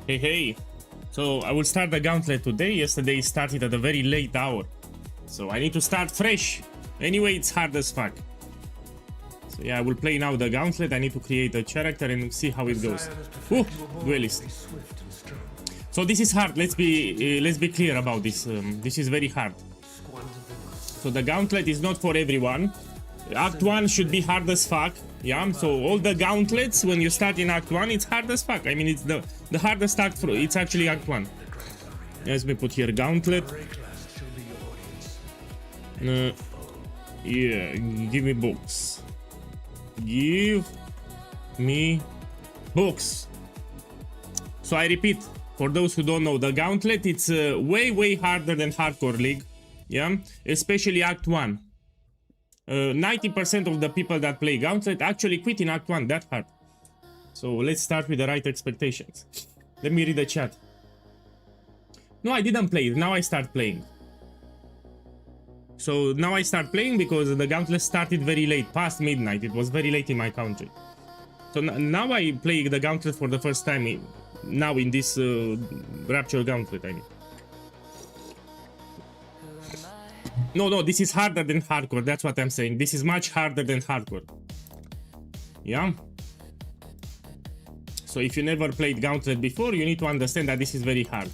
Hey, hey. So I will start the gauntlet today. Yesterday started at a very late hour. So I need to start fresh. Anyway, it's hard as fuck. So yeah, I will play now the gauntlet. I need to create a character and see how it goes. Ooh, duelist. So this is hard. Let's be clear about this. This is very hard. So the gauntlet is not for everyone. Act 1 should be hard as fuck. Yeah, so all the gauntlets when you start in Act 1, it's hard as fuck. I mean, it's the hardest act for it's actually Act 1. Let me put here gauntlet. Yeah, give me books. Give me books. So I repeat, for those who don't know, the gauntlet, it's way harder than Hardcore League. Yeah, especially Act 1. 90% of the people that play Gauntlet actually quit in Act 1, that hard. So let's start with the right expectations. Let me read the chat. No, I didn't play it, now I start playing. So now I start playing because the Gauntlet started very late, past midnight, it was very late in my country. So now I play the Gauntlet for the first time, now in this Rapture Gauntlet, I mean. No, this is harder than Hardcore, that's what I'm saying. This is much harder than Hardcore. Yeah? So if you never played Gauntlet before, you need to understand that this is very hard.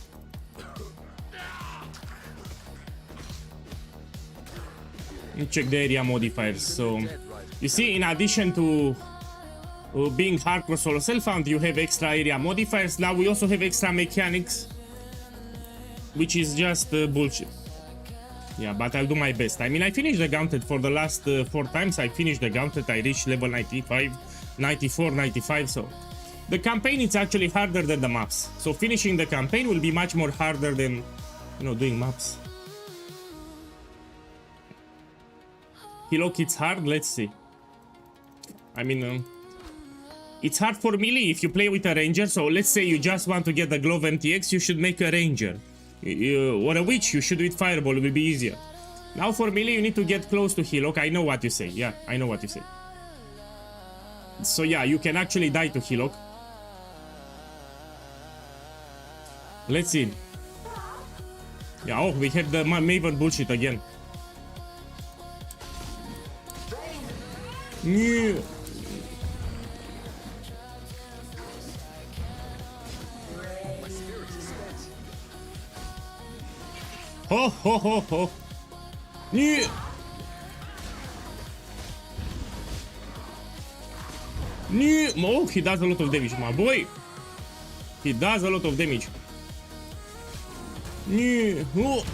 Let me check the area modifiers. So, you see, in addition to being Hardcore solo self-found, you have extra area modifiers. Now we also have extra mechanics, which is just bullshit. Yeah, but I'll do my best. I mean, I finished the Gauntlet for the last 4 times. I finished the Gauntlet. I reached level 95, 94, 95. So the campaign is actually harder than the maps. So finishing the campaign will be much more harder than, you know, doing maps. Hilok, it's hard. Let's see. I mean, it's hard for melee if you play with a ranger. So let's say you just want to get the glove MTX, you should make a ranger. Or a witch, you should do it fireball, it will be easier. Now for melee, you need to get close to Hilok. I know what you say. Yeah, I know what you say. So yeah, you can actually die to Hilok. Let's see. Yeah, oh, we had the Maven bullshit again. Yeah. Ho ho ho ho. Yeah. Yeah. Oh, he does a lot of damage, my boy. He does a lot of damage. Yeah. Oh.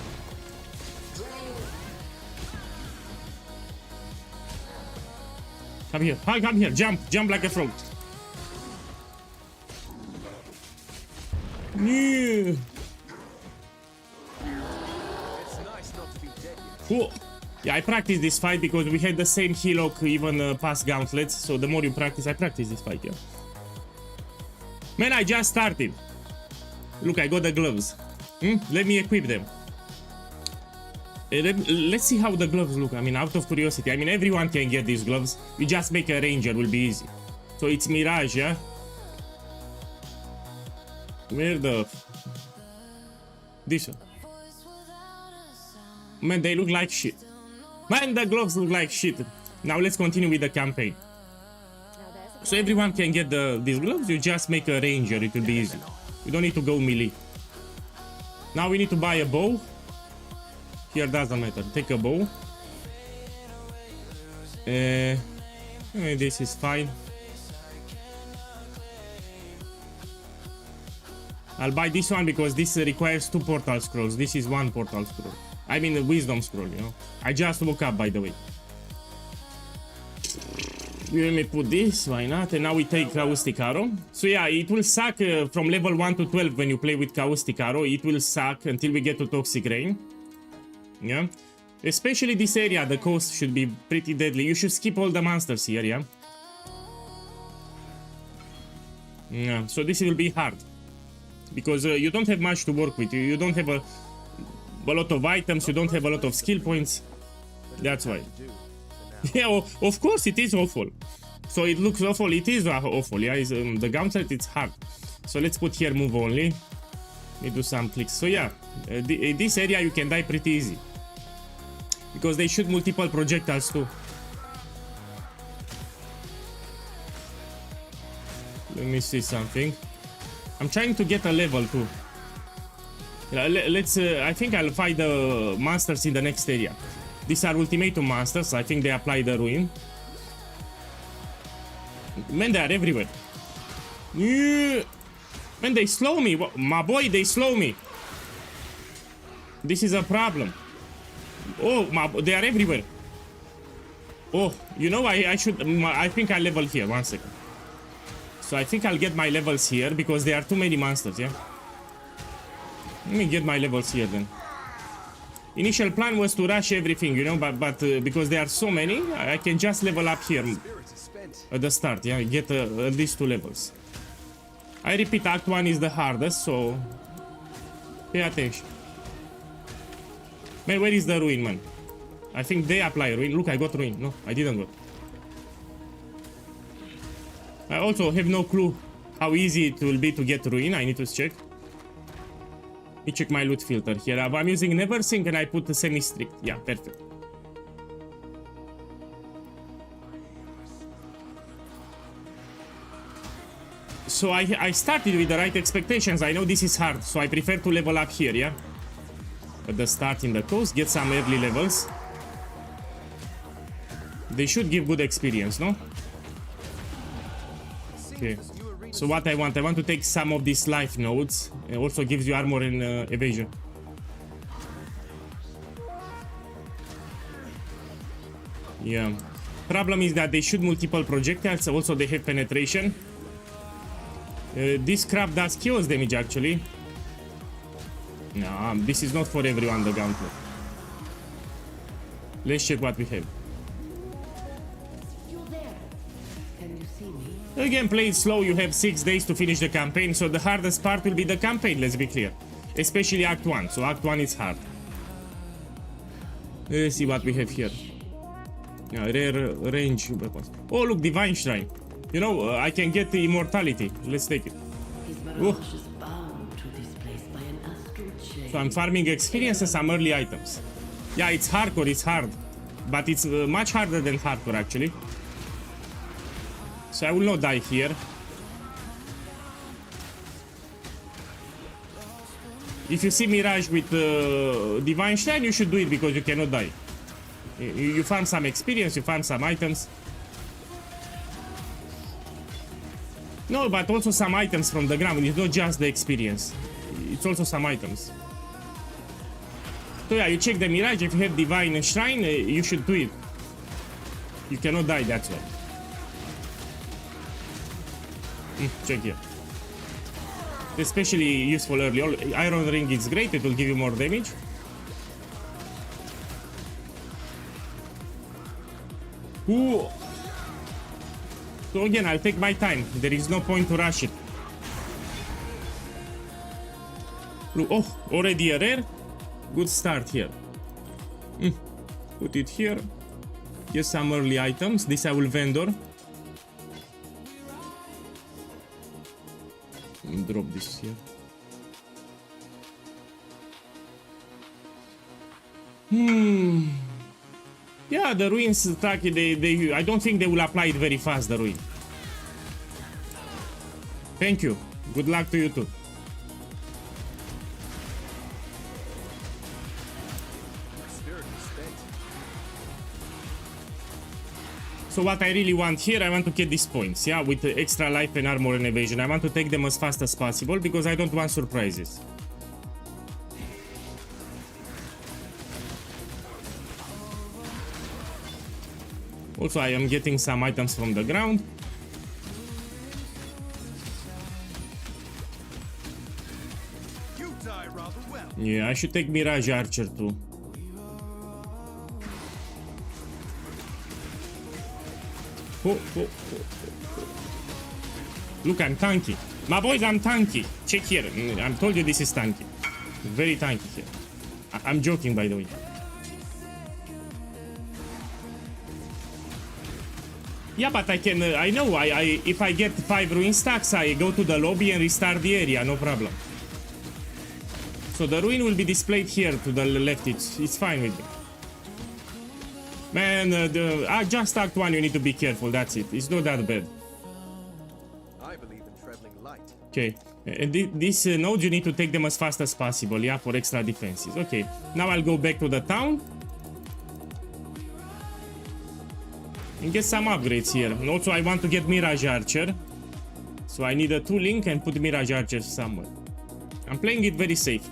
Come here. Hi, come here. Jump like a frog. Yeah. Cool. Yeah, I practiced this fight because we had the same Hilok even past Gauntlets, so the more you practice, I practice this fight, yeah. Man, I just started. Look, I got the gloves. Let me equip them. Let's see how the gloves look, I mean, out of curiosity. I mean, everyone can get these gloves. You just make a ranger, will be easy. So it's Mirage, yeah? Where the... This one. Man, they look like shit. Man, the gloves look like shit. Now let's continue with the campaign. So everyone can get these gloves. You just make a ranger. It will be easy. You don't need to go melee. Now we need to buy a bow. Here doesn't matter. Take a bow. This is fine. I'll buy this one because this requires 2 portal scrolls. This is 1 portal scroll. I mean, a wisdom scroll, you know. I just woke up, by the way. Let me put this, why not? And now we take Caustic Arrow. So yeah, it will suck from level 1 to 12 when you play with Caustic Arrow. It will suck until we get to Toxic Rain. Yeah. Especially this area, the coast should be pretty deadly. You should skip all the monsters here, yeah? Yeah, so this will be hard. Because you don't have much to work with. You don't have a lot of items, you don't have a lot of skill points. That's why. Yeah, of course it is awful. So it looks awful, it is awful, yeah, the Gauntlet, it's hard. So let's put here move only. Let me do some clicks. So yeah, this area you can die pretty easy. Because they shoot multiple projectiles too. Let me see something. I'm trying to get a level too. Let's. I think I'll fight the monsters in the next area. These are ultimatum monsters. I think they apply the ruin. Man, they are everywhere. Yeah. Man, they slow me. My boy, they slow me. This is a problem. Oh, they are everywhere. Oh, you know, I should. I think I level here. 1 second. So I think I'll get my levels here because there are too many monsters, yeah? Let me get my levels here then. Initial plan was to rush everything, you know, but because there are so many, I can just level up here at the start, yeah? Get at least 2 levels. I repeat, Act 1 is the hardest, so pay attention. Man, where is the ruin, man? I think they apply ruin. Look, I got ruin. No, I didn't got. I also have no clue how easy it will be to get ruin. I need to check. Let me check my loot filter here. I'm using never sync and I put the semi-strict. Yeah, perfect. So I started with the right expectations. I know this is hard, so I prefer to level up here, yeah? At the start in the coast, get some early levels. They should give good experience, no? Okay, so what I want to take some of these life nodes. It also gives you armor and evasion. Yeah, problem is that they shoot multiple projectiles, also they have penetration. This crap does chaos damage actually. No, this is not for everyone, the gauntlet. Let's check what we have. Again, play it slow, you have 6 days to finish the campaign, so the hardest part will be the campaign, let's be clear. Especially Act 1, so Act 1 is hard. Let's see what we have here. Yeah, rare range weapons. Oh look, Divine Shrine. You know, I can get the immortality. Let's take it. Oh. So I'm farming experience and some early items. Yeah, it's hardcore, it's hard. But it's much harder than hardcore actually. So I will not die here. If you see Mirage with Divine Shrine, you should do it because you cannot die. You farm some experience, you farm some items. No, but also some items from the ground. It's not just the experience. It's also some items. So yeah, you check the Mirage. If you have Divine Shrine, you should do it. You cannot die, that's why. Check here. Especially useful early. Iron Ring is great, it will give you more damage. Ooh. So again, I'll take my time. There is no point to rush it. Oh, already a rare. Good start here. Put it here. Get some early items. This I will vendor. Drop this here. Yeah, the ruins attack, I don't think they will apply it very fast, the ruin. Thank you. Good luck to you too. So what I really want here, I want to get these points, yeah, with the extra life and armor and evasion. I want to take them as fast as possible because I don't want surprises. Also, I am getting some items from the ground. Yeah, I should take Mirage Archer too. Look, I'm tanky. My boys, I'm tanky. Check here. I told you this is tanky. Very tanky here. I'm joking, by the way. Yeah, but I can, I know, if I get 5 ruin stacks, I go to the lobby and restart the area, no problem. So the ruin will be displayed here to the left, it's fine with me. Man, just Act 1 you need to be careful, that's it, it's not that bad. I believe in traveling light. Okay, and these nodes you need to take them as fast as possible, yeah, for extra defenses. Okay, now I'll go back to the town. And get some upgrades here. And also I want to get Mirage Archer. So I need a 2 link and put Mirage Archer somewhere. I'm playing it very safe.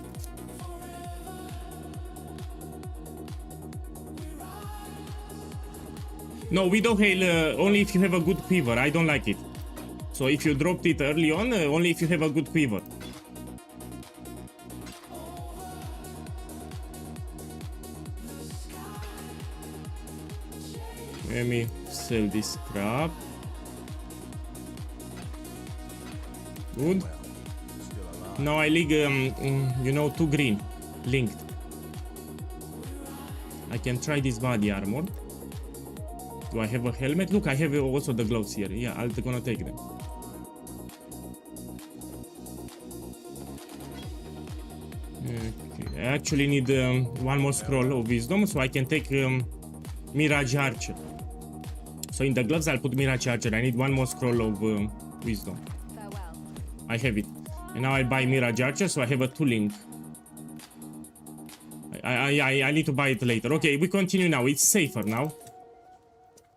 No, Widow Hail only if you have a good quiver. I don't like it. So if you dropped it early on, only if you have a good quiver. Let me sell this crap. Good. Now I league, you know, 2 green linked. I can try this body armor. Do I have a helmet? Look, I have also the gloves here. Yeah, I'm gonna take them. Okay. I actually need 1 more scroll of wisdom, so I can take Mirage Archer. So in the gloves I'll put Mirage Archer. I need 1 more scroll of wisdom. I have it. And now I buy Mirage Archer, so I have a 2 link. I need to buy it later. Okay, we continue now. It's safer now.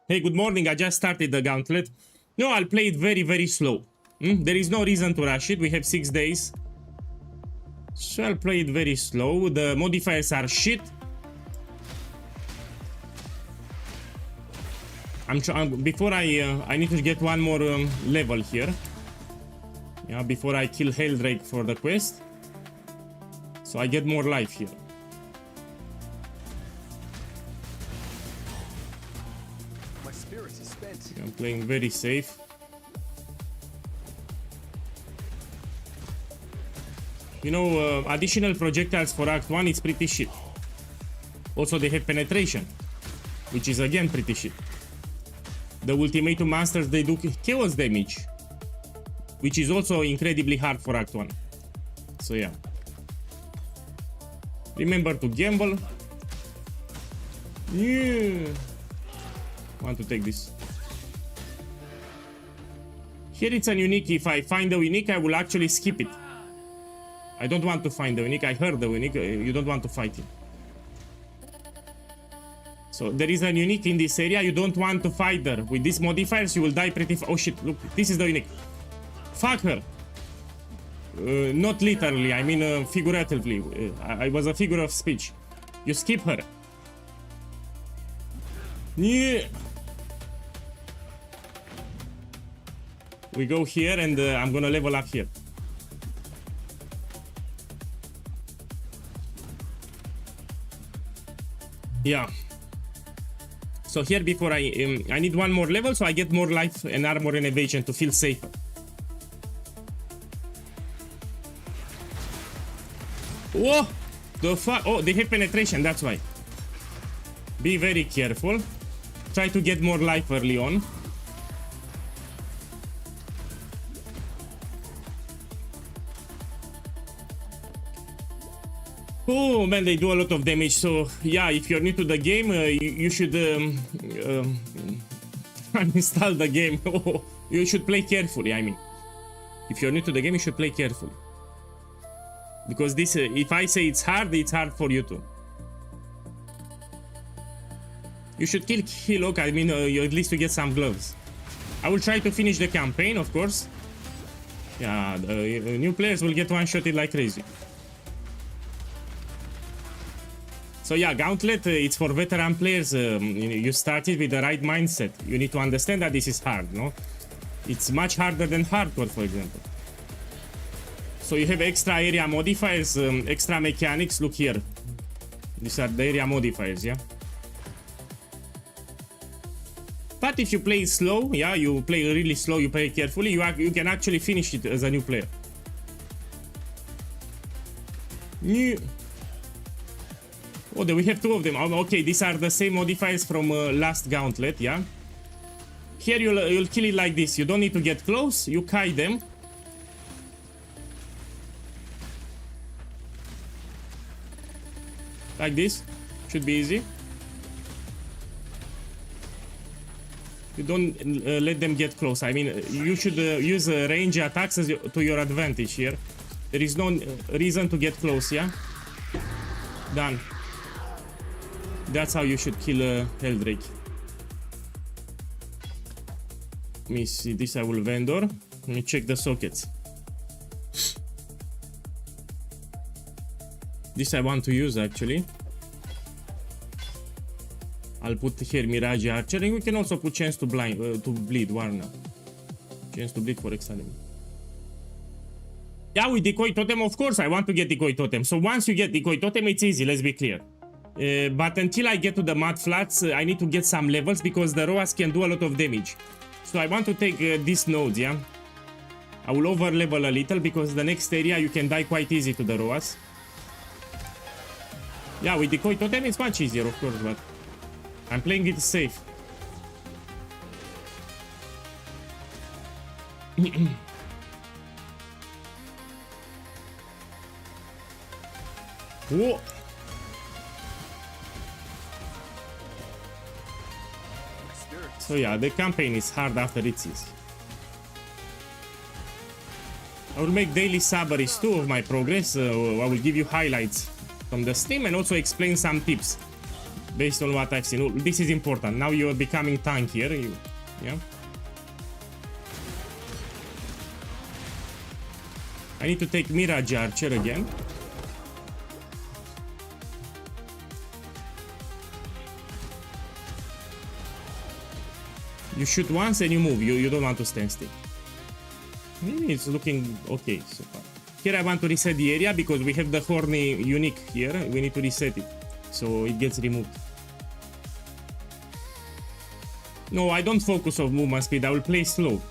Hey, good morning. I just started the gauntlet. No, I'll play it very, very slow. There is no reason to rush it. We have 6 days. So I'll play it very slow. The modifiers are shit. Before I need to get 1 more level here. Yeah, before I kill Helldrake for the quest. So I get more life here. My spirit is spent. I'm playing very safe. You know, additional projectiles for Act 1 is pretty shit. Also they have penetration, which is again pretty shit. The ultimatum monsters, they do chaos damage, which is also incredibly hard for Act 1. So yeah. Remember to gamble. Yeah. Want to take this. Here it's a unique. If I find the unique, I will actually skip it. I don't want to find the unique. I heard the unique. You don't want to fight it. So there is a unique in this area. You don't want to fight her. With these modifiers, you will die pretty fast. Oh shit, look. This is the unique. Fuck her. Not literally, I mean figuratively. I was a figure of speech. You skip her. Yeah. We go here and I'm gonna level up here. Yeah. So here before I need 1 more level, so I get more life and armor and evasion to feel safer. Whoa! The fuck? Oh, they have penetration, that's why. Be very careful. Try to get more life early on. Oh man, they do a lot of damage. So yeah, if you're new to the game, you should uninstall the game. Oh, you should play carefully. I mean, if you're new to the game, you should play carefully. Because this, if I say it's hard for you too. You should kill Hillock, I mean, at least to get some gloves. I will try to finish the campaign, of course. Yeah, the new players will get one-shotted like crazy. So yeah, Gauntlet, it's for veteran players. You started with the right mindset. You need to understand that this is hard, no? It's much harder than hardcore, for example. So you have extra area modifiers, extra mechanics. Look here. These are the area modifiers, yeah? But if you play slow, yeah, you play really slow, you play carefully, you can actually finish it as a new player. Oh, we have 2 of them. Okay, these are the same modifiers from last Gauntlet, yeah? here you'll kill it like this. You don't need to get close. You kite them. Like this. Should be easy. You don't let them get close. I mean, you should use range attacks to your advantage here. There is no reason to get close, yeah? Done. That's how you should kill Heldrake. Let me see, disable vendor. Let me check the sockets. This I want to use actually. I'll put here Mirage Archer, and we can also put chance to bleed Warner. Chance to bleed for extra damage. Yeah, with decoy totem, of course I want to get decoy totem. So once you get decoy totem, it's easy, let's be clear. But until I get to the mud flats, I need to get some levels because the Roas can do a lot of damage. So I want to take these nodes, yeah? I will over level a little because the next area you can die quite easy to the Roas. Yeah, with decoy totem it's much easier, of course, but I'm playing it safe. Whoa. So yeah, the campaign is hard after it's easy. I will make daily summaries too of my progress. I will give you highlights from the stream and also explain some tips based on what I've seen. Oh, this is important. Now you're becoming tankier. Yeah. I need to take Mirage Archer again. You shoot once and you move. You don't want to stand still. It's looking okay so far. Here I want to reset the area because we have the horny unique here. We need to reset it so it gets removed. No, I don't focus on movement speed. I will play slow.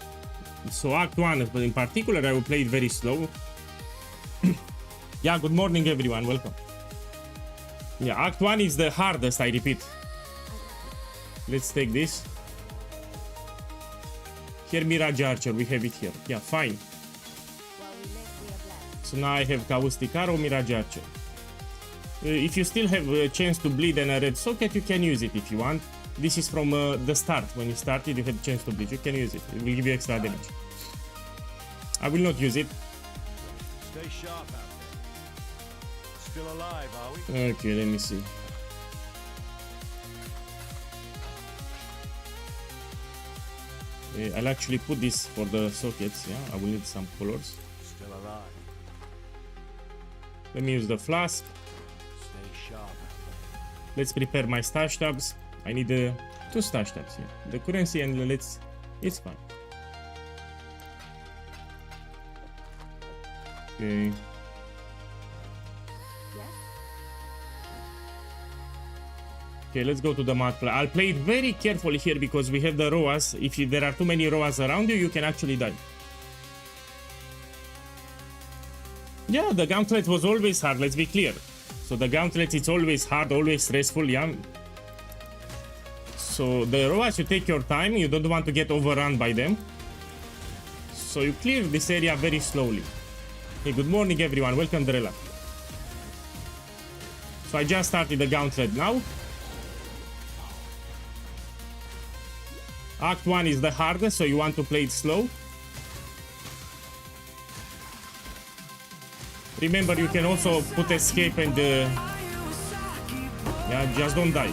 So Act 1 in particular, I will play it very slow. Yeah, good morning everyone. Welcome. Yeah, Act 1 is the hardest, I repeat. Let's take this. Here Mirage Archer, we have it here. Yeah, fine. So now I have Caustic Arrow, Mirage Archer. If you still have a chance to bleed and a red socket, you can use it if you want. This is from the start. When you started, you had a chance to bleed. You can use it. It will give you extra damage. I will not use it. Stay sharp out there. Still alive, are we? Okay, let me see. I'll actually put this for the sockets. Yeah, I will need some colors. Still alive. Let me use the flask. Stay sharp. Let's prepare my stash tabs. I need 2 stash tabs here. The currency and let's. It's fine. Okay. Okay, let's go to the mud flat. I'll play it very carefully here because we have the Roas. If there are too many Roas around you, you can actually die. Yeah, the gauntlet was always hard, let's be clear. So the gauntlet is always hard, always stressful, yeah. So the Roas, you take your time, you don't want to get overrun by them. So you clear this area very slowly. Hey, good morning everyone, welcome Drella. So I just started the gauntlet now. Act 1 is the hardest, so you want to play it slow. Remember, you can also put escape and yeah, just don't die.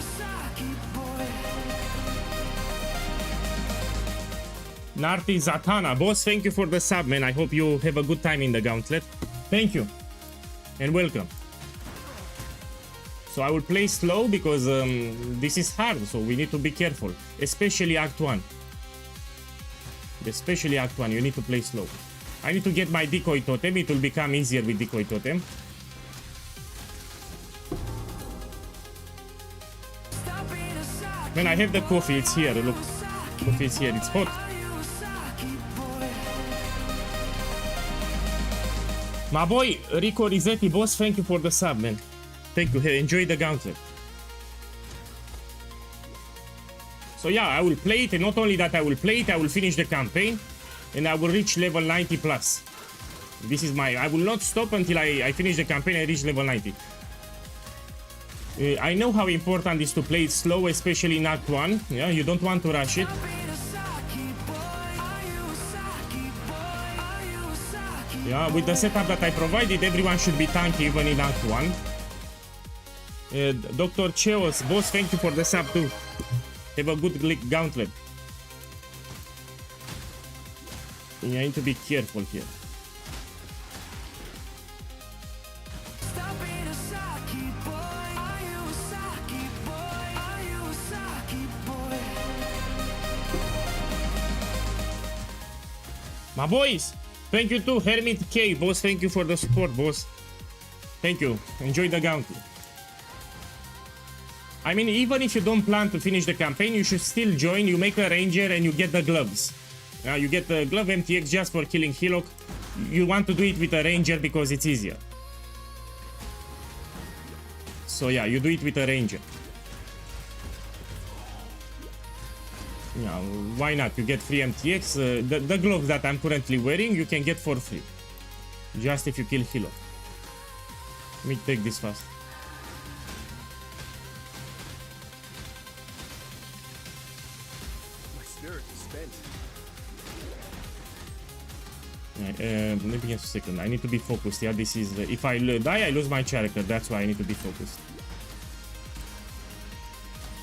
Narti Zatana, boss, thank you for the sub, man. I hope you have a good time in the gauntlet. Thank you and welcome. So I will play slow because this is hard, so we need to be careful, especially Act 1. Especially Act 1, you need to play slow. I need to get my decoy totem, it will become easier with decoy totem. When I have the coffee, it's here, look. Coffee is here, it's hot. My boy, Rico Rizetti, boss, thank you for the sub, man. Thank you, enjoy the gauntlet. So yeah, I will play it, and not only that I will play it, I will finish the campaign, and I will reach level 90 plus. This is my... I will not stop until I finish the campaign and reach level 90. I know how important it is to play it slow, especially in Act 1. Yeah, you don't want to rush it. Yeah, with the setup that I provided, everyone should be tanky even in Act 1. Dr. Cheos, boss, thank you for the sub too. Have a good gauntlet. You need to be careful here. My boys, thank you too, Hermit K, boss, thank you for the support, boss. Thank you, enjoy the gauntlet. I mean, even if you don't plan to finish the campaign, you should still join. You make a ranger and you get the gloves. You get the glove MTX just for killing Hillock. You want to do it with a ranger because it's easier. So yeah, you do it with a ranger. Yeah, why not? You get free MTX. The gloves that I'm currently wearing, you can get for free. Just if you kill Hillock. Let me take this fast. Let me just a second. I need to be focused. Yeah, this is... if I die, I lose my character. That's why I need to be focused.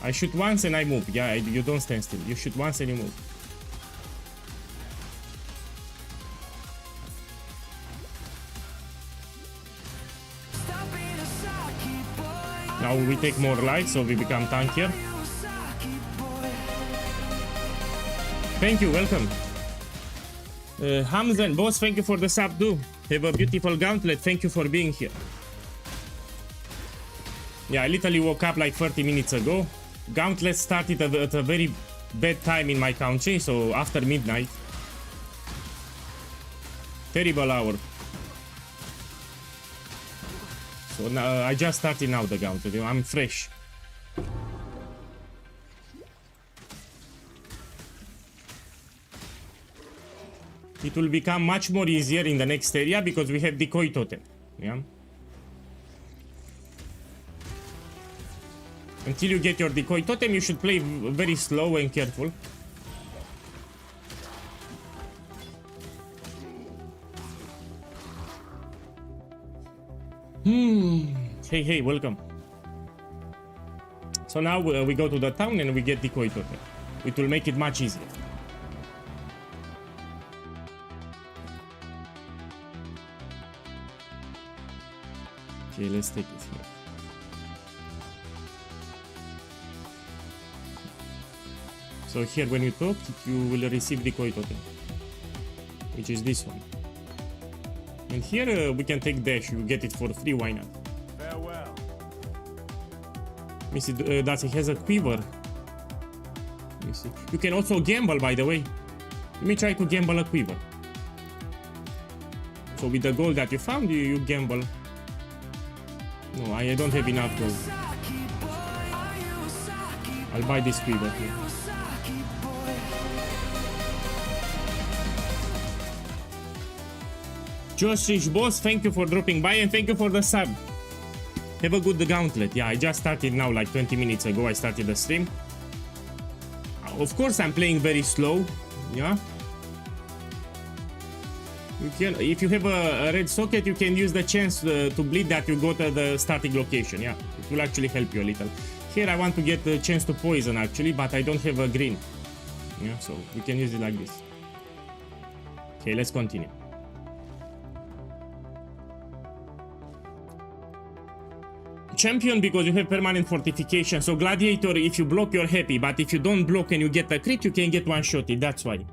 I shoot once and I move. Yeah, you don't stand still. You shoot once and you move. Now we take more life, so we become tankier. Thank you, welcome. Hamzen, boss, thank you for the sub too. Have a beautiful gauntlet. Thank you for being here. Yeah, I literally woke up like 30 minutes ago. Gauntlet started at a very bad time in my country, so after midnight. Terrible hour. So now I just started now the gauntlet. I'm fresh. It will become much more easier in the next area because we have decoy totem. Yeah. Until you get your decoy totem, you should play very slow and careful. Hey, welcome. So now we go to the town and we get decoy totem. It will make it much easier. Okay, let's take it here. So here when you talk, you will receive decoy totem, which is this one. And here we can take dash, you get it for free, why not? Farewell. Let me see, does it has a quiver? Let me see. You can also gamble, by the way. Let me try to gamble a quiver. So with the gold that you found, you gamble. No, I don't have enough gold. I'll buy this quiver here. Joshish boss, thank you for dropping by and thank you for the sub. Have a good gauntlet. Yeah, I just started now, like 20 minutes ago I started the stream. Of course I'm playing very slow. Yeah. You can, if you have a red socket, you can use the chance to bleed that you got at the starting location. Yeah, it will actually help you a little. Here I want to get the chance to poison actually, but I don't have a green. Yeah, so we can use it like this. Okay, let's continue. Champion because you have permanent fortification. So gladiator, if you block you're happy, but if you don't block and you get a crit, you can get one-shotted. That's why.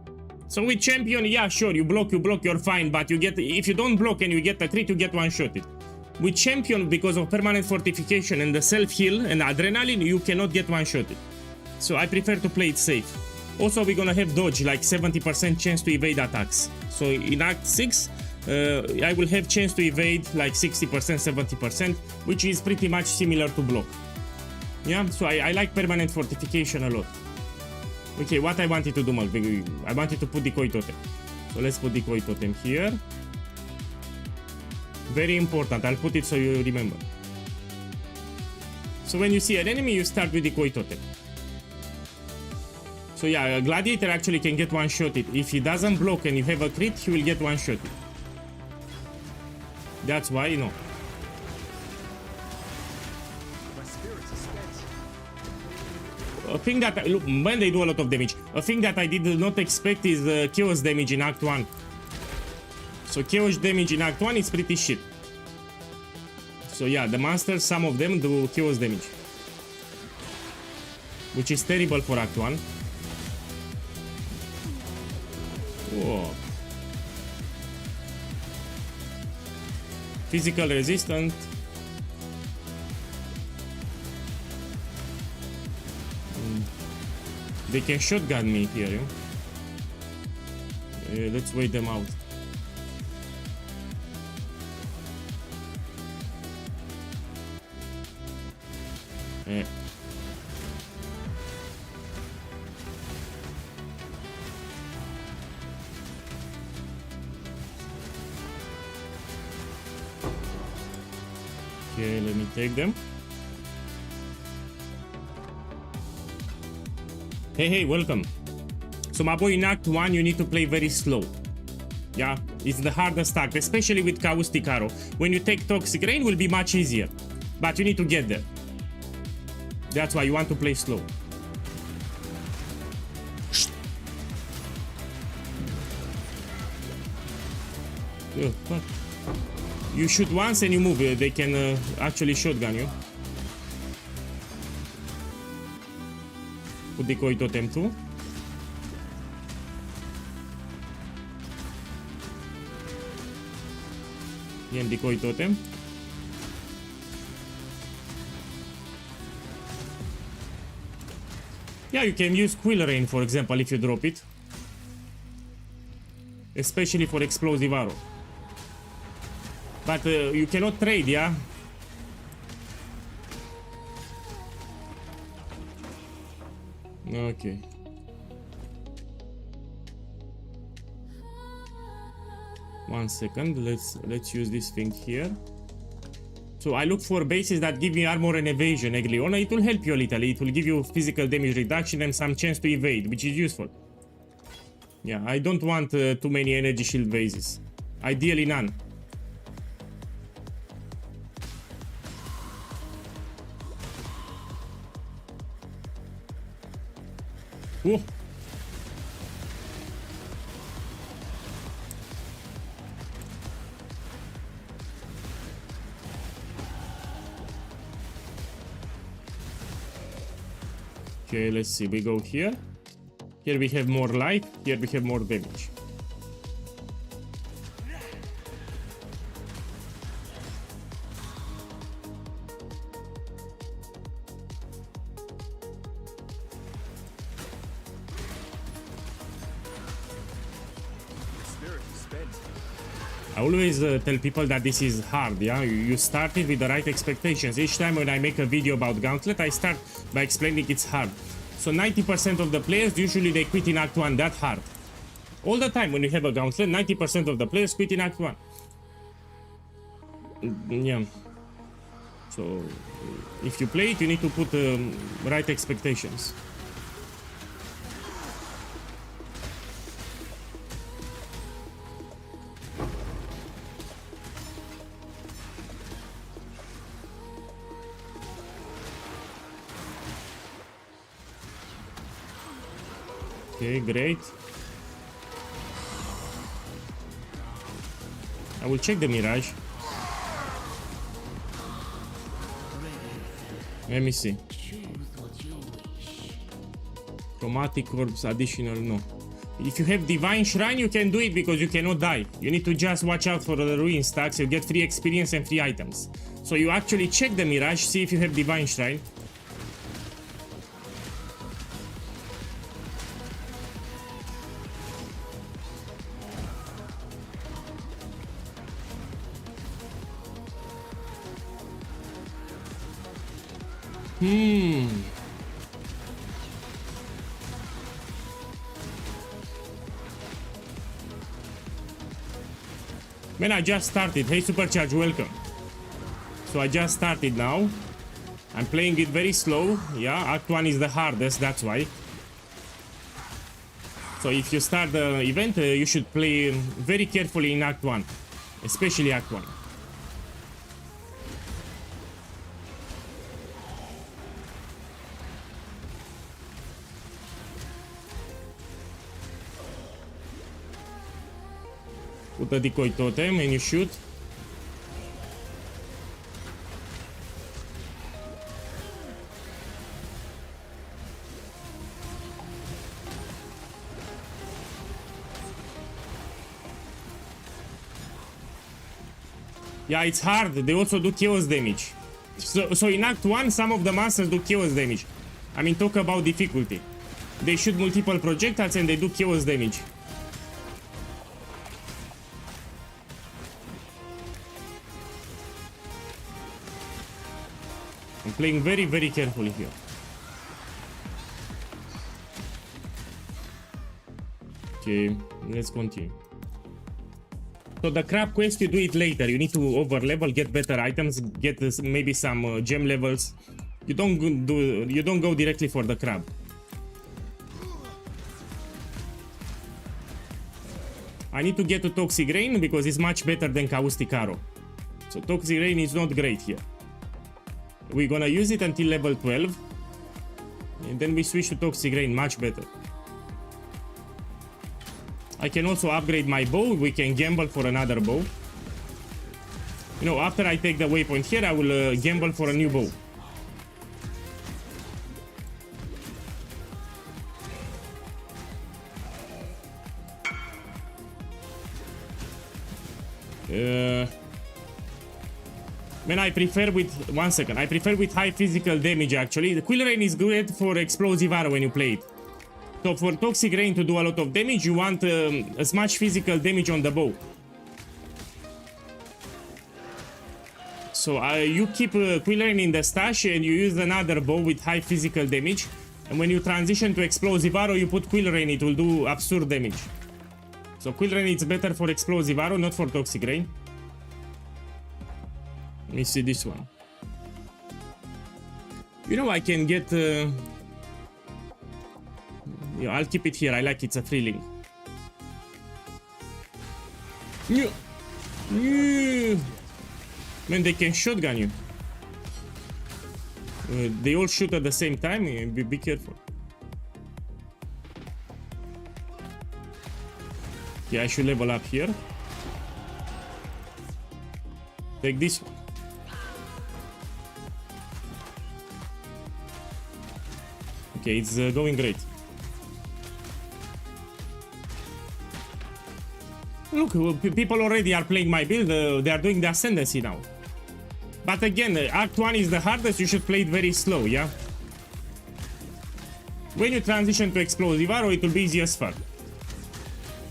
So with champion, yeah, sure, you block, you're fine, but you get, if you don't block and you get a crit, you get one-shotted. With champion, because of permanent fortification and the self-heal and adrenaline, you cannot get one-shotted. So I prefer to play it safe. Also, we're gonna have dodge, like 70% chance to evade attacks. So in Act 6, I will have chance to evade like 60%, 70%, which is pretty much similar to block. Yeah, so I like permanent fortification a lot. Okay, what I wanted to do, I wanted to put decoy totem. So let's put decoy totem here. Very important, I'll put it so you remember. So when you see an enemy, you start with decoy totem. So yeah, a gladiator actually can get one-shotted. If he doesn't block and you have a crit, he will get one-shotted. That's why, you know. My spirit is spent. A thing that, look, when they do a lot of damage, a thing that I did not expect is chaos damage in Act 1. So chaos damage in Act 1 is pretty shit. So yeah, the monsters, some of them do chaos damage. Which is terrible for Act 1. Whoa. Physical resistant. They can shotgun me here, yeah? Let's wait them out. Okay, let me take them. Hey, welcome. So my boy, in Act 1 you need to play very slow. Yeah, it's the hardest act, especially with Caustic Arrow. When you take Toxic Rain, will be much easier. But you need to get there. That's why you want to play slow. Oh, fuck. You shoot once and you move. They can actually shotgun you. Put decoy totem too. Again, decoy totem. Yeah, you can use Quill Rain, for example, if you drop it. Especially for explosive arrow. But you cannot trade, yeah? Okay. One second, let's use this thing here. So I look for bases that give me armor and evasion, Egliona. It will help you a little. It will give you physical damage reduction and some chance to evade, which is useful. Yeah, I don't want too many energy shield bases. Ideally none. Whoa. Okay, let's see. We go here. Here we have more life. Here we have more damage. I always tell people that this is hard, yeah? You start it with the right expectations. Each time when I make a video about Gauntlet, I start by explaining it's hard. So 90% of the players, usually they quit in Act 1, that hard. All the time when you have a Gauntlet, 90% of the players quit in Act 1. Yeah. So, if you play it, you need to put right expectations. Okay, great. I will check the Mirage. Let me see. Chromatic Orbs additional, no. If you have Divine Shrine, you can do it because you cannot die. You need to just watch out for the ruin stacks. You get free experience and free items. So you actually check the Mirage, see if you have Divine Shrine. Man, I just started. Hey, Supercharge, welcome. So I just started now. I'm playing it very slow. Yeah, Act 1 is the hardest, that's why. So if you start the event, you should play very carefully in Act 1. Especially Act 1. Put a decoy totem and you shoot. Yeah, it's hard. They also do chaos damage. So in Act 1, some of the monsters do chaos damage. I mean, talk about difficulty. They shoot multiple projectiles and they do chaos damage. I'm playing very, very carefully here. Okay, let's continue. So the crab quest, you do it later. You need to over level, get better items, get maybe some gem levels. You don't go directly for the crab. I need to get to Toxic Rain because it's much better than Caustic Arrow. So Toxic Rain is not great here. We're gonna use it until level 12. And then we switch to Toxic Rain, much better. I can also upgrade my bow. We can gamble for another bow. You know, after I take the waypoint here, I will gamble for a new bow. Man, I prefer with... One second. I prefer with high physical damage, actually. The Quill Rain is great for Explosive Arrow when you play it. So for Toxic Rain to do a lot of damage, you want as much physical damage on the bow. So you keep Quill Rain in the stash and you use another bow with high physical damage. And when you transition to Explosive Arrow, you put Quill Rain, it will do absurd damage. So Quill Rain is better for Explosive Arrow, not for Toxic Rain. Let me see this one. You know, I can get... Yeah, I'll keep it here. I like it's a free link. Man, they can shotgun you. They all shoot at the same time. Be careful. Yeah, I should level up here. Take this one. Okay, it's going great. Look, people already are playing my build, they are doing the Ascendancy now. But again, Act 1 is the hardest, you should play it very slow, yeah? When you transition to Explosive Arrow, it will be easy as fuck.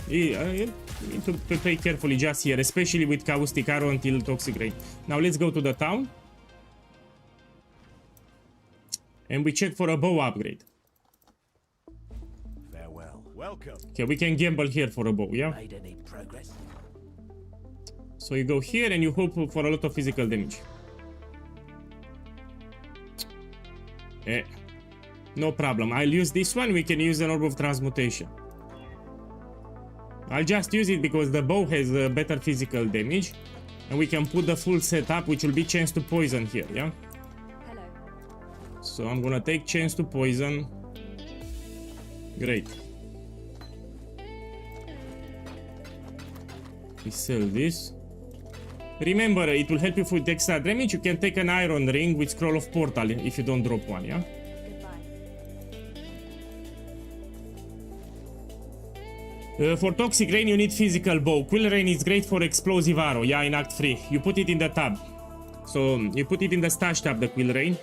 You need to play carefully just here, especially with Caustic Arrow until Toxic Rain. Now let's go to the town. And we check for a bow upgrade. Welcome. Okay, we can gamble here for a bow, yeah? Made any progress? So you go here and you hope for a lot of physical damage. No problem. I'll use this one. We can use an Orb of Transmutation. I'll just use it because the bow has better physical damage. And we can put the full setup, which will be chance to poison here, yeah? Hello. So I'm gonna take chance to poison. Great. We sell this. Remember, it will help you with extra damage. You can take an iron ring with Scroll of Portal if you don't drop one, yeah? Goodbye. For Toxic Rain, you need Physical Bow. Quill Rain is great for Explosive Arrow, yeah, in Act 3. You put it in the tab. So, you put it in the stash tab, the Quill Rain.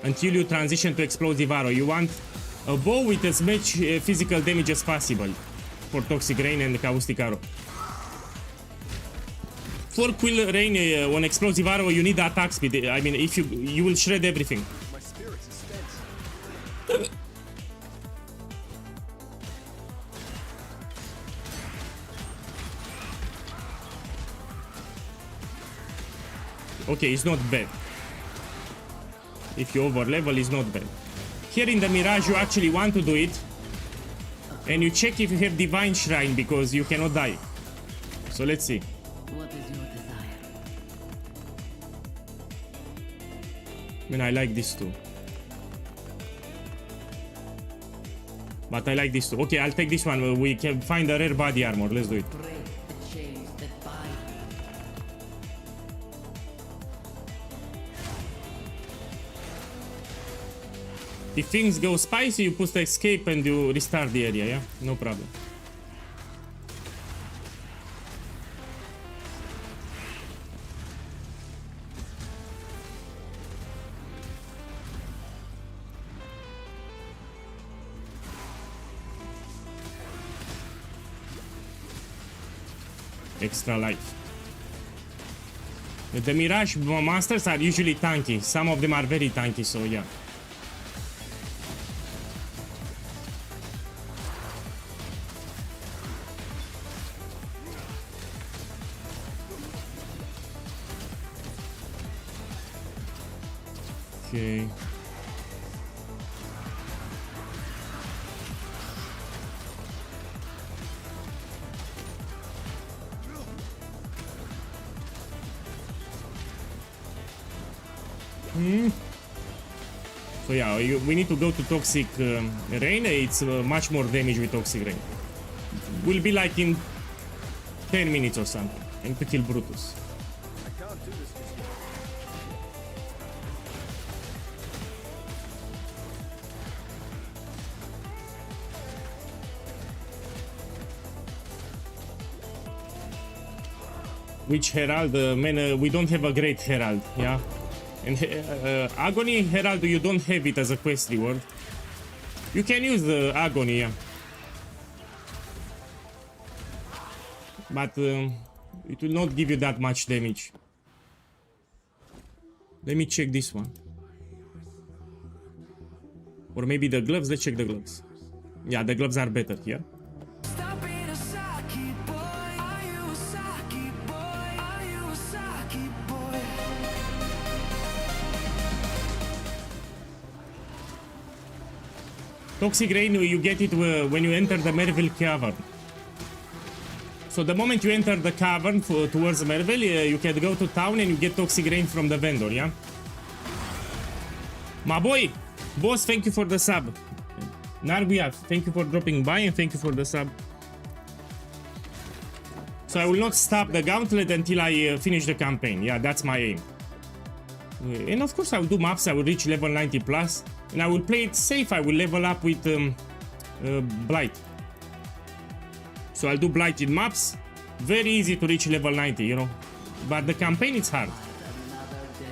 Until you transition to Explosive Arrow. You want a bow with as much physical damage as possible. For Toxic Rain and Caustic Arrow. For Quill Rain on Explosive Arrow, you need attack speed. I mean, if you will shred everything. My spirit is spent. Okay, it's not bad. If you over level, it's not bad. Here in the Mirage, you actually want to do it. And you check if you have Divine Shrine because you cannot die. So let's see. What is your desire? I mean, I like this too. But I like this too. Okay, I'll take this one. We can find a rare body armor. Let's do it. Break the chains that bind. If things go spicy, you put the escape and you restart the area, yeah? No problem. Extra life. The Mirage monsters are usually tanky. Some of them are very tanky, so yeah. Okay. So yeah, we need to go to Toxic Rain. It's much more damage with Toxic Rain. Will be like in 10 minutes or something. And to kill Brutus. I can't do this just yet. Which Herald? Man, we don't have a great Herald, yeah? And Agony Herald, you don't have it as a quest reward. You can use the Agony, yeah. But it will not give you that much damage. Let me check this one. Or maybe the gloves, let's check the gloves. Yeah, the gloves are better here. Stop being a Saki boy. Are you a Saki boy? Are you a Saki boy? Toxic Rain, you get it when you enter the Merville Cavern. So the moment you enter the cavern towards Merville, you can go to town and you get Toxic Rain from the vendor, yeah? My boy! Boss, thank you for the sub. Narguia, thank you for dropping by and thank you for the sub. So I will not stop the gauntlet until I finish the campaign. Yeah, that's my aim. And of course I will do maps, I will reach level 90 plus. And I will play it safe, I will level up with Blight. So I'll do Blighted maps. Very easy to reach level 90, you know. But the campaign is hard. Another day.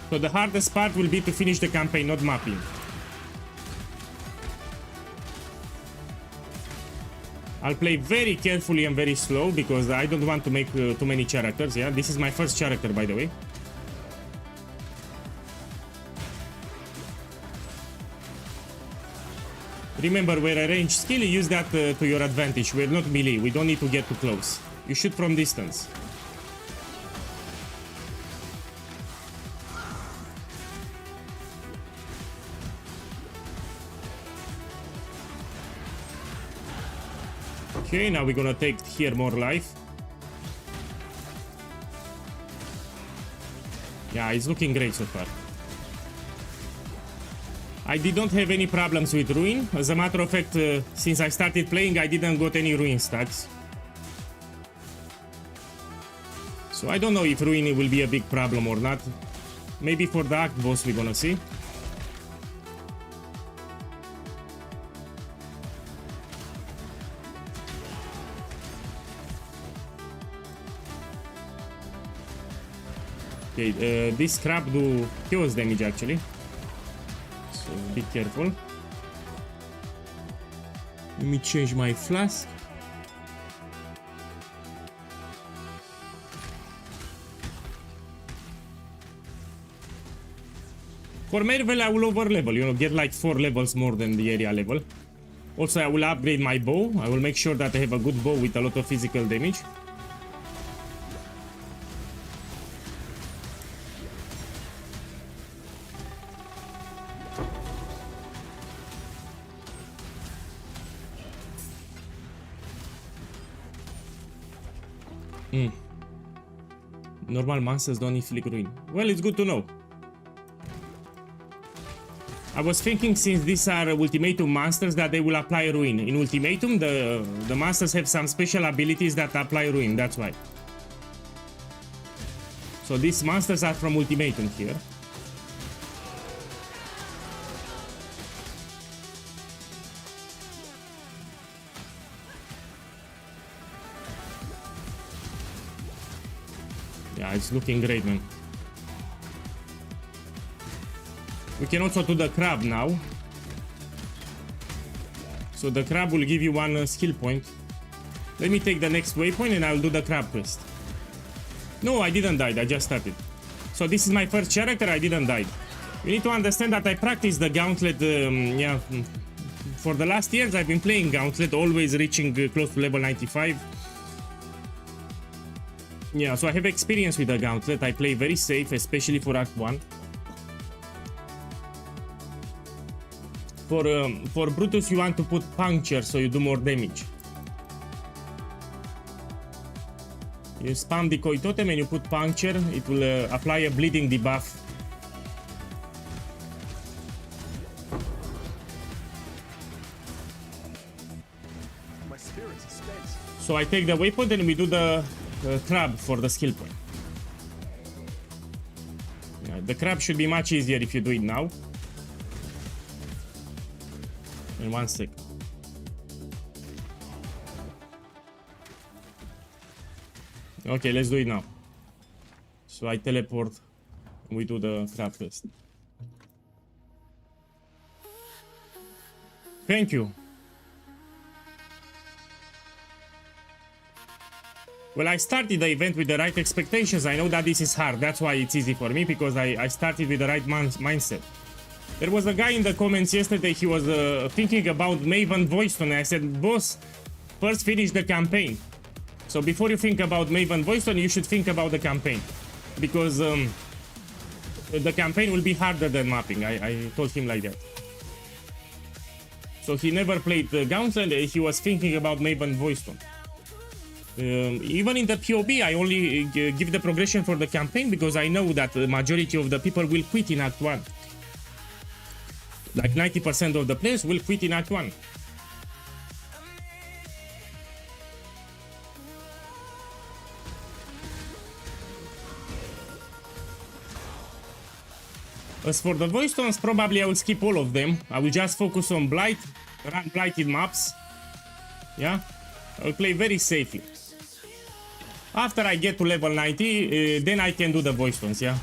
So the hardest part will be to finish the campaign, not mapping. I'll play very carefully and very slow because I don't want to make too many characters, yeah? This is my first character, by the way. Remember, where a range skill, use that to your advantage. We're not melee, we don't need to get too close. You shoot from distance. Okay, now we're gonna take here more life. Yeah, it's looking great so far. I didn't have any problems with Ruin. As a matter of fact, since I started playing, I didn't got any Ruin stacks. So I don't know if Ruin will be a big problem or not. Maybe for the Act boss we're gonna see. Okay, this crab do chaos damage actually. So be careful. Let me change my flask. For Merville, I will over level, you know, get like 4 levels more than the area level. Also, I will upgrade my bow. I will make sure that I have a good bow with a lot of physical damage. My spirit is spent. So I take the waypoint and we do the crab for the skill point. Yeah, the crab should be much easier if you do it now. In 1 sec. Okay, let's do it now. So I teleport and we do the crab quest. Thank you. Well, I started the event with the right expectations. I know that this is hard. That's why it's easy for me, because I started with the right mindset. There was a guy in the comments yesterday, he was thinking about Maven Voidstone. I said, boss, first finish the campaign. So before you think about Maven Voidstone, you should think about the campaign. Because the campaign will be harder than mapping. I told him like that. So he never played Gauntlet, he was thinking about Maven Voidstone. Even in the POB, I only give the progression for the campaign because I know that the majority of the people will quit in Act 1. Like 90% of the players will quit in Act 1. As for the Voidstones, probably I will skip all of them. I will just focus on Blight, run Blighted maps. Yeah, I will play very safely. After I get to level 90, then I can do the Voidstones, yeah?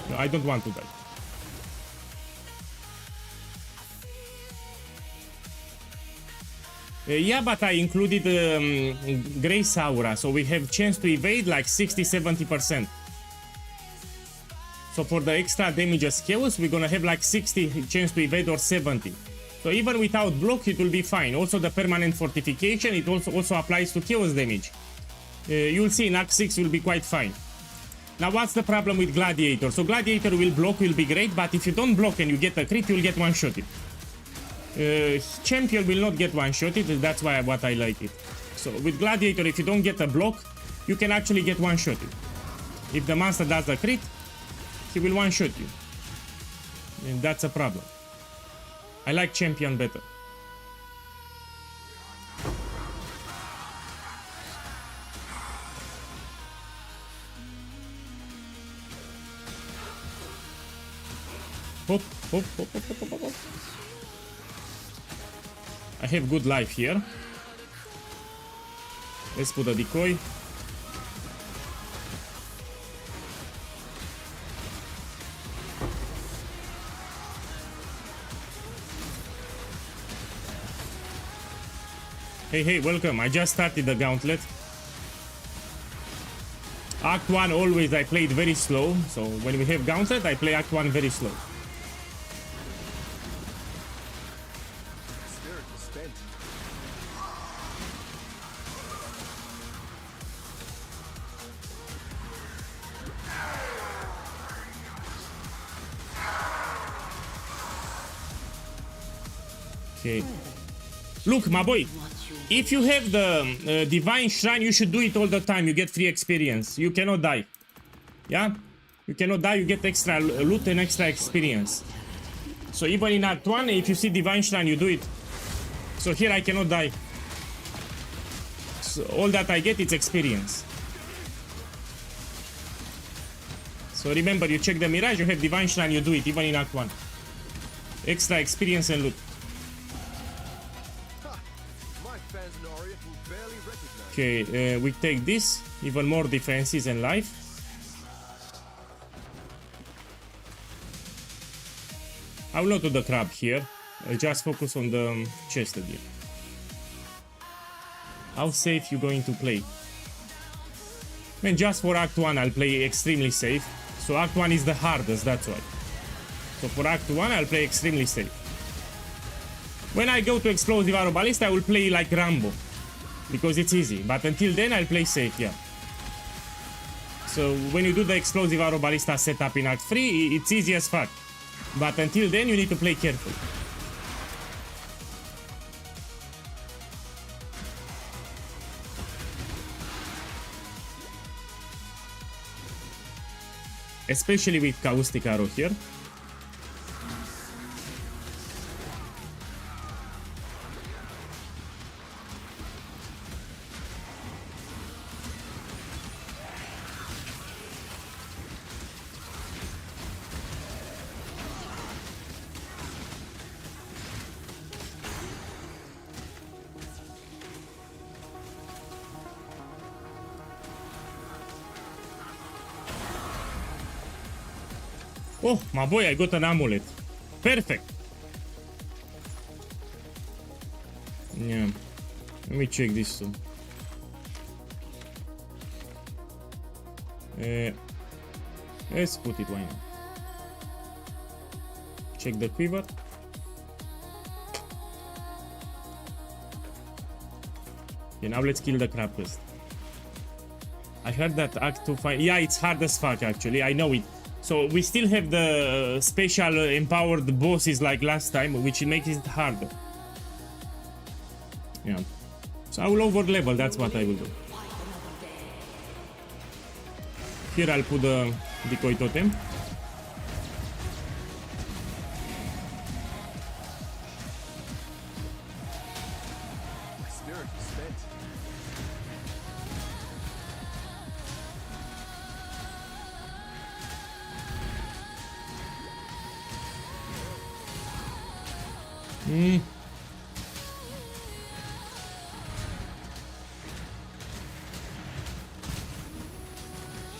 No, I don't want to die. Yeah, but I included Grace Aura, so we have chance to evade like 60-70%. So for the extra damage skills, we're gonna have like 60 chance to evade or 70. So even without block, it will be fine. Also the permanent fortification, it also applies to chaos damage. You'll see in Act 6 will be quite fine. Now what's the problem with Gladiator? So Gladiator will block, will be great, but if you don't block and you get a crit, you'll get one-shotted. Champion will not get one-shotted, that's why what I like it. So with Gladiator, if you don't get a block, you can actually get one-shotted. If the monster does a crit, he will one-shot you. And that's a problem. I like Champion better. Hop, hop, hop, hop, hop, hop, hop. I have good life here. Let's put a decoy. Hey, welcome. I just started the Gauntlet. Act 1 always I played very slow, so when we have Gauntlet, I play Act 1 very slow. Spirit is spent. Okay. Look, my boy, if you have the divine shrine, you should do it all the time. You get free experience. You cannot die. Yeah? You cannot die, you get extra loot and extra experience. So even in Act 1, if you see divine shrine, you do it. So here I cannot die. So all that I get is experience. So remember, you check the Mirage, you have divine shrine, you do it, even in Act 1. Extra experience and loot. My fans in Orient will barely recognize. Okay, we take this, even more defenses and life. I will not do the crab here. I'll just focus on the chest again. How safe you going to play? Man, just for Act 1 I'll play extremely safe. So Act 1 is the hardest, that's why. So for Act 1 I'll play extremely safe. When I go to Explosive Arrow Ballista I will play like Rambo. Because it's easy. But until then I'll play safe, yeah. So when you do the Explosive Arrow Ballista setup in Act 3, it's easy as fuck. But until then you need to play careful. Especially with Caustic Arrow here. Oh, my boy, I got an amulet. Perfect. Yeah. Let me check this too. Let's put it, why not? Check the quiver. Okay, now let's kill the crab first. I heard that Act 2 fight. Yeah, it's hard as fuck actually, I know it. So we still have the special empowered bosses like last time, which makes it harder. Yeah. So I will over level, that's what I will do. Here I'll put the decoy totem. My spirit is spent.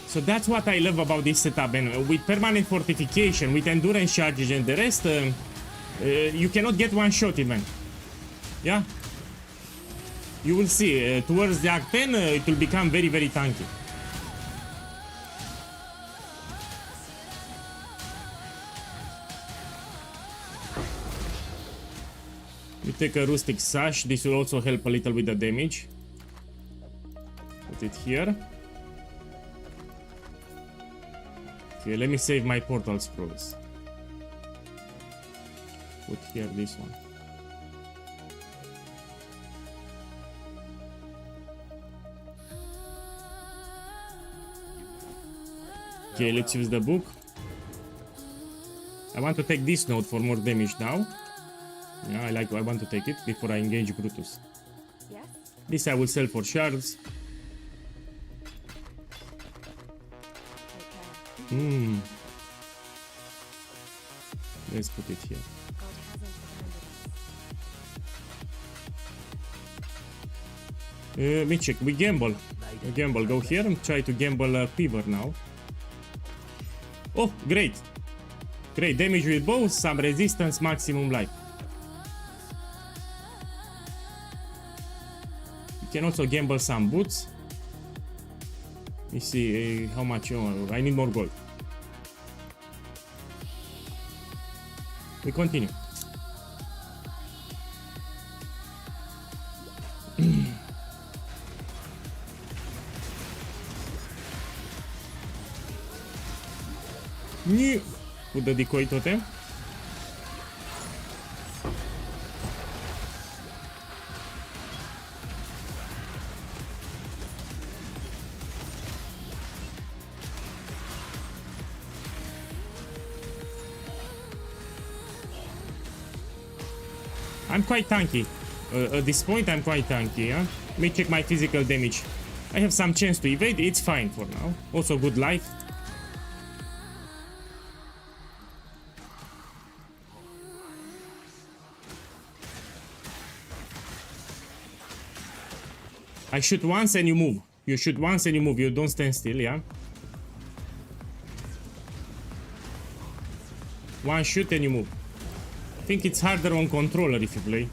So that's what I love about this setup, and with permanent fortification, with endurance charges and the rest, you cannot get one shot even. Yeah? You will see, towards the Act 10, it will become very, very tanky. You take a rustic sash, this will also help a little with the damage. Put it here. Okay, let me save my portal scrolls. Put here this one. Okay, let's use the book. I want to take this note for more damage now. Yeah, I want to take it before I engage Brutus. Yes? This I will sell for shards. Take care. Let's put it here. God hasn't abandoned us. Let me check. We gamble. We gamble. Go here and try to gamble a quiver now. Oh, great. Great. Damage with bow, some resistance, maximum life. You can also gamble some boots. Let me see how much. Oh, I need more gold. We continue. Put the decoy totem. I'm quite tanky. At this point, I'm quite tanky, yeah? Let me check my physical damage. I have some chance to evade, it's fine for now. Also good life. I shoot once and you move. You shoot once and you move, you don't stand still, yeah? One shoot and you move. I think it's harder on controller if you play.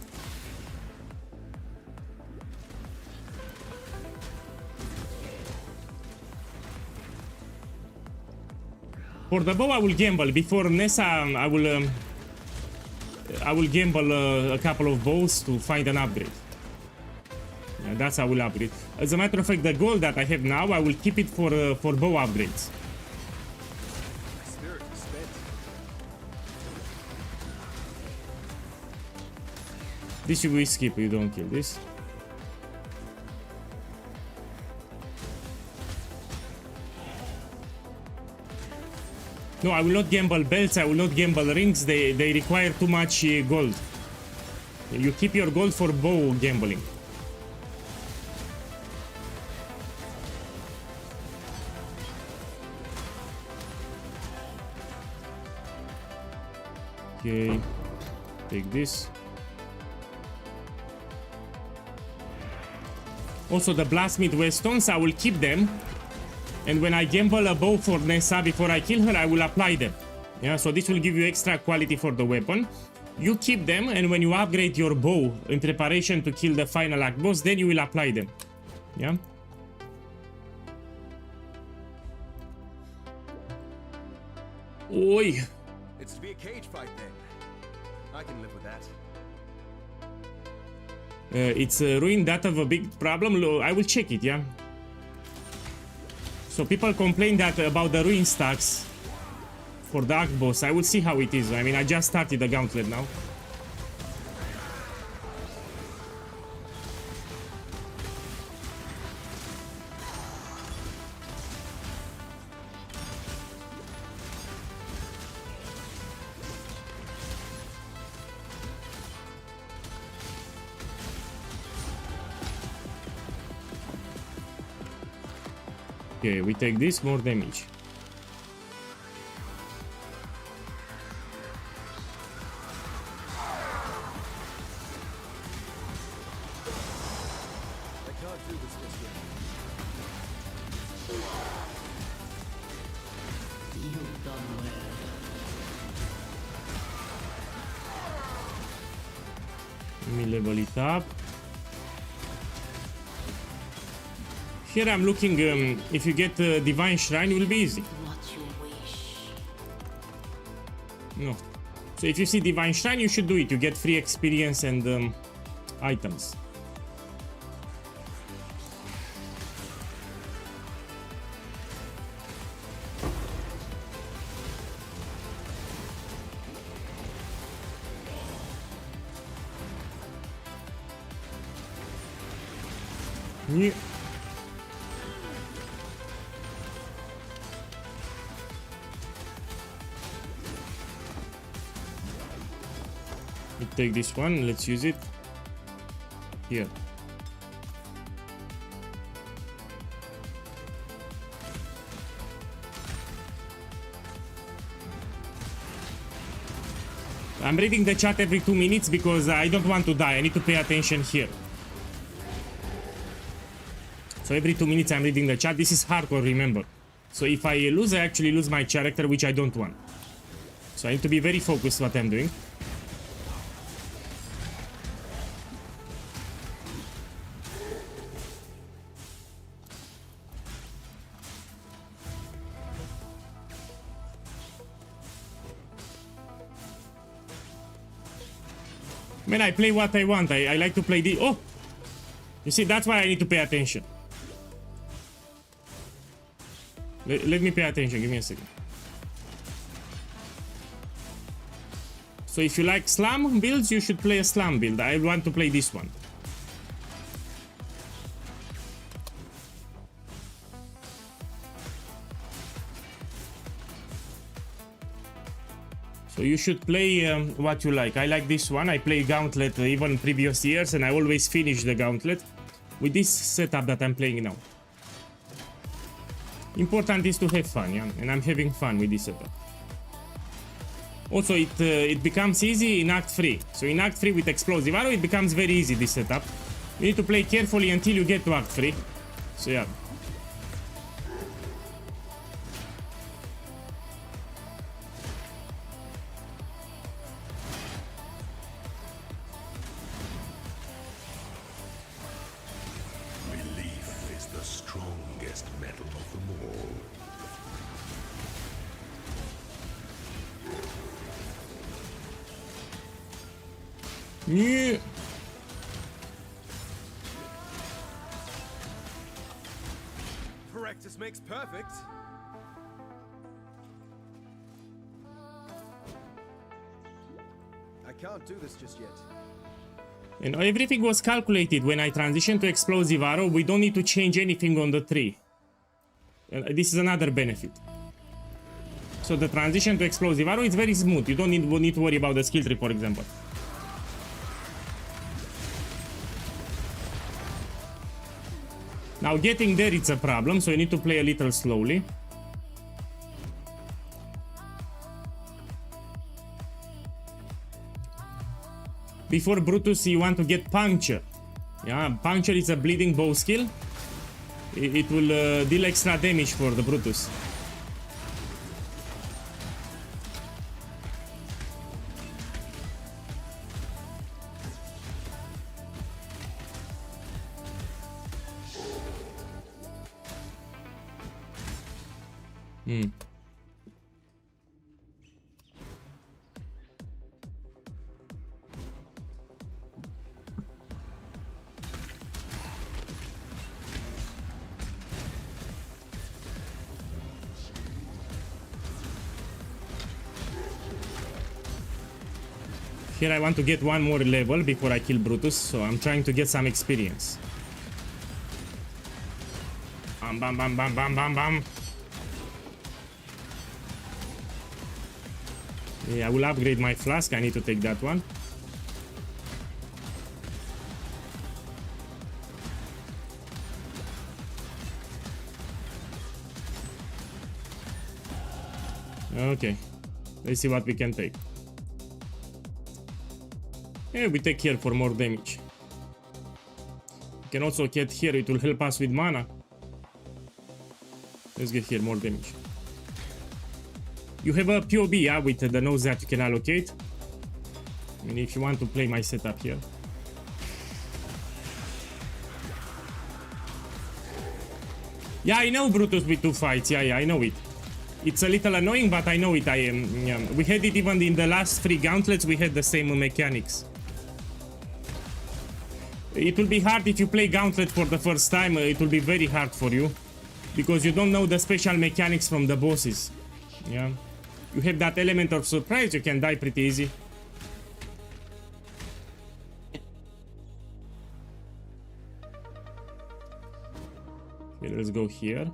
For the bow I will gamble. Before Nessa I will gamble a couple of bows to find an upgrade. Yeah, that's how I will upgrade. As a matter of fact, the gold that I have now, I will keep it for bow upgrades. My spirit is spent. This you will skip, you don't kill this. No, I will not gamble belts, I will not gamble rings, they require too much gold. You keep your gold for bow gambling. Okay, take this. Also the Blasmith Westons, I will keep them. And when I gamble a bow for Nessa before I kill her, I will apply them. Yeah, so this will give you extra quality for the weapon. You keep them, and when you upgrade your bow in preparation to kill the final act boss, then you will apply them. Yeah. Oi. It's to be a cage fight then. I can live with that. It's ruined that of a big problem. I will check it, yeah. So people complain that about the ruin stacks for the act boss. I will see how it is. I mean, I just started the gauntlet now. Okay, we take this, more damage. I can't do this way. You've done well. Let me level it up. Here I'm looking, if you get Divine Shrine, it will be easy. What you wish. No. So if you see Divine Shrine, you should do it. You get free experience and items. Yeah. Take this one, let's use it here. I'm reading the chat every 2 minutes because I don't want to die. I need to pay attention here. So every 2 minutes I'm reading the chat. This is hardcore, remember. So if I lose, I actually lose my character, which I don't want. So I need to be very focused what I'm doing. Man, I play what I want. I like to play the... Oh! You see, that's why I need to pay attention. Let me pay attention. Give me a second. So if you like slam builds, you should play a slam build. I want to play this one. So So you should play what you like. I like this one. I play Gauntlet even previous years, and I always finish the Gauntlet with this setup that I'm playing now. Important is to have fun, yeah, and I'm having fun with this setup. Also, it becomes easy in Act 3. So in Act 3 with Explosive Arrow, it becomes very easy, this setup. You need to play carefully until you get to Act 3. So yeah. Belief is the strongest metal of them all. Yeah. Practice makes perfect. I can't do this just yet. And everything was calculated when I transitioned to Explosive Arrow. We don't need to change anything on the tree. This is another benefit. So the transition to Explosive Arrow is very smooth. You don't need to worry about the skill tree, for example. Now getting there, it's a problem, so you need to play a little slowly. Before Brutus, you want to get Puncture. Yeah, Puncture is a bleeding bow skill. It will deal extra damage for the Brutus. Here I want to get one more level before I kill Brutus, so I'm trying to get some experience. Bam bam bam bam bam bam bam. Yeah, I will upgrade my flask. I need to take that one. Okay, let's see what we can take. Yeah, we take here for more damage. We can also get here, it will help us with mana. Let's get here more damage. You have a POB, yeah, with the nose that you can allocate. I mean, if you want to play my setup here. Yeah, I know Brutus with 2 fights. Yeah, I know it. It's a little annoying, but I know it. We had it even in the last 3 gauntlets. We had the same mechanics. It will be hard if you play Gauntlet for the first time. It will be very hard for you because you don't know the special mechanics from the bosses. Yeah, you have that element of surprise. You can die pretty easy. Okay, let's go here.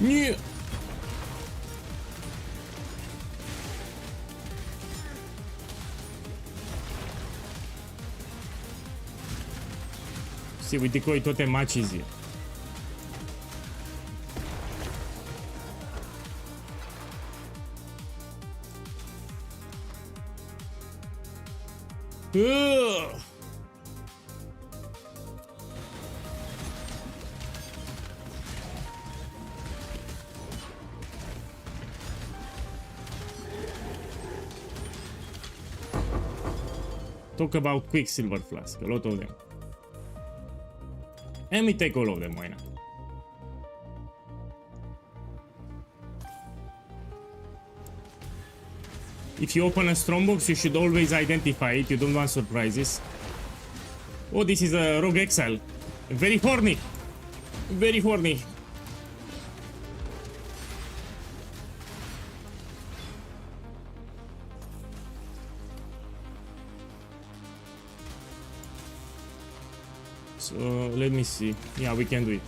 Yeah. See, with decoy totem much easier. Ugh. talk about Quicksilver Flask, a lot of them. And we take all of them, why not? If you open a strongbox, you should always identify it, you don't want surprises. Oh, this is a Rogue Exile. Very horny. Very horny. So, let me see. Yeah, we can do it.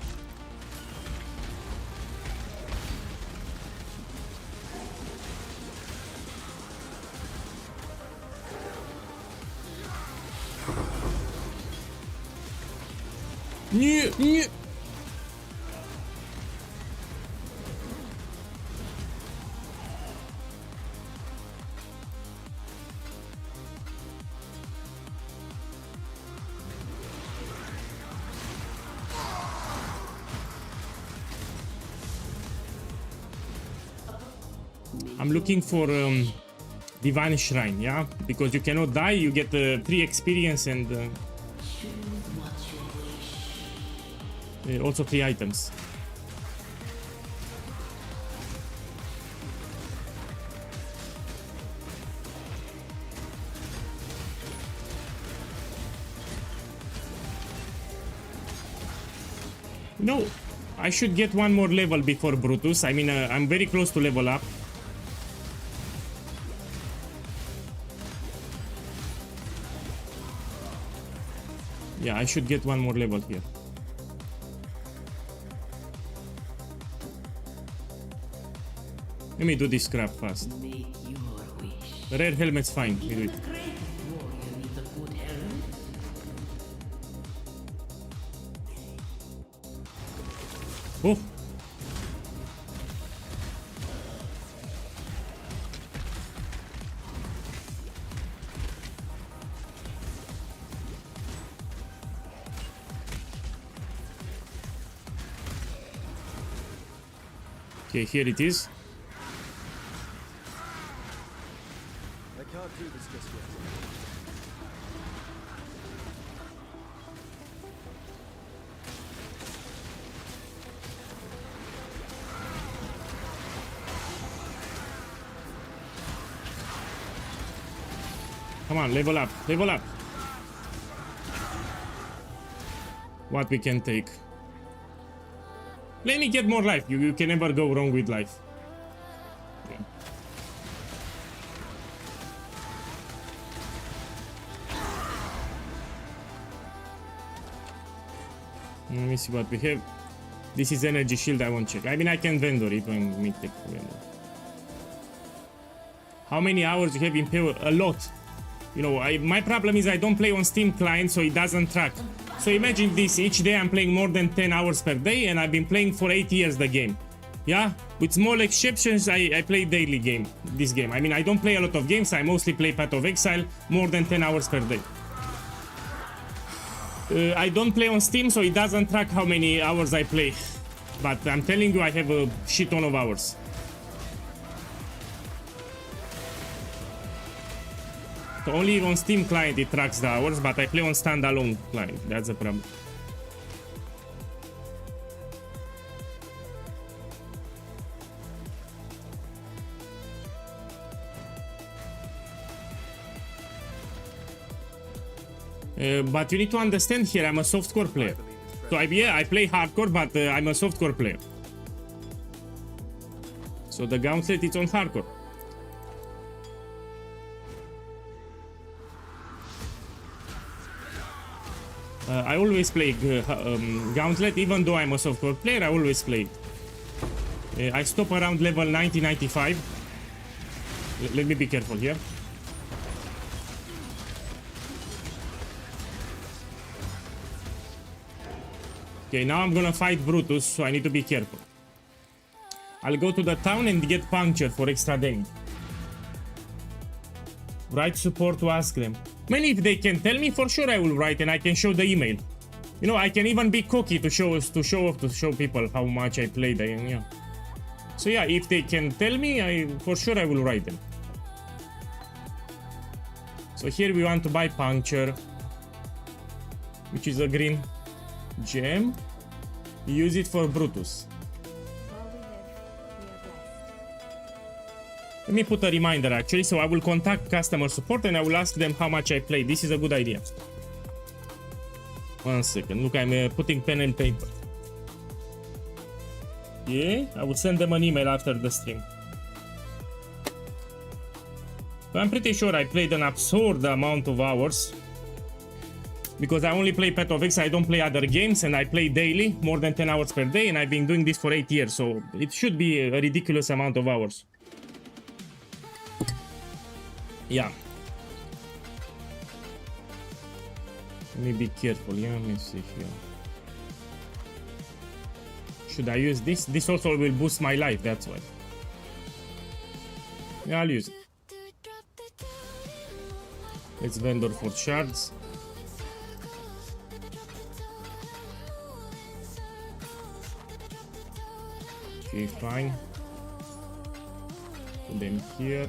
Nie. I'm looking for Divine Shrine, yeah? Because you cannot die, you get free experience and also free items. No, I should get one more level before Brutus. I mean, I'm very close to level up. Yeah, I should get one more level here. Let me do this crap fast. Make your wish. Rare helmet's fine. We do it. The great warrior needs a good helmet. Oh! Okay, here it is. I can't do this just yet. Come on, level up, level up. What we can take. Let me get more life. You can never go wrong with life. Yeah. Let me see what we have. This is energy shield. I won't check. I mean, I can vendor it when we take vendor. How many hours you have in PO? A lot. You know, my problem is I don't play on Steam client, so it doesn't track. So imagine this, each day I'm playing more than 10 hours per day, and I've been playing for 8 years the game. Yeah? With small exceptions, I play daily game, this game. I mean, I don't play a lot of games, I mostly play Path of Exile, more than 10 hours per day. I don't play on Steam, so it doesn't track how many hours I play. But I'm telling you, I have a shit ton of hours. So only on Steam client it tracks the hours, but I play on standalone client. That's the problem. But you need to understand here, I'm a softcore player. So I play hardcore, but I'm a softcore player. So the gauntlet is on hardcore. I always play Gauntlet, even though I'm a softcore player, I always play it. I stop around level 90-95. Let me be careful here. Okay, now I'm gonna fight Brutus, so I need to be careful. I'll go to the town and get puncture for extra damage. Write support to ask them. Man, if they can tell me, for sure I will write and I can show the email. You know, I can even be cocky to show people how much I played. Yeah. So yeah, if they can tell me, for sure I will write them. So here we want to buy puncture, which is a green gem. Use it for Brutus. While we live, we are blessed. Let me put a reminder actually, so I will contact customer support and I will ask them how much I played. This is a good idea. 1 second. Look, I'm putting pen and paper. Yeah, I will send them an email after the stream. But I'm pretty sure I played an absurd amount of hours. Because I only play Path of Exile, I don't play other games, and I play daily, more than 10 hours per day, and I've been doing this for 8 years, so it should be a ridiculous amount of hours. Yeah. Let me be careful, yeah, let me see here. Should I use this? This also will boost my life, that's why. Yeah, I'll use it. Let's vendor for shards. Okay, fine. Put them here.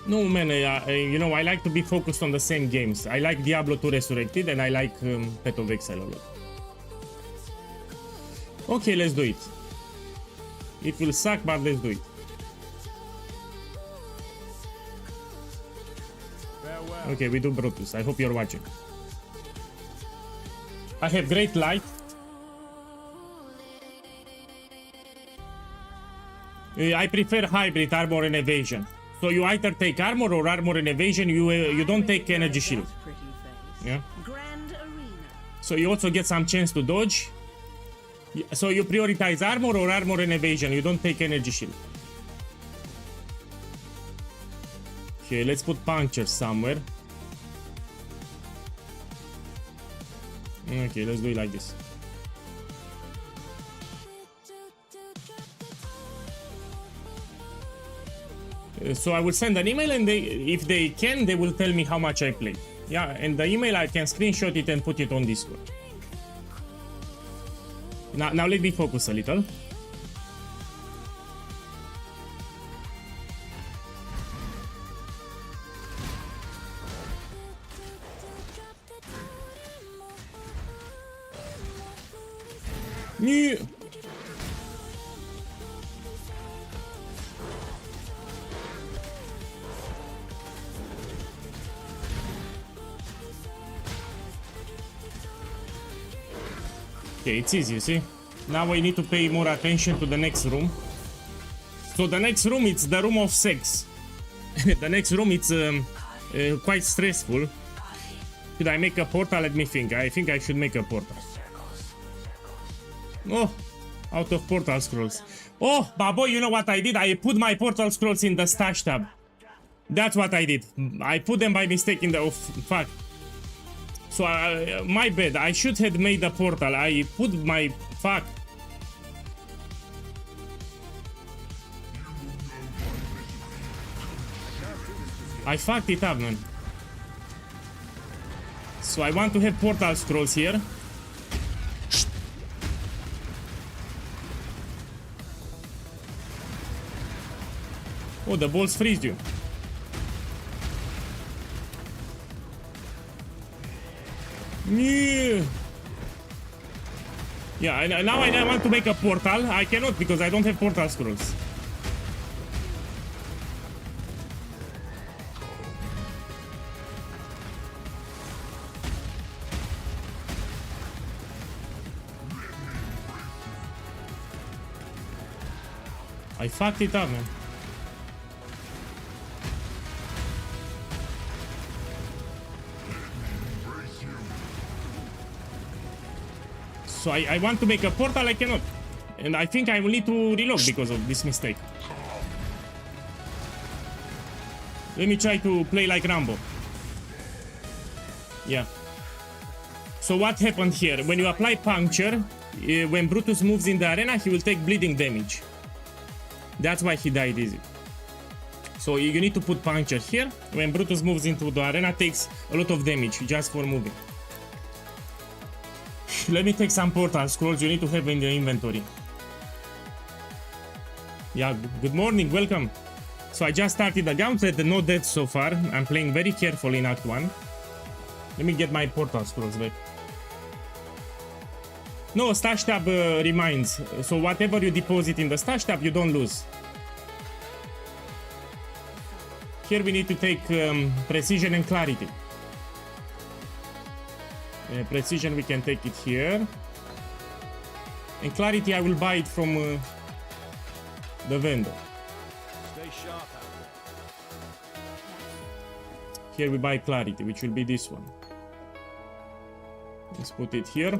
No man, you know, I like to be focused on the same games. I like Diablo 2 Resurrected and I like Path of Exile a lot. Okay, let's do it. It will suck, but let's do it. Farewell. Okay, we do Brutus. I hope you're watching. I have great light. I prefer hybrid armor and evasion. So you either take armor or armor and evasion. You don't take energy shield. Yeah. Grand arena. So you also get some chance to dodge. So you prioritize armor or armor and evasion. You don't take energy shield. Okay, let's put puncture somewhere. Okay, let's do it like this. So I will send an email and if they can, they will tell me how much I played. Yeah, and the email I can screenshot it and put it on Discord. Now let me focus a little. Yeah. Okay, it's easy, you see? Now I need to pay more attention to the next room. So the next room, it's the room of sex. The next room, it's quite stressful. Should I make a portal? Let me think. I think I should make a portal. Oh, out of portal scrolls. Oh, Baboy, you know what I did? I put my portal scrolls in the stash tab. That's what I did. I put them by mistake in the... Oh, fuck. So, my bad. I should have made a portal. I put my... Fuck. I fucked it up, man. So I want to have portal scrolls here. Oh, the balls freeze you. Yeah, now I want to make a portal. I cannot because I don't have portal scrolls. I fucked it up, man. So I want to make a portal, I cannot. And I think I will need to reload because of this mistake. Let me try to play like Rambo. Yeah. So what happened here? When you apply puncture, when Brutus moves in the arena, he will take bleeding damage. That's why he died easy. So you need to put puncture here. When Brutus moves into the arena, takes a lot of damage just for moving. Let me take some portal scrolls you need to have in the inventory. Yeah, good morning, welcome. So I just started the gauntlet, no deaths so far. I'm playing very carefully in Act 1. Let me get my portal scrolls back. No, stash tab reminds. So whatever you deposit in the stash tab, you don't lose. Here we need to take precision and clarity. Precision, we can take it here. And clarity, I will buy it from the vendor. Stay sharp out there. Here we buy clarity, which will be this one. Let's put it here.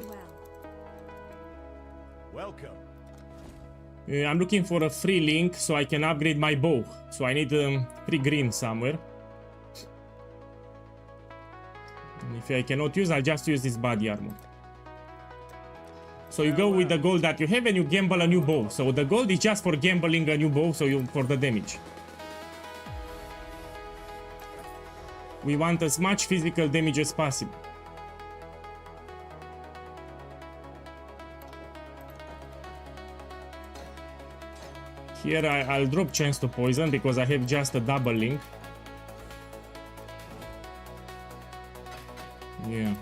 Well, Welcome. I'm looking for a free link so I can upgrade my bow. So I need 3 green somewhere. And if I cannot use, I'll just use this body armor. So you go with the gold that you have and you gamble a new bow. So the gold is just for gambling a new bow, so you for the damage. We want as much physical damage as possible. Here I'll drop chance to poison because I have just a double link. Yeah.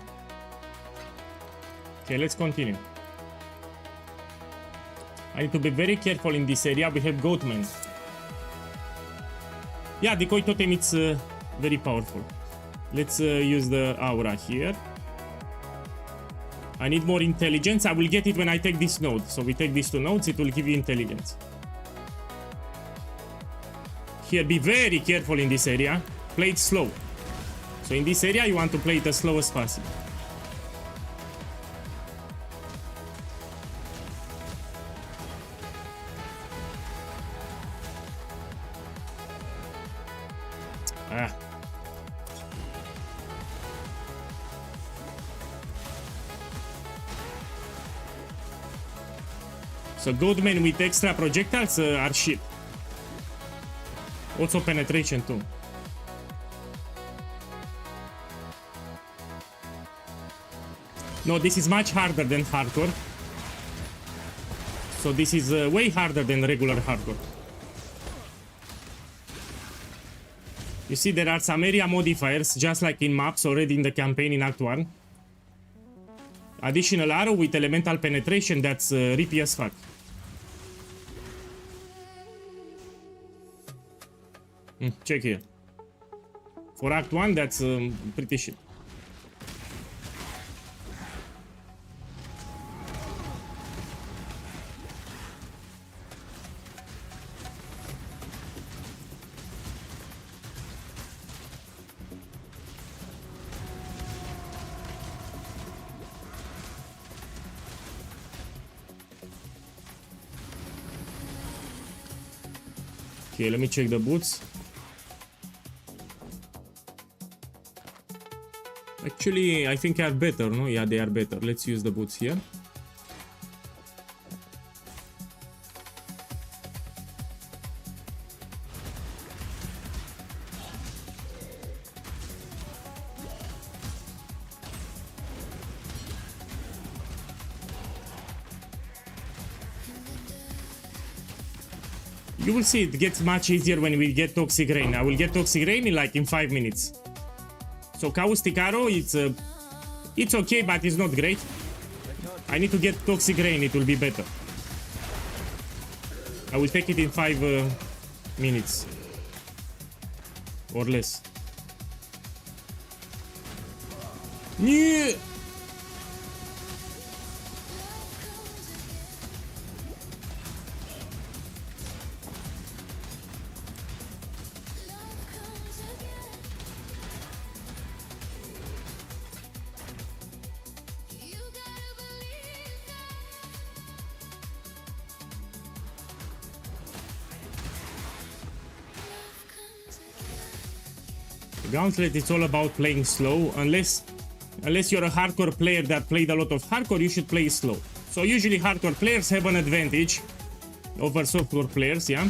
Okay, let's continue. I need to be very careful in this area. We have goatmen. Yeah, decoy totem, it's very powerful. Let's use the aura here. I need more intelligence. I will get it when I take this node. So we take these 2 nodes, it will give you intelligence. Here, be very careful in this area. Play it slow. So in this area, you want to play it as slow as possible. Ah. So goatmen with extra projectiles are shit. Also penetration too. No, this is much harder than hardcore. So this is way harder than regular hardcore. You see, there are some area modifiers, just like in maps already in the campaign in Act 1. Additional arrow with elemental penetration, that's rippy as fuck. Check here. For Act 1, that's pretty shit. Okay, let me check the boots. Actually, I think they are better, no? Yeah, they are better. Let's use the boots here. You will see it gets much easier when we get Toxic Rain. I will get Toxic Rain in like in 5 minutes. So Caustic Arrow, it's okay, but it's not great. I need to get Toxic Rain, it will be better. I will take it in 5 minutes. Or less. Yeah. Gauntlet, it's all about playing slow. Unless you're a hardcore player that played a lot of hardcore, you should play slow. So usually hardcore players have an advantage over softcore players, yeah?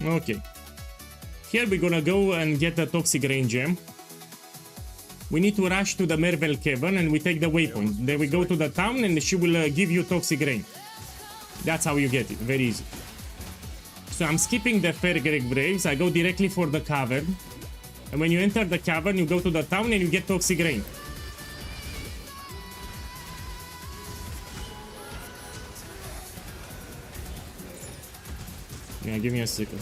Okay. Here we're gonna go and get a Toxic Rain gem. We need to rush to the Mervel Cavern and we take the waypoint. Then we go to the town and she will give you Toxic Rain. That's how you get it. Very easy. So I'm skipping the Fairgrave Graves. I go directly for the cavern. And when you enter the cavern, you go to the town and you get Toxic Rain. Yeah, give me a second.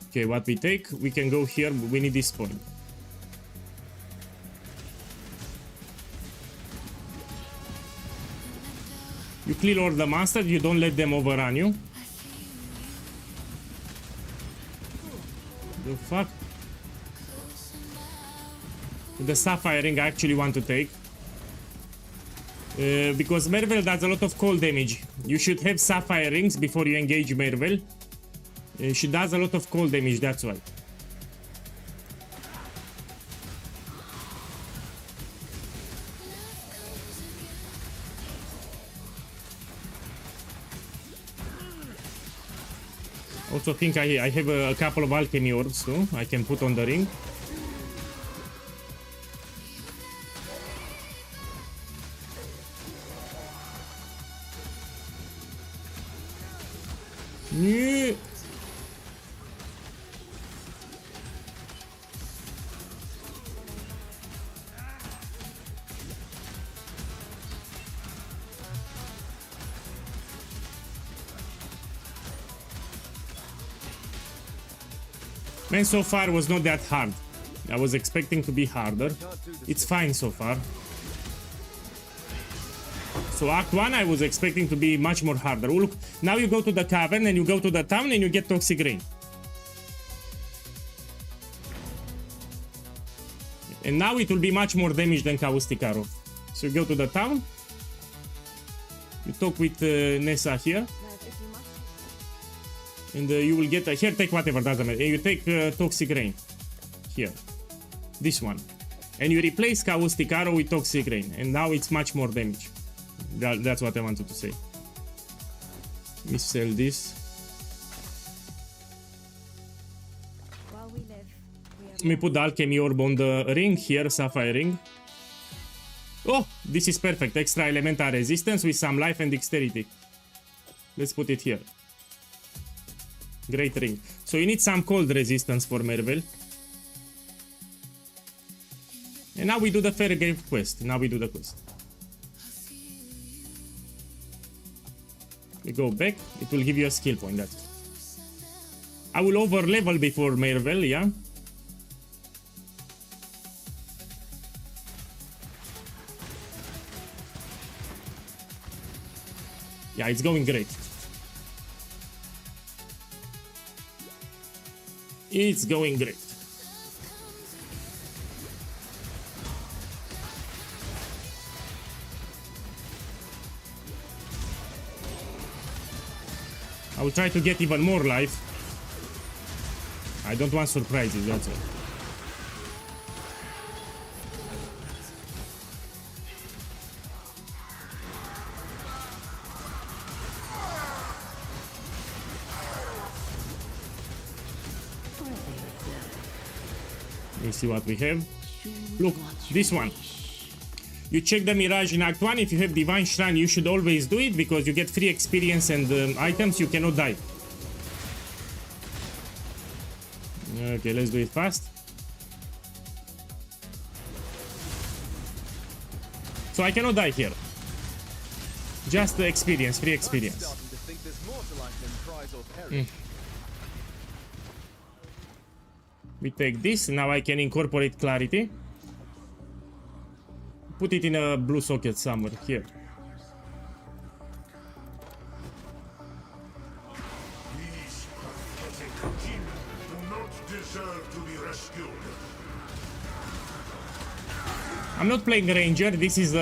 Okay, what we take, we can go here, we need this point. You clear all the monsters, you don't let them overrun you. The fuck? The Sapphire Ring I actually want to take. Because Mervel does a lot of cold damage. You should have Sapphire Rings before you engage Mervel. She does a lot of cold damage, that's why. Also think I have a couple of alchemy orbs too, I can put on the ring. Yeah. Man, so far was not that hard. I was expecting to be harder. It's fine so far. So Act 1 I was expecting to be much more harder. Oh, look, now you go to the cavern and you go to the town and you get Toxic Rain. And now it will be much more damage than Caustic Arrow. So you go to the town. You talk with Nessa here. Merv, if you must. And you will get here, take whatever, doesn't matter. And you take Toxic Rain. Here. This one. And you replace Caustic Arrow with Toxic Rain. And now it's much more damage. That's what I wanted to say. Let me sell this. While we live, we are Let me put the Alchemy Orb on the ring here, Sapphire Ring. Oh, this is perfect. Extra elemental resistance with some life and dexterity. Let's put it here. Great ring. So you need some cold resistance for Mervel. And now we do the Fairgrave quest. Now we do the quest. We go back. It will give you a skill point. That's it. I will over level before Mervel, yeah? Yeah, it's going great. It's going great. I will try to get even more life. I don't want surprises, that's all. Let's see what we have. Look, this one. You check the Mirage in Act 1. If you have Divine Shrine, you should always do it because you get free experience and items. You cannot die. Okay, let's do it fast. So I cannot die here. Just the experience, free experience. Starting to think there's more to life than prize or perish. We take this. Now I can incorporate Clarity. Put it in a blue socket somewhere here. These pathetic jinn do not deserve to be rescued. I'm not playing Ranger. This is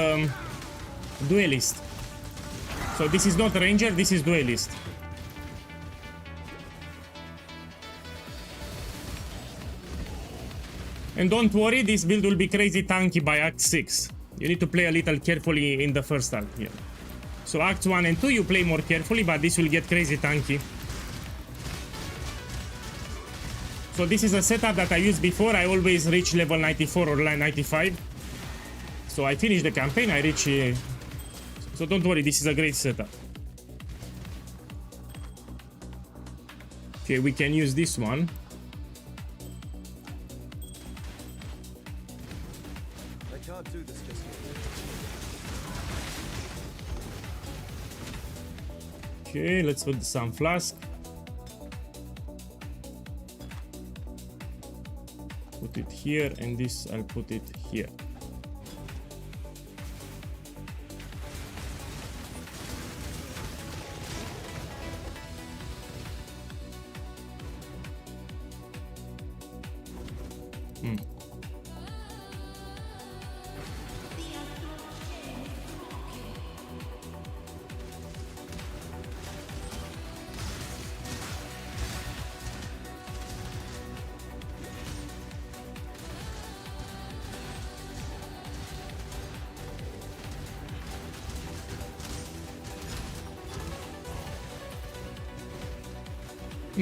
Duelist. So this is not Ranger. This is Duelist. And don't worry, this build will be crazy tanky by Act 6. You need to play a little carefully in the first act here. So acts 1 and 2 you play more carefully, but this will get crazy tanky. So this is a setup that I used before. I always reach level 94 or 95. So I finish the campaign, I reach... so don't worry, this is a great setup. Okay, we can use this one. I can't do this just yet. Okay, let's put some flask. Put it here, and this I'll put it here.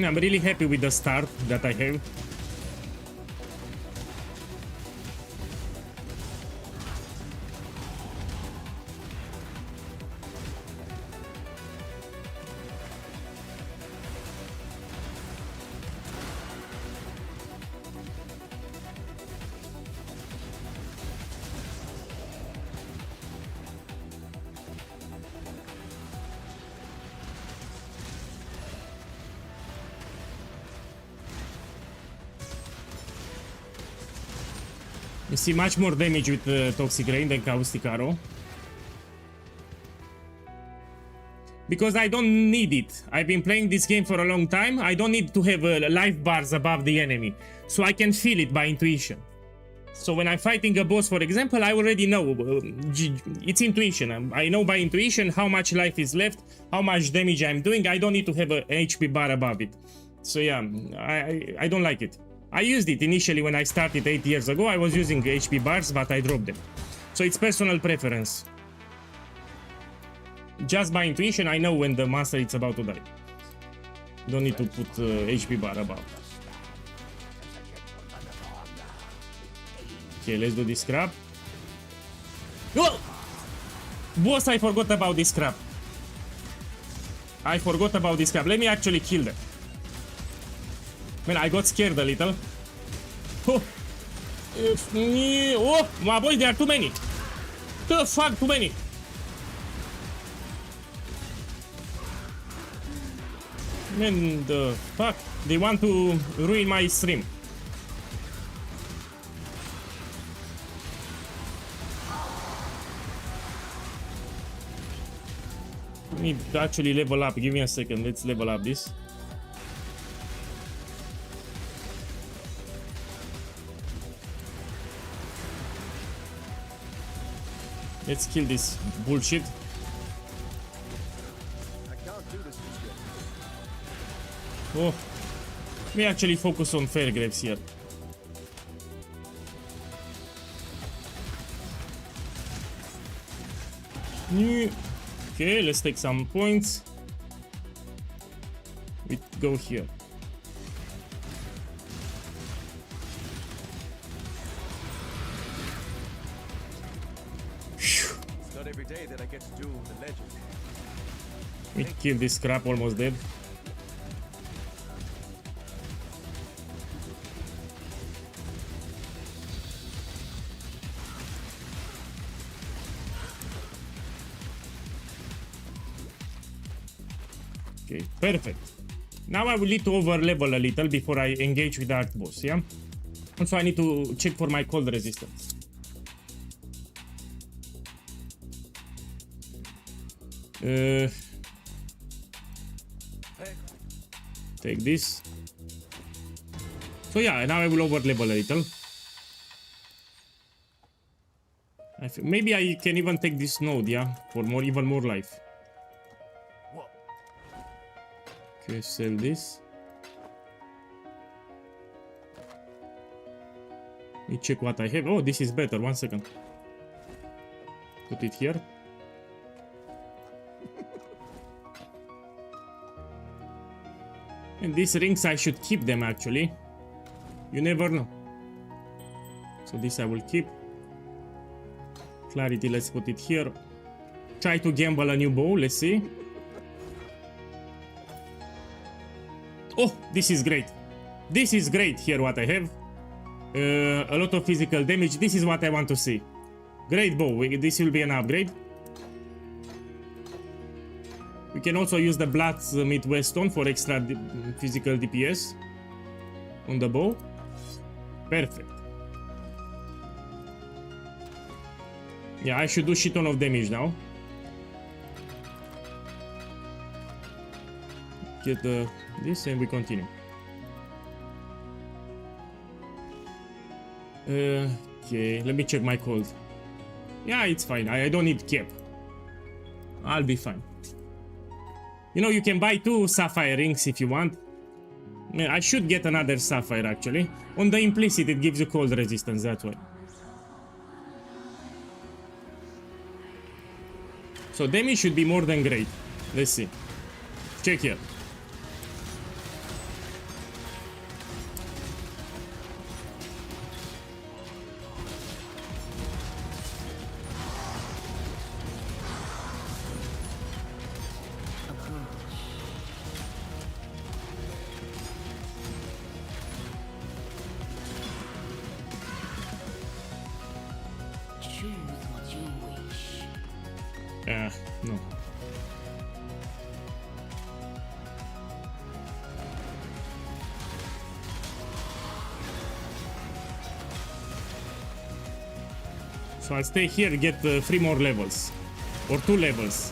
I'm really happy with the start that I have. You see much more damage with Toxic Rain than Caustic Arrow. Because I don't need it. I've been playing this game for a long time. I don't need to have life bars above the enemy. So I can feel it by intuition. So when I'm fighting a boss, for example, I already know. It's intuition. I know by intuition how much life is left, how much damage I'm doing. I don't need to have a HP bar above it. So yeah, I don't like it. I used it initially when I started 8 years ago. I was using HP bars, but I dropped them. So it's personal preference. Just by intuition, I know when the monster is about to die. Don't need to put HP bar above. Okay, let's do this crap. Oh! Boss, I forgot about this crap. I forgot about this crap. Let me actually kill them. Man, I got scared a little. Oh, oh my boy, there are too many. The fuck, too many. Man, the fuck. They want to ruin my stream. I need to actually level up. Give me a second. Let's level up this. Let's kill this bullshit. I can't do this just yet. Oh, let me actually focus on Fairgraves here. Okay, let's take some points. We go here. Not every day that I get to do the legend. We kill this crap, almost dead. Okay, perfect. Now I will need to over level a little before I engage with the Arc boss, yeah? Also I need to check for my cold resistance. Take this. So yeah, now I will over level a little. Maybe I can even take this node, yeah, for even more life. Okay, sell this. Let me check what I have. Oh, this is better. 1 second. Put it here. And these rings, I should keep them actually. You never know. So this I will keep. Clarity, let's put it here. Try to gamble a new bow, let's see. Oh, this is great. This is great here what I have. A lot of physical damage. This is what I want to see. Great bow. This will be an upgrade. We can also use the Blacksmith Whetstone for extra physical DPS on the bow. Perfect. Yeah, I should do shit ton of damage now. Get this and we continue. Okay, let me check my cold. Yeah, it's fine. I don't need cap. I'll be fine. You know, you can buy 2 sapphire rings if you want. I should get another sapphire actually. On the implicit, it gives you cold resistance, that's why. So damage should be more than great. Let's see. Check here. No. So I'll stay here, get 3 more levels. Or 2 levels.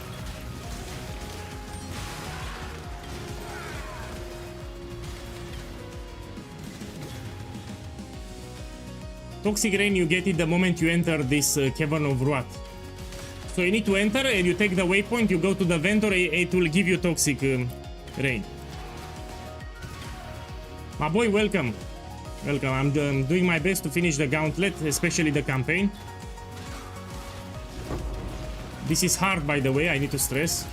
Toxic Rain, you get it the moment you enter this Cavern of Wrath. So you need to enter and you take the waypoint, you go to the vendor, it will give you Toxic Rain. My boy, welcome. Welcome. I'm doing my best to finish the gauntlet, especially the campaign. This is hard, by the way, I need to stress.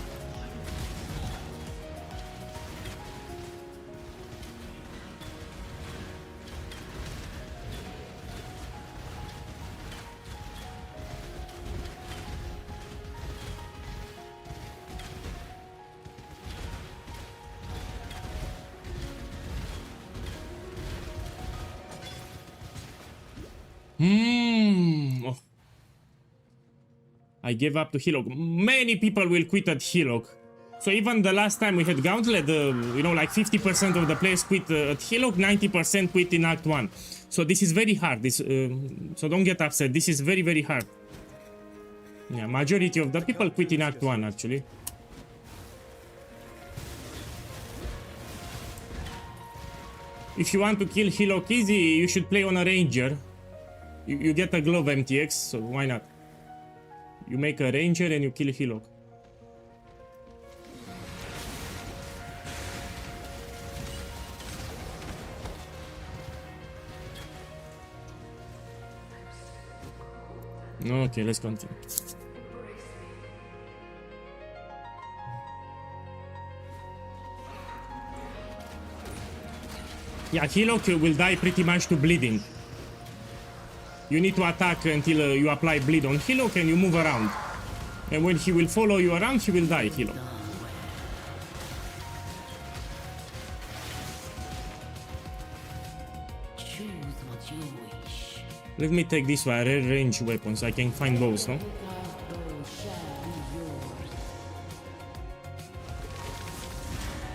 Oh. I gave up to Hillock. Many people will quit at Hillock. So even the last time we had Gauntlet, you know, like 50% of the players quit at Hillock, 90% quit in Act 1. So this is very hard. This, so don't get upset. This is very, very hard. Yeah, majority of the people quit in Act 1, actually. If you want to kill Hillock easy, you should play on a Ranger. You get a glove MTX, so why not? You make a Ranger and you kill Hillock. Okay, let's continue. Yeah, Hillock will die pretty much to bleeding. You need to attack until you apply bleed on Hillock and you move around. And when he will follow you around, he will die, Hillock. Choose what you wish. Let me take this one, rare range weapons. I can find bows, no?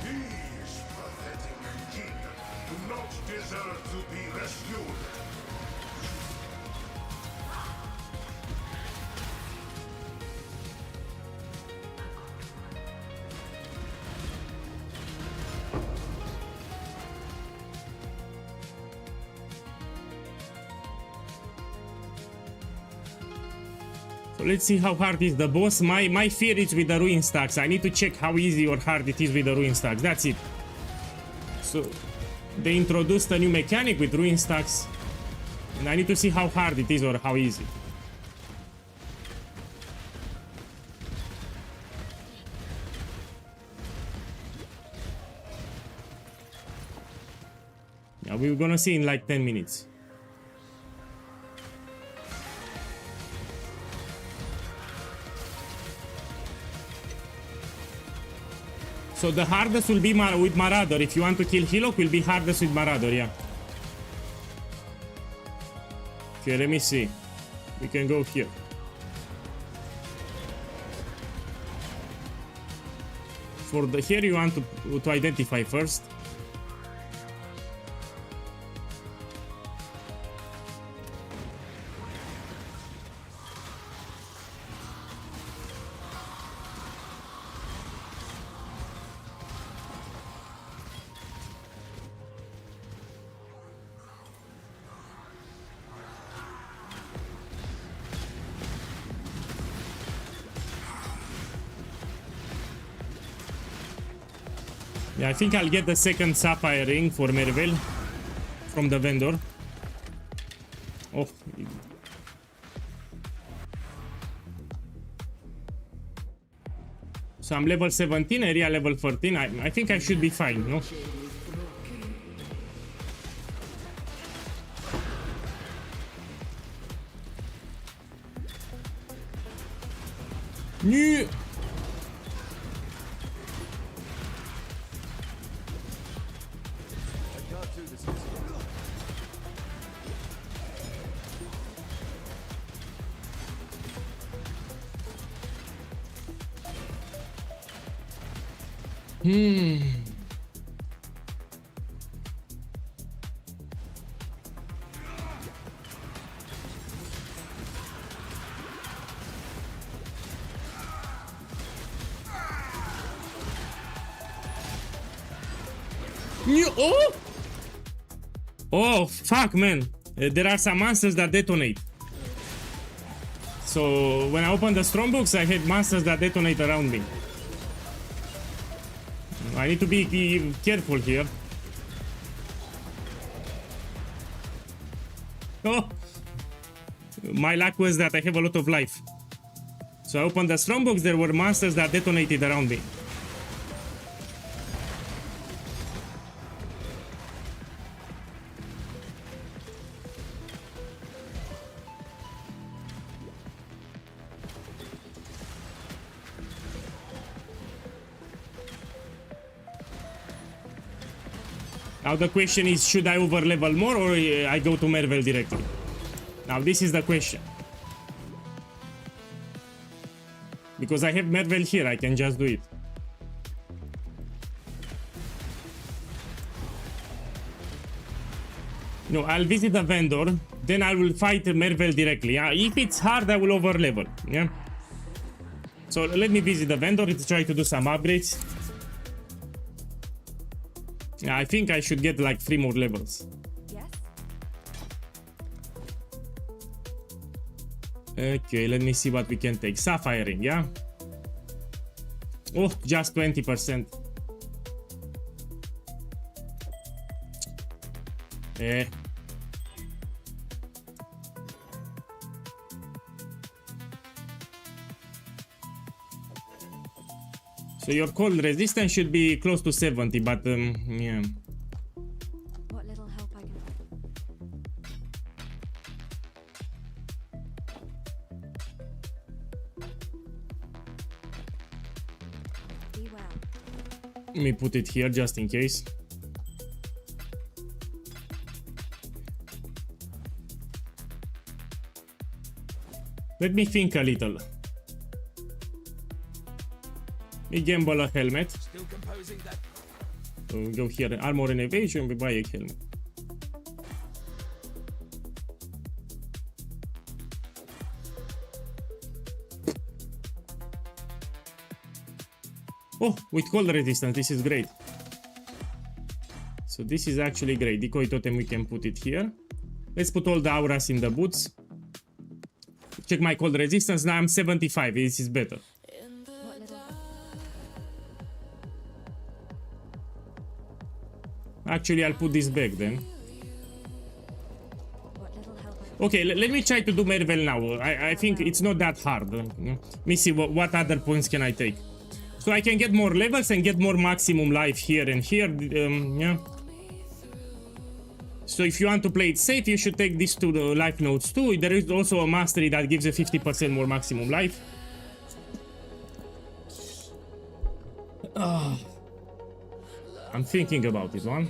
These pathetic kin do not deserve to be rescued. So let's see how hard is the boss. My fear is with the ruin stacks. I need to check how easy or hard it is with the ruin stacks. That's it. So they introduced a new mechanic with ruin stacks, and I need to see how hard it is or how easy. Yeah, we're gonna see in like 10 minutes. So the hardest will be with Marauder. If you want to kill Hillock, will be hardest with Marauder, yeah. Okay, let me see. We can go here. For the here you want to identify first. Yeah, I think I'll get the second sapphire ring for Mervel from the vendor. Oh. So I'm level 17, area level 14. I think I should be fine, no? New. Oh! Oh, fuck, man. There are some monsters that detonate. So, when I opened the strong books, I had monsters that detonate around me. I need to be careful here. Oh! My luck was that I have a lot of life. So I opened the strong books, there were monsters that detonated around me. Now the question is, should I over level more or I go to Mervel directly? Now this is the question. Because I have Mervel here, I can just do it. No, I'll visit the vendor, then I will fight Mervel directly. If it's hard, I will over level. Yeah. So let me visit the vendor to try to do some upgrades. Yeah, I think I should get like 3 more levels. Yes? Okay, let me see what we can take. Sapphire ring, yeah? Oh, just 20%. So your cold resistance should be close to 70, but yeah. What little help I can. Be well. Let me put it here just in case. Let me think a little. We gamble a helmet. Still composing that. So we go here, armor and evasion, we buy a helmet. Oh, with cold resistance, this is great. So this is actually great. Decoy totem, we can put it here. Let's put all the auras in the boots. Check my cold resistance, now I'm 75, this is better. What little help? Actually, I'll put this back then. What little help I can. Okay, let me try to do Mervel now. I think it's not that hard. Let me see what other points can I take. So I can get more levels and get more maximum life here and here. Yeah. So if you want to play it safe, you should take these two life nodes too. There is also a mastery that gives a 50% more maximum life. I'm thinking about it, one.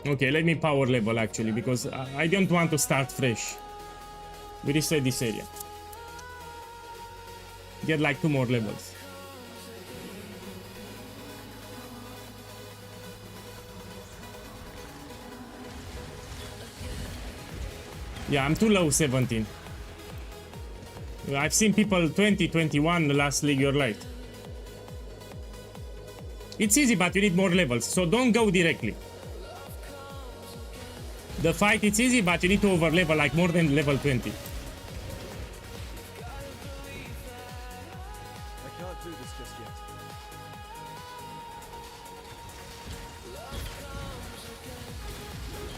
Okay, let me power level actually, because I don't want to start fresh. We reset this area. Get like 2 more levels. Yeah, I'm too low, 17. I've seen people 20, 21 the last league you're right. It's easy, but you need more levels, so don't go directly. The fight, it's easy, but you need to over level, like more than level 20. I can't do this just yet.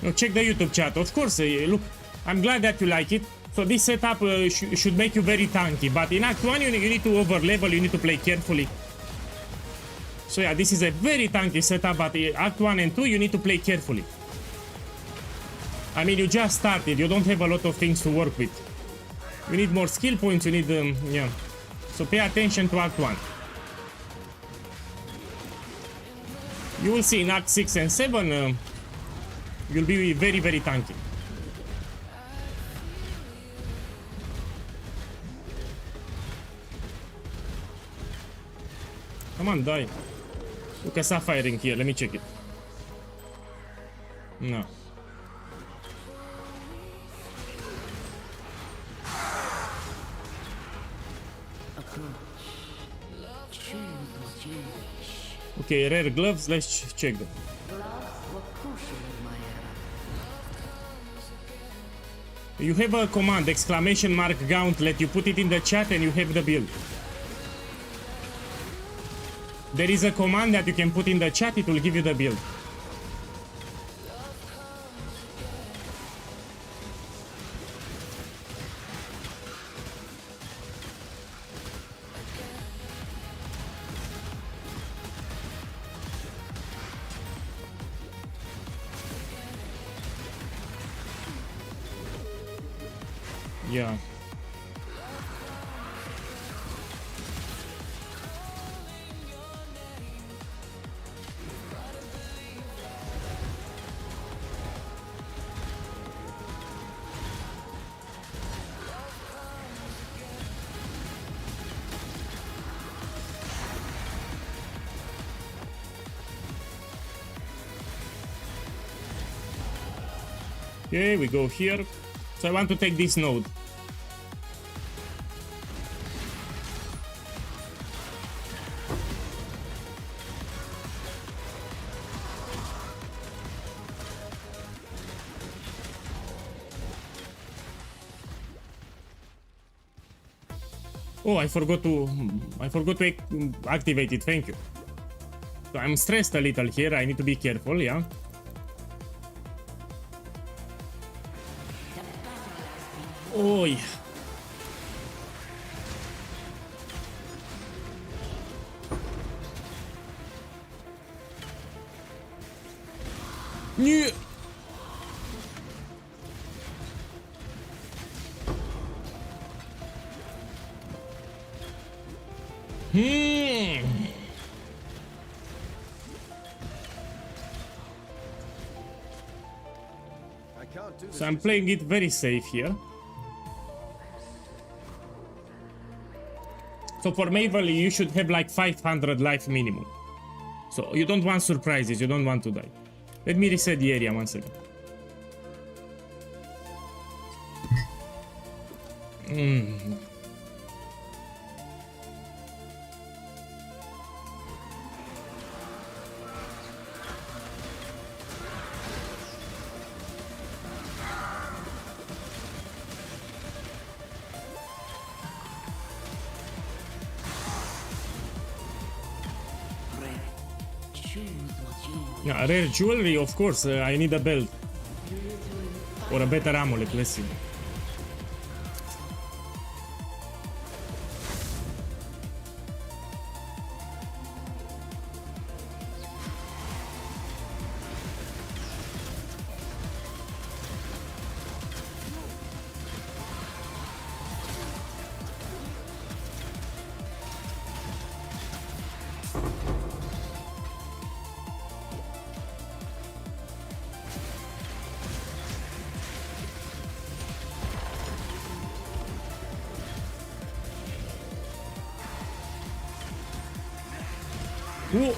No, check the YouTube chat. Of course, look, I'm glad that you like it. So this setup should make you very tanky, but in Act 1 you need to over level, you need to play carefully. So yeah, this is a very tanky setup, but in Act 1 and 2 you need to play carefully. I mean, you just started, you don't have a lot of things to work with. You need more skill points, you need, yeah. So pay attention to Act 1. You will see in Act 6 and 7, you'll be very, very tanky. Come on, die. Look at Sapphire in here, let me check it. No. Choose what you wish. Okay, rare gloves, let's check them. Gloves were crucial in my era. You have a command, exclamation mark gauntlet, you put it in the chat and you have the build. There is a command that you can put in the chat, it will give you the build. Yeah. Okay, we go here. So I want to take this node. Oh, I forgot to activate it. Thank you. So I'm stressed a little here. I need to be careful, yeah. Oh, yeah. Yeah. I can't do this. So I'm playing it very safe here. So for Mavel, you should have like 500 life minimum. So you don't want surprises, you don't want to die. Let me reset the area once again. Choose what you wish. Yeah, rare jewelry, of course. I need a belt. Or a better amulet, let's see. Whoa.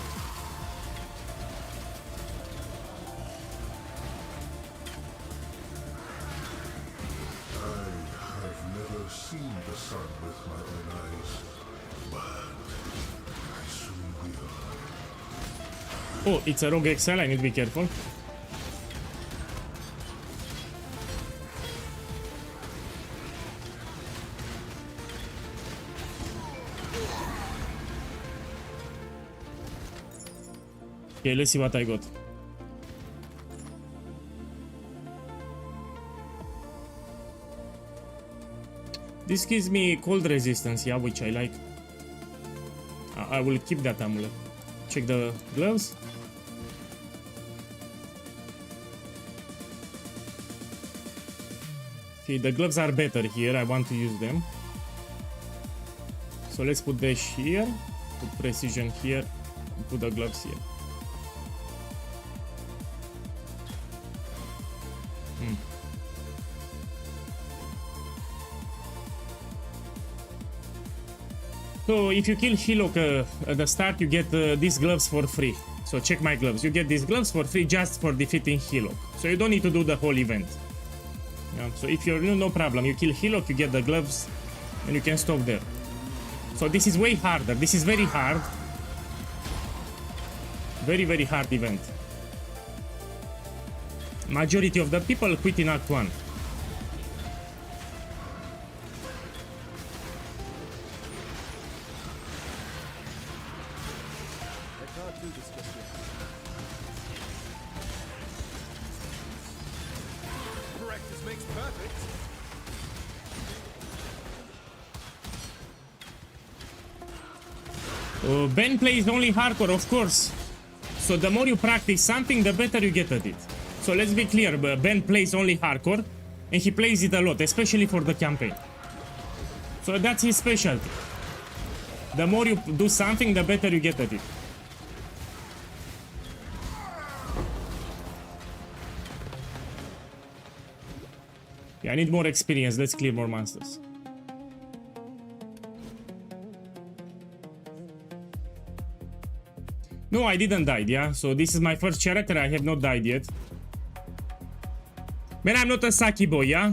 I've never seen the sun with my own eyes, but I soon will. Oh, it's a rogue XL. I need to be careful. Okay, let's see what I got. This gives me cold resistance, yeah, which I like. I will keep that amulet. Check the gloves. Okay, the gloves are better here. I want to use them. So let's put dash here, put precision here, and put the gloves here. So if you kill Hillock at the start, you get these gloves for free. So check my gloves. You get these gloves for free just for defeating Hillock. So you don't need to do the whole event. Yeah, so if you're no problem, you kill Hillock, you get the gloves, and you can stop there. So this is way harder. This is very hard. Very, very hard event. Majority of the people quit in Act 1. I can't do this just yet. Practice makes perfect. Ben plays only hardcore, of course. So the more you practice something, the better you get at it. So let's be clear, Ben plays only hardcore, and he plays it a lot, especially for the campaign. So that's his specialty. The more you do something, the better you get at it. Yeah, I need more experience. Let's clear more monsters. No, I didn't die, yeah? So this is my first character. I have not died yet. Man, I'm not a Saki boy, yeah?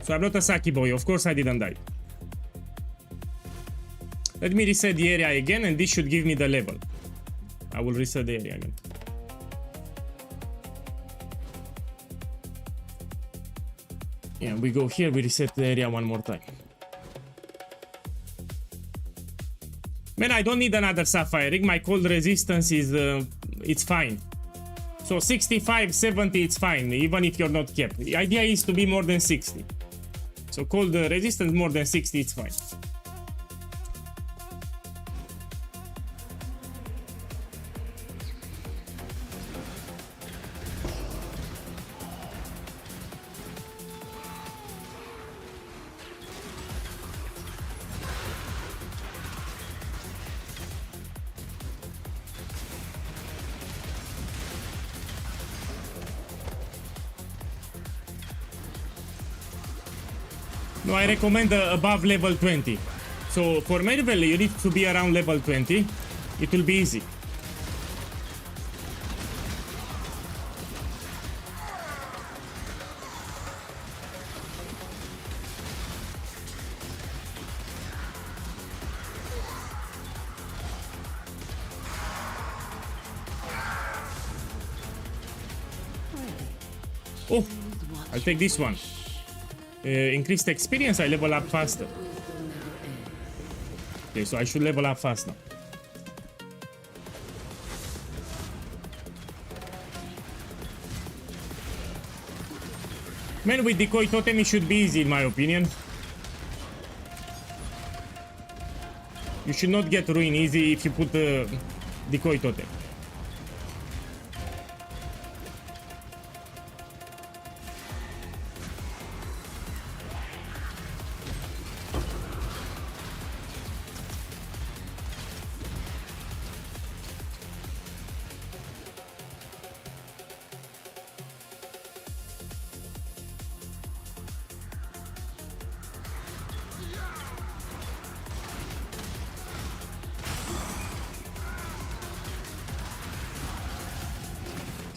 So I'm not a Saki boy. Of course I didn't die. Let me reset the area again, and this should give me the level. I will reset the area again. Yeah, we go here, we reset the area one more time. Man, I don't need another sapphire ring. My cold resistance is, it's fine. So 65, 70, it's fine, even if you're not kept. The idea is to be more than 60. So cold resistance more than 60, it's fine. No, I recommend above level 20. So for Marvel, you need to be around level 20. It will be easy. Oh, I'll take this one. Increased experience, I level up faster. Okay, so I should level up fast now. Man, with decoy totem it should be easy in my opinion. You should not get ruin easy if you put decoy totem.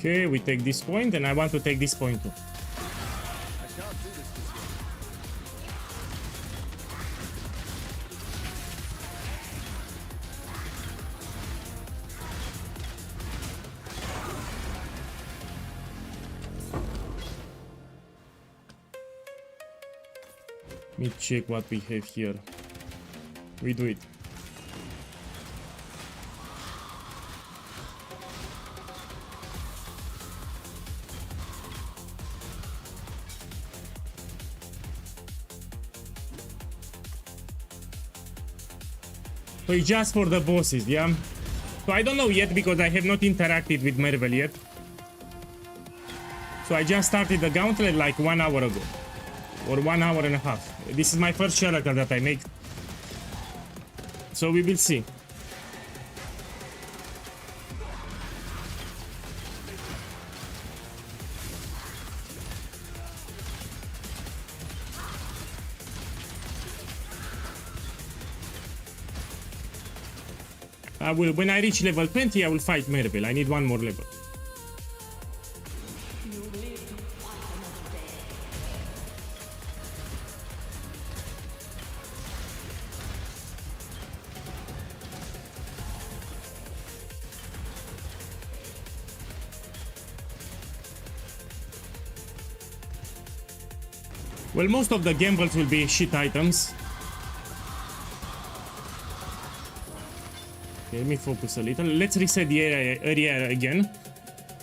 Okay, we take this point, and I want to take this point too. I can't do this just yet. Let me check what we have here. We do it. So it's just for the bosses, yeah? So I don't know yet because I have not interacted with Marvel yet. So I just started the gauntlet like 1 hour ago. Or 1 hour and a half. This is my first character that I make. So we will see. When I reach level 20, I will fight Marvel. I need one more level. Well, most of the gambles will be shit items. Okay, let me focus a little. Let's reset the area again.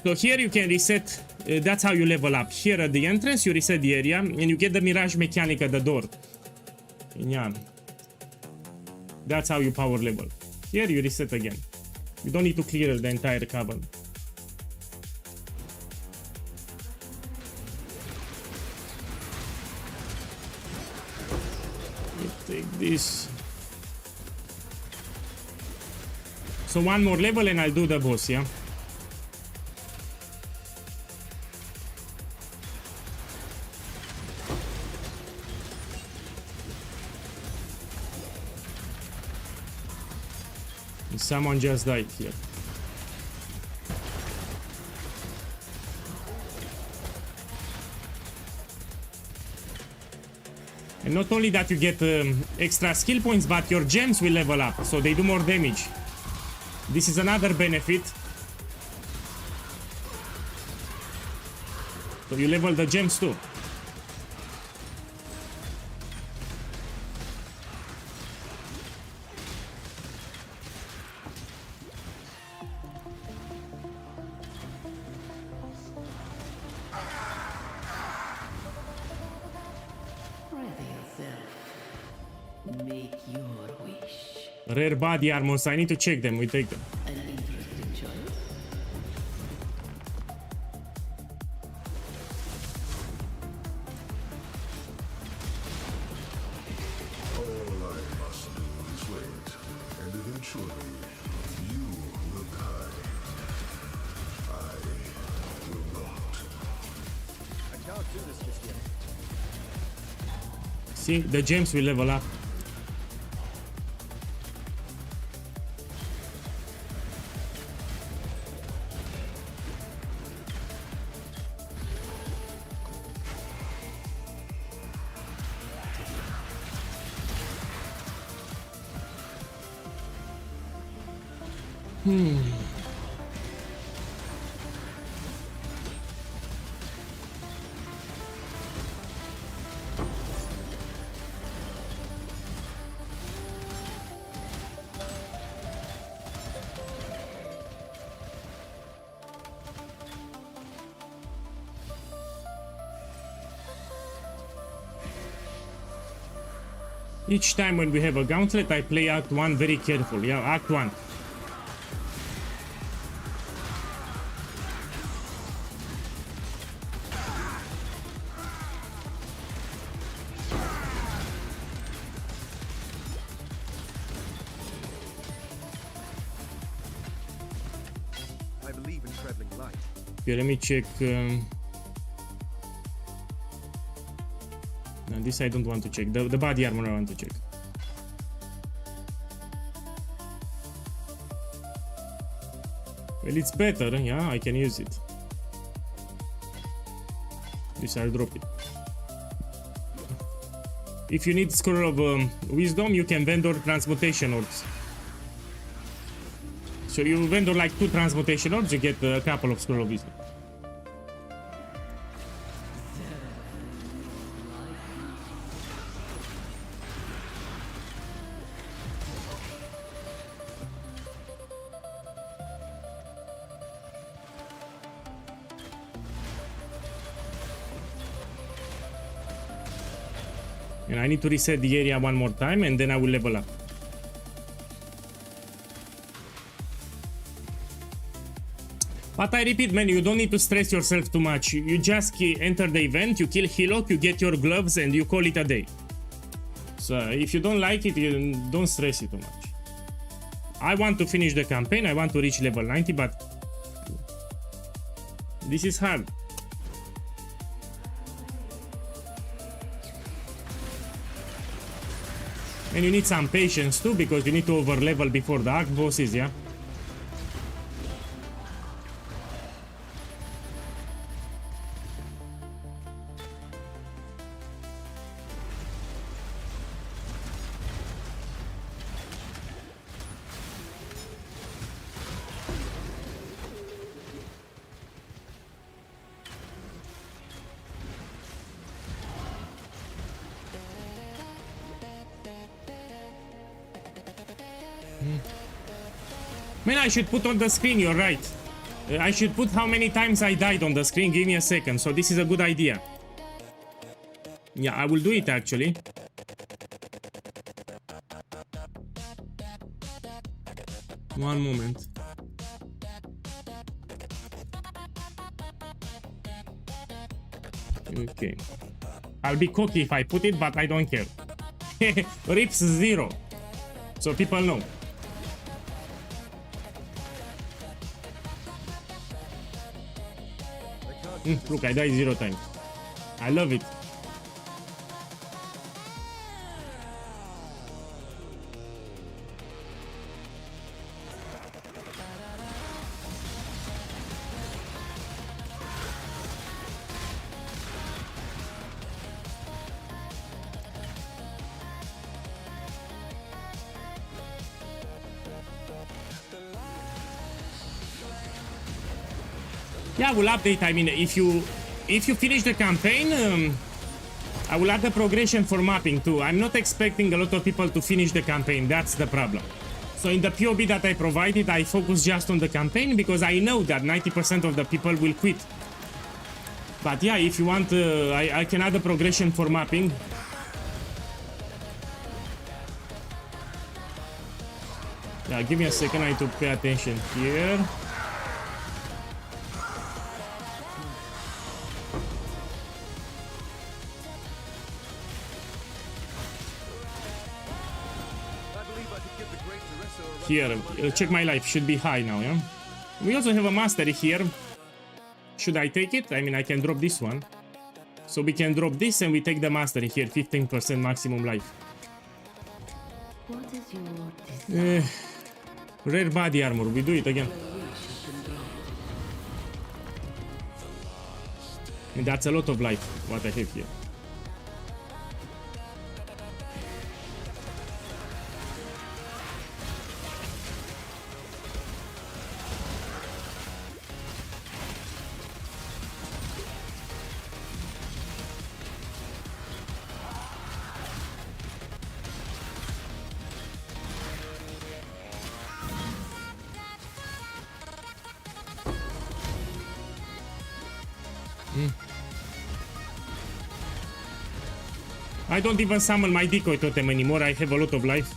So here you can reset. That's how you level up. Here at the entrance, you reset the area, and you get the Mirage mechanic at the door. And yeah, that's how you power level. Here you reset again. You don't need to clear the entire cavern. Take this. So one more level and I'll do the boss, yeah? Someone just died here. And not only that, you get extra skill points, but your gems will level up, so they do more damage. This is another benefit. So you level the gems too. Make your wish. Rare body armors, I need to check them, we take them. An interesting choice. All I must do is wait, and eventually you will die. I will not. I can't do this just yet. See, the gems will level up. Each time when we have a gauntlet, I play Act 1 very careful. Yeah, Act 1. I believe in traveling light. Okay, let me check. No, this I don't want to check. The body armor I want to check. Well, it's better. Yeah, I can use it. This I'll drop it. If you need Scroll of Wisdom, you can vendor transmutation orbs. So you vendor like 2 transmutation orbs, you get a couple of Scroll of Wisdom. And I need to reset the area one more time and then I will level up. But I repeat, man, you don't need to stress yourself too much. You just enter the event, you kill Hillock, you get your gloves and you call it a day. So if you don't like it, you don't stress it too much. I want to finish the campaign, I want to reach level 90, but this is hard. And you need some patience too, because you need to over level before the arc bosses, yeah? Man, I should put on the screen, you're right. I should put how many times I died on the screen. Give me a second. So this is a good idea. Yeah, I will do it actually. One moment. Okay. I'll be cocky if I put it, but I don't care. Rips 0. So people know. Look, I died 0 times. I love it. Yeah, we'll update. I mean, if you finish the campaign, I will add the progression for mapping too. I'm not expecting a lot of people to finish the campaign. That's the problem. So in the POB that I provided, I focus just on the campaign because I know that 90% of the people will quit. But yeah, if you want, I can add the progression for mapping. Yeah, give me a second. I need to pay attention here. Here, check my life, should be high now, yeah? We also have a mastery here. Should I take it? I mean, I can drop this one. So we can drop this and we take the mastery here, 15% maximum life. What is your Rare body armor, we do it again. And that's a lot of life, what I have here. I don't even summon my decoy totem anymore, I have a lot of life.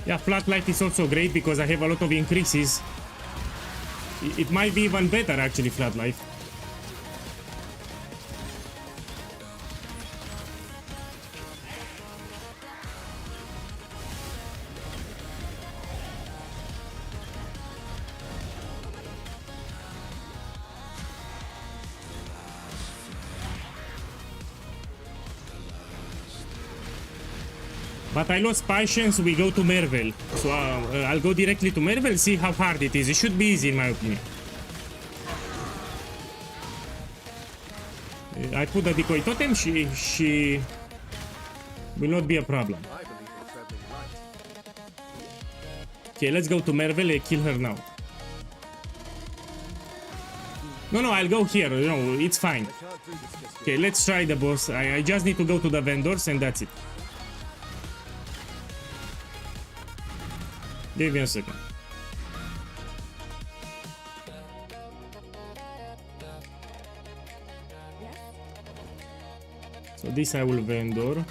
Yeah, flat life is also great because I have a lot of increases. It might be even better actually, flat life. But I lost patience, we go to Mervel. So I'll go directly to Mervel, see how hard it is. It should be easy in my opinion. I put the decoy totem, she will not be a problem. I believe in traveling light. Okay, let's go to Mervel and kill her now. No, I'll go here. No, it's fine. Can't do this just yet. Okay, let's try the boss. I just need to go to the vendors and that's it. Give me a second. So this I will vendor.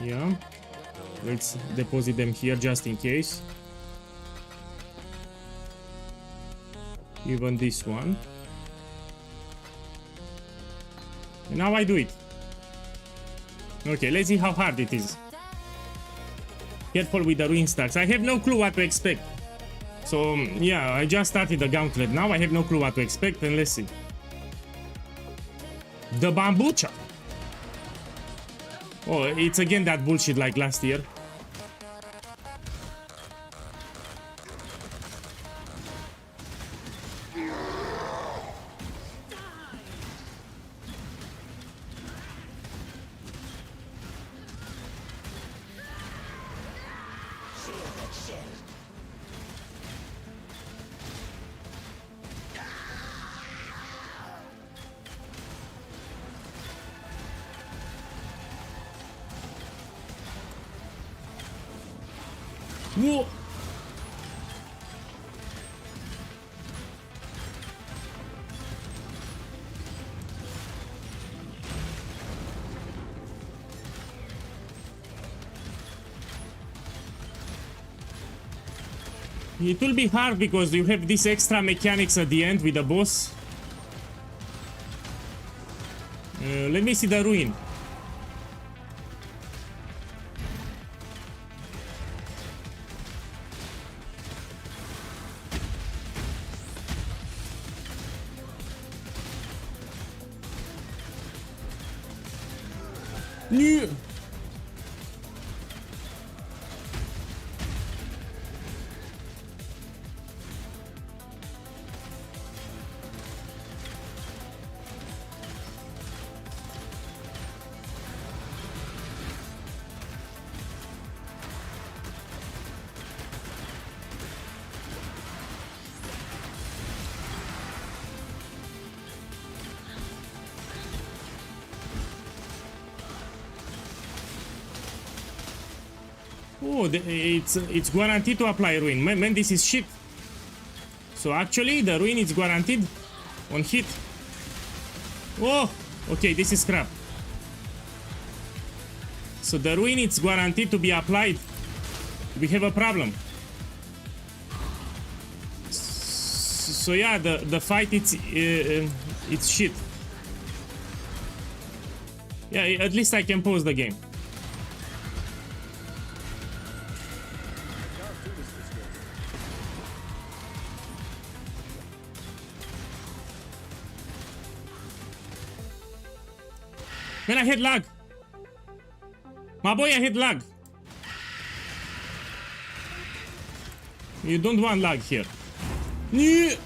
Yeah. Let's deposit them here just in case. Even this one. And now I do it. Okay, let's see how hard it is. Careful with the ruin stacks. I have no clue what to expect. So, yeah, I just started the gauntlet. Now I have no clue what to expect, and let's see. The bambucha. Oh, it's again that bullshit like last year. Whoa. It will be hard because you have these extra mechanics at the end with the boss. Let me see the ruin. Nu. Oh, it's guaranteed to apply ruin. Man, this is shit. So actually, the ruin is guaranteed on hit. Oh, okay, this is crap. So the ruin is guaranteed to be applied. We have a problem. So yeah, the fight it's shit. Yeah, at least I can pause the game. Man, I had lag. My boy, I had lag. You don't want lag here. You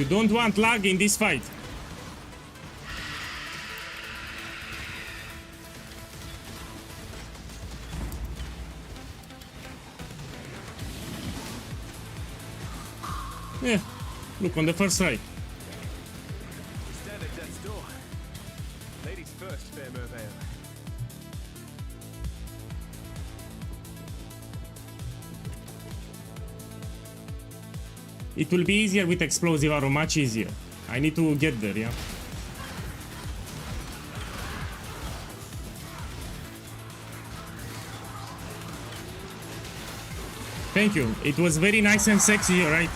don't want lag in this fight. Yeah, look on the first try. Stand at death's door. Ladies first, fair Merveil. It will be easier with explosive arrow, much easier. I need to get there, yeah. Thank you. It was very nice and sexy, right?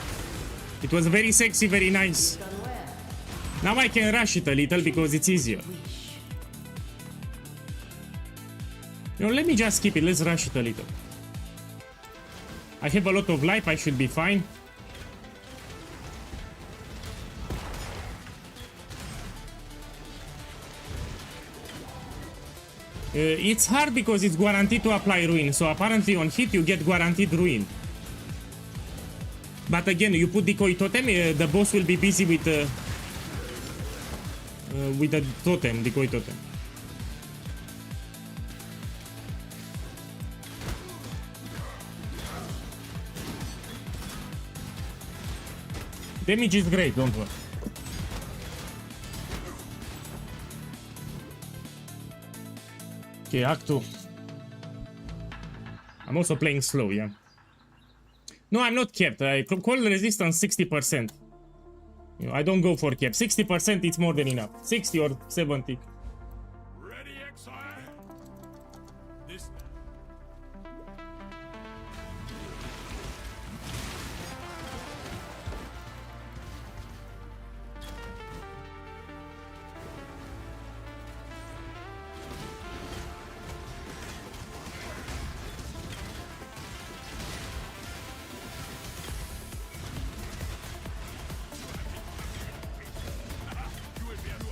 It was very sexy, very nice. Now I can rush it a little because it's easier. You know, let me just skip it. Let's rush it a little. I have a lot of life, I should be fine. It's hard because it's guaranteed to apply ruin, so apparently on hit you get guaranteed ruin. But again, you put decoy totem, the boss will be busy with the totem, decoy totem. Damage is great, don't worry. Okay, Act 2. I'm also playing slow, yeah. No, I'm not capped. I call resistance 60%. You know, I don't go for cap. 60% it's more than enough. 60 or 70. Ready, exile? This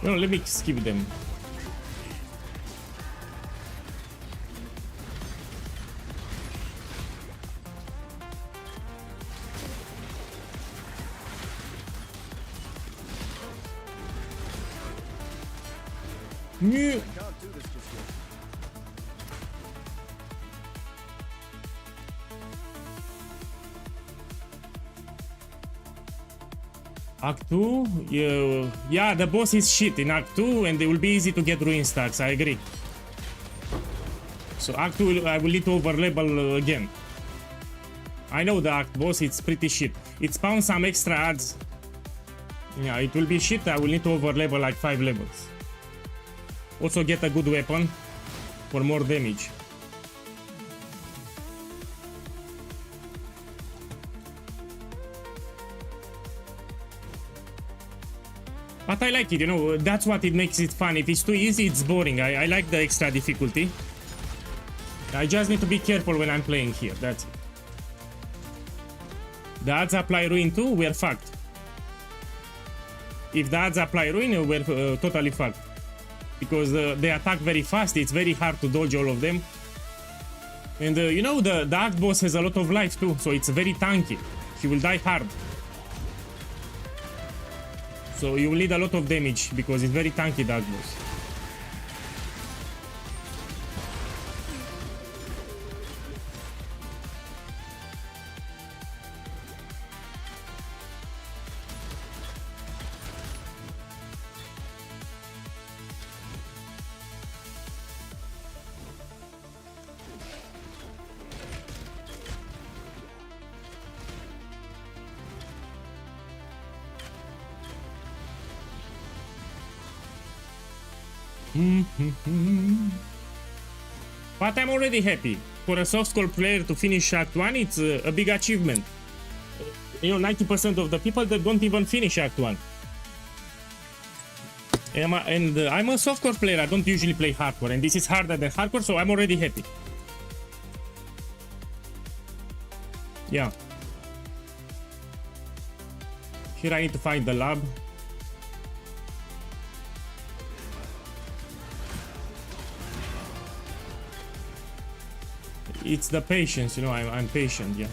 No, let me skip them. Yeah. Can't do this just yet. Act 2, yeah, the boss is shit in Act 2 and it will be easy to get ruin stacks, I agree. So Act 2, I will need to overlevel again. I know the Act boss, it's pretty shit. It spawns some extra adds. Yeah, it will be shit, I will need to overlevel like 5 levels. Also get a good weapon for more damage. But I like it, you know, that's what it makes it fun. If it's too easy, it's boring. I like the extra difficulty. I just need to be careful when I'm playing here, that's it. The adds apply ruin too, we're fucked. If the adds apply ruin, we're totally fucked. Because they attack very fast, it's very hard to dodge all of them. And you know, the Act boss has a lot of life too, so it's very tanky. He will die hard. So you will need a lot of damage because it's very tanky, Dark boss. But I'm already happy. For a softcore player to finish Act 1, it's a big achievement. You know, 90% of the people that don't even finish Act 1. And I'm a softcore player, I don't usually play hardcore, and this is harder than hardcore, so I'm already happy. Yeah. Here I need to find the lab. It's the patience, you know, I'm patient, yeah.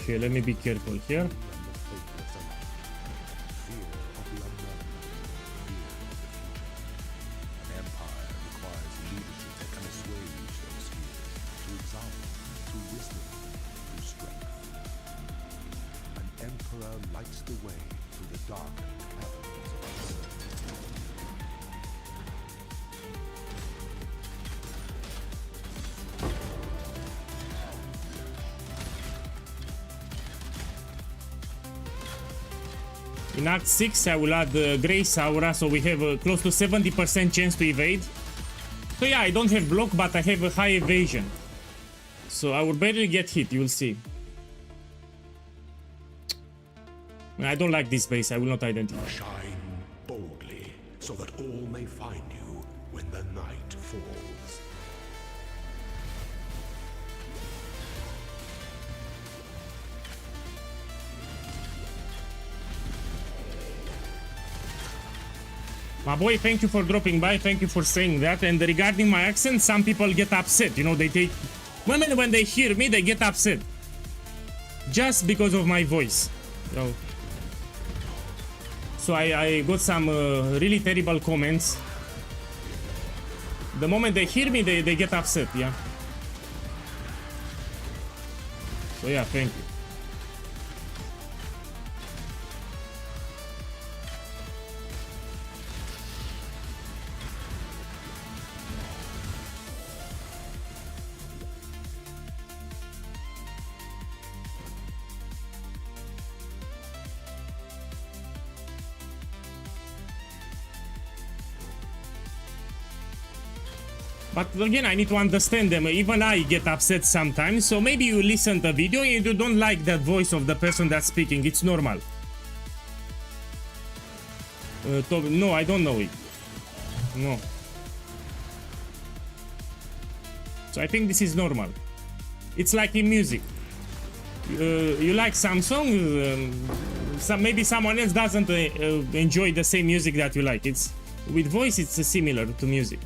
Okay, let me be careful here. In Act 6, I will add Grace Aura, so we have a close to 70% chance to evade. So yeah, I don't have block, but I have a high evasion. So I will barely get hit, you'll see. I don't like this base, I will not identify. Shine boldly, so that all may find you when the night falls. My boy, thank you for dropping by, thank you for saying that. And regarding my accent, some people get upset, you know, they take... Women, when they hear me, they get upset. Just because of my voice, you know. So I got some really terrible comments. The moment they hear me, they get upset, yeah. So yeah, thank you. But again, I need to understand them. Even I get upset sometimes. So maybe you listen to the video and you don't like the voice of the person that's speaking. It's normal. No, I don't know it. No. So I think this is normal. It's like in music. You like some songs, maybe someone else doesn't enjoy the same music that you like. It's with voice, it's similar to music.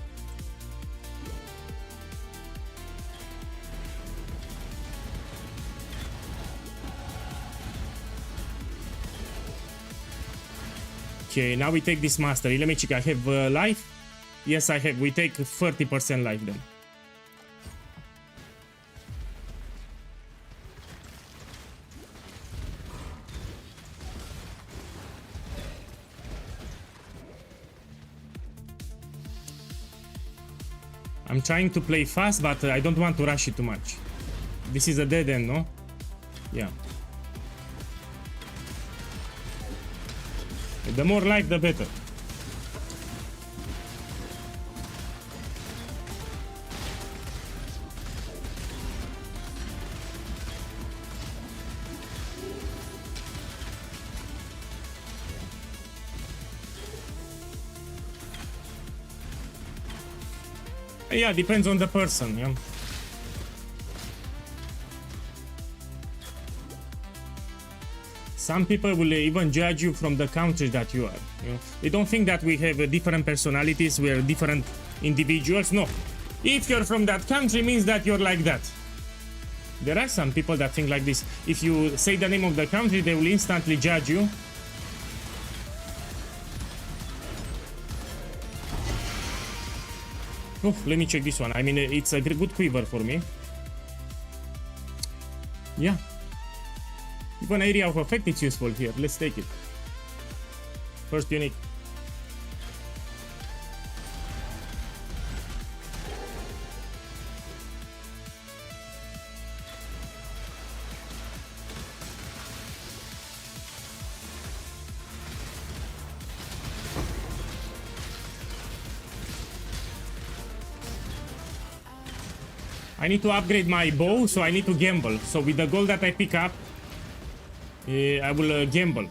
Okay, now we take this mastery. Let me check. I have life. Yes, I have. We take 30% life then. I'm trying to play fast, but I don't want to rush it too much. This is a dead end, no? Yeah. The more life, the better. Yeah, depends on the person, yeah. Some people will even judge you from the country that you are. You know? They don't think that we have different personalities, we are different individuals. No. If you're from that country, means that you're like that. There are some people that think like this. If you say the name of the country, they will instantly judge you. Oh, let me check this one. I mean, it's a good quiver for me. Yeah. Even area of effect is useful here. Let's take it. First unique. I need to upgrade my bow, so I need to gamble. So with the gold that I pick up, I will gamble.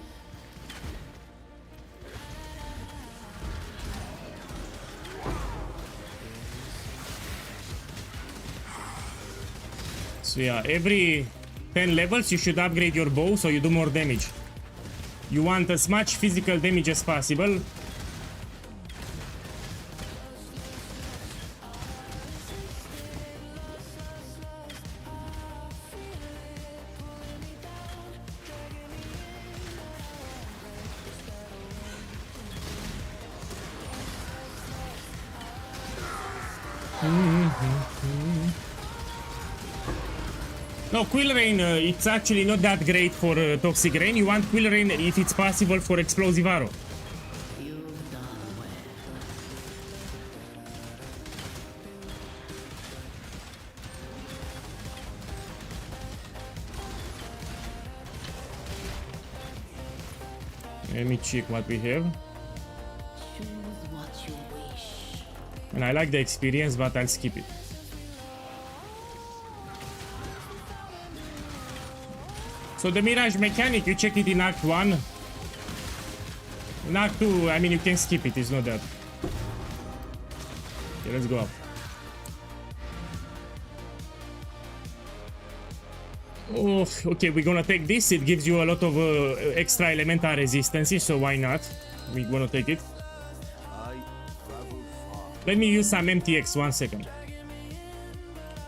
So yeah, every 10 levels you should upgrade your bow so you do more damage. You want as much physical damage as possible. No, Quill Rain, it's actually not that great for Toxic Rain. You want Quill Rain if it's possible for Explosive Arrow. You've done well. Let me check what we have. Choose what you wish. And I like the experience, but I'll skip it. So the Mirage mechanic, you check it in Act 1. In Act 2, I mean, you can skip it, it's not that. Okay, let's go up. Oh, okay, we're gonna take this. It gives you a lot of extra elemental resistances, so why not? We're gonna take it. Let me use some MTX, 1 second.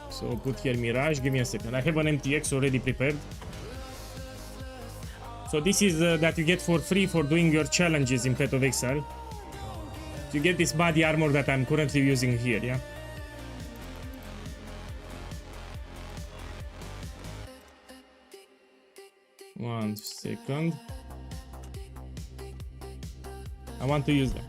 So put here Mirage, give me a second. I have an MTX already prepared. So this is that you get for free for doing your challenges in Path of Exile. You get this body armor that I'm currently using here, yeah? One second. I want to use them.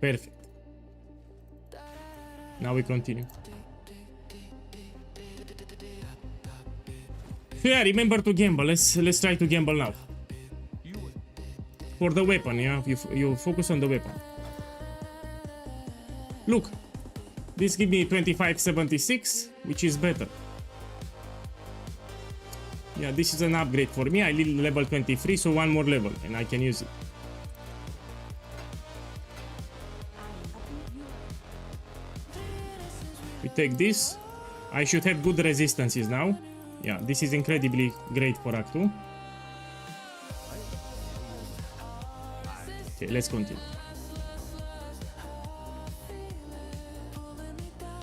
Perfect. Now we continue. Yeah, remember to gamble. Let's try to gamble now. For the weapon, yeah? You focus on the weapon. Look. This gives me 2576, which is better. Yeah, this is an upgrade for me. I need level 23, so one more level, and I can use it. We take this. I should have good resistances now. Yeah, this is incredibly great for Act 2. Okay, let's continue.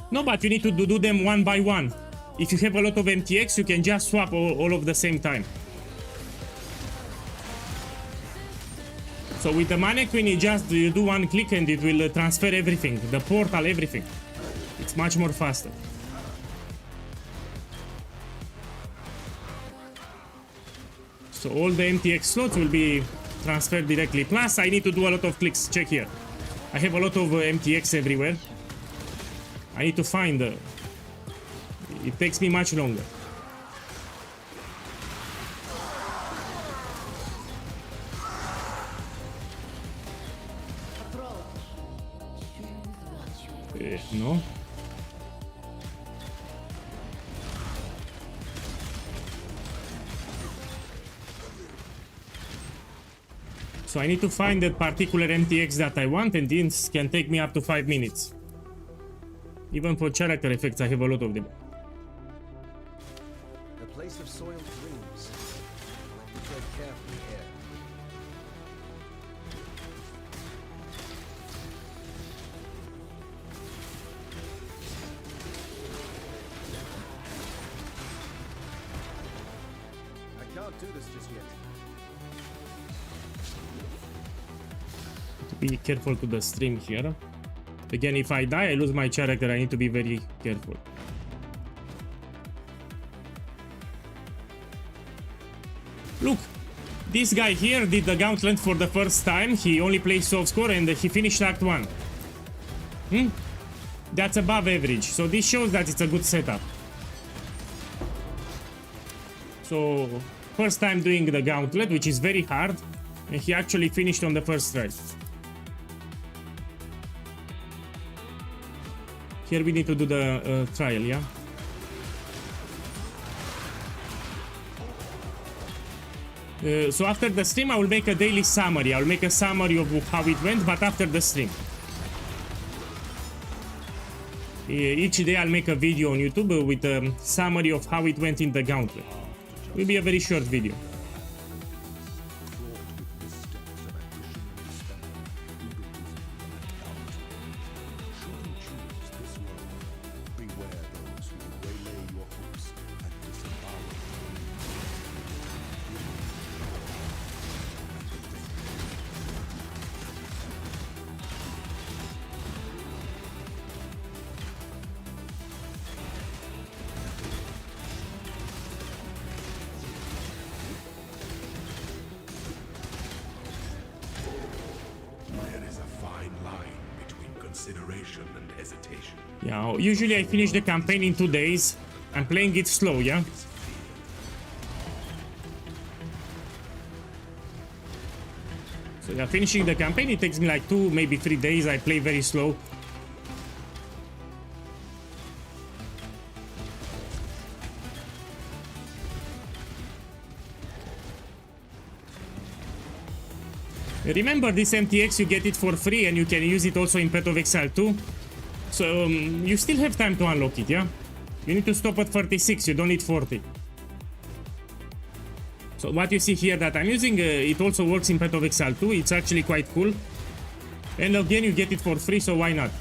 No, but you need to do them one by one. If you have a lot of MTX, you can just swap all of the same time. So with the mannequin, you do one click and it will transfer everything. The portal, everything. It's much more faster. So all the MTX slots will be transferred directly. Plus, I need to do a lot of clicks. Check here. I have a lot of MTX everywhere. I need to find... it takes me much longer. No. So I need to find that particular MTX that I want, and this can take me up to 5 minutes. Even for character effects, I have a lot of them. The place of soiled dreams. Tread carefully here. I can't do this just yet. Be careful to the stream here. Again, if I die, I lose my character. I need to be very careful. Look, this guy here did the gauntlet for the first time. He only played soft score and he finished Act 1. That's above average. So this shows that it's a good setup. So, first time doing the gauntlet, which is very hard. And he actually finished on the first try. Here we need to do the trial, yeah? So after the stream, I will make a daily summary. I will make a summary of how it went, but after the stream. Each day I'll make a video on YouTube with a summary of how it went in the gauntlet. It will be a very short video. consideration and hesitation. Yeah, usually I finish the campaign in 2 days. I'm playing it slow, yeah? So yeah, finishing the campaign, it takes me like 2, maybe 3 days. I play very slow. Remember this MTX, you get it for free and you can use it also in Path of Exile 2. So you still have time to unlock it, yeah? You need to stop at 36, you don't need 40. So what you see here that I'm using, it also works in Path of Exile 2. It's actually quite cool. And again, you get it for free, so why not?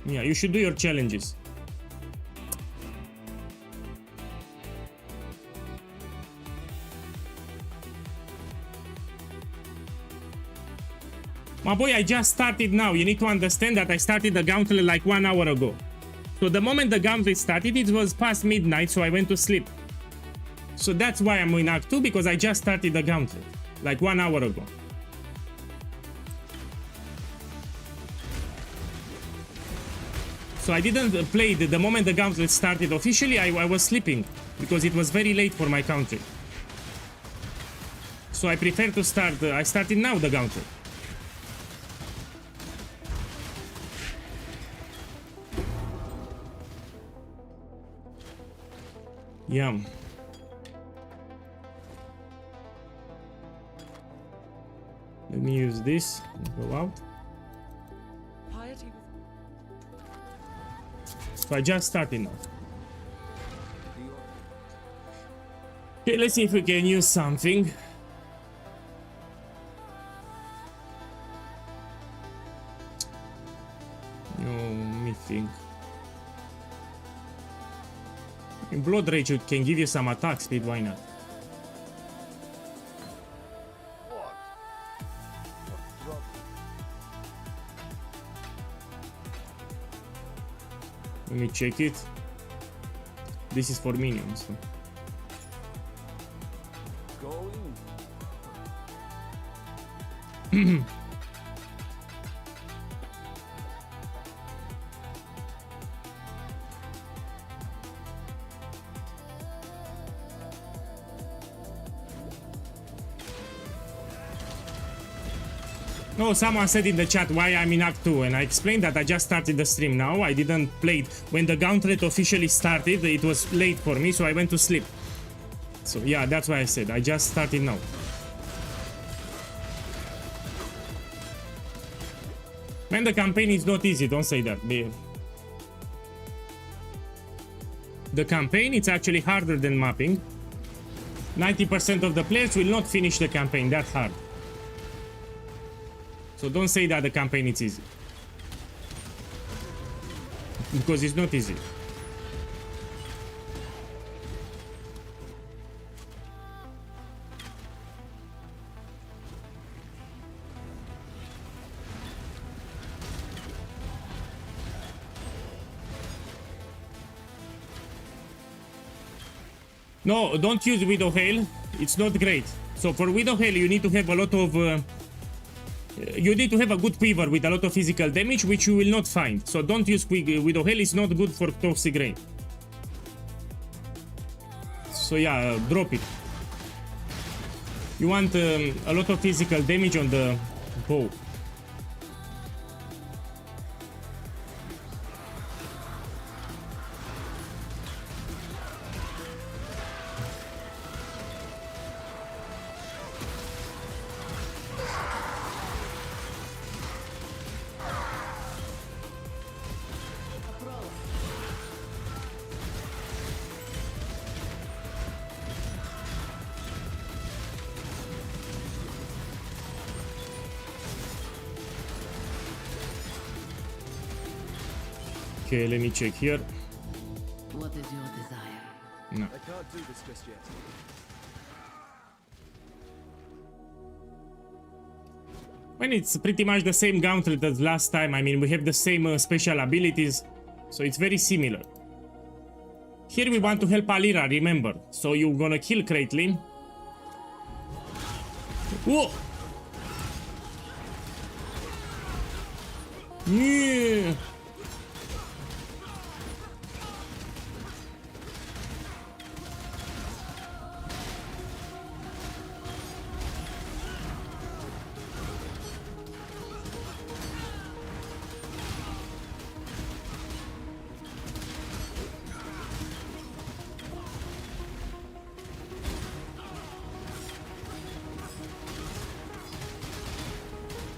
Yeah, you should do your challenges. My boy, I just started now. You need to understand that I started the gauntlet like 1 hour ago. So the moment the gauntlet started, it was past midnight, so I went to sleep. So that's why I'm in Act 2, because I just started the gauntlet like 1 hour ago. So I didn't play the moment the gauntlet started officially. I was sleeping because it was very late for my country. So I prefer to start. I started now the gauntlet. Yeah. Let me use this. Go out. So I just started now. Okay, let's see if we can use something. No, let me think. In Blood Rage, it can give you some attack speed, why not? Let me check it. This is for minions. So. No, someone said in the chat why I'm in Act 2, and I explained that I just started the stream now. I didn't play it. When the gauntlet officially started, it was late for me, so I went to sleep. So yeah, that's why I said I just started now. Man, the campaign is not easy, don't say that. The campaign, it's actually harder than mapping. 90% of the players will not finish the campaign that hard. So don't say that the campaign is easy. Because it's not easy. No, don't use Widow Hail. It's not great. So for Widow Hail, you need to have a lot of... you need to have a good quiver with a lot of physical damage, which you will not find. So don't use Widow Hail. It's not good for Toxic Rain. So yeah, drop it. You want a lot of physical damage on the bow. Okay, let me check here. What is your desire? No. I can't do this just yet. When it's pretty much the same gauntlet as last time, I mean, we have the same special abilities, so it's very similar. Here we want to help Alira, remember. So you're gonna kill Caitlyn. Whoa! Yeah.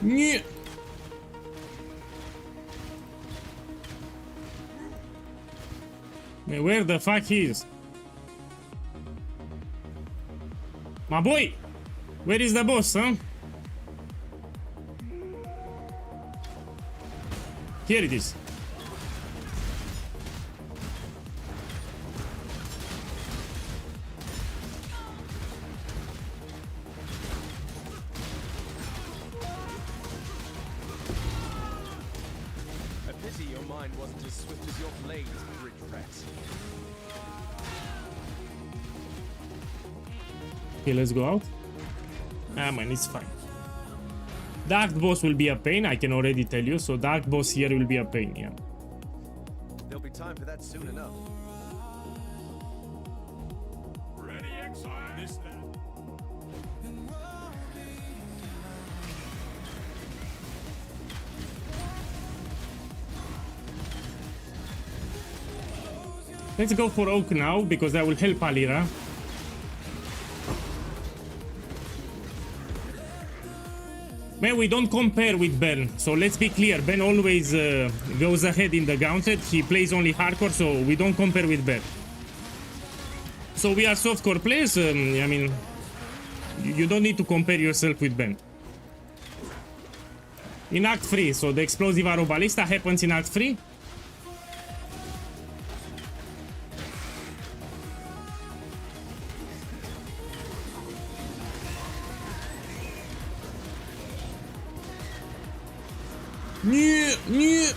Yeah. Man, where the fuck he is? My boy! Where is the boss, huh? Here it is. A pity your mind wasn't as swift as your blades, bridge rat. Okay, let's go out. Ah man, it's fine. Dark boss will be a pain, I can already tell you. So dark boss here will be a pain, yeah. There'll be time for that soon enough. Ready, exile. This that. Let's go for Oak now, because that will help Alira. Man, we don't compare with Ben, so let's be clear. Ben always goes ahead in the gauntlet. He plays only hardcore, so we don't compare with Ben. So we are softcore players. I mean, you don't need to compare yourself with Ben. In Act 3, so the explosive arrow ballista happens in Act 3. Yeah.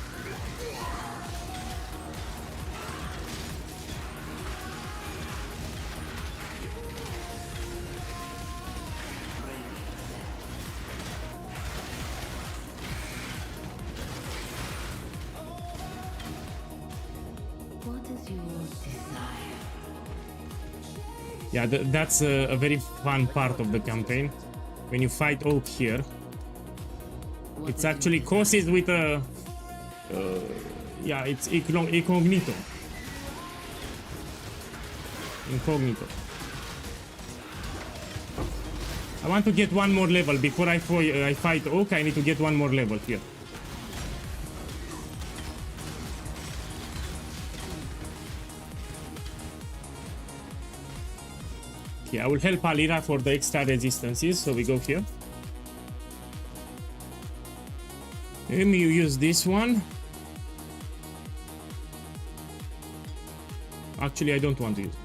What is your desire? Yeah, that's a very fun part of the campaign. When you fight Oak here, What it's is your actually desire? causes with a... yeah, it's incognito. Incognito. I want to get one more level. Before I fight Oak, I need to get one more level here. Okay, I will help Alira for the extra resistances, so we go here. Let me use this one. Actually, I don't want to use.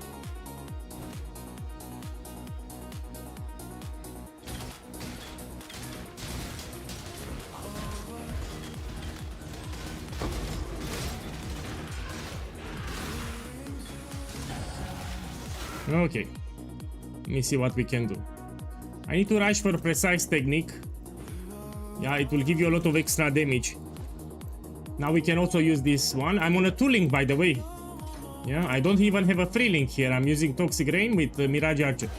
Okay. Let me see what we can do. I need to rush for precise technique. Yeah, it will give you a lot of extra damage. Now we can also use this one. I'm on a 2-link, by the way. Yeah, I don't even have a 3-link here. I'm using Toxic Rain with Mirage Archer.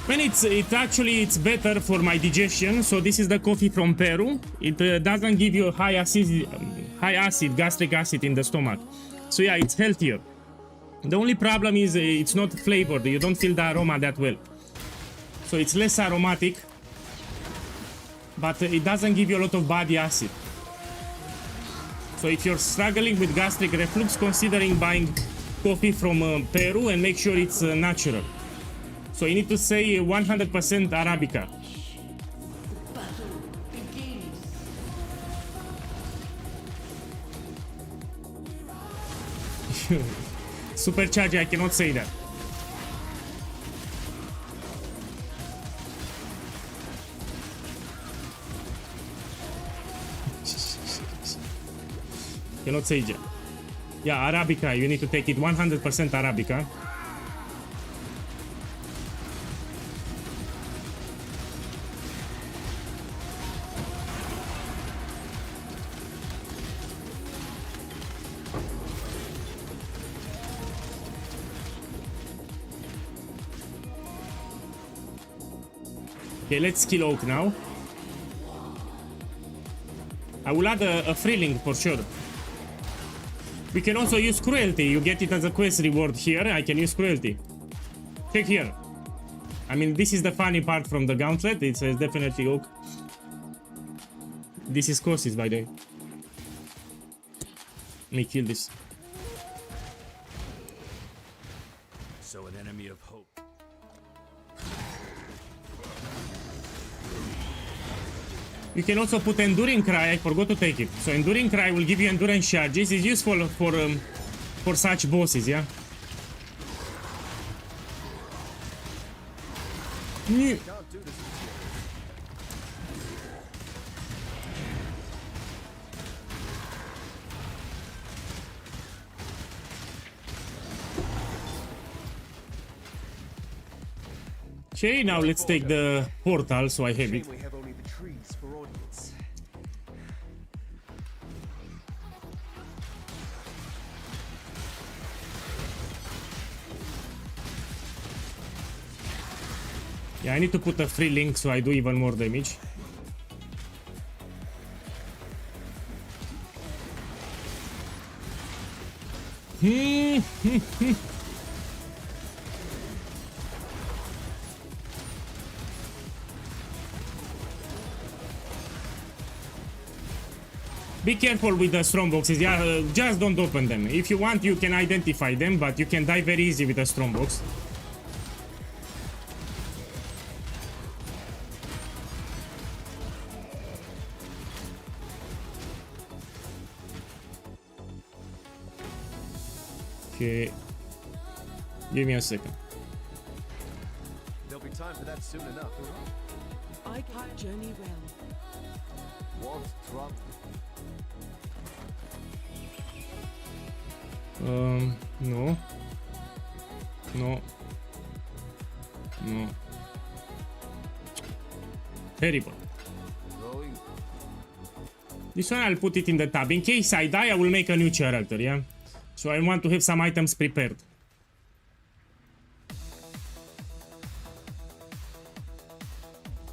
When it's better for my digestion. So this is the coffee from Peru. It doesn't give you high acid, gastric acid in the stomach. So yeah, it's healthier. The only problem is it's not flavored. You don't feel the aroma that well. So it's less aromatic, but it doesn't give you a lot of body acid. So if you're struggling with gastric reflux, considering buying coffee from Peru and make sure it's natural. So you need to say 100% Arabica. Battle begins. Supercharge, I cannot say that. Cannot say that. Yeah, Arabica. You need to take it 100% Arabica. Okay, let's kill Oak now. I will add a free link for sure. We can also use cruelty. You get it as a quest reward here. I can use cruelty. Check here. I mean, this is the funny part from the gauntlet. It's definitely Oak. This is courses, by the way. Let me kill this. So an enemy of hope. You can also put Enduring Cry. I forgot to take it. So Enduring Cry will give you endurance charges. It's useful for such bosses, yeah? Can't do this. Okay, now let's take the portal so I have it. Shame we have only the trees for audience. Yeah, I need to put a free link so I do even more damage. Be careful with the strong boxes, yeah, just don't open them. If you want, you can identify them, but you can die very easy with a strong box. Okay, give me a second. There'll be time for that soon enough. I can't journey well. Want drop? No. No. No. Terrible. Going. This one I'll put it in the tab. In case I die, I will make a new character, yeah? So I want to have some items prepared.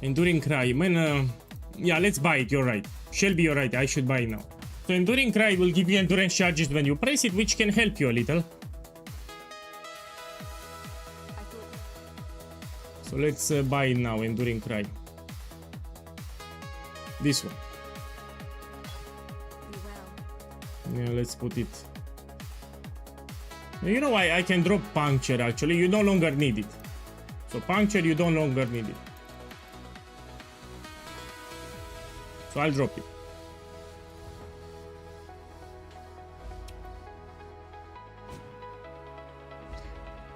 Enduring Cry. Man, yeah, let's buy it, you're right. Shelby, you're right, I should buy it now. So Enduring Cry will give you endurance charges when you press it, which can help you a little. So let's buy it now, Enduring Cry. This one. Yeah, let's put it. You know why I can drop Puncture actually, you no longer need it. So Puncture, you no longer need it. So I'll drop it.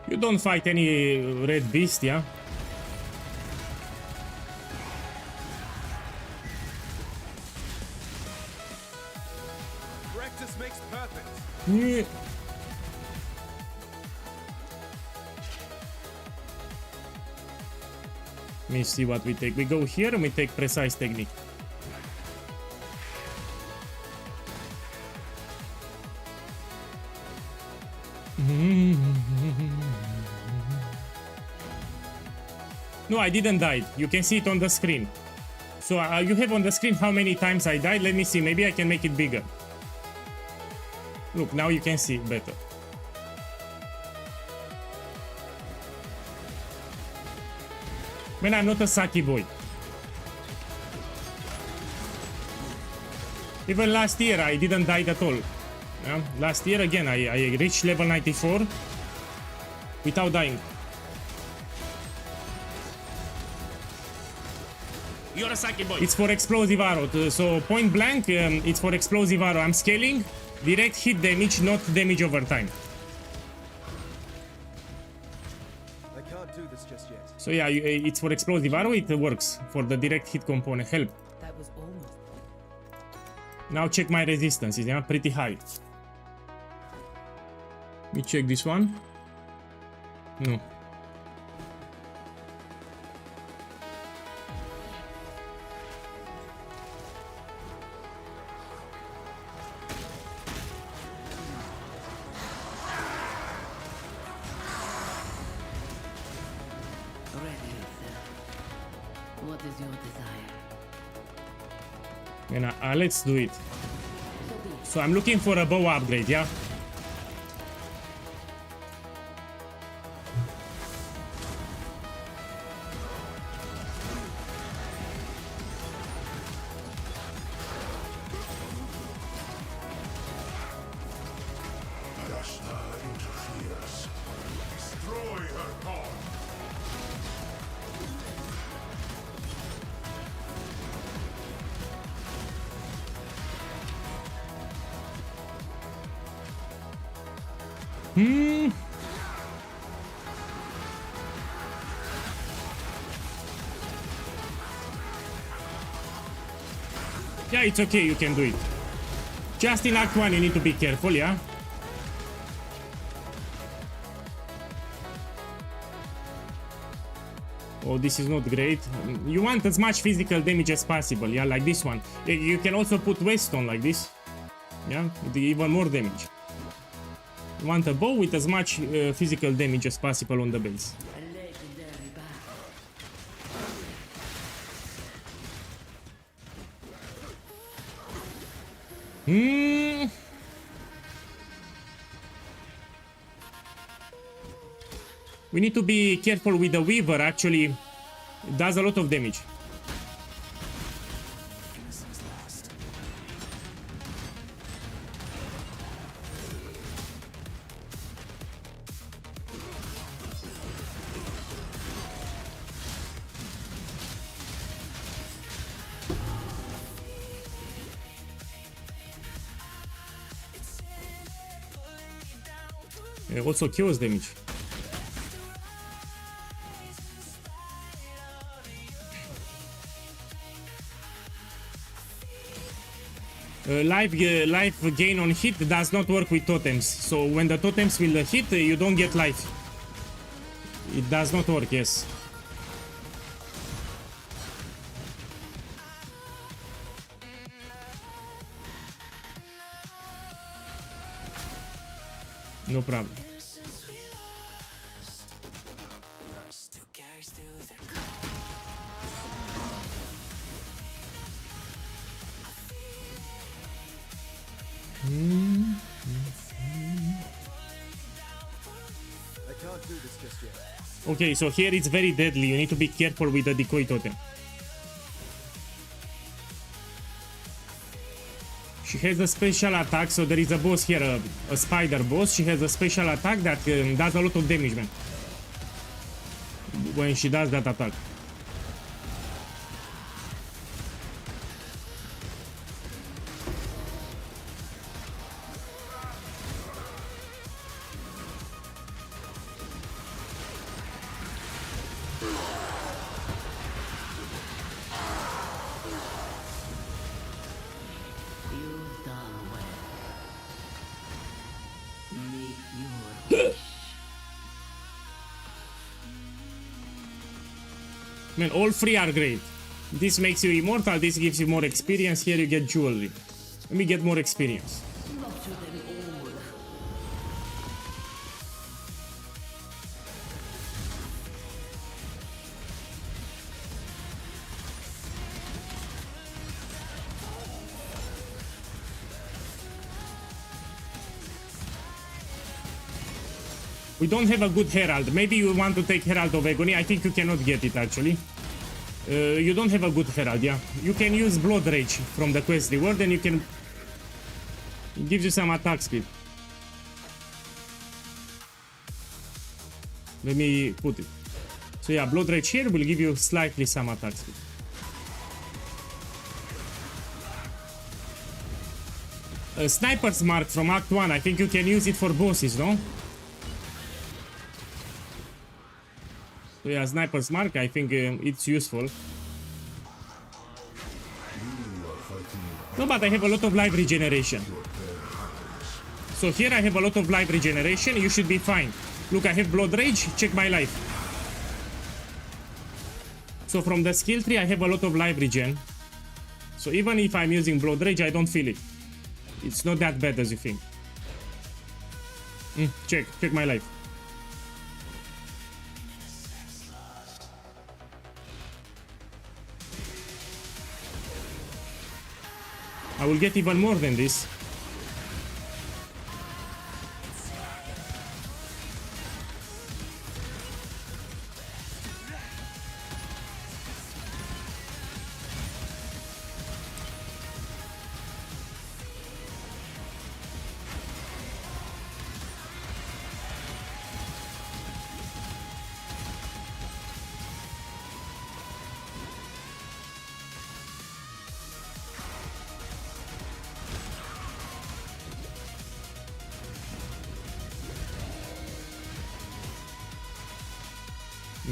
You don't fight any red beast, yeah? Practice makes perfect. Yeah. Let me see what we take. We go here and we take Precise Technique. No, I didn't die. You can see it on the screen. So you have on the screen how many times I died. Let me see. Maybe I can make it bigger. Look, now you can see it better. Man, I'm not a sucky boy. Even last year I didn't die at all. Yeah? Last year again I reached level 94 without dying. You're a sucky boy. It's for explosive arrow. So point blank, it's for explosive arrow. I'm scaling direct hit damage, not damage over time. I can't do this just yet. So yeah, it's for explosive arrow. It works for the direct hit component. Help. That was almost. Now check my resistances. Yeah, pretty high. Let me check this one. No. Ready, sir. What is your desire? And let's do it. So be it. So I'm looking for a bow upgrade, yeah? Ballista interferes. Destroy her pawn. Yeah, it's okay, you can do it. Just in Act 1 you need to be careful, yeah? Oh, this is not great. You want as much physical damage as possible, yeah, like this one. You can also put Weston like this. Yeah, with even more damage. You want a bow with as much physical damage as possible on the base. A legendary battle. We need to be careful with the Weaver, actually. It does a lot of damage. It also kills damage. Life gain on hit does not work with totems. So when the totems will hit, you don't get life. It does not work, yes. No problem. I can't do this just yet. Okay, so here it's very deadly. You need to be careful with the decoy totem. She has a special attack, so there is a boss here, a spider boss. She has a special attack that does a lot of damage, man. When she does that attack. You've done well. Make your wish. Man, all three are great. This makes you immortal, this gives you more experience. Here you get jewelry. Let me get more experience. Not to them all. We don't have a good Herald. Maybe you want to take Herald of Agony. I think you cannot get it, actually. You don't have a good Herald, yeah. You can use Blood Rage from the quest reward and you can... It gives you some attack speed. Let me put it. So yeah, Blood Rage here will give you slightly some attack speed. Sniper's Mark from Act 1. I think you can use it for bosses, no? So yeah, Sniper's Mark, I think it's useful. No, but I have a lot of life regeneration. So here I have a lot of life regeneration. You should be fine. Look, I have blood rage. Check my life. So from the skill tree, I have a lot of life regen. So even if I'm using blood rage, I don't feel it. It's not that bad as you think. Check my life. I will get even more than this.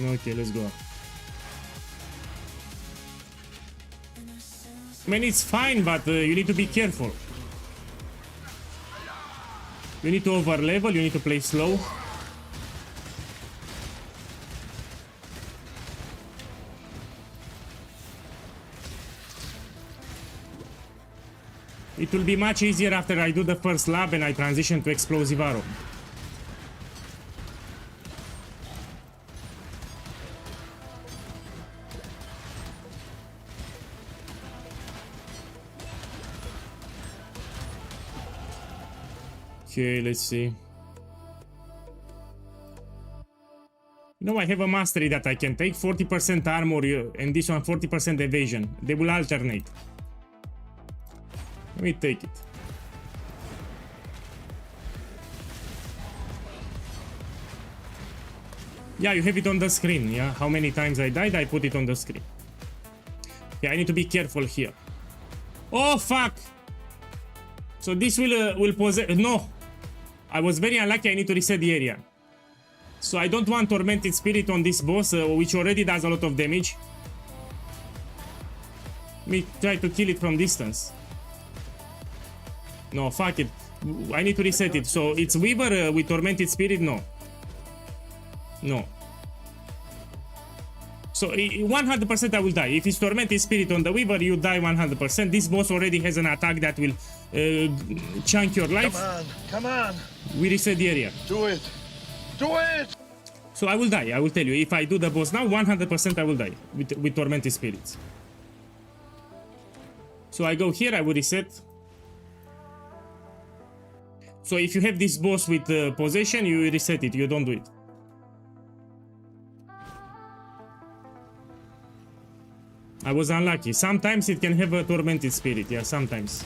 Okay, let's go. I mean, it's fine, but you need to be careful. You need to over level, you need to play slow. It will be much easier after I do the first lab and I transition to explosive arrow. Okay, let's see. You know, I have a mastery that I can take 40% armor and this one 40% evasion. They will alternate. Let me take it. Yeah, you have it on the screen. Yeah, how many times I died, I put it on the screen. Yeah, I need to be careful here. Oh, fuck! So this will possess... No! I was very unlucky, I need to reset the area. So I don't want Tormented Spirit on this boss, which already does a lot of damage. Let me try to kill it from distance. No, fuck it. I need to reset it. So it's Weaver with Tormented Spirit? No. No. So 100% I will die. If it's Tormented Spirit on the Weaver, you die 100%. This boss already has an attack that will chunk your life. Come on, come on. We reset the area. Do it. Do it. So I will die, I will tell you. If I do the boss now, 100% I will die with Tormented Spirits. So I go here, I will reset. So if you have this boss with possession, you reset it, you don't do it. I was unlucky. Sometimes it can have a Tormented Spirit, yeah, sometimes.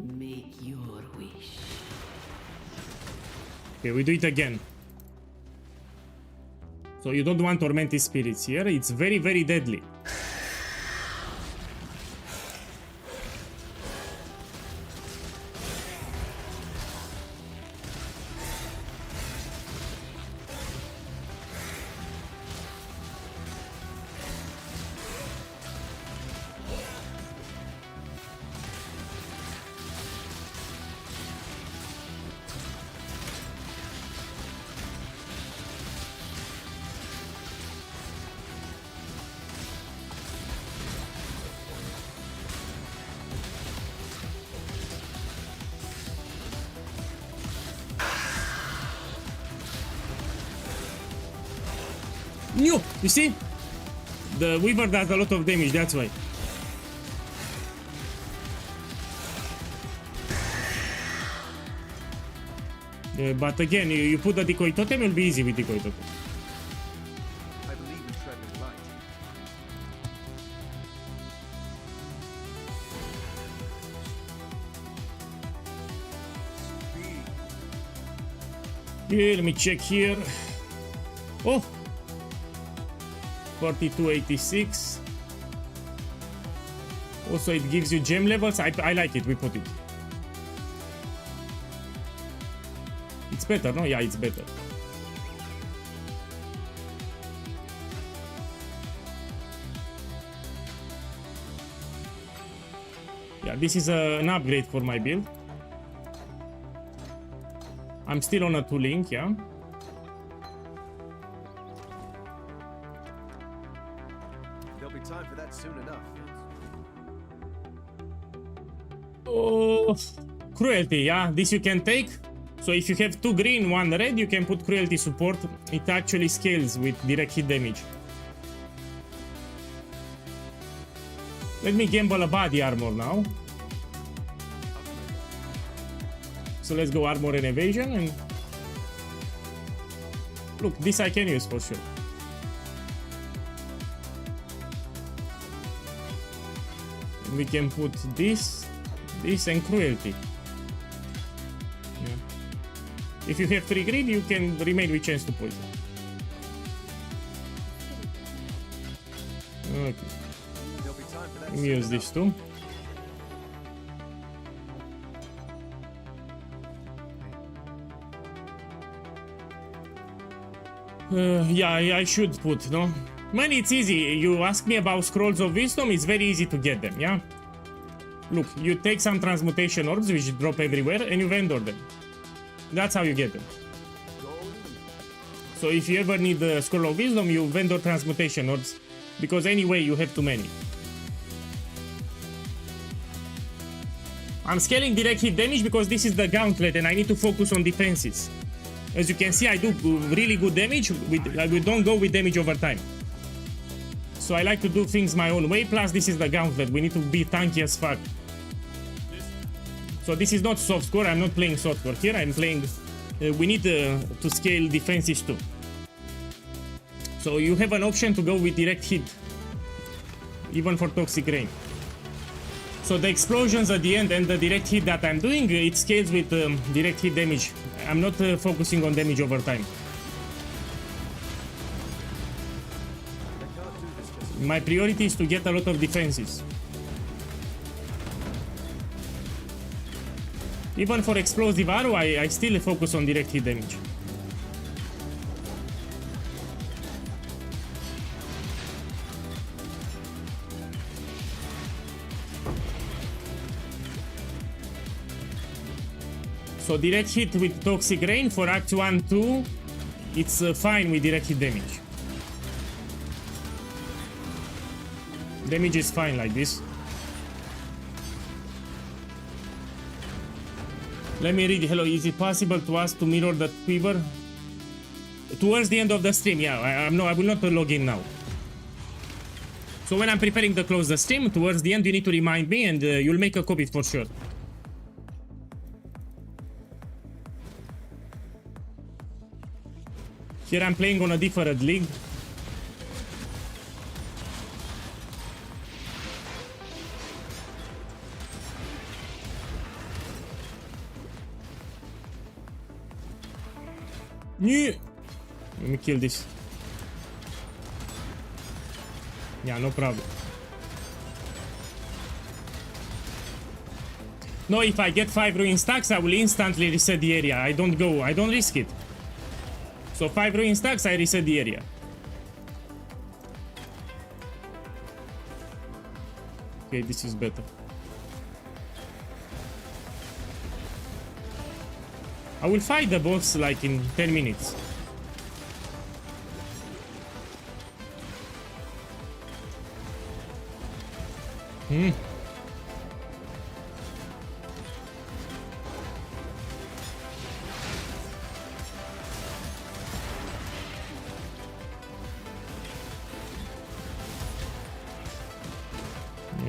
Make your wish. Okay, we do it again. So you don't want Tormented Spirits here. It's very, very deadly. No, you see? The Weaver does a lot of damage, that's why. But again, you put the decoy totem, it'll be easy with decoy totem. I believe in treading light. Speed. Yeah, let me check here. Oh! 4286. Also, it gives you gem levels. I like it, we put it. It's better, no? Yeah, it's better. Yeah, this is an upgrade for my build. I'm still on a 2-link, yeah. There'll be time for that soon enough. Oh, cruelty, yeah. This you can take. So if you have 2 green, 1 red, you can put cruelty support. It actually scales with direct hit damage. Let me gamble a body armor now. So let's go armor and evasion, and look, this I can use for sure. And we can put this and cruelty. Yeah. If you have 3 green, you can remain with chance to poison. Okay. There'll be time for that Let me use this too. Yeah, I should put, no? Man, it's easy. You ask me about Scrolls of Wisdom, it's very easy to get them, yeah? Look, you take some transmutation orbs, which drop everywhere, and you vendor them. That's how you get them. So if you ever need the Scroll of Wisdom, you vendor transmutation orbs, because anyway, you have too many. I'm scaling direct hit damage because this is the gauntlet, and I need to focus on defenses. As you can see, I do really good damage. We don't go with damage over time. So I like to do things my own way. Plus, this is the gauntlet. We need to be tanky as fuck. So this is not softcore. I'm not playing softcore here. I'm playing... we need to scale defenses too. So you have an option to go with direct hit. Even for Toxic Rain. So the explosions at the end and the direct hit that I'm doing, it scales with direct hit damage. I'm not focusing on damage over time. My priority is to get a lot of defenses. Even for explosive arrow, I still focus on direct hit damage. So direct hit with Toxic Rain for Act 1-2, it's fine with direct hit damage. Damage is fine like this. Let me read. Hello, is it possible to us to mirror the Weaver? Towards the end of the stream, yeah, I will not log in now. So when I'm preparing to close the stream, towards the end you need to remind me and you'll make a copy for sure. Here I'm playing on a different league. Yeah. Let me kill this. Yeah, no problem. No, if I get 5 ruin stacks, I will instantly reset the area. I don't risk it. So 5 ruin stacks, I reset the area. Okay, this is better. I will fight the boss like in 10 minutes.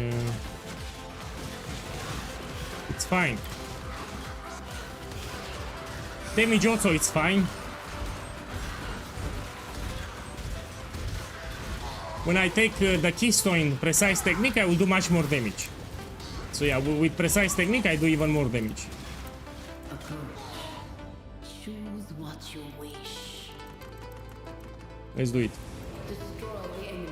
Yeah. It's fine. Damage also, it's fine. When I take the keystone precise technique, I will do much more damage. So yeah, with precise technique, I do even more damage. Approach. Choose what you wish. Let's do it. Destroy the enemy.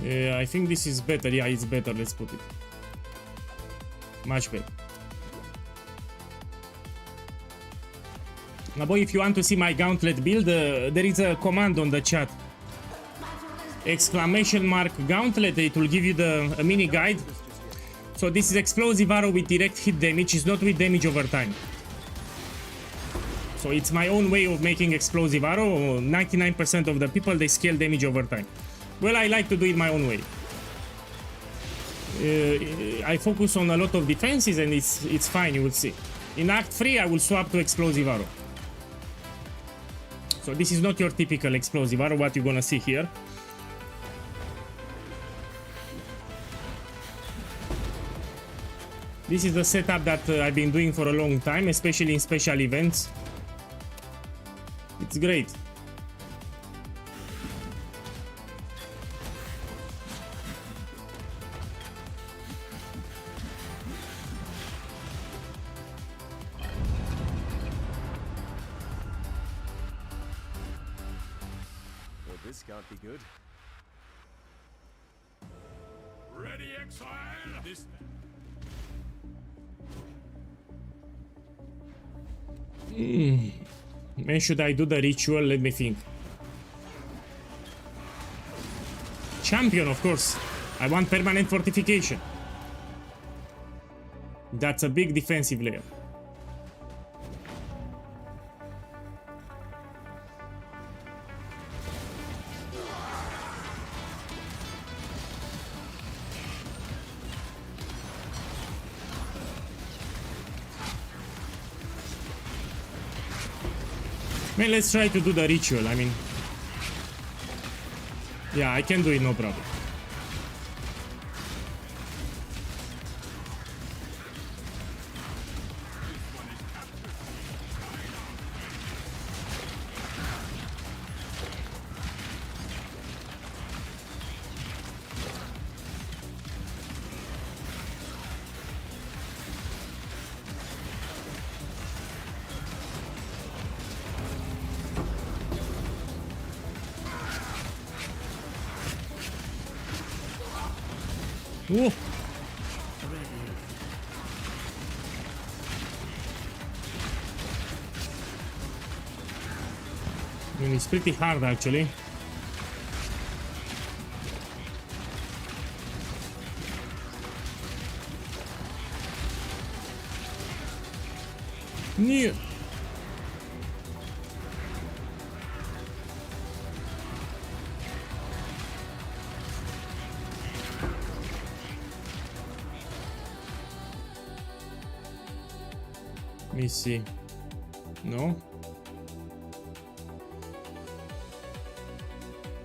Yeah, I think this is better. Yeah, it's better. Let's put it. Much better. Now, boy, if you want to see my gauntlet build, there is a command on the chat. !gauntlet. It will give you a mini guide. So this is explosive arrow with direct hit damage. It's not with damage over time. So it's my own way of making explosive arrow. 99% of the people, they scale damage over time. Well, I like to do it my own way. I focus on a lot of defenses and it's fine, you will see. In Act 3, I will swap to explosive arrow. So this is not your typical explosive arrow, what you're gonna see here. This is the setup that I've been doing for a long time, especially in special events. It's great. This can't be good. Ready, exile? This. When should I do the ritual? Let me think. Champion, of course. I want permanent fortification. That's a big defensive layer. Man, let's try to do the ritual. I mean, yeah, I can do it, no problem. Whoa. I mean, it's pretty hard actually. Yeah. Let me see. No.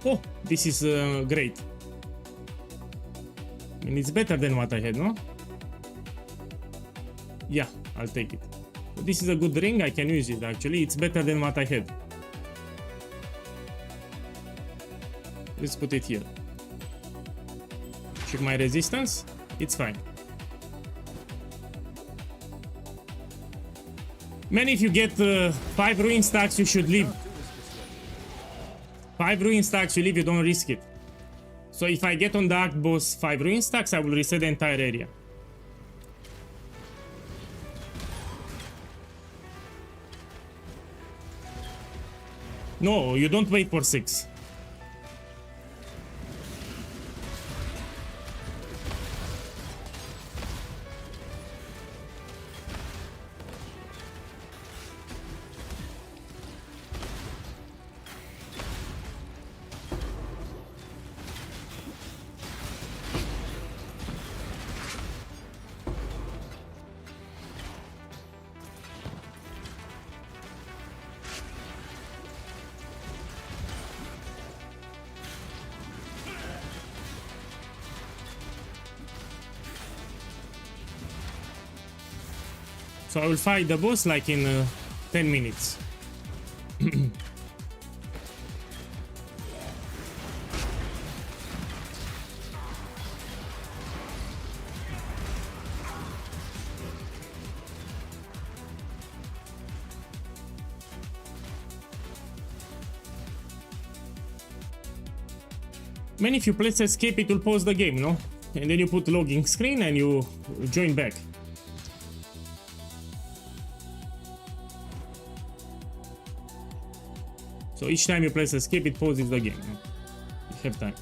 Oh, this is great. I mean, it's better than what I had, no? Yeah, I'll take it. This is a good ring. I can use it actually. It's better than what I had. Let's put it here. Check my resistance. It's fine. Man, if you get 5 ruin stacks, you should leave. 5 ruin stacks you leave, you don't risk it. So if I get on the Act boss 5 ruin stacks, I will reset the entire area. No, you don't wait for 6. So I will fight the boss like in 10 minutes. Man, if you press escape, it will pause the game, no? And then you put logging screen and you join back. So each time you press escape, it pauses the game. No? You have time.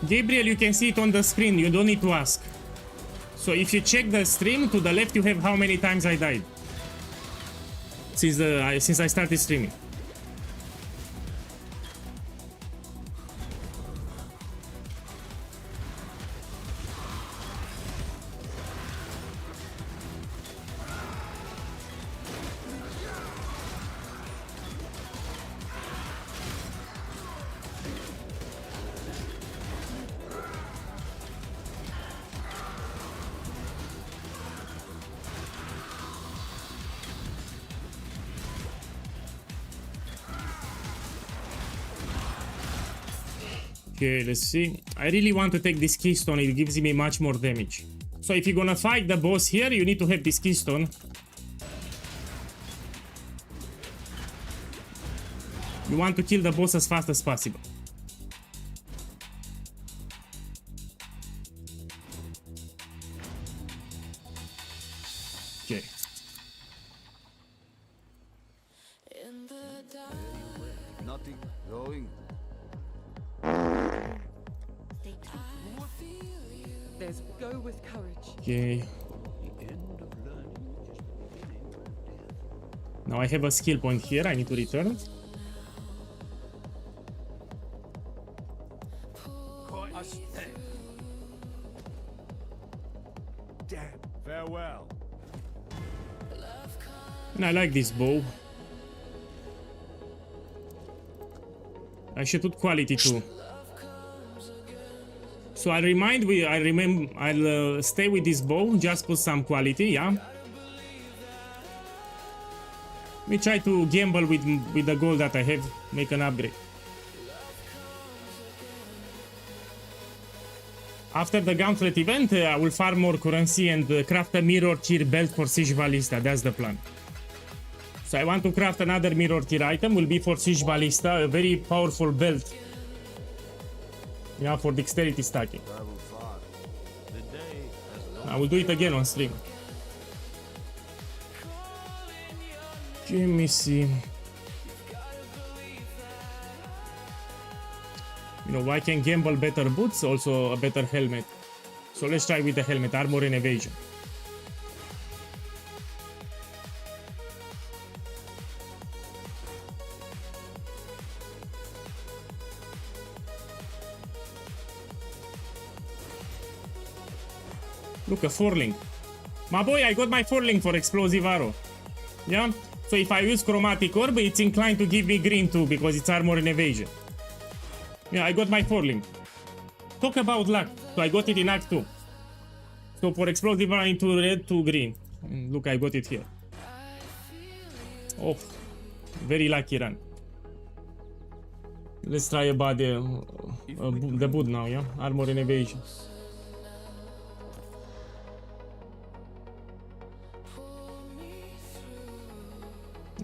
Gabriel, you can see it on the screen, you don't need to ask. So if you check the stream, to the left you have how many times I died since I started streaming. Okay, let's see. I really want to take this keystone, it gives me much more damage. So if you're gonna fight the boss here, you need to have this keystone. You want to kill the boss as fast as possible. Okay. Nothing going. There's go with courage. Okay. Now I have a skill point here, I need to return. Farewell. And I like this bow. I should put quality too. So I'll stay with this bow, just put some quality, yeah. Let me try to gamble with the gold that I have, make an upgrade. After the gauntlet event, I will farm more currency and craft a mirror tier belt for Siege Ballista, that's the plan. So I want to craft another mirror tier item, will be for Siege Ballista, a very powerful belt. Yeah, for dexterity stacking. I will do it again on stream. Let me see. You know, I can gamble better boots, also a better helmet. So let's try with the helmet, armor and evasion. Look, a 4-link. My boy, I got my 4-link for explosive arrow. Yeah? So if I use chromatic orb, it's inclined to give me green too, because it's armor and evasion. Yeah, I got my 4-link. Talk about luck. So I got it in Act 2. So for explosive arrow into red to green. And look, I got it here. Oh, very lucky run. Let's try about the boot now, yeah? Armor and evasion.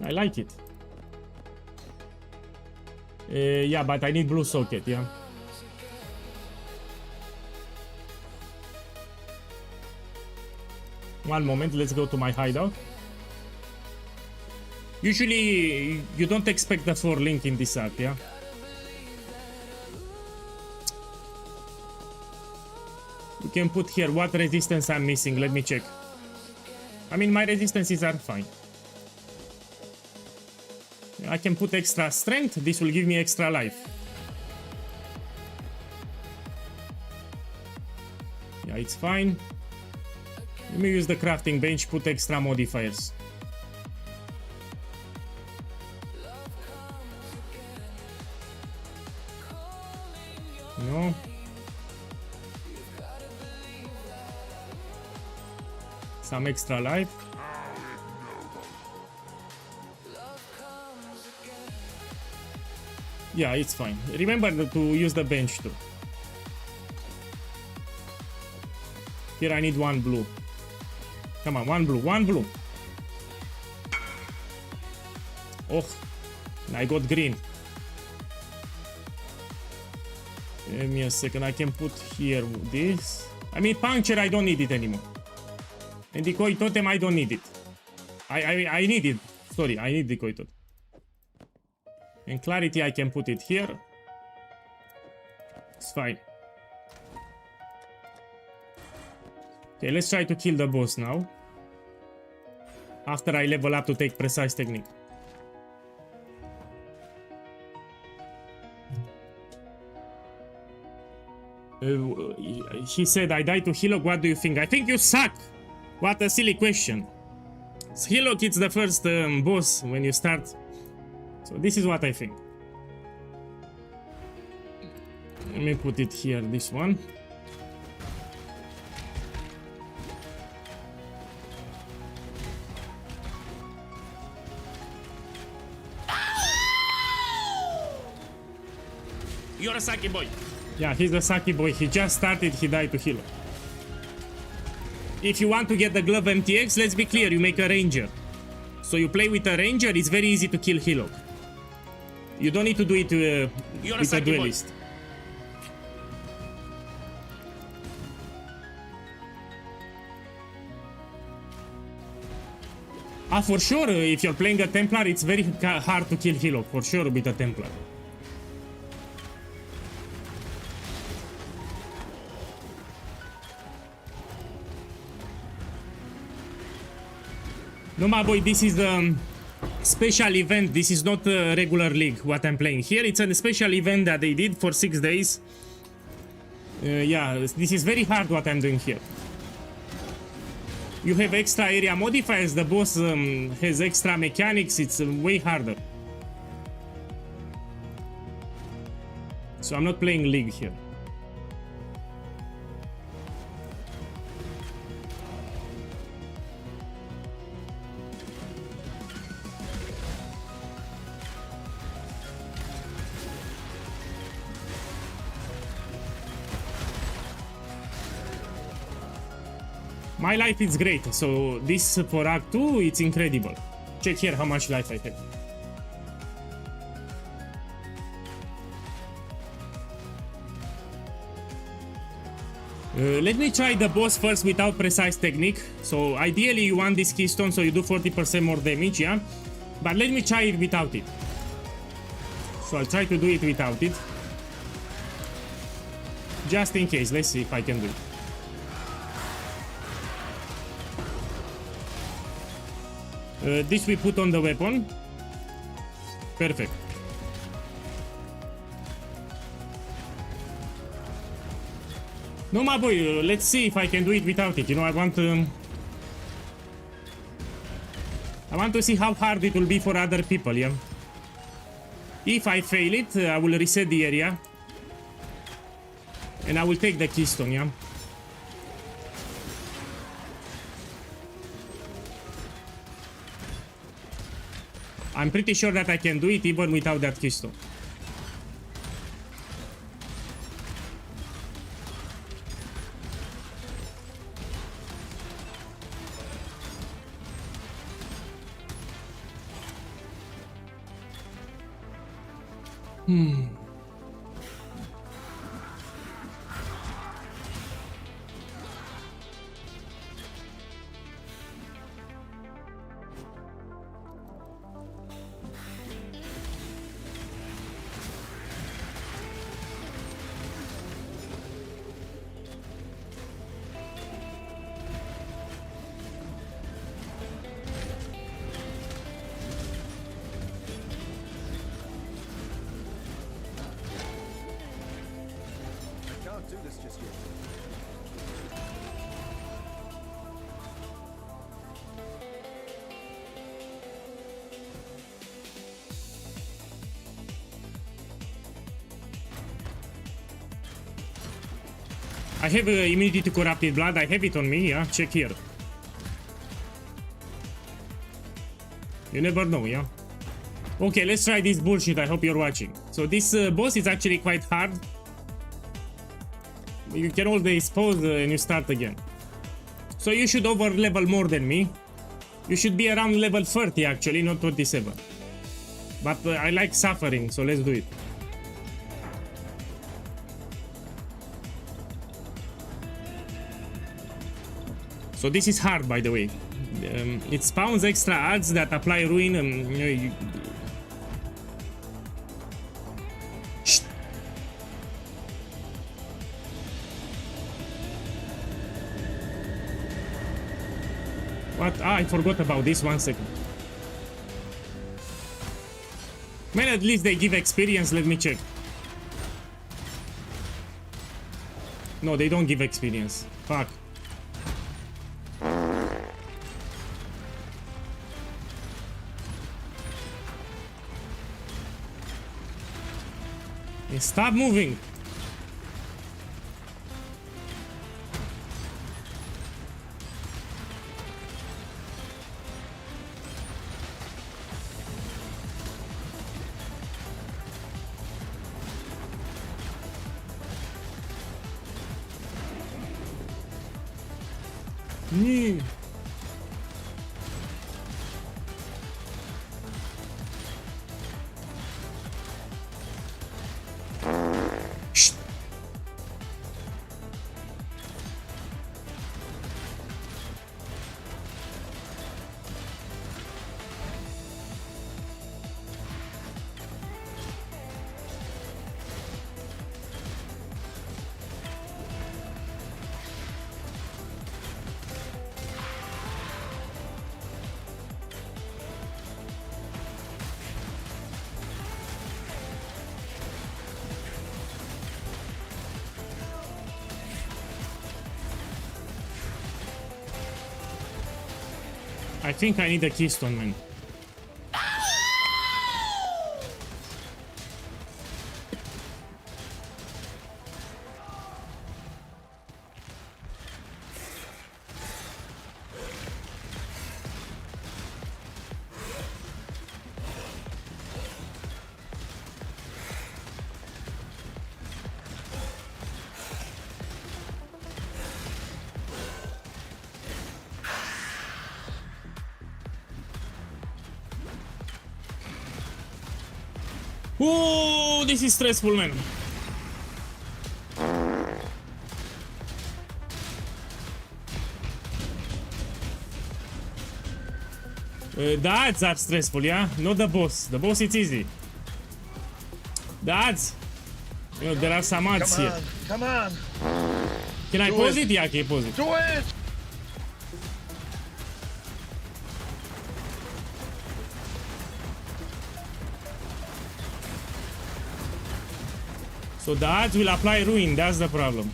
I like it. Yeah, but I need blue socket, yeah? One moment, let's go to my hideout. Usually, you don't expect the 4 link in this arc, yeah? We can put here what resistance I'm missing, let me check. I mean, my resistances are fine. I can put extra strength, this will give me extra life. Yeah, it's fine. Let me use the crafting bench, put extra modifiers. No. Some extra life. Yeah, it's fine. Remember to use the bench too. Here I need 1 blue. Come on, 1 blue, 1 blue. Oh, I got green. Give me a second, I can put here this. I mean, puncture, I don't need it anymore. And decoy totem, I don't need it. I need it. Sorry, I need decoy totem. And clarity, I can put it here. It's fine. Okay, let's try to kill the boss now. After I level up to take precise technique. He said, I died to Hillock, what do you think? I think you suck! What a silly question. Hillock, it's the first boss when you start. So this is what I think. Let me put it here, this one. You're a Saki boy. Yeah, he's the Saki boy. He just started, he died to Hillock. If you want to get the glove MTX, let's be clear, you make a ranger. So you play with a ranger, it's very easy to kill Hillock. You don't need to do it with a duelist. Boy. For sure, if you're playing a Templar, it's very hard to kill Hillock, for sure, with a Templar. No, my boy, this is the special event. This is not a regular league, what I'm playing here. It's a special event that they did for 6 days. Yeah, this is very hard what I'm doing here. You have extra area modifiers, the boss has extra mechanics, it's way harder. So I'm not playing league here. My life is great, so this for Act 2, it's incredible. Check here how much life I have. Let me try the boss first without precise technique. So ideally you want this keystone so you do 40% more damage, yeah? But let me try it without it. So I'll try to do it without it. Just in case, let's see if I can do it. This we put on the weapon. Perfect. No, my boy, let's see if I can do it without it. You know, I want to see how hard it will be for other people, yeah? If I fail it, I will reset the area. And I will take the keystone, yeah? I'm pretty sure that I can do it even without that keystone. I can't do this just yet. I have immunity to corrupted blood. I have it on me, yeah? Check here. You never know, yeah? Okay, let's try this bullshit. I hope you're watching. So this boss is actually quite hard. You can always pause and you start again. So you should over level more than me. You should be around level 30 actually, not 27. But I like suffering, so let's do it. So this is hard, by the way. It spawns extra ads that apply ruin. Shh. What? Ah, I forgot about this. 1 second. Man, at least they give experience. Let me check. No, they don't give experience. Fuck. Stop moving. Shh. I think I need a keystone, man. Oh, this is stressful, man. The ads are stressful, yeah? Not the boss. The boss it's easy. The ads. You know, there are some ads here. Come on. Can I pause it? Yeah, okay, pause it. Do it. So the ads will apply ruin, that's the problem.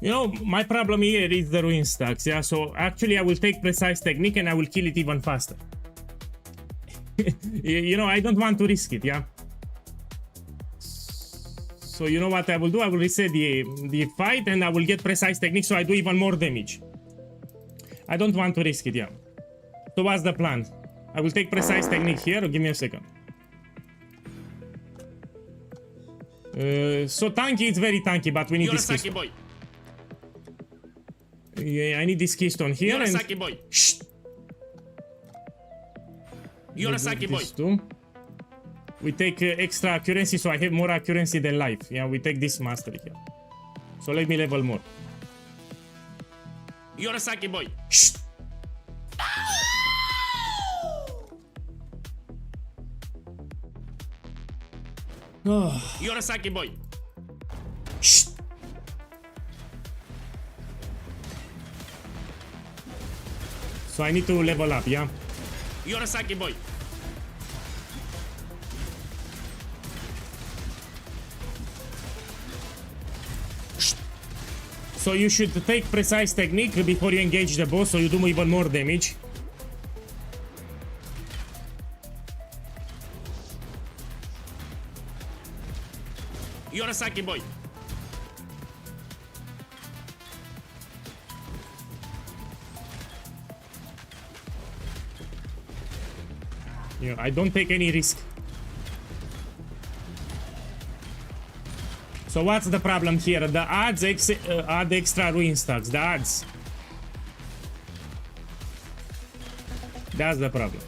You know, my problem here is the ruin stacks, yeah? So actually I will take precise technique and I will kill it even faster. You know, I don't want to risk it, yeah? So you know what I will do? I will reset the fight and I will get precise technique so I do even more damage. I don't want to risk it, yeah. So what's the plan? I will take precise technique here. Give me a second. So tanky, it's very tanky, but we need this keystone. boy. Yeah, I need this keystone here and... boy. Shh! Yorosaki boy. This too. We take extra accuracy, so I have more accuracy than life. Yeah, we take this mastery here. So let me level more. Yorosaki boy. Shh! Oh. Yorosaki boy. Shh! So I need to level up, yeah? Yorosaki boy. So you should take precise technique before you engage the boss, so you do even more damage. Yorosaki boy. Yeah, I don't take any risk. So what's the problem here? The odds add extra ruin stacks. The odds. That's the problem.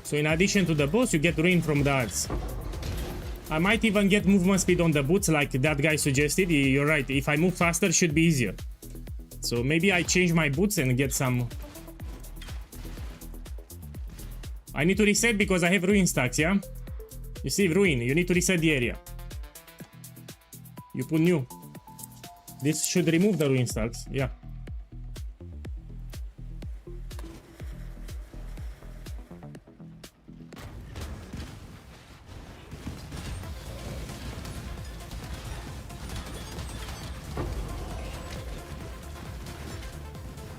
So in addition to the boss, you get ruin from the odds. I might even get movement speed on the boots like that guy suggested. You're right. If I move faster, it should be easier. So maybe I change my boots and get some... I need to reset because I have ruin stacks, yeah? You see, ruin. You need to reset the area. You put new. This should remove the ruin stacks, yeah.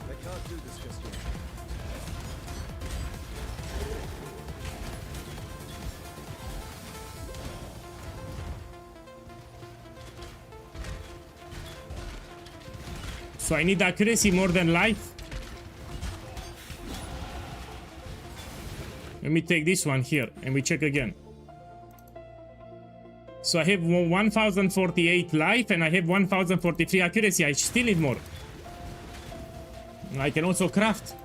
I can't do this just yet. So I need accuracy more than life. Let me take this one here and we check again. So I have 1048 life and I have 1043 accuracy. I still need more. I can also craft.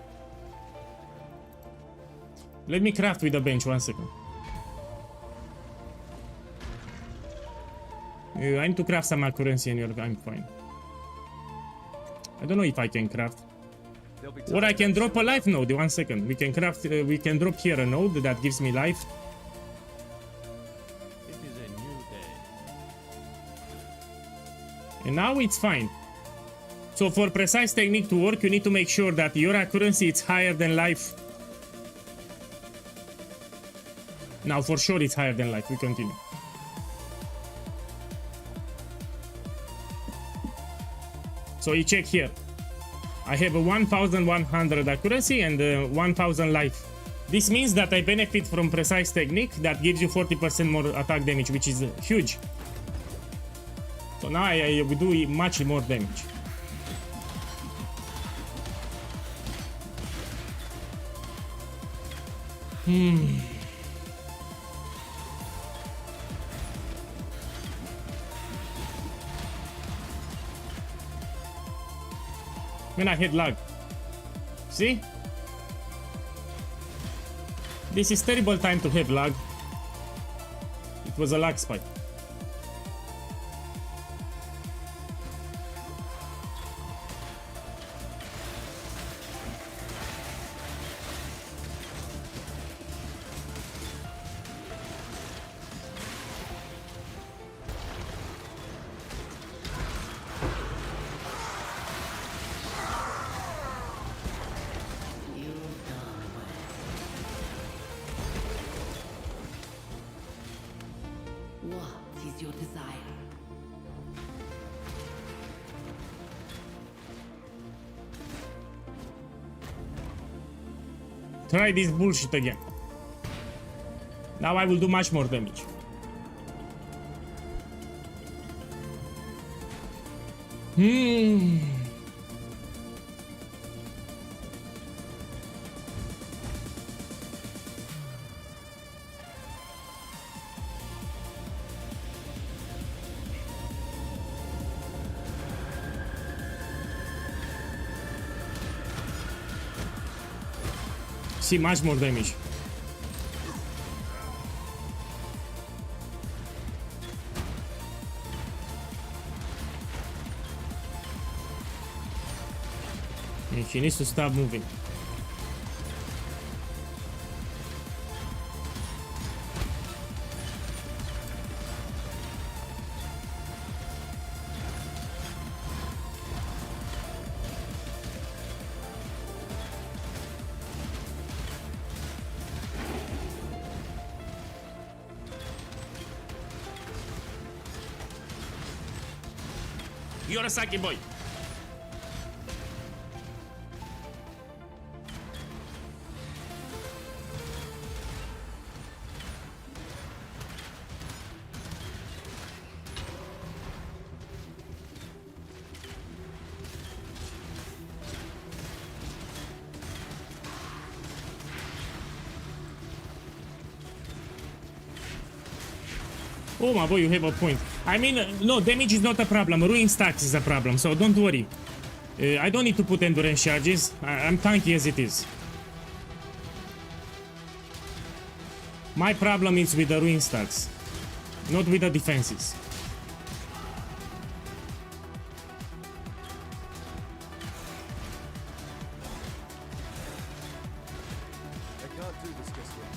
Let me craft with the bench, 1 second. I need to craft some accuracy and I'm fine. I don't know if I can craft. Or I can drop a life node. 1 second. We can craft. We can drop here a node that gives me life. It is a new day. And now it's fine. So for precise technique to work, you need to make sure that your accuracy is higher than life. Now for sure it's higher than life. We continue. So you check here. I have a 1100 accuracy and 1000 life. This means that I benefit from precise technique that gives you 40% more attack damage, which is huge. So now I will do much more damage. Man, I hit lag. See? This is terrible time to have lag. It was a lag spike. What is your desire? Try this bullshit again. Now I will do much more damage. See much more damage. And she needs to stop moving. You're a Saki boy. Oh my boy, you have a point. I mean, no, damage is not a problem. Ruin stacks is a problem, so don't worry. I don't need to put endurance charges. I'm tanky as it is. My problem is with the ruin stacks, not with the defenses. I can't do this just yet.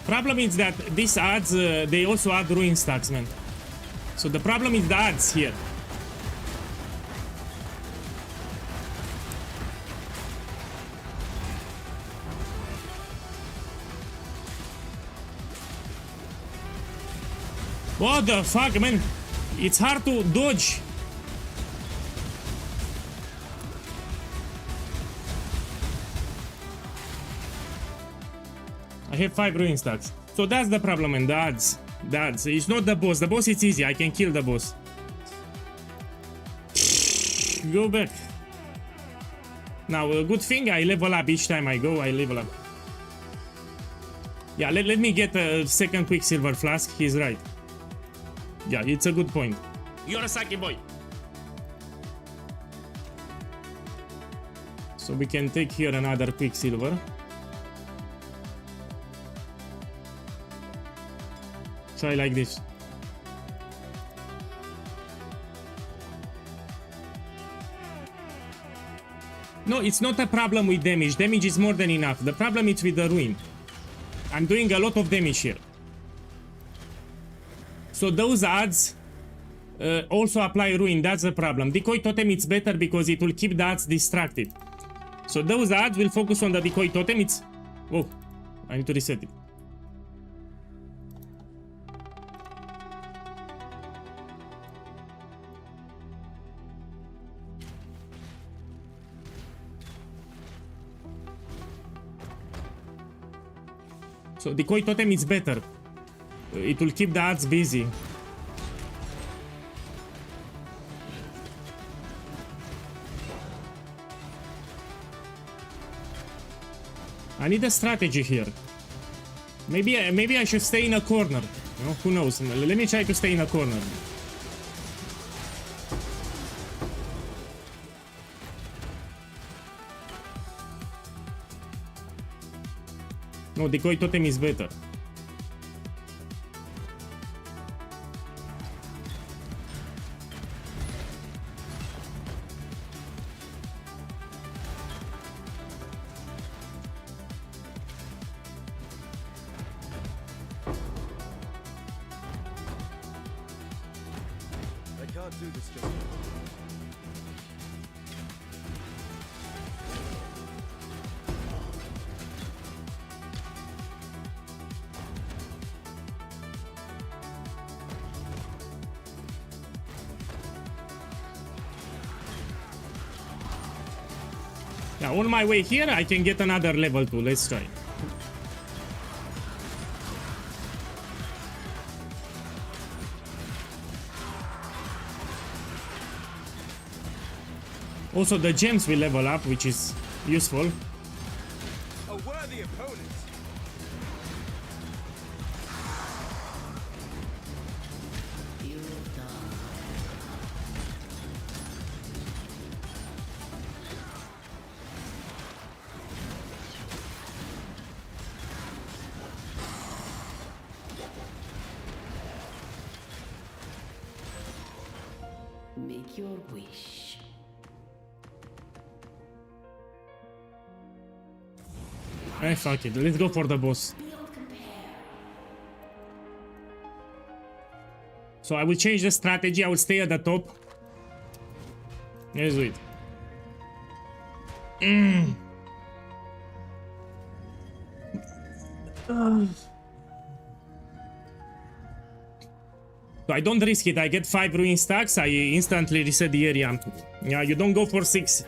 Problem is that these adds, they also add ruin stacks, man. So the problem is the adds here. What the fuck, man? It's hard to dodge. I have 5 ruin stacks. So that's the problem, and the adds. The adds. It's not the boss. The boss it's easy. I can kill the boss. Go back. Now, a good thing I level up each time I go. I level up. Yeah, let me get a second Quicksilver flask. He's right. Yeah, it's a good point. You're a Saki boy. So we can take here another Quicksilver. Try like this. No, it's not a problem with damage. Damage is more than enough. The problem is with the ruin. I'm doing a lot of damage here. So those adds also apply ruin. That's the problem. Decoy totem it's better because it will keep the adds distracted. So those adds will focus on the decoy totem. It's... Whoa, I need to reset it. So decoy totem is better. It will keep the adds busy. I need a strategy here. Maybe I should stay in a corner. You know, who knows? Let me try to stay in a corner. No, decoy totem is better. can't do this just yet. Yeah, on my way here, I can get another level 2. Let's try. Also, the gems will level up, which is useful. A worthy opponent. You done. Make your wish. Fuck it. Let's go for the boss. Beyond compare. So I will change the strategy. I will stay at the top. Let's do it. So I don't risk it. I get 5 ruin stacks. I instantly reset the area. Yeah, you don't go for 6.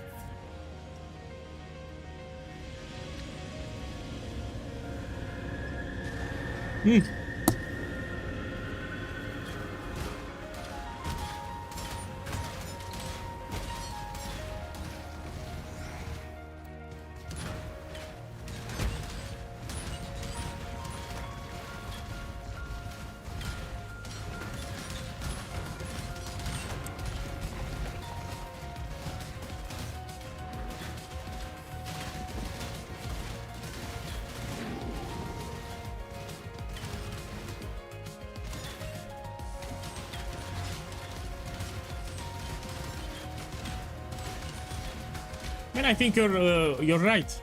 Man, I think you're right.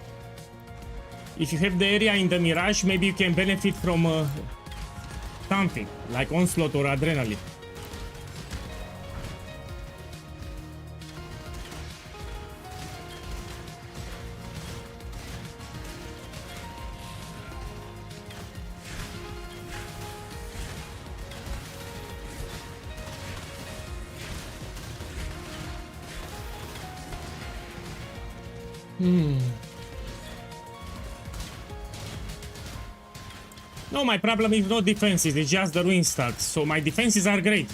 If you have the area in the Mirage, maybe you can benefit from something like Onslaught or Adrenaline. No, my problem is not defenses, it's just the ruin stacks. So my defenses are great.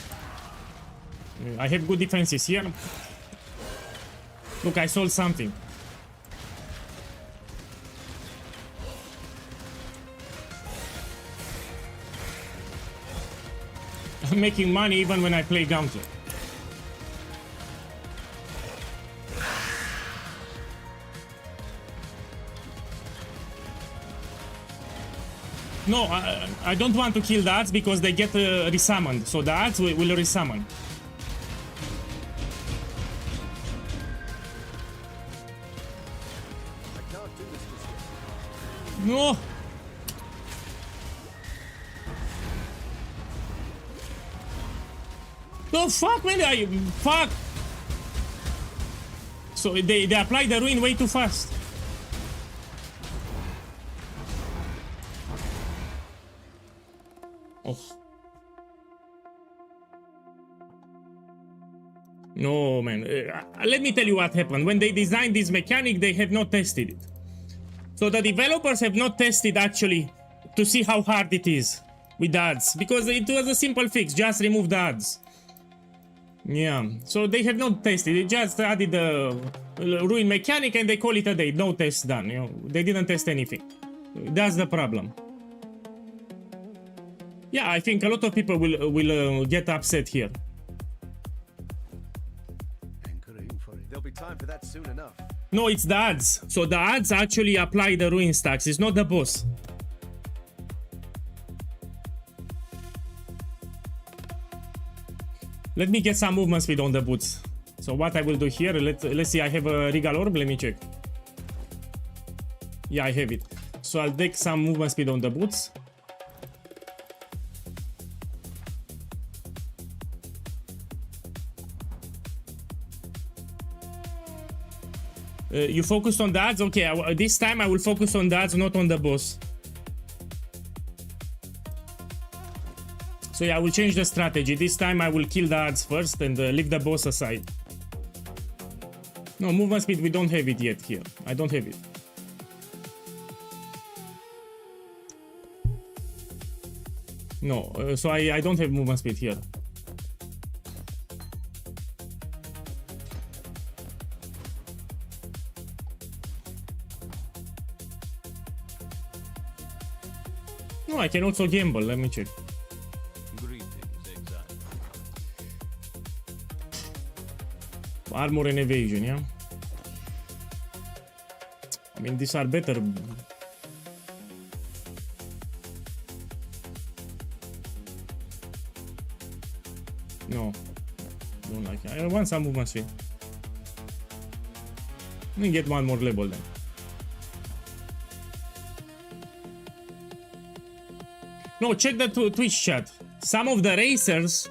I have good defenses here. Look, I sold something. I'm making money even when I play Gauntlet. No, I don't want to kill the adds because they get resummoned. So the adds will resummon. I can't do this just yet. No! The fuck, man! Fuck! So they apply the ruin way too fast. Oh. No, man. Let me tell you what happened. When they designed this mechanic, they have not tested it. So the developers have not tested actually to see how hard it is with adds. Because it was a simple fix. Just remove the adds. Yeah. So they have not tested. They just added the ruin mechanic and they call it a day. No test done. You know, they didn't test anything. That's the problem. Yeah, I think a lot of people will get upset here. There'll be time for that soon enough. No, it's the adds. So the adds actually apply the ruin stacks. It's not the boss. Let me get some movement speed on the boots. So what I will do here, let's see, I have a Regal Orb, let me check. Yeah, I have it. So I'll take some movement speed on the boots. You focused on the ads? Okay, this time I will focus on the ads, not on the boss. So yeah, I will change the strategy. This time I will kill the ads first and leave the boss aside. No, movement speed, we don't have it yet here. I don't have it. No, so I don't have movement speed here. No, I can also gamble. Let me check. Greetings, exactly. Armor and evasion, yeah? I mean, these are better. No, don't like it. I want some movement speed. Let me get one more level then. No, check the Twitch chat. Some of the racers,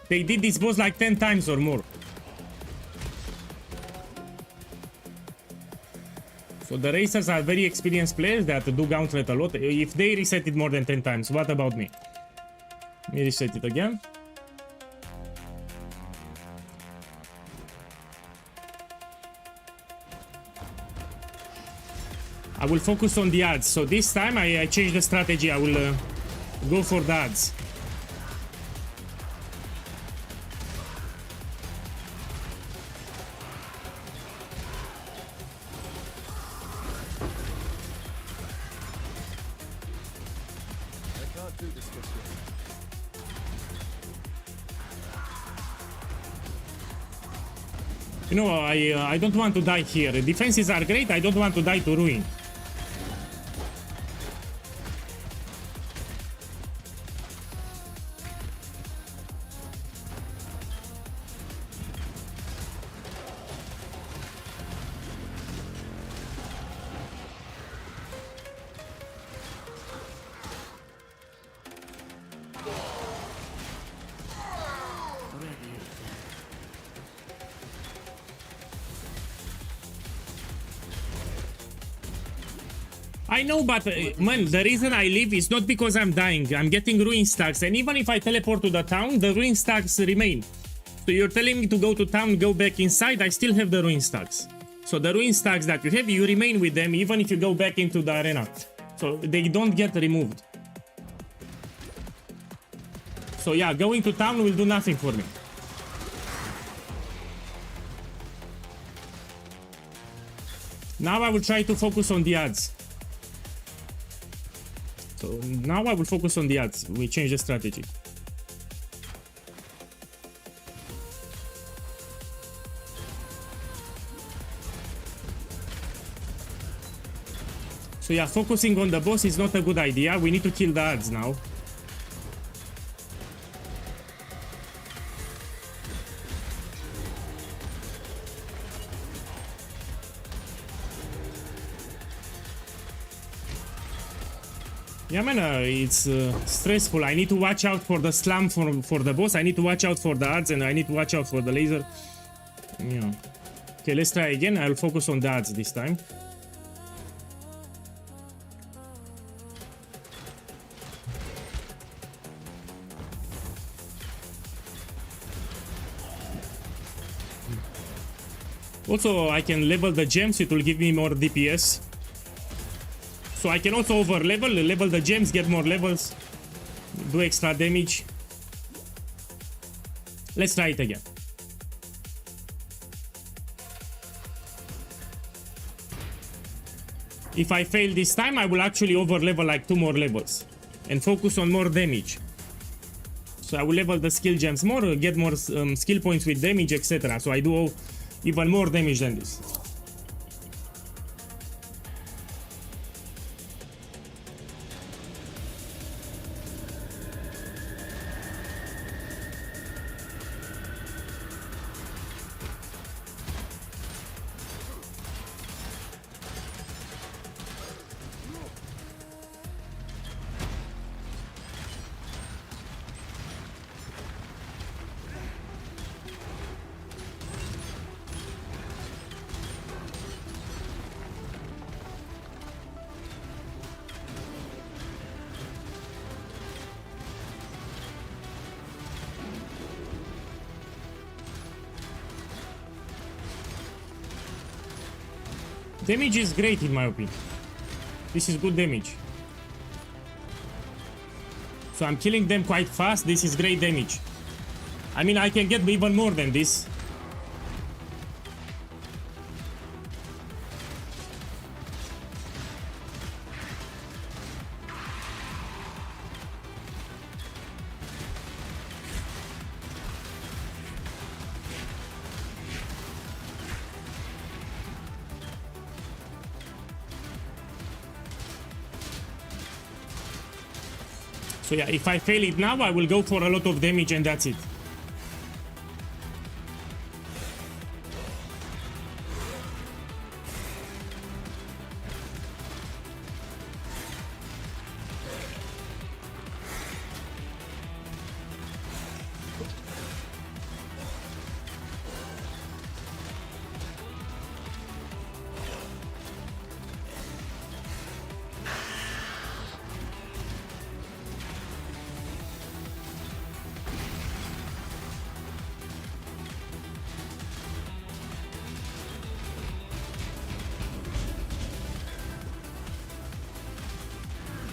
they did this boss like 10 times or more. So the racers are very experienced players that do gauntlet a lot. If they reset it more than 10 times, what about me? Let me reset it again. I will focus on the ads. So this time I change the strategy. I will go for the ads. I can't do this with you. You know, I don't want to die here. The defenses are great. I don't want to die to ruin. I know, but man, the reason I leave is not because I'm dying. I'm getting ruin stacks, and even if I teleport to the town, the ruin stacks remain. So you're telling me to go to town, go back inside, I still have the ruin stacks. So the ruin stacks that you have, you remain with them even if you go back into the arena. So they don't get removed. So yeah, going to town will do nothing for me. Now I will try to focus on the ads. So now I will focus on the ads. We change the strategy. So yeah, focusing on the boss is not a good idea. We need to kill the ads now. Yeah, man, it's stressful. I need to watch out for the slam for the boss. I need to watch out for the ads, and I need to watch out for the laser. Yeah. Okay, let's try again. I'll focus on the ads this time. Also, I can level the gems. It will give me more DPS. So I can also level the gems, get more levels, do extra damage. Let's try it again. If I fail this time, I will actually level like 2 more levels and focus on more damage. So I will level the skill gems more, get more skill points with damage, etc. So I do even more damage than this. Damage is great in my opinion. This is good damage. So I'm killing them quite fast. This is great damage. I mean, I can get even more than this. So yeah, if I fail it now, I will go for a lot of damage and that's it.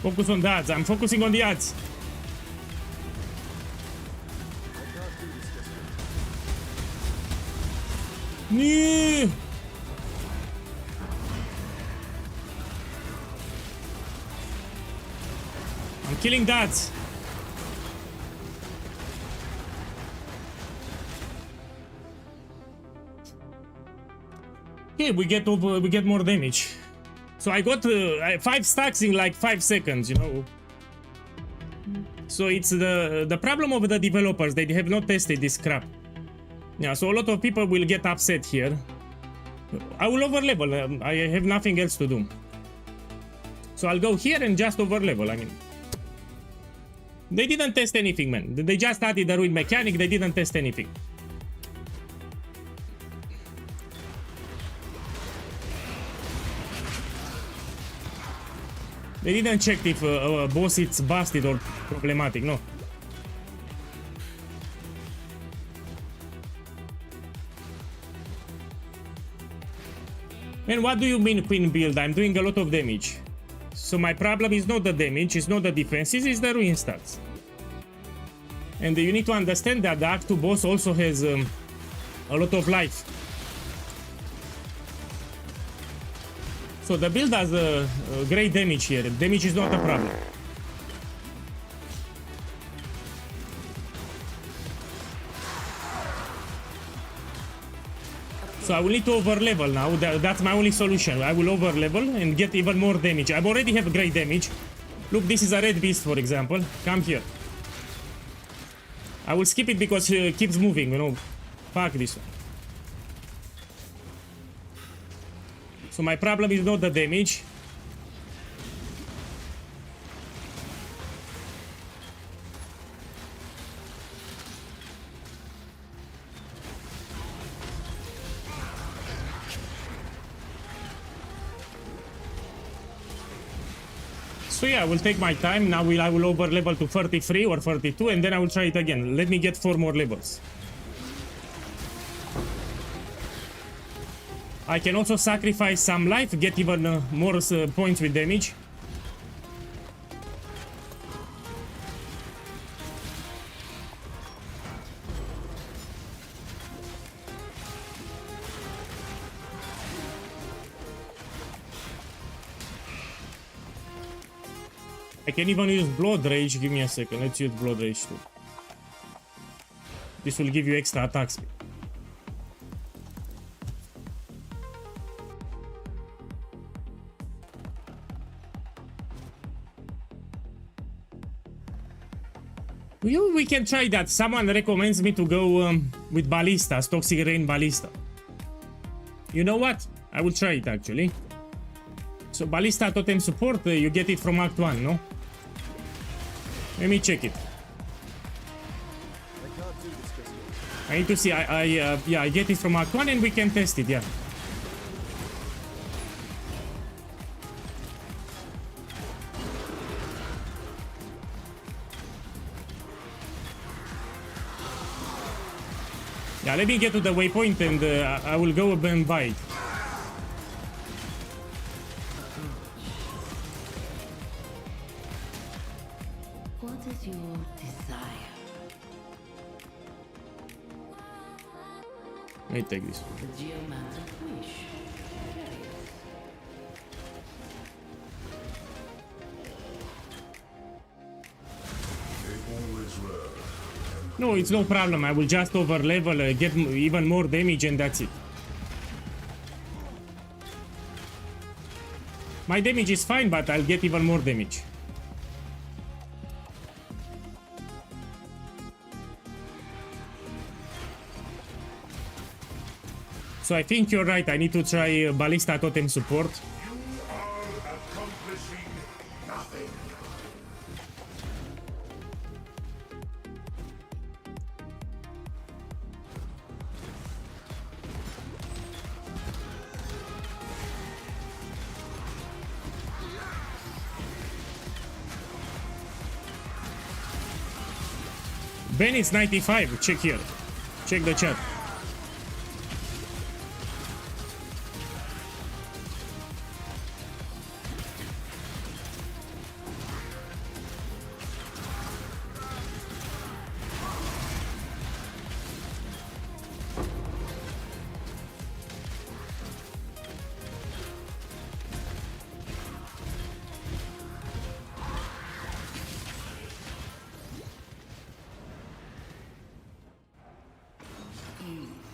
Focus on the ads. I'm focusing on the ads. Yeah. I'm killing that. Okay, we get more damage. So I got 5 stacks in like 5 seconds, you know. So it's the problem of the developers. They have not tested this crap. Yeah, so a lot of people will get upset here. I will overlevel. I have nothing else to do. So I'll go here and just overlevel. I mean, they didn't test anything, man. They just added the ruin mechanic. They didn't test anything. They didn't check if a boss is busted or problematic, no. And what do you mean queen build? I'm doing a lot of damage. So my problem is not the damage, it's not the defenses, it's the ruin stats. And you need to understand that the Act 2 boss also has a lot of life. So the build has a great damage here. Damage is not a problem. So I will need to overlevel now. That's my only solution. I will overlevel and get even more damage. I already have great damage. Look, this is a red beast, for example. Come here. I will skip it because it keeps moving, you know. Fuck this one. So my problem is not the damage. So yeah, I will take my time. Now I will over level to 33 or 32 and then I will try it again. Let me get 4 more levels. I can also sacrifice some life, get even more points with damage. I can even use Blood Rage. Give me a second. Let's use Blood Rage too. This will give you extra attack speed. We can try that. Someone recommends me to go with ballistas, Toxic Rain Ballista. You know what? I will try it actually. So Ballista Totem support, you get it from Act 1, no? Let me check it. I need to see. Yeah, I get it from Act 1 and we can test it, yeah. Yeah, let me get to the waypoint and I will go and buy it. Desire. Let me take this. The geomantic wish. They always were. No, it's no problem. I will just over level, get even more damage, and that's it. My damage is fine, but I'll get even more damage. So I think you're right. I need to try ballista totem support. You are accomplishing nothing. Ben is 95. Check here. Check the chat.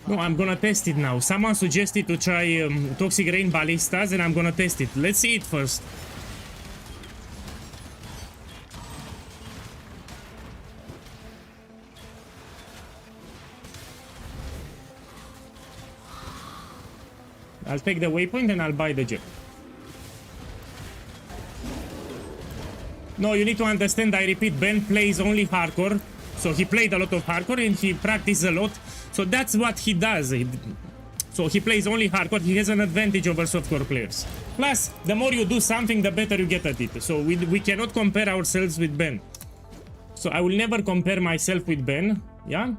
No, I'm gonna test it now. Someone suggested to try Toxic Rain Ballistas, and I'm gonna test it. Let's see it first. I'll take the waypoint and I'll buy the jet. No, you need to understand, I repeat, Ben plays only hardcore. So he played a lot of hardcore and he practiced a lot. So that's what he does. So he plays only hardcore. He has an advantage over softcore players. Plus, the more you do something, the better you get at it. So we cannot compare ourselves with Ben. So I will never compare myself with Ben. Yeah?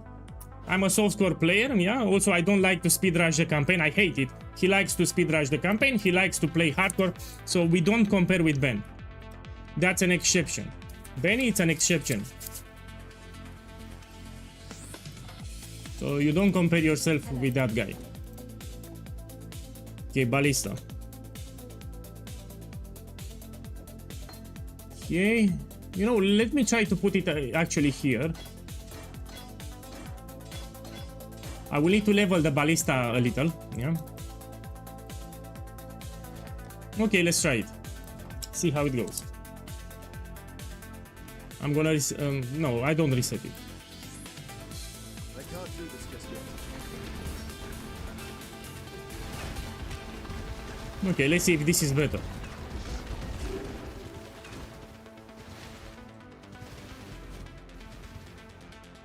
I'm a softcore player. Yeah? Also, I don't like to speed rush the campaign. I hate it. He likes to speed rush the campaign. He likes to play hardcore. So we don't compare with Ben. That's an exception. Benny, it's an exception. So you don't compare yourself with that guy. Okay, ballista. Okay, you know, let me try to put it actually here. I will need to level the ballista a little, yeah. Okay, let's try it. See how it goes. I'm gonna, no, I don't reset it. I can't do this just yet. Okay, let's see if this is better.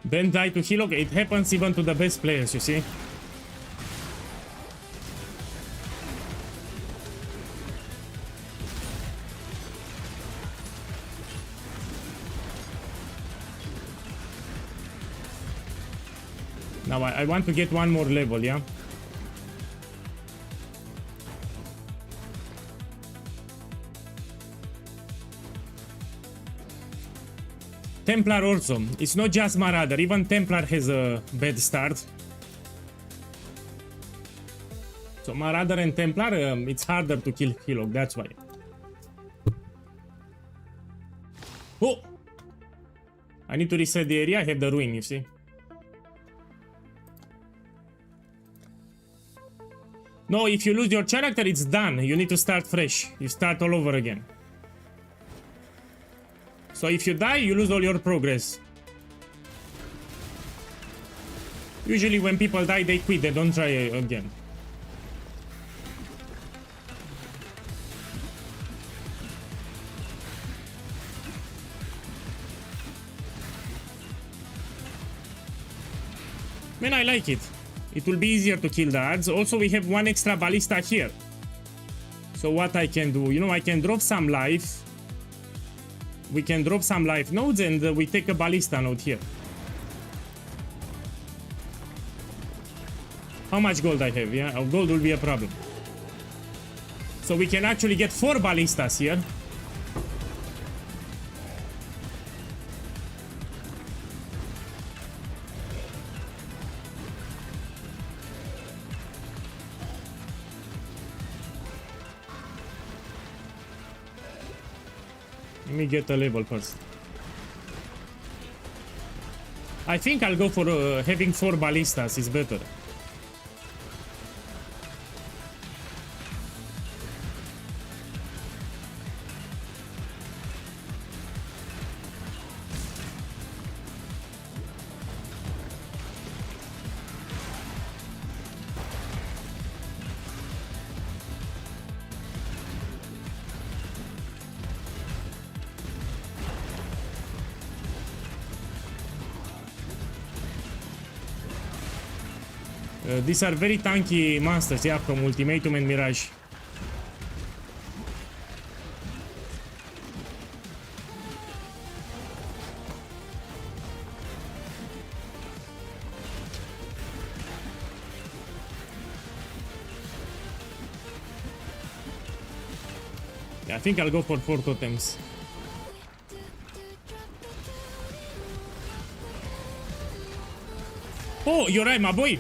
Ben died to heal. Okay, it happens even to the best players, you see. Now I want to get one more level, yeah? Templar also. It's not just Marauder. Even Templar has a bad start. So Marauder and Templar, it's harder to kill Hillock. That's why. Oh! I need to reset the area. I have the ruin, you see. No, if you lose your character, it's done. You need to start fresh. You start all over again. So if you die, you lose all your progress. Usually when people die, they quit. They don't try again. Man, I like it. It will be easier to kill the ads. Also, we have one extra ballista here. So what I can do, you know, I can drop some life. We can drop some life nodes and we take a ballista node here. How much gold I have? Yeah, gold will be a problem. So we can actually get 4 ballistas here. Let me get a level first. I think I'll go for having 4 ballistas is better. These are very tanky monsters, yeah, from Ultimatum and Mirage. Yeah, I think I'll go for 4 totems. Oh, you're right, my boy.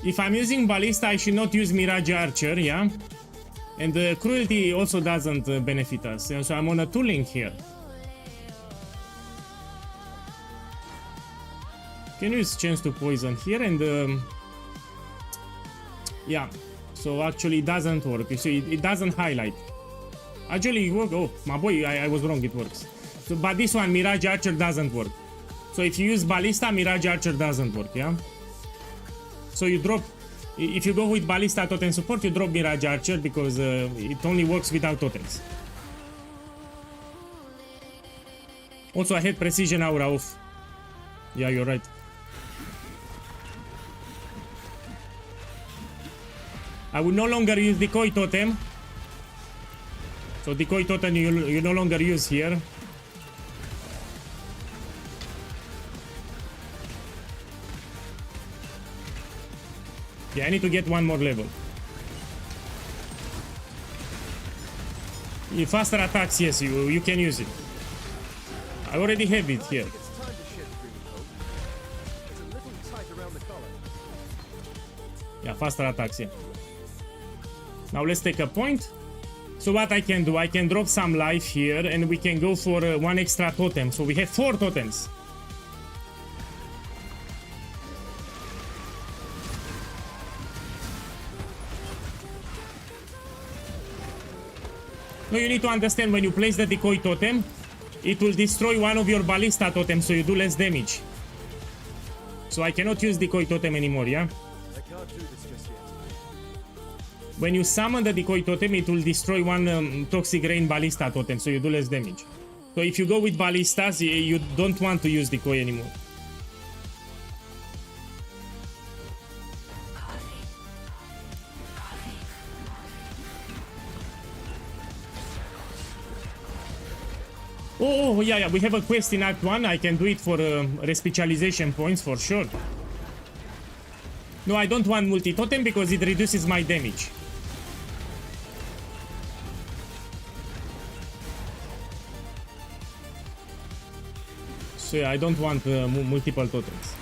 If I'm using ballista, I should not use Mirage Archer, yeah? And the cruelty also doesn't benefit us, so I'm on a 2 link here. Can use chance to poison here and yeah, so actually it doesn't work. You see, it doesn't highlight. Actually it works. Oh, my boy, I was wrong, it works. So, but this one, Mirage Archer, doesn't work. So if you use ballista, Mirage Archer doesn't work, yeah? So you drop, if you go with ballista totem support, you drop Mirage Archer because it only works without totems. Also, I had precision aura off. Yeah, you're right. I will no longer use decoy totem. So decoy totem you no longer use here. Yeah, I need to get 1 more level. Faster attacks, yes, you can use it. I already have it here. It's time to shed green coat. It's a little tight around the collar. Yeah, faster attacks, yeah. Now let's take a point. So what I can do, I can drop some life here and we can go for 1 extra totem. So we have 4 totems. No, you need to understand, when you place the decoy totem, it will destroy 1 of your ballista totems, so you do less damage. So I cannot use decoy totem anymore, yeah? I can't do this just yet. When you summon the decoy totem, it will destroy 1 toxic rain ballista totem, so you do less damage. So if you go with ballistas, you don't want to use decoy anymore. Oh, yeah, we have a quest in Act 1. I can do it for respecialization points for sure. No, I don't want multi-totem because it reduces my damage. So yeah, I don't want multiple totems.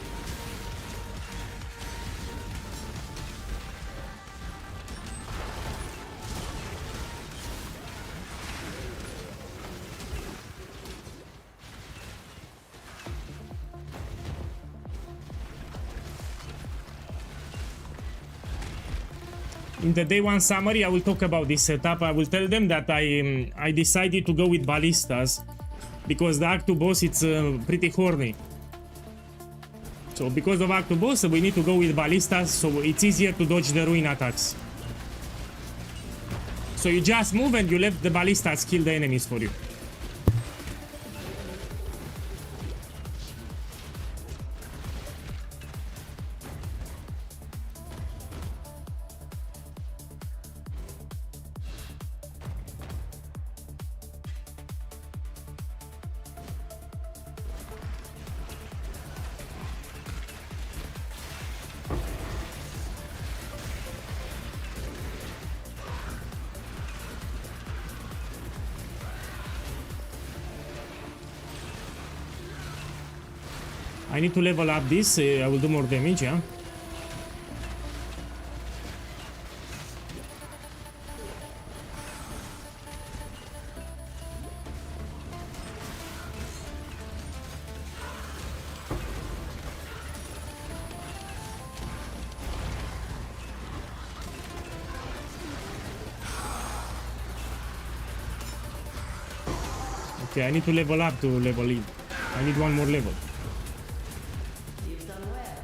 In the day 1 summary, I will talk about this setup. I will tell them that I decided to go with ballistas because the Act 2 boss, it's pretty horny. So because of Act 2 boss, we need to go with ballistas, so it's easier to dodge the ruin attacks. So you just move and you let the ballistas kill the enemies for you. I need to level up this, I will do more damage, yeah? Okay, I need to level up to level it. I need one more level. You've done well.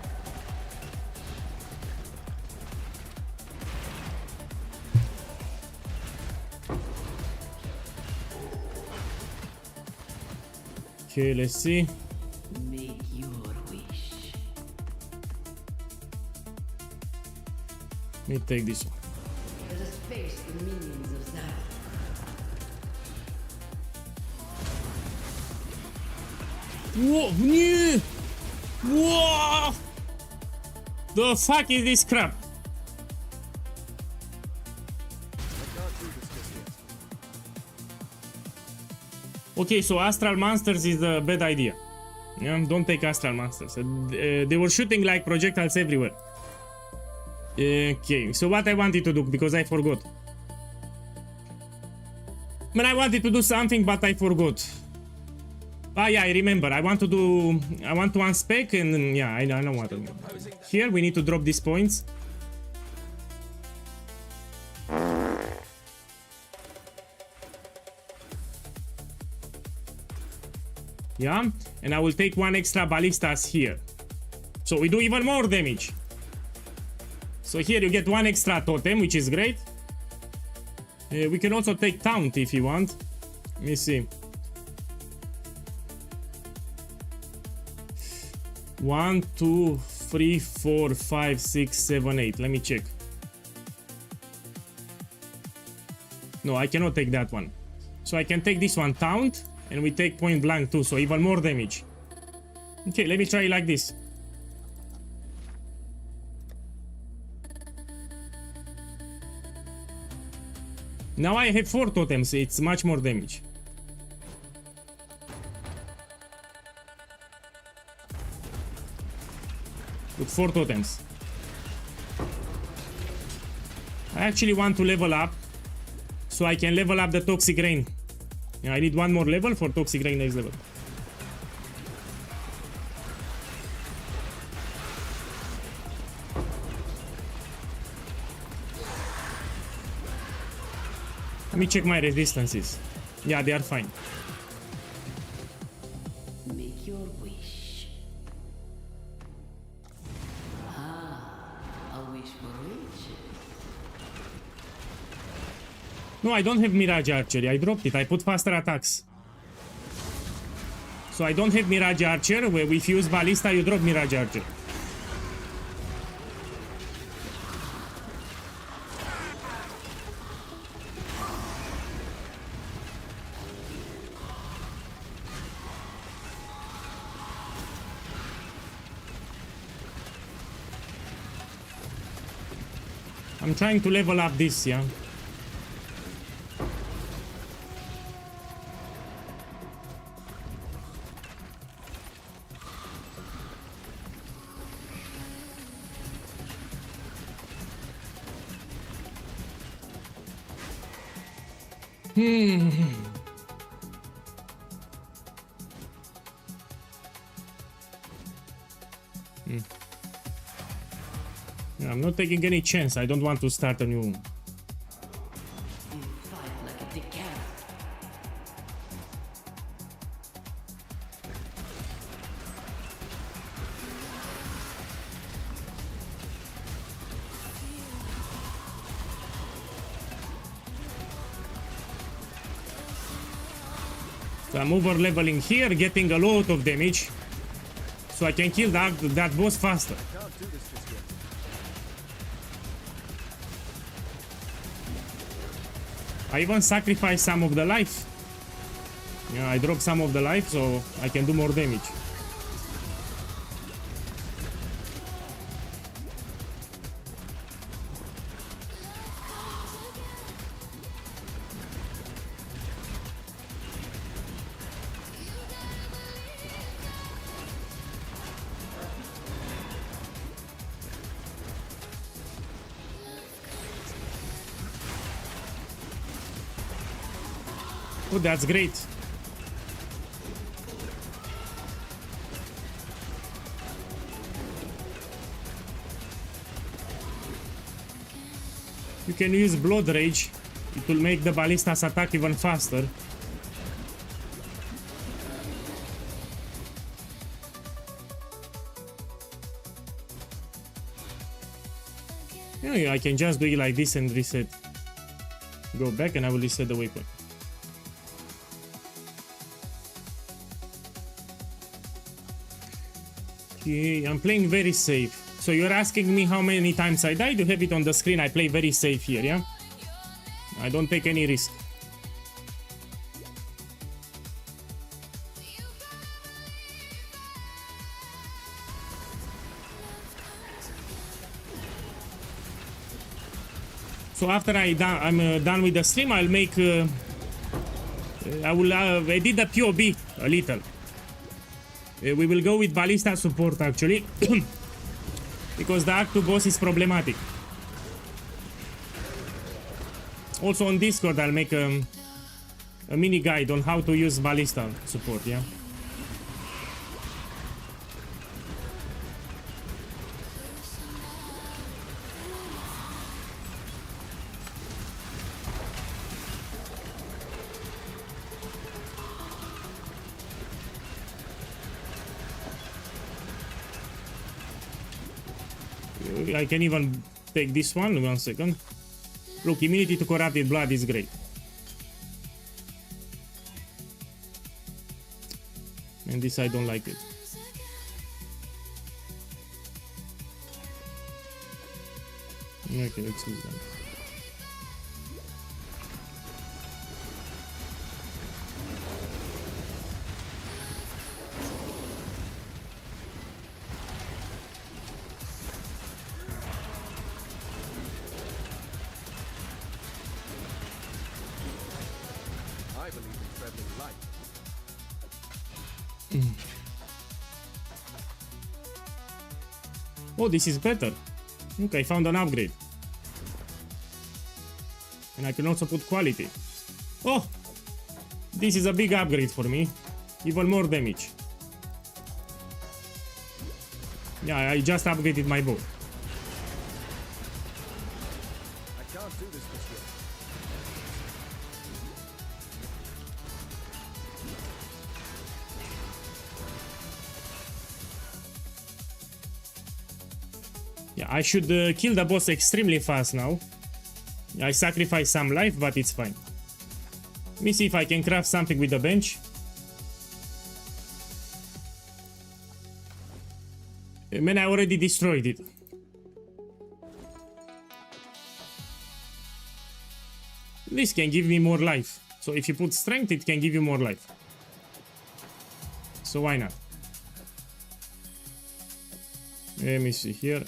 Okay, let's see. Make your wish. Let me take this one. Let us face the minions of Zara. Whoa! Yeah. Whoa! The fuck is this crap? I can't do this just yet. Okay, so Astral Monsters is a bad idea. Yeah, don't take Astral Monsters. They were shooting like projectiles everywhere. Okay, so what I wanted to do, because I forgot. Man, I wanted to do something, but I forgot. Ah, yeah, I remember. I want to unspec, and yeah, I know what I mean. Here, we need to drop these points. Yeah, and I will take one extra ballistas here. So we do even more damage. So here you get one extra totem, which is great. We can also take taunt if you want. Let me see. 1, 2, 3, 4, 5, 6, 7, 8. Let me check. No, I cannot take that one. So I can take this one, taunt, and we take point blank too, so even more damage. Okay, let me try it like this. Now I have 4 totems, it's much more damage. With 4 totems. I actually want to level up, so I can level up the Toxic Rain. Yeah, I need one more level for Toxic Rain next level. Let me check my resistances. Yeah, they are fine. Make your wish. A wish for riches. No, I don't have Mirage Archery. I dropped it. I put faster attacks. So I don't have Mirage Archer, where if you use Ballista, you drop Mirage Archer. I'm trying to level up this, yeah. Yeah, I'm not taking any chance. I don't want to start a new. You fight like a decap. So I'm over leveling here, getting a lot of damage, so I can kill that boss faster. Can't do this just yet. I even sacrifice some of the life. Yeah, I drop some of the life so I can do more damage. Oh, that's great. You can use Blood Rage. It will make the ballistas attack even faster. Yeah, I can just do it like this and reset. Go back and I will reset the waypoint. Okay, I'm playing very safe. So you're asking me how many times I died? You have it on the screen. I play very safe here, yeah? I don't take any risk. So after I'm done with the stream, I'll make... I will edit the POB a little. We will go with ballista support actually. Because the Act 2 boss is problematic. Also on Discord I'll make a mini guide on how to use ballista support, yeah? I can even take this one, 1 second. Look, immunity to corrupted blood is great. And this I don't like it. Okay, let's use that. I believe in traveling light. Oh, this is better. Okay, I found an upgrade. And I can also put quality. Oh! This is a big upgrade for me. Even more damage. Yeah, I just upgraded my bow. I can't do this way. Yeah, I should kill the boss extremely fast now. I sacrifice some life, but it's fine. Let me see if I can craft something with the bench. Man, I already destroyed it. This can give me more life. So if you put strength, it can give you more life. So why not? Let me see here.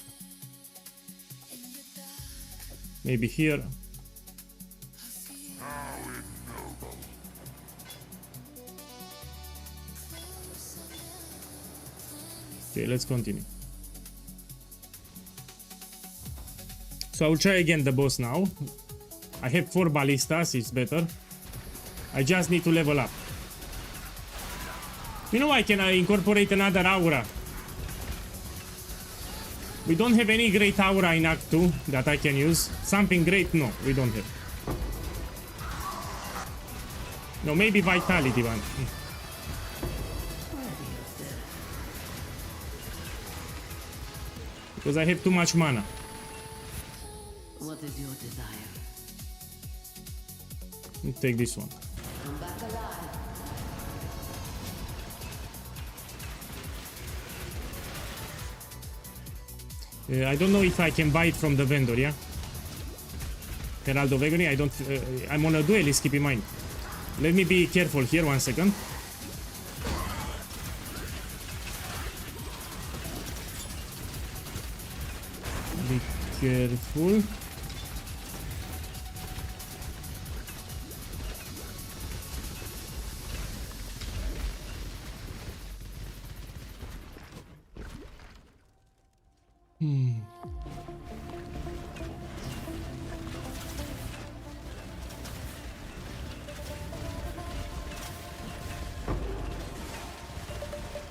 Maybe here. Okay, let's continue. So I will try again the boss now. I have 4 ballistas, it's better. I just need to level up. You know, I can incorporate another aura. We don't have any great aura in Act 2 that I can use. Something great? No, we don't have. No, maybe Vitality one. Because I have too much mana. What is your desire? Let me take this one. Come back alive. I don't know if I can buy it from the vendor, yeah? Herald of Agony, I don't... I'm on a duelist, keep in mind. Let me be careful here, 1 second. Be careful.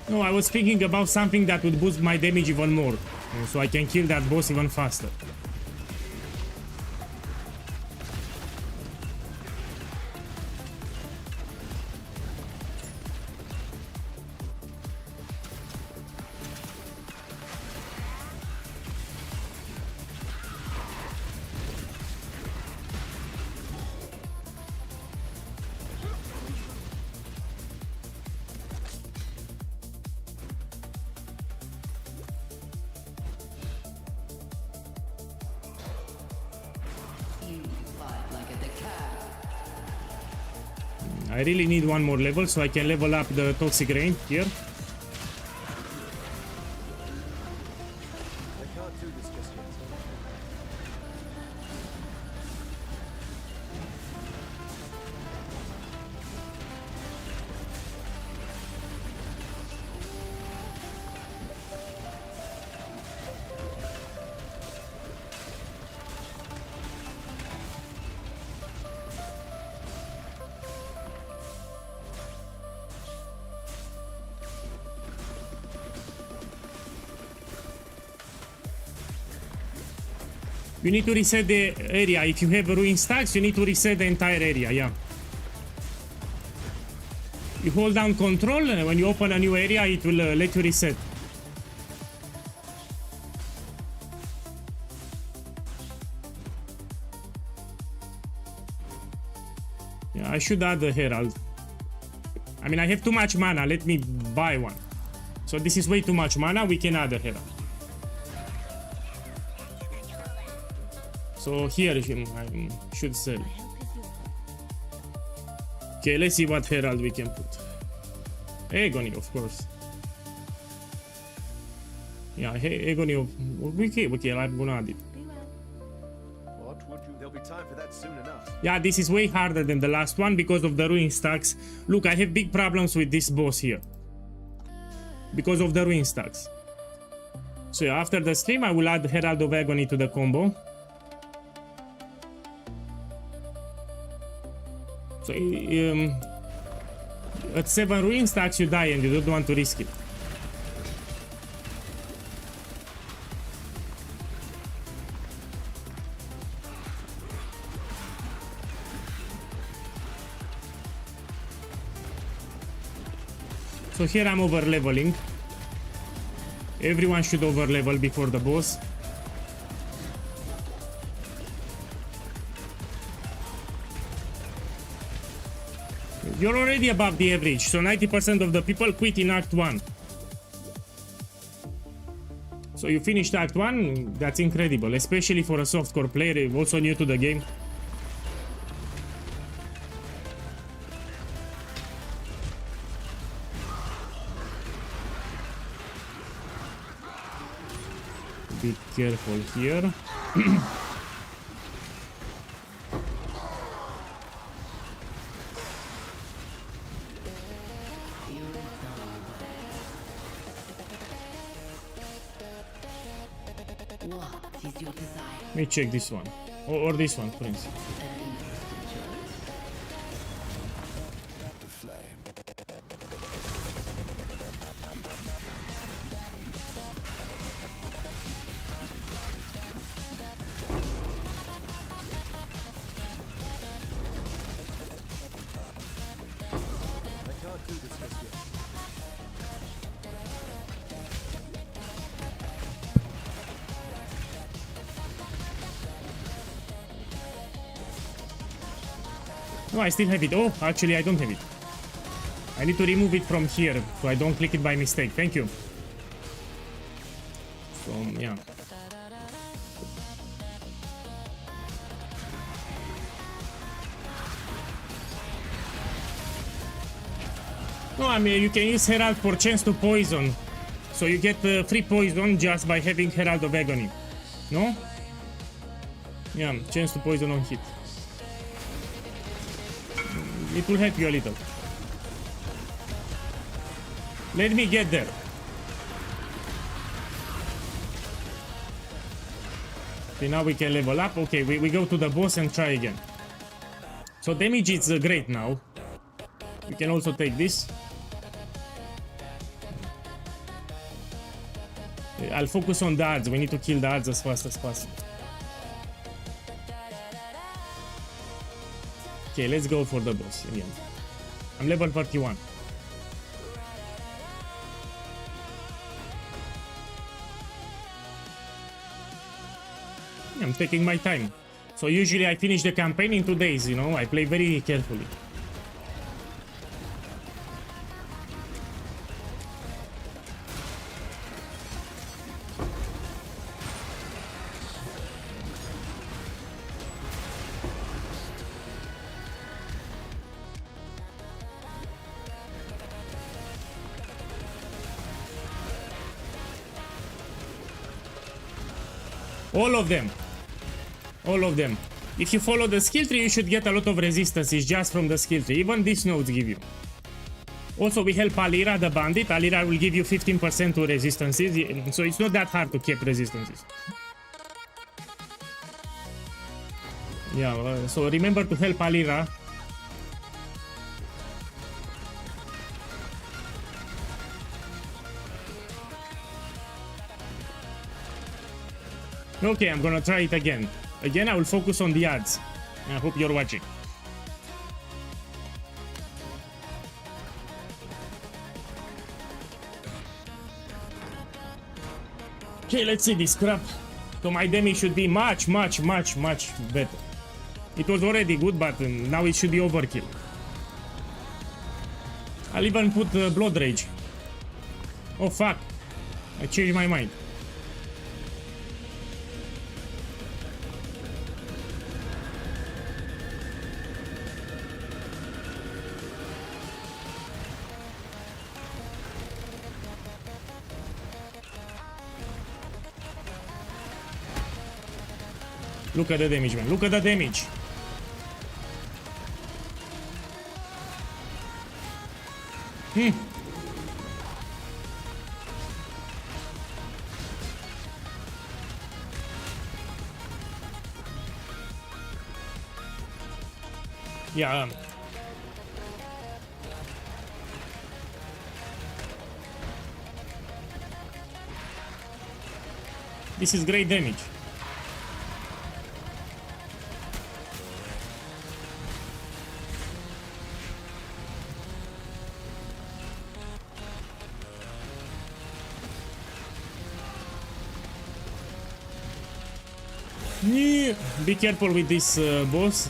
No, I was thinking about something that would boost my damage even more, so I can kill that boss even faster. I really need one more level so I can level up the toxic rain here. I can't do this just yet. You need to reset the area. If you have ruin stacks, you need to reset the entire area, yeah. You hold down control, and when you open a new area, it will let you reset. Yeah, I should add the Herald. I mean, I have too much mana. Let me buy one. So this is way too much mana. We can add a Herald. So here I should sell. Okay, let's see what Herald we can put. Agony, of course. Yeah, Agony of... Okay, I'm gonna add it. What would you? There'll be time for that soon enough. Yeah, this is way harder than the last one because of the ruin stacks. Look, I have big problems with this boss here. Because of the ruin stacks. So yeah, after the stream, I will add Herald of Agony to the combo. So, at 7 ruin stacks you die and you don't want to risk it. So here I'm over leveling. Everyone should over level before the boss. You're already above the average, so 90% of the people quit in Act 1. So you finished Act 1, that's incredible, especially for a softcore player, also new to the game. Be careful here. What is your desire? Let me check this one. Or this one, for instance. I can't do this just yet. No, I still have it. Oh, actually, I don't have it. I need to remove it from here so I don't click it by mistake. Thank you. So, yeah. No, I mean, you can use Herald for chance to poison. So you get free poison just by having Herald of Agony. No? Yeah, chance to poison on hit. It will help you a little. Let me get there. Okay, now we can level up. Okay, we go to the boss and try again. So damage is great now. We can also take this. I'll focus on the odds. We need to kill the odds as fast as possible. Okay, let's go for the boss again. I'm level 41. I'm taking my time. So usually I finish the campaign in 2 days, you know, I play very carefully. All of them. All of them. If you follow the skill tree, you should get a lot of resistances just from the skill tree. Even these nodes give you. Also, we help Alira, the bandit. Alira will give you 15% to resistances, so it's not that hard to keep resistances. Yeah, so remember to help Alira. Okay, I'm gonna try it again. Again, I will focus on the ads. I hope you're watching. Okay, let's see this crap. So my damage should be much better. It was already good, but now it should be overkill. I'll even put Blood Rage. Oh fuck. I changed my mind. Look at the damage, man. Look at the damage. Yeah. This is great damage. Be careful with this boss.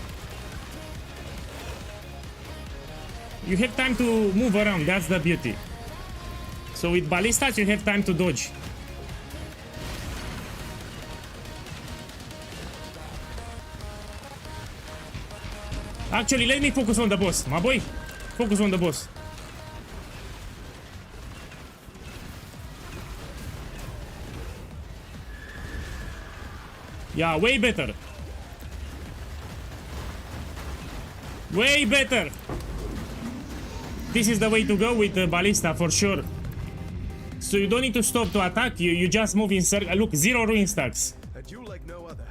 You have time to move around, that's the beauty. So with ballistas you have time to dodge. Actually, let me focus on the boss, my boy. Focus on the boss. Yeah, way better. Way better. This is the way to go with the ballista for sure. So you don't need to stop to attack, you just move in circle. Look, 0 ruin stacks. A duel like no other.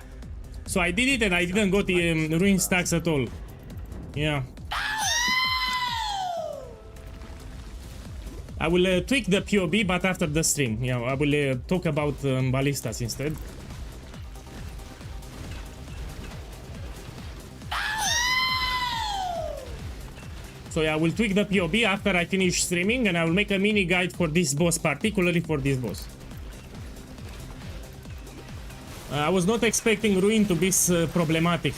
So I did it and I didn't got the ruin stacks at all. Yeah. I will tweak the POB, but after the stream. Yeah, I will talk about ballistas instead. So yeah, I will tweak the POB after I finish streaming, and I will make a mini guide for this boss, particularly for this boss. I was not expecting Ruin to be problematic.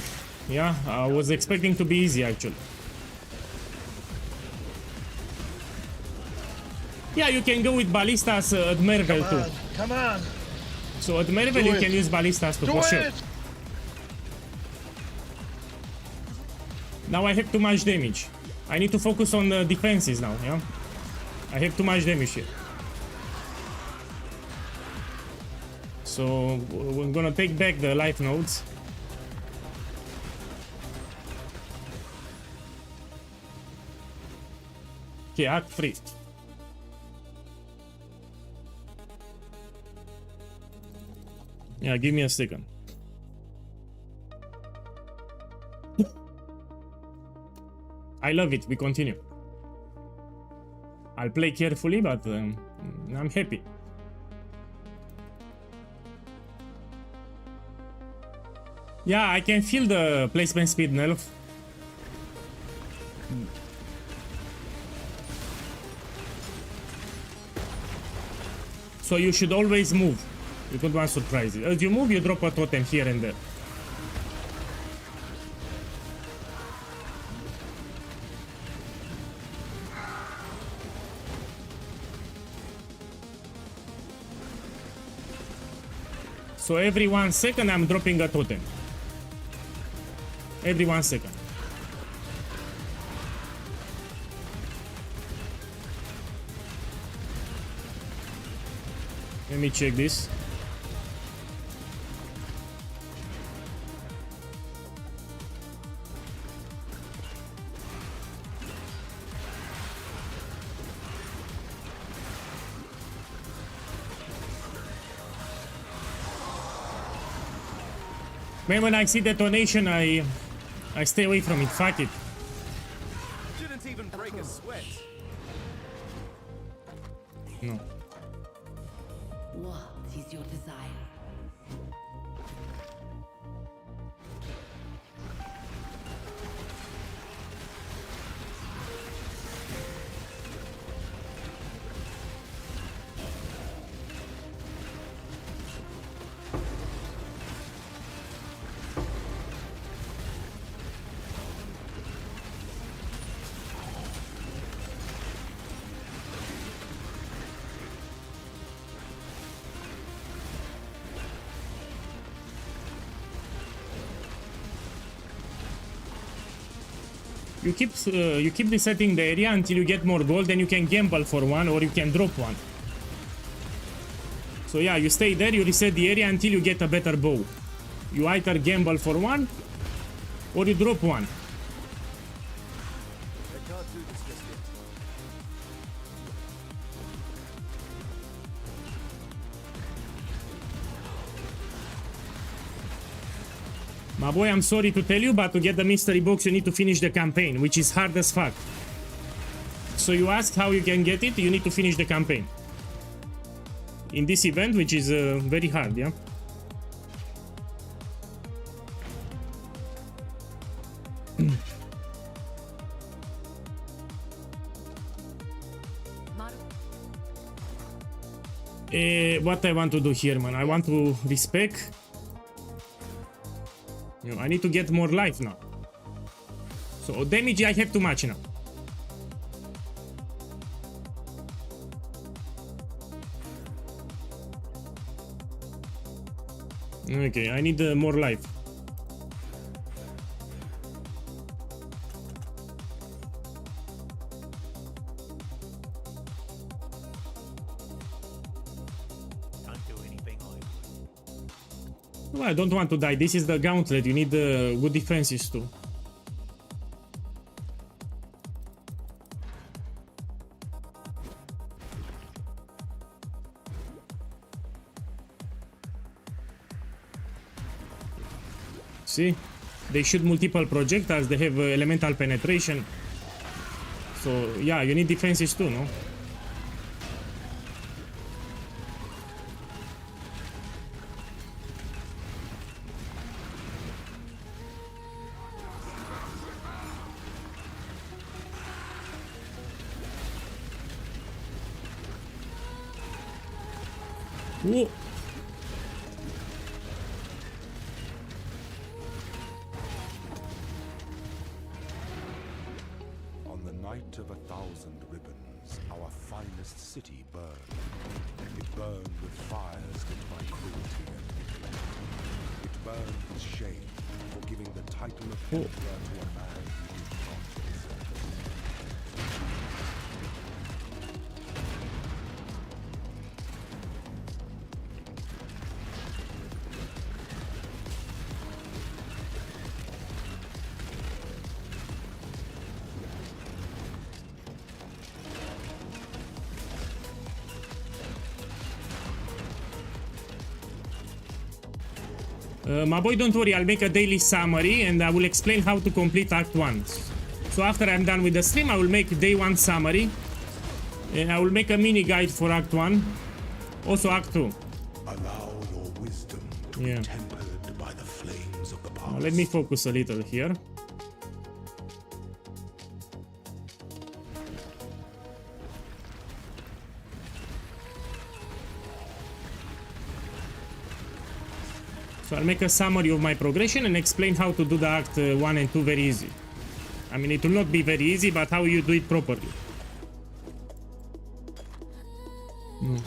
Yeah, I was expecting to be easy actually. Yeah, you can go with ballistas at Mervel too. Come on. So at Mervel you can use ballistas too, for sure. Now I have too much damage. I need to focus on the defenses now, yeah? I have too much damage here. So we're gonna take back the life nodes. Okay, act 3. Yeah, give me a second. I love it. We continue. I'll play carefully, but I'm happy. Yeah, I can feel the placement speed nerf. So you should always move. You don't want surprises. As you move, you drop a totem here and there. So every 1 second I'm dropping a totem. Every 1 second. Let me check this. Man, when I see detonation, I stay away from it. Fuck it. Didn't even break a sweat. No. What is your desire? You keep resetting the area until you get more gold, then you can gamble for one or you can drop one. So yeah, you stay there, you reset the area until you get a better bow. You either gamble for one or you drop one. I can't do this just yet. My boy, I'm sorry to tell you, but to get the mystery box you need to finish the campaign, which is hard as fuck. So you ask how you can get it, you need to finish the campaign. In this event, which is very hard, yeah? What I want to do here, man? I want to respec. You know, I need to get more life now. So damage I have too much now. Okay, I need more life. Well, I don't want to die. This is the gauntlet. You need good defenses too. See? They shoot multiple projectiles. They have elemental penetration. So, yeah, you need defenses too, no? Whoa. On the night of 1,000 ribbons, our finest city burned. It burned with fires lit by cruelty and neglect. It burned with shame for giving the title of emperor to a man who did not deserve it. My boy, don't worry, I'll make a daily summary and I will explain how to complete Act 1. So after I'm done with the stream, I will make day 1 summary. And I will make a mini guide for Act 1. Also Act 2. Allow your wisdom to be tempered by the flames of the past. Let me focus a little here. So I'll make a summary of my progression and explain how to do the Act 1 and 2 very easy. I mean, it will not be very easy, but how you do it properly. No.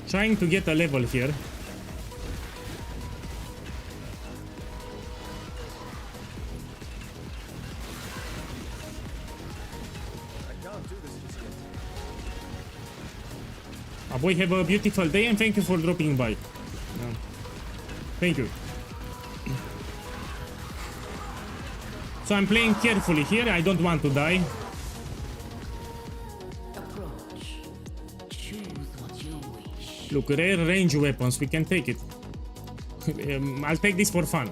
Trying to get a level here. I can't do this just yet. Boy, have a beautiful day and thank you for dropping by. Thank you. So I'm playing carefully here. I don't want to die. Approach. Choose what you wish. Look, rare range weapons. We can take it. I'll take this for fun.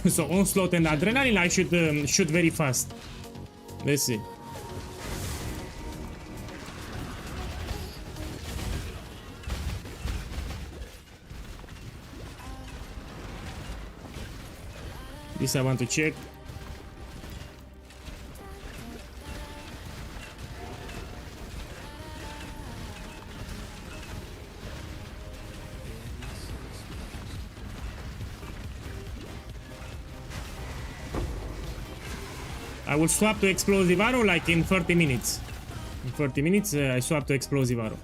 So onslaught and adrenaline. I should shoot very fast. Let's see. This I want to check. I will swap to explosive arrow like in 30 minutes. In 30 minutes I swap to explosive arrow.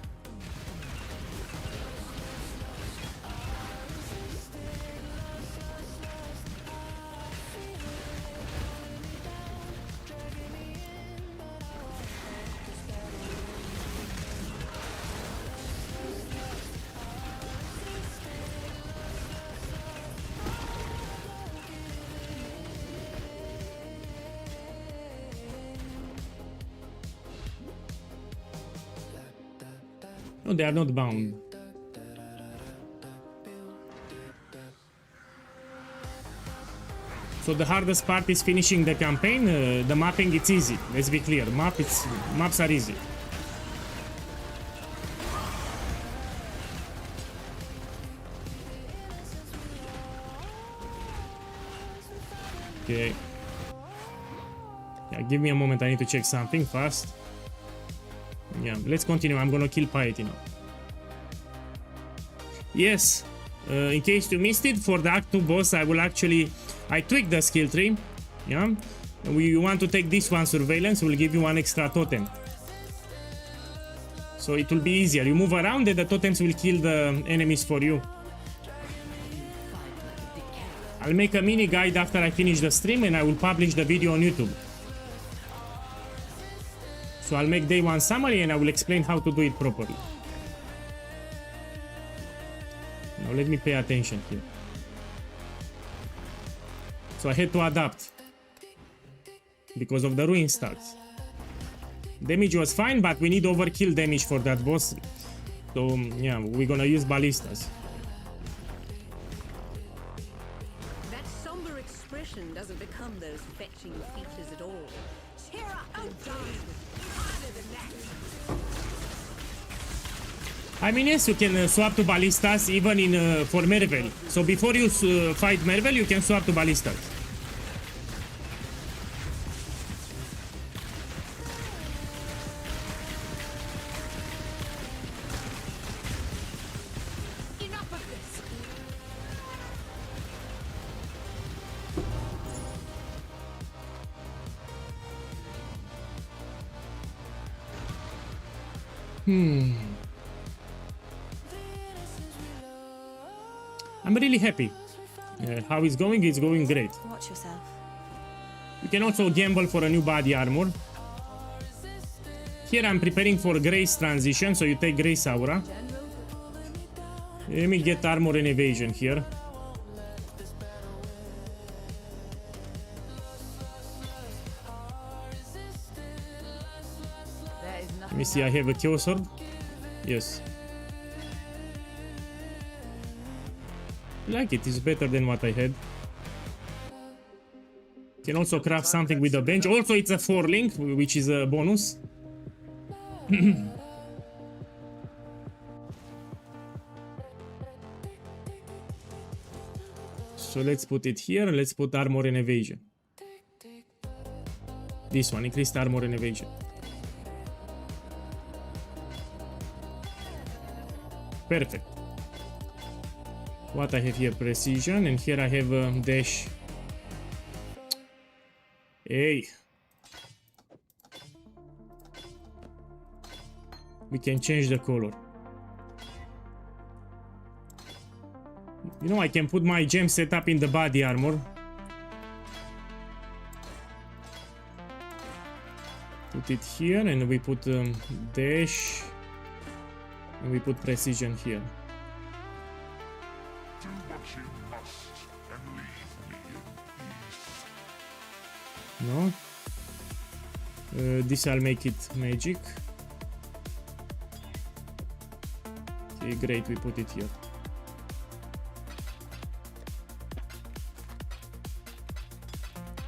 No, they are not bound. So the hardest part is finishing the campaign. The mapping, it's easy. Let's be clear. Maps are easy. Okay. Yeah, give me a moment. I need to check something fast. Yeah, let's continue. I'm gonna kill Piety now. Yes, in case you missed it, for the Act 2 boss, I tweaked the skill tree. Yeah, we want to take this one, surveillance, will give you one extra totem. So it will be easier. You move around and the totems will kill the enemies for you. I'll make a mini guide after I finish the stream and I will publish the video on YouTube. So I'll make day 1 summary and I will explain how to do it properly. Now let me pay attention here. So I had to adapt because of the ruin stacks. Damage was fine, but we need overkill damage for that boss. So yeah, we're gonna use ballistas. That somber expression doesn't become those fetching features at all. Cheer up and die. I mean, yes, you can swap to ballistas even in for Mervel. So before you fight Mervel, you can swap to ballistas. Enough of this. I'm really happy. How it's going great. Watch yourself. You can also gamble for a new body armor. Here I'm preparing for Grace transition, so you take Grace Aura. Let me get armor and evasion here. Let me see, I have a Kill Sword. Yes. I like it, it's better than what I had. Can also craft something with a bench. Also, it's a 4-link, which is a bonus. So let's put it here. Let's put armor and evasion. This one, increased armor and evasion. Perfect. What I have here? Precision, and here I have dash. Hey. We can change the color. You know, I can put my gem setup in the body armor. Put it here and we put dash. And we put precision here. No. This I'll make it magic. Okay, great, we put it here.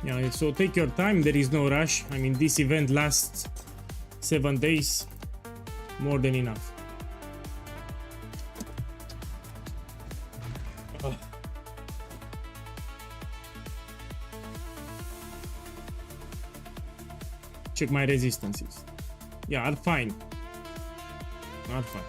Yeah, so take your time, there is no rush. I mean, this event lasts 7 days, more than enough. Check my resistances. Yeah, are fine. Are fine.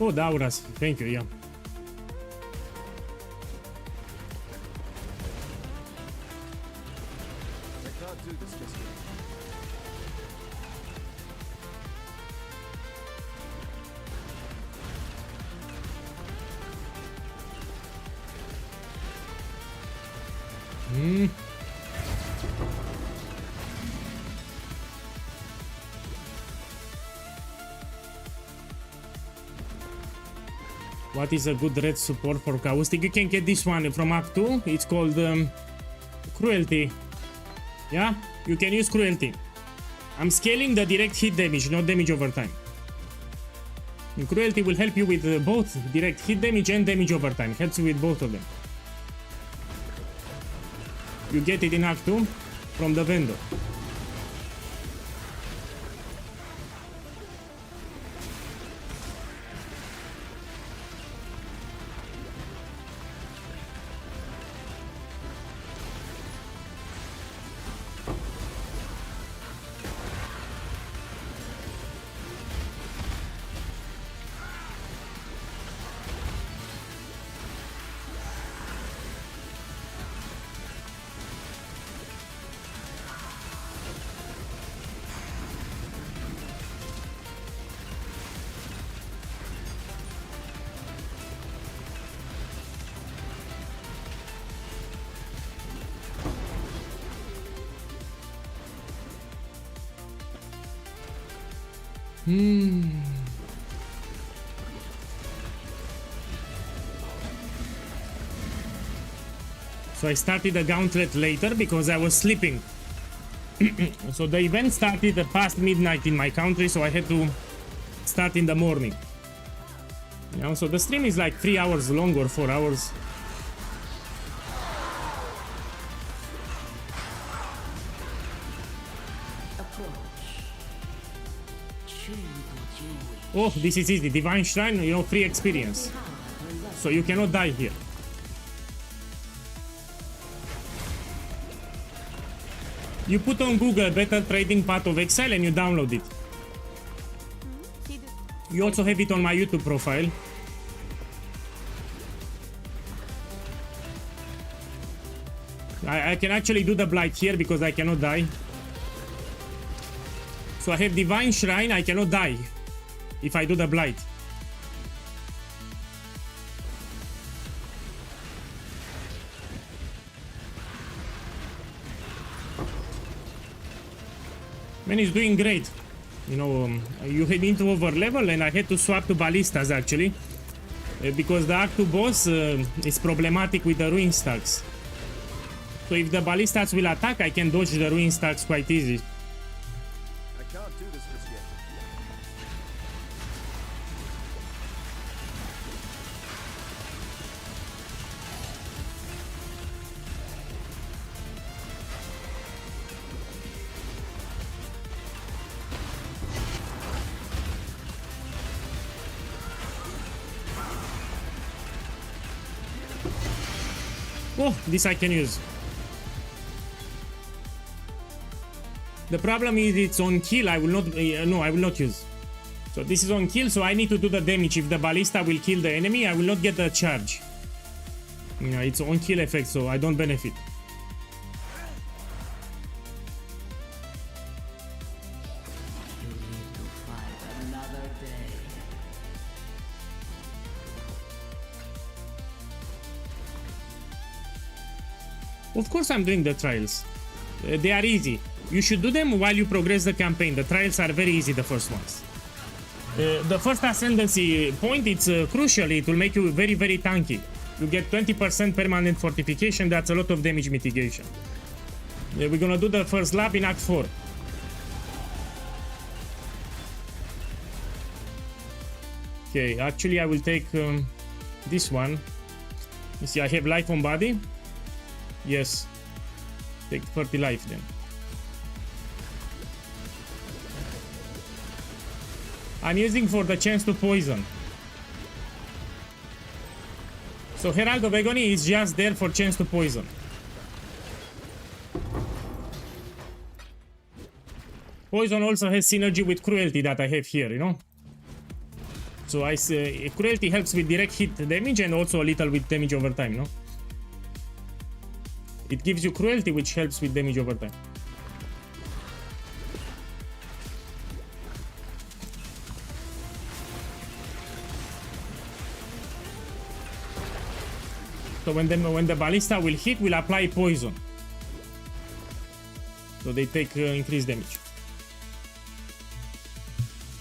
Oh, the auras. Thank you, yeah. I can't do this just yet. What is a good red support for caustic? You can get this one from Act 2. It's called Cruelty. Yeah, you can use Cruelty. I'm scaling the direct hit damage, not damage over time. And Cruelty will help you with both direct hit damage and damage over time. Helps you with both of them. You get it in Act 2 from the vendor. So I started the gauntlet later because I was sleeping. So the event started past midnight in my country, so I had to start in the morning. You know, so the stream is like 3 hours long or 4 hours. Oh, this is easy. Divine Shrine, you know, free experience. So you cannot die here. You put on Google Better Trading Path of Exile and you download it. You also have it on my YouTube profile. I can actually do the blight here because I cannot die. So I have Divine Shrine, I cannot die if I do the blight. Man is doing great. You know, you head into over level and I had to swap to ballistas actually. Because the Act 2 boss is problematic with the ruin stacks. So if the ballistas will attack, I can dodge the ruin stacks quite easy. I can't do this just yet. Oh, this I can use. The problem is it's on kill. I will not. No, I will not use. So this is on kill, so I need to do the damage. If the ballista will kill the enemy, I will not get the charge. Yeah, it's on kill effect, so I don't benefit. Of course I'm doing the trials. They are easy. You should do them while you progress the campaign. The trials are very easy, the first ones. The first ascendancy point, it's crucial. It will make you very, very tanky. You get 20% permanent fortification. That's a lot of damage mitigation. We're gonna do the first lap in Act 4. Okay, actually I will take this one. You see, I have life on body. Yes. Take 30 life then. I'm using for the chance to poison. So Herald of Agony is just there for chance to poison. Poison also has synergy with cruelty that I have here, you know. So I say cruelty helps with direct hit damage and also a little with damage over time, no? It gives you cruelty, which helps with damage over time. So when the ballista will hit, will apply poison. So they take increased damage.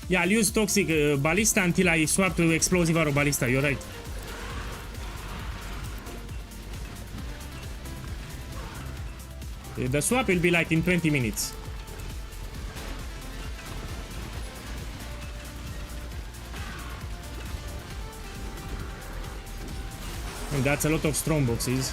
Yeah, I'll use toxic ballista until I swap to explosive arrow ballista. You're right. The swap will be like in 20 minutes. And that's a lot of strong boxes.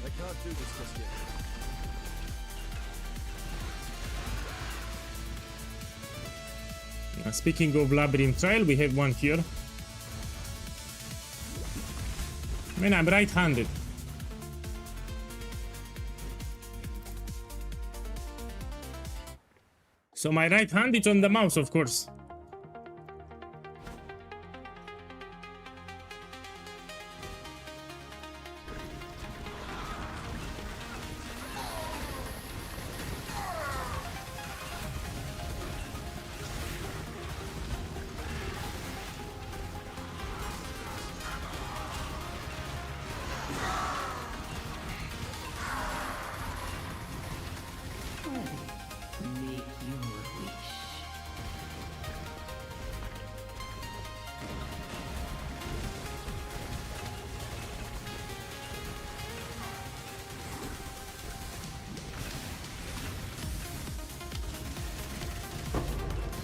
I can't do this just yet. Speaking of labyrinth trial, we have one here. Man, I'm right-handed. So my right hand is on the mouse, of course.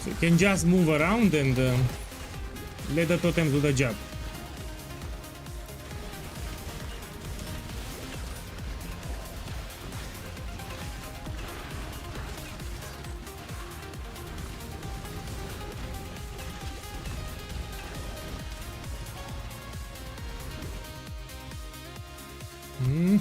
So you can just move around and let the totems do the job. An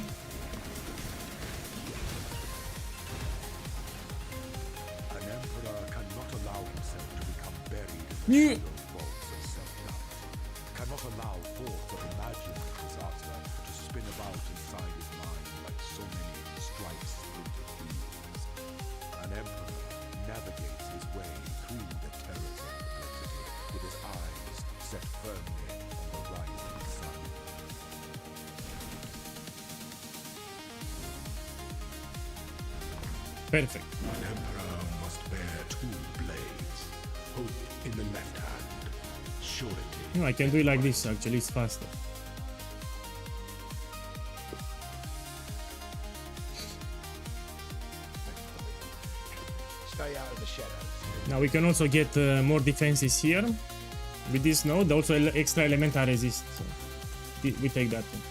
emperor cannot allow himself to become buried Yeah. in those vaults of self-doubt. Cannot allow thoughts of imagined disaster to spin about inside his mind like so many stripe-splintered wheels. An emperor navigates his way through the terrors of complexity with his eyes set firmly on the rising sun. Perfect. An emperor must bear two blades, hope in the left hand, surety. No, I can do it like this, actually, it's faster. Stay out of the shadows. Now we can also get more defenses here. With this node, also extra elemental resist. So we take that one.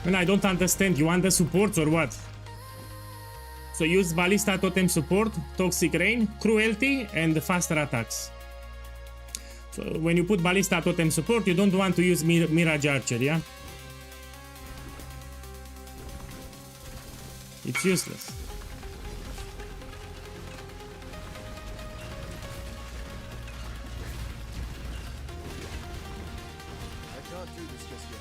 And I don't understand, you want the supports or what? So use ballista totem support, toxic rain, cruelty, and faster attacks. So when you put ballista totem support, you don't want to use mirage archer, yeah? It's useless. I can't do this just yet.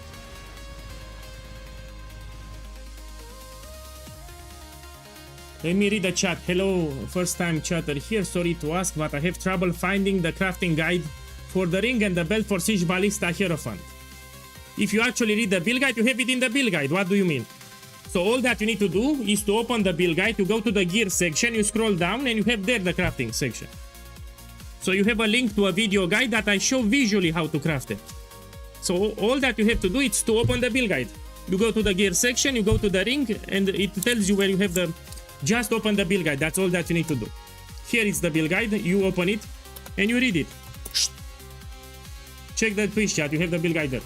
Let me read the chat. Hello, first time chatter here. Sorry to ask, but I have trouble finding the crafting guide for the ring and the belt for Siege Ballista Hierophant. If you actually read the build guide, you have it in the build guide. What do you mean? So all that you need to do is to open the build guide, you go to the gear section, you scroll down, and you have there the crafting section. So you have a link to a video guide that I show visually how to craft it. So all that you have to do is to open the build guide. You go to the gear section, you go to the ring, and it tells you where you have the... Just open the build guide, that's all that you need to do. Here is the build guide, you open it, and you read it. Check the Twitch chat, you have the build guide there.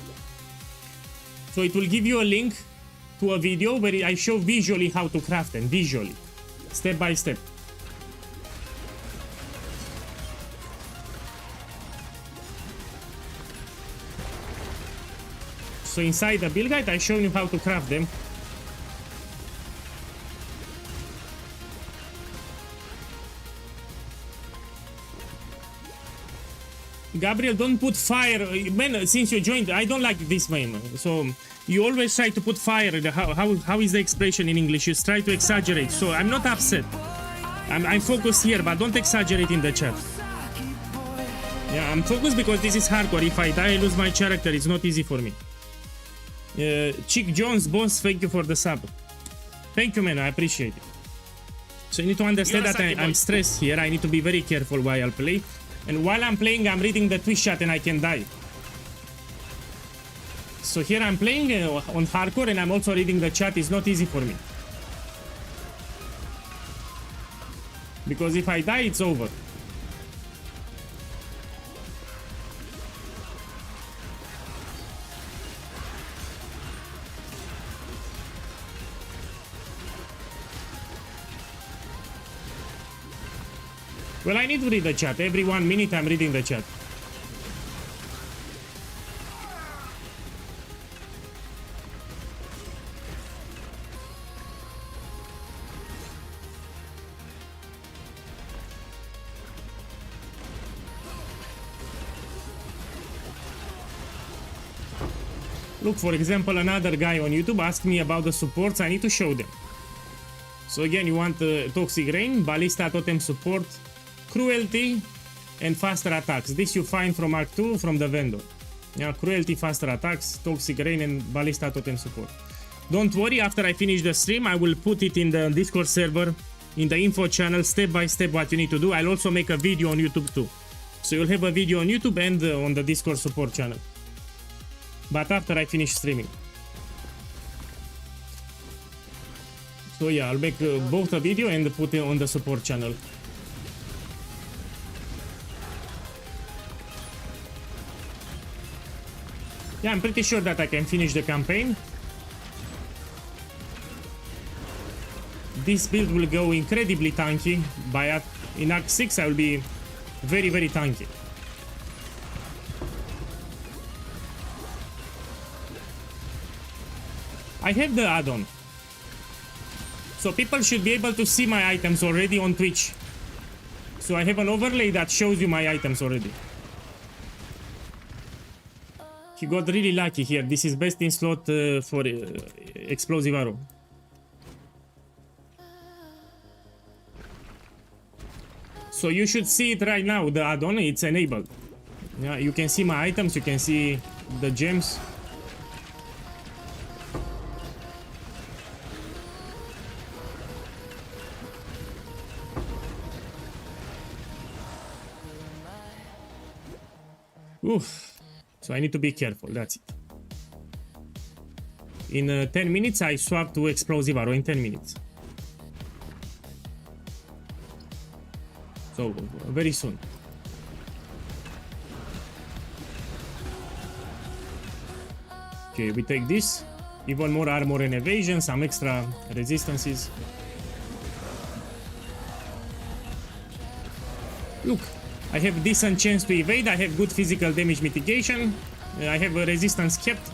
So it will give you a link to a video where I show visually how to craft them, visually, step by step. So inside the build guide, I show you how to craft them. Gabriel, don't put fire. Man, since you joined, I don't like this meme. So you always try to put fire. How is the expression in English? You try to exaggerate. So I'm not upset. I'm focused here, but don't exaggerate in the chat. Yeah, I'm focused because this is hardcore. If I die, I lose my character. It's not easy for me. Chick Jones, boss, thank you for the sub. Thank you, man. I appreciate it. So you need to understand that I'm stressed here. I need to be very careful while I play. And while I'm playing, I'm reading the Twitch chat and I can die. So here I'm playing on hardcore and I'm also reading the chat. It's not easy for me. Because if I die, it's over. Well, I need to read the chat. Every 1 minute I'm reading the chat. Look, for example, another guy on YouTube asked me about the supports. I need to show them. So again, you want Toxic Rain, Ballista Totem support, Cruelty, and faster attacks. This you find from Act 2 from the vendor. Yeah, Cruelty, faster attacks, Toxic Rain, and Ballista Totem support. Don't worry, after I finish the stream, I will put it in the Discord server, in the info channel, step by step what you need to do. I'll also make a video on YouTube too. So you'll have a video on YouTube and on the Discord support channel. But after I finish streaming. So yeah, I'll make both a video and put it on the support channel. Yeah, I'm pretty sure that I can finish the campaign. This build will go incredibly tanky. In Act 6 I will be very, very tanky. I have the add-on. So people should be able to see my items already on Twitch. So I have an overlay that shows you my items already. He got really lucky here. This is best in slot for explosive arrow. So you should see it right now, the add-on, it's enabled. Yeah, you can see my items, you can see the gems. Oof. So I need to be careful, that's it. In 10 minutes I swap to explosive arrow, in 10 minutes. So, very soon. Okay, we take this. Even more armor and evasion, some extra resistances. Look, I have decent chance to evade, I have good physical damage mitigation, I have a resistance kept.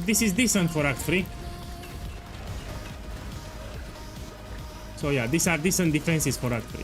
This is decent for Act 3. So yeah, these are decent defenses for Act 3.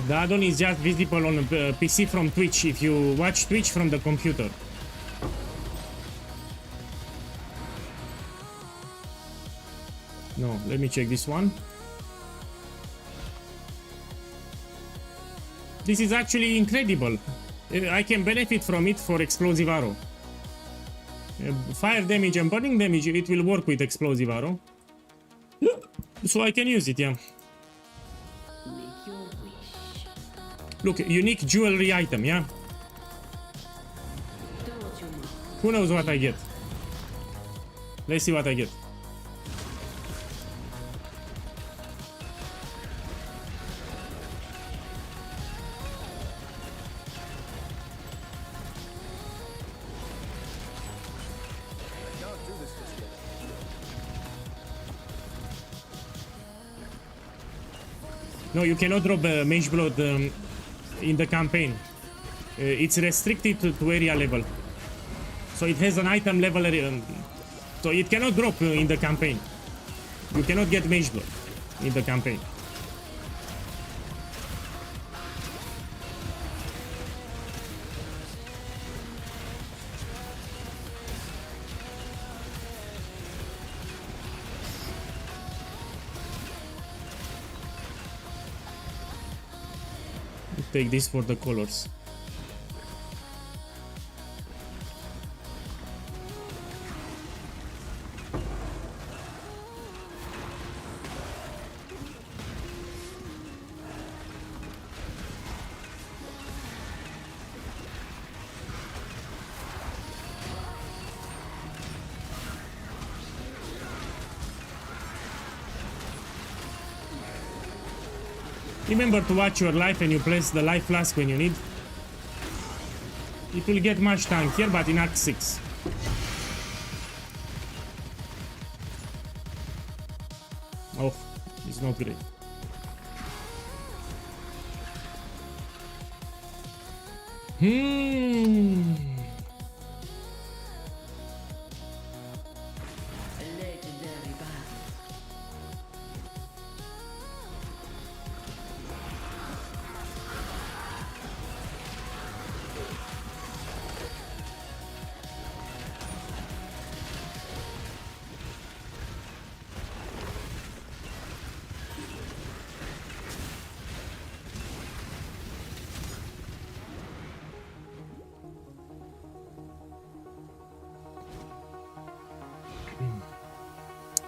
The add-on is just visible on PC from Twitch if you watch Twitch from the computer. No, let me check this one. This is actually incredible. I can benefit from it for explosive arrow. Fire damage and burning damage, it will work with explosive arrow. So I can use it, yeah. Make your wish. Look, unique jewelry item, yeah? Do what you must. Who knows what I get? Let's see what I get. No, you cannot drop Mage Blood in the campaign. It's restricted to area level. So it has an item level, so it cannot drop in the campaign. You cannot get Mage Blood in the campaign. Take this for the colors. Remember to watch your life and you place the life flask when you need. It will get much tankier, but in Act 6. Oh, it's not great. A legendary battle.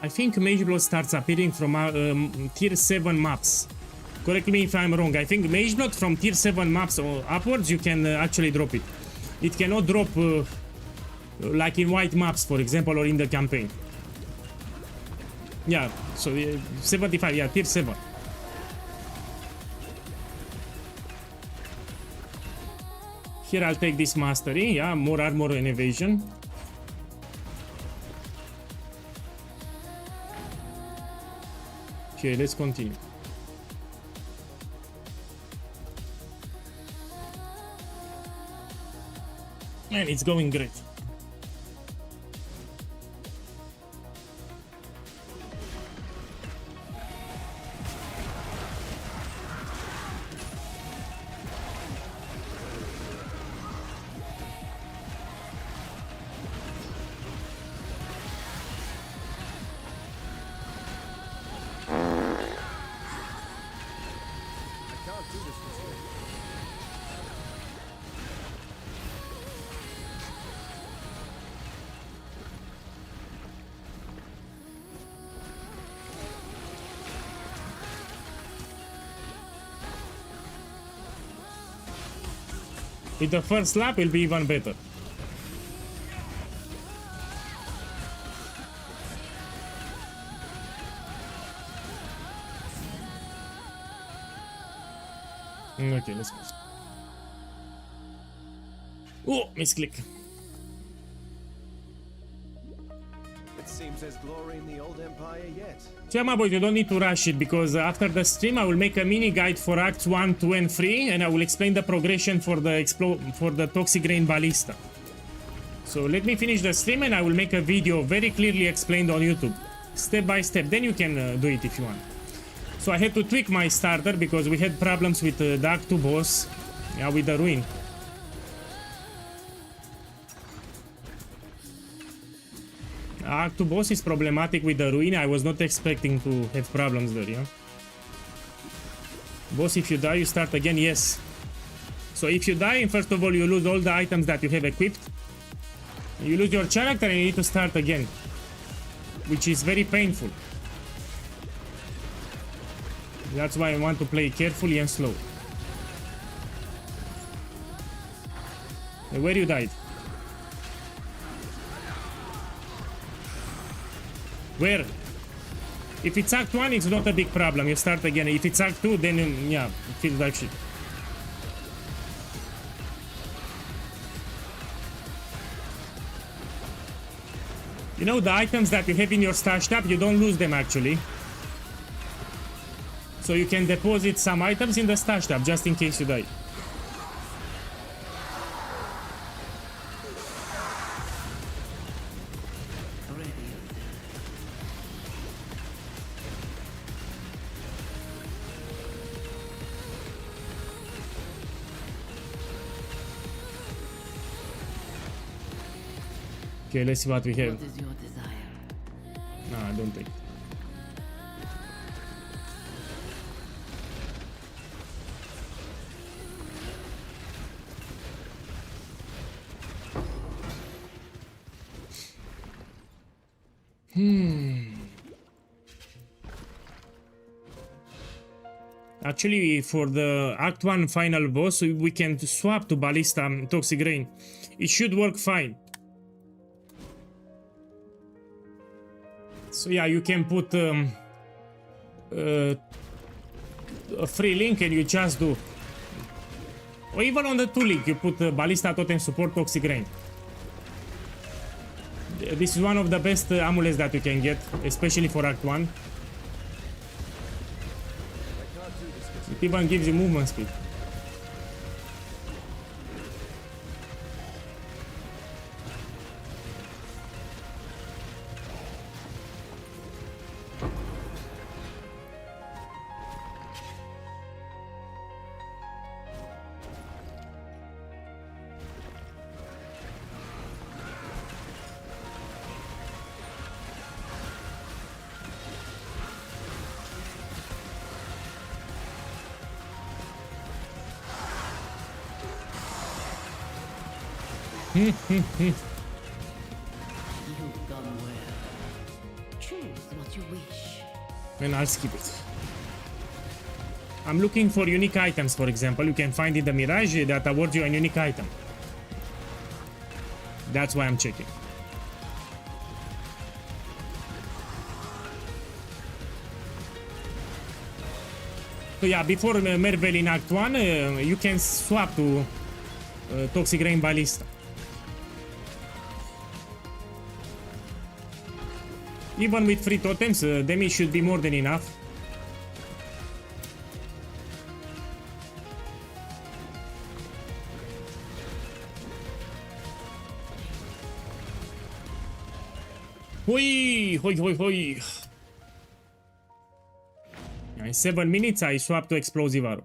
I think Mage Blood starts appearing from tier 7 maps. Correct me if I'm wrong. I think Mage Blood from tier 7 maps or upwards you can actually drop it. It cannot drop like in white maps, for example, or in the campaign. Yeah, so 75, yeah, tier 7. Here I'll take this mastery, yeah, more armor and evasion. Okay, let's continue. Man, it's going great. With the first lap, it'll be even better. Okay, let's go. Oh, misclick. It seems there's glory in the old empire yet. So yeah, my boys, you don't need to rush it, because after the stream I will make a mini guide for Acts 1, 2 and 3, and I will explain the progression for the Toxic Rain Ballista. So let me finish the stream and I will make a video very clearly explained on YouTube, step by step. Then you can do it if you want. So I had to tweak my starter because we had problems with the Act 2 boss, yeah, with the ruin. Act 2 boss is problematic with the ruin. I was not expecting to have problems there, yeah. Boss, if you die, you start again, yes. So if you die, first of all, you lose all the items that you have equipped. You lose your character and you need to start again, which is very painful. That's why I want to play carefully and slow. Where you died? Where? If it's Act 1, it's not a big problem. You start again. If it's Act 2, then yeah, it feels like shit. You know, the items that you have in your stash tab, you don't lose them actually. So you can deposit some items in the stash tab just in case you die. Okay, let's see what we have. What is your desire? No, I don't take. Actually, for the Act 1 final boss, we can swap to Ballista Toxic Rain. It should work fine. So yeah, you can put a free link and you just do. Or even on the 2 link, you put Ballista Totem Support Toxic Rain. This is one of the best amulets that you can get, especially for Act 1. It even gives you movement speed. You've gone well. Choose what you wish. And I'll skip it. I'm looking for unique items, for example. You can find in the Mirage that awards you a unique item. That's why I'm checking. So yeah, before Mervel in Act 1, you can swap to Toxic Rain Ballista. Even with free totems, damage should be more than enough. Hoi! Hoi, hoi, hoi! In 7 minutes, I swap to Explosive Arrow.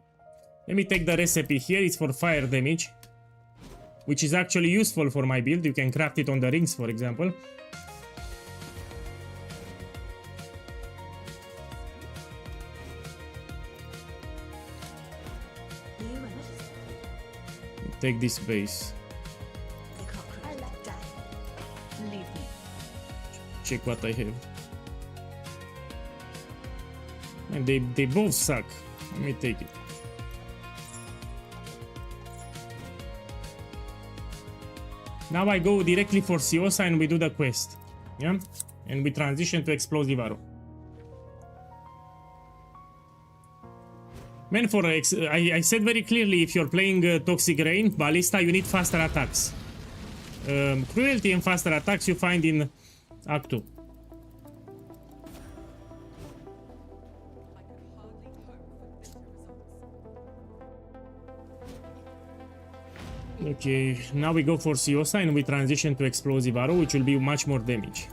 Let me take the recipe here. It's for fire damage, which is actually useful for my build. You can craft it on the rings, for example. Take this base. Check what I have. And they both suck. Let me take it. Now I go directly for Siosa and we do the quest. Yeah? And we transition to Explosive Arrow. Man, I said very clearly, if you're playing Toxic Rain, Ballista, you need faster attacks. Cruelty and faster attacks you find in Act 2. Okay, now we go for Siosa and we transition to Explosive Arrow, which will be much more damage.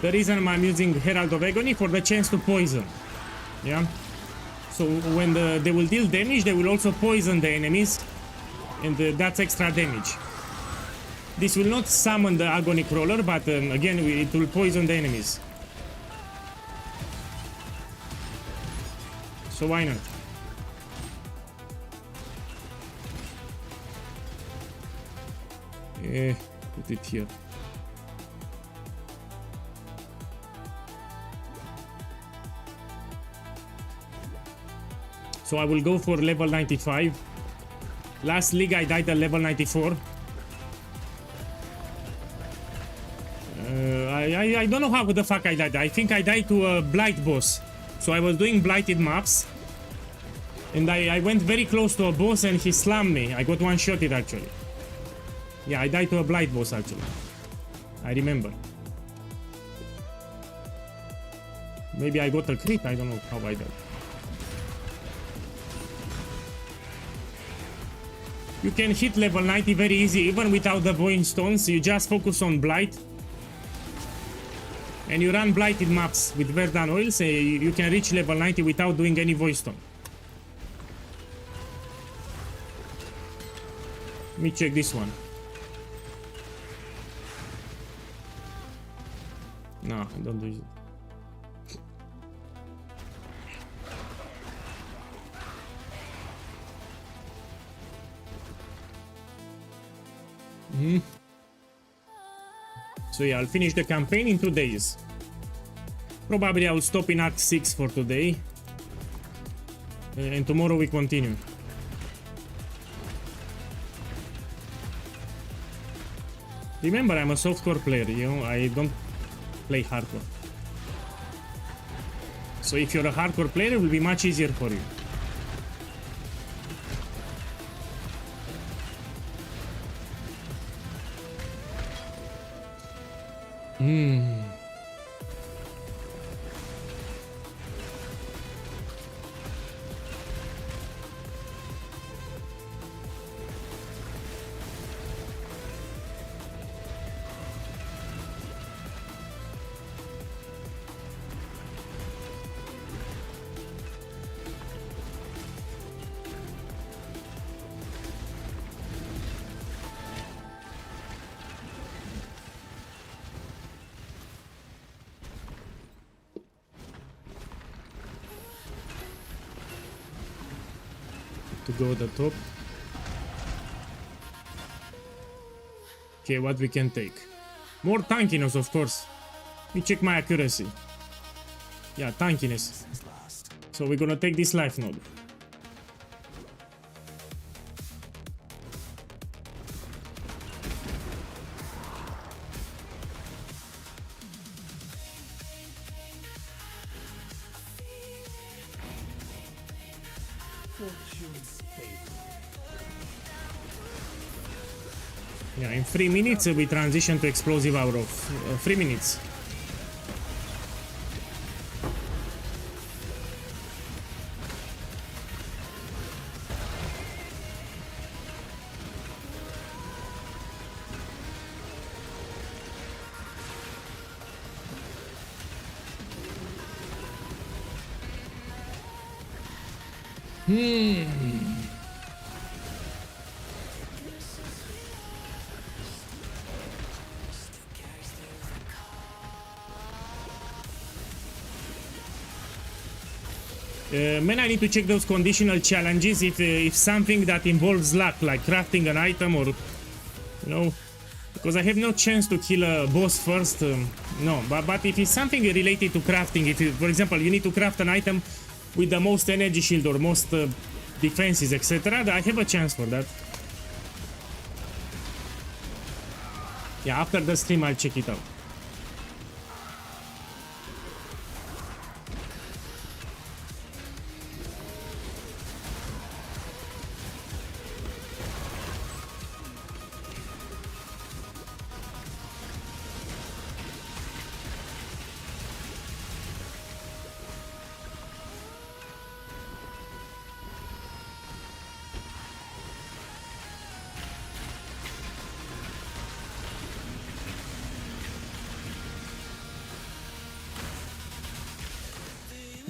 The reason I'm using Herald of Agony for the chance to poison. Yeah? So when they will deal damage, they will also poison the enemies. And that's extra damage. This will not summon the Agony Crawler, but again, it will poison the enemies. So why not? Put it here. So I will go for level 95. Last league I died at level 94. I don't know how the fuck I died. I think I died to a Blight boss. So I was doing blighted maps. And I went very close to a boss and he slammed me. I got one-shotted actually. Yeah, I died to a Blight boss actually. I remember. Maybe I got a crit. I don't know how I died. You can hit level 90 very easy even without the Void Stones. You just focus on Blight. And you run blighted maps with Verdan oils, you can reach level 90 without doing any Void Stone. Let me check this one. No, I don't do it. So yeah, I'll finish the campaign in 2 days. Probably I'll stop in Act 6 for today. And tomorrow we continue. Remember, I'm a softcore player, you know, I don't play hardcore. So if you're a hardcore player, it will be much easier for you. To go at the top. Okay, what we can take? More tankiness, of course. Let me check my accuracy. Yeah, tankiness. So we're gonna take this life node. Yeah, in 3 minutes we transition to Explosive Arrow. 3 minutes. Man, I need to check those conditional challenges if something that involves luck, like crafting an item or, you know, because I have no chance to kill a boss first. No, but if it's something related to crafting, if you, for example, you need to craft an item with the most energy shield or most defenses, etc., I have a chance for that. Yeah, after the stream I'll check it out.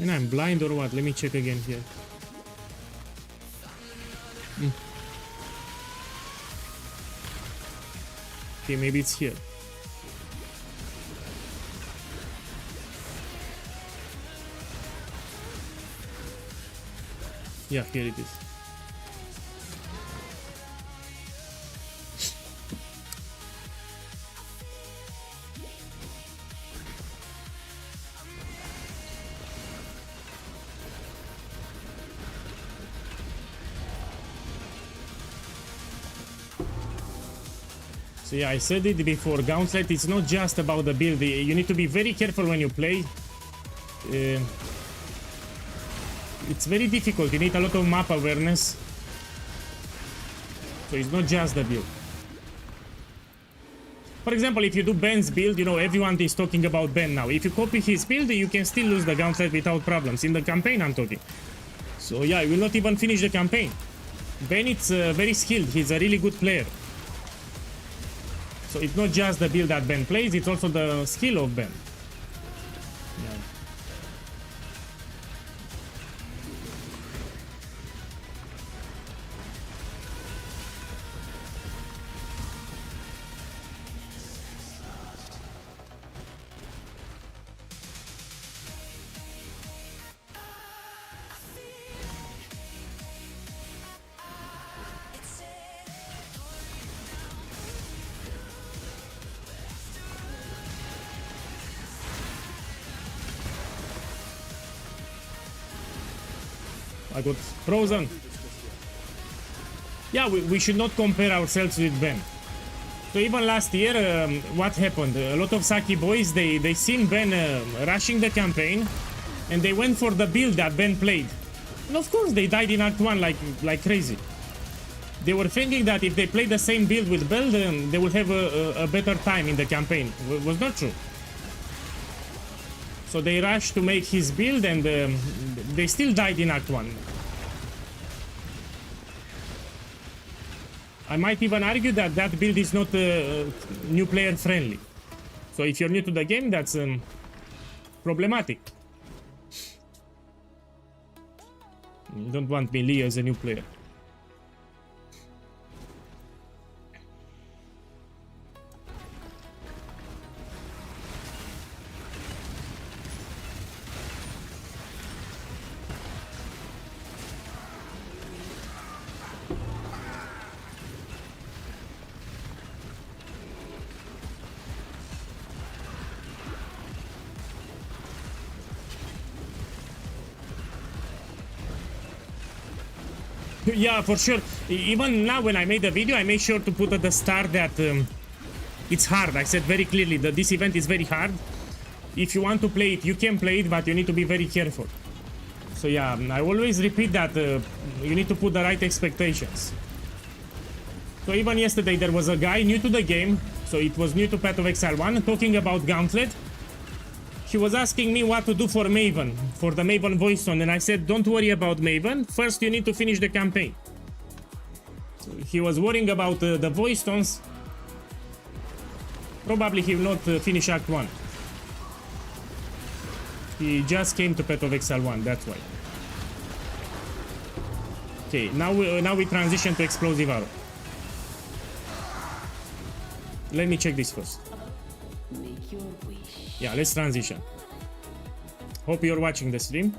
And I'm blind or what? Let me check again here. Okay, maybe it's here. Yeah, here it is. So yeah, I said it before, Gauntlet, it's not just about the build. You need to be very careful when you play. It's very difficult, you need a lot of map awareness. So it's not just the build. For example, if you do Ben's build, you know, everyone is talking about Ben now. If you copy his build, you can still lose the Gauntlet without problems. In the campaign, I'm talking. So yeah, you will not even finish the campaign. Ben is very skilled, he's a really good player. So it's not just the build that Ben plays, it's also the skill of Ben. Yeah. I got frozen. Yeah, we should not compare ourselves with Ben. So even last year, what happened? A lot of Saki boys, they seen Ben rushing the campaign, and they went for the build that Ben played. And of course, they died in Act 1 like crazy. They were thinking that if they play the same build with Ben, they will have a better time in the campaign. It was not true. So they rushed to make his build, and they still died in Act 1. I might even argue that that build is not new player friendly. So if you're new to the game, that's problematic. You don't want melee as a new player. Yeah, for sure. Even now when I made the video, I made sure to put at the start that it's hard. I said very clearly that this event is very hard. If you want to play it, you can play it, but you need to be very careful. So yeah, I always repeat that you need to put the right expectations. So even yesterday there was a guy new to the game, so it was new to Path of Exile 1, talking about Gauntlet. He was asking me what to do for Maven, for the Maven voice tone, and I said, don't worry about Maven, first you need to finish the campaign. So he was worrying about the voice tones. Probably he will not finish Act 1. He just came to Path of Exile 1, that's why. Okay, now we transition to Explosive Arrow. Let me check this first. Make your wish. Yeah, let's transition. Hope you're watching the stream.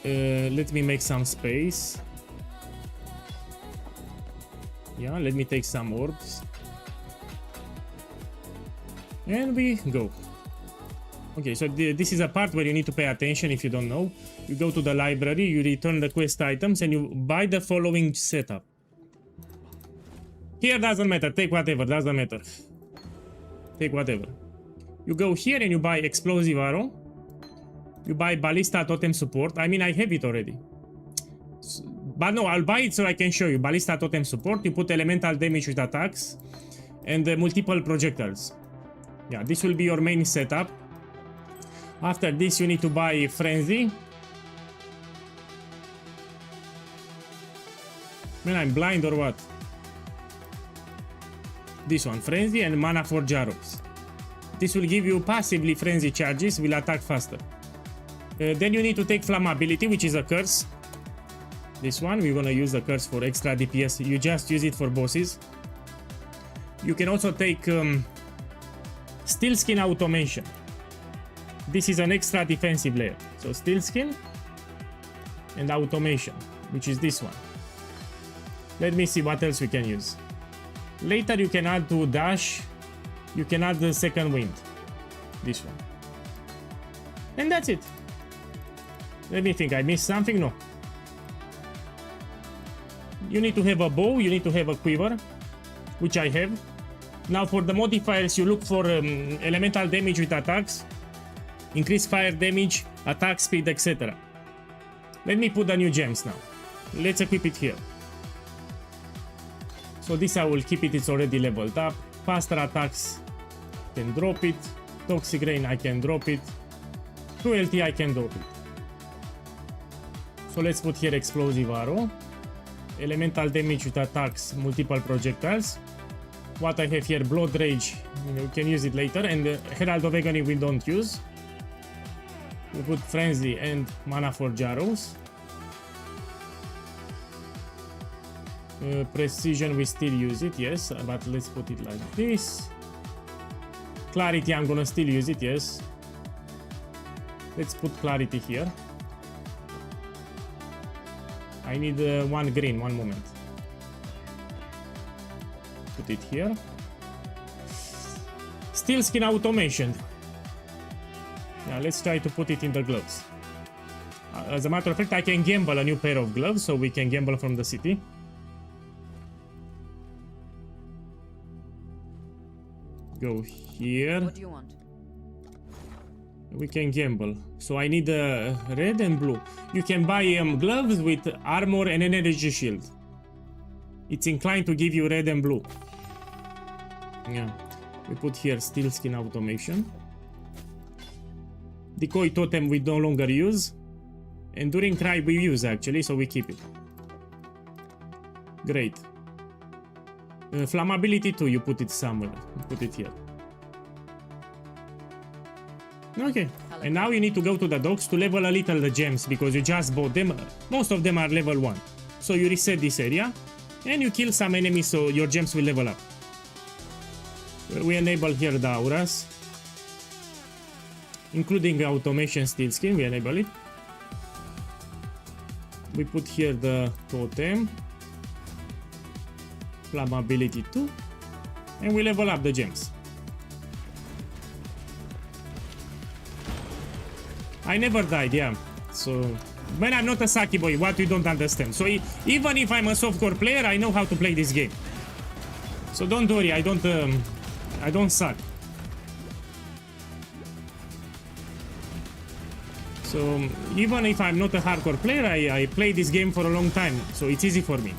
Let me make some space. Yeah, let me take some orbs. And we go. Okay, so this is a part where you need to pay attention if you don't know. You go to the library, you return the quest items, and you buy the following setup. Here doesn't matter, take whatever, doesn't matter. Take whatever. You go here and you buy explosive arrow. You buy ballista totem support. I mean, I have it already. But no, I'll buy it so I can show you. Ballista totem support. You put elemental damage with attacks and multiple projectiles. Yeah, this will be your main setup. After this, you need to buy frenzy. Man, I'm blind or what? This one, frenzy and mana for arrows. This will give you passively frenzy charges, will attack faster. Then you need to take flammability, which is a curse. This one, we're gonna use the curse for extra DPS. You just use it for bosses. You can also take steel skin automation. This is an extra defensive layer. So steel skin and automation, which is this one. Let me see what else we can use. Later you can add to dash, you can add the second wind. This one. And that's it. Let me think, I missed something? No. You need to have a bow, you need to have a quiver, which I have. Now for the modifiers, you look for elemental damage with attacks, increase fire damage, attack speed, etc. Let me put the new gems now. Let's equip it here. So this I will keep it, it's already leveled up. Faster attacks, can drop it. Toxic rain, I can drop it. Cruelty, I can drop it. So let's put here explosive arrow. Elemental damage with attacks, multiple projectiles. What I have here, blood rage, you can use it later. And the Herald of Agony we don't use. We put frenzy and mana for arrows. Precision, we still use it, yes, but let's put it like this. Clarity, I'm gonna still use it, yes. Let's put clarity here. I need one green, one moment. Put it here. Steel skin automation. Yeah, let's try to put it in the gloves. As a matter of fact, I can gamble a new pair of gloves, so we can gamble from the city. Go here. What do you want? We can gamble. So I need red and blue. You can buy gloves with armor and an energy shield. It's inclined to give you red and blue. Yeah. We put here steel skin automation. Decoy totem we no longer use. Enduring cry we use actually, so we keep it. Great. Flammability too, you put it somewhere. You put it here. Okay. And now you need to go to the docks to level a little the gems, because you just bought them. Most of them are level 1. So you reset this area and you kill some enemies so your gems will level up. We enable here the auras, including automation steel skin, we enable it. We put here the totem, flammability 2, and we level up the gems. I never died, yeah. So, when I'm not a Saki boy, what you don't understand. So, even if I'm a softcore player, I know how to play this game. So don't worry, I don't suck. So, even if I'm not a hardcore player, I play this game for a long time, so it's easy for me.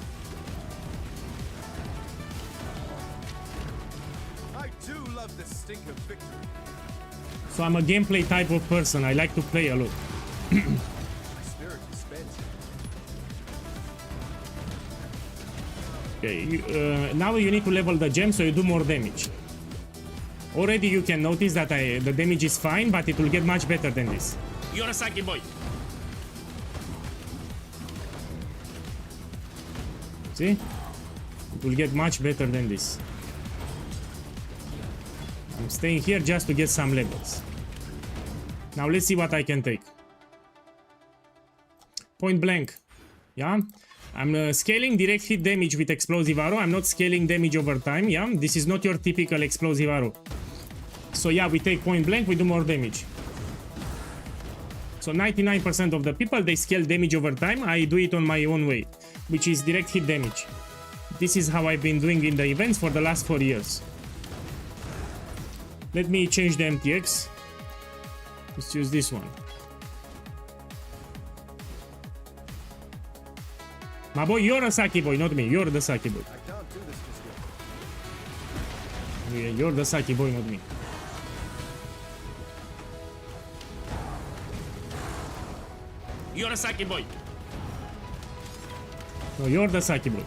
I do love the stink of victory. So I'm a gameplay type of person, I like to play a lot. My spirit is spent. Okay, now you need to level the gem so you do more damage. Already you can notice that the damage is fine, but it will get much better than this. You're a Saki boy. See? It will get much better than this. I'm staying here just to get some levels. Now let's see what I can take. Point blank. Yeah? I'm scaling direct hit damage with explosive arrow. I'm not scaling damage over time. Yeah? This is not your typical explosive arrow. So yeah, we take point blank, we do more damage. So 99% of the people, they scale damage over time. I do it on my own way, which is direct hit damage. This is how I've been doing in the events for the last 4 years. Let me change the MTX. Let's use this one. My boy, you're a Saki boy, not me. You're the Saki boy. I can't do this just yet. Yeah, you're the Saki boy, not me. You're a Saki boy. No, you're the Saki boy.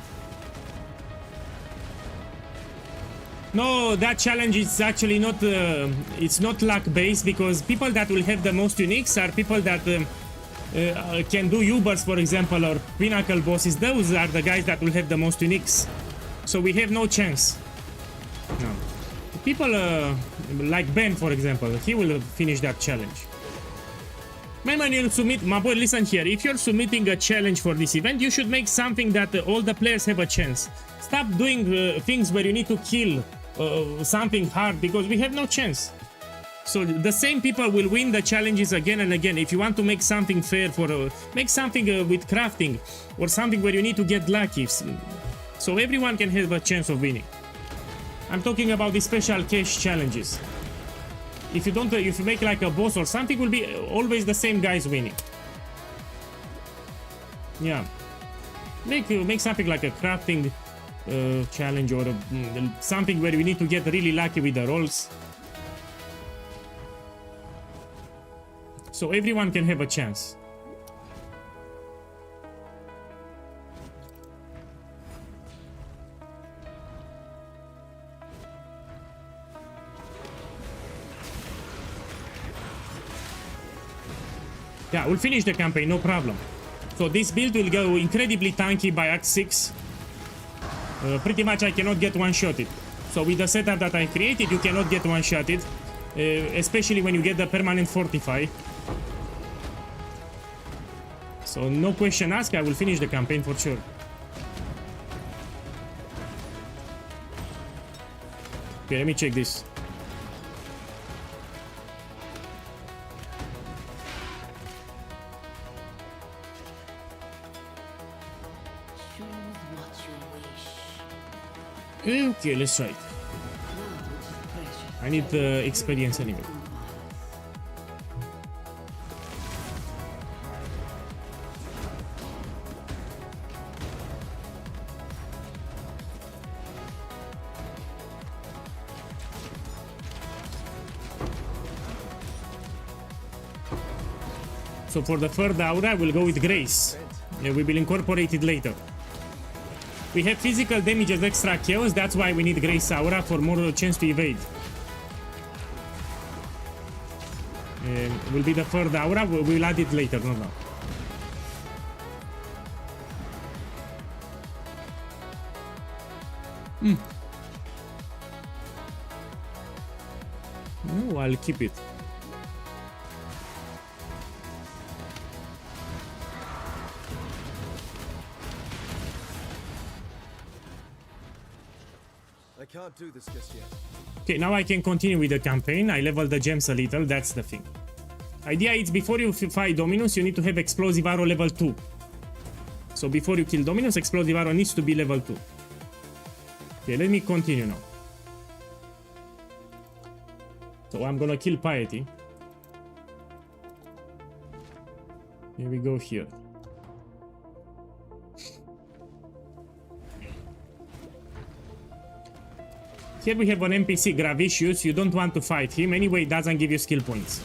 No, that challenge is actually not. It's not luck based, because people that will have the most uniques are people that can do Ubers, for example, or Pinnacle bosses. Those are the guys that will have the most uniques. So we have no chance. No. People like Ben, for example, he will finish that challenge. When you submit, my boy, listen here. If you're submitting a challenge for this event, you should make something that all the players have a chance. Stop doing things where you need to kill something hard, because we have no chance. So the same people will win the challenges again and again. If you want to make something fair, for make something with crafting or something where you need to get lucky, so everyone can have a chance of winning. I'm talking about the special cash challenges. If you don't, if you make like a boss or something, will be always the same guys winning. Yeah, make something like a crafting challenge, or something where we need to get really lucky with the rolls, so everyone can have a chance. Yeah, we'll finish the campaign, no problem. So this build will go incredibly tanky by Act 6. Pretty much I cannot get one-shotted. So with the setup that I created, you cannot get one-shotted. Especially when you get the permanent fortify. So no question asked, I will finish the campaign for sure. Okay, let me check this. Okay, let's try it. I need experience anyway. So for the third aura, we'll go with Grace. Yeah, we will incorporate it later. We have physical damage as extra chaos, that's why we need Grace Aura for more chance to evade. Will be the third aura, we'll add it later, no, no. No, I'll keep it. I can't do this just yet. Okay, now I can continue with the campaign. I leveled the gems a little, that's the thing. Idea is before you fight Dominus, you need to have Explosive Arrow level 2. So before you kill Dominus, Explosive Arrow needs to be level 2. Okay, let me continue now. So I'm gonna kill Piety. Here we go here. Here we have an NPC, Gravicious. You don't want to fight him. Anyway, it doesn't give you skill points.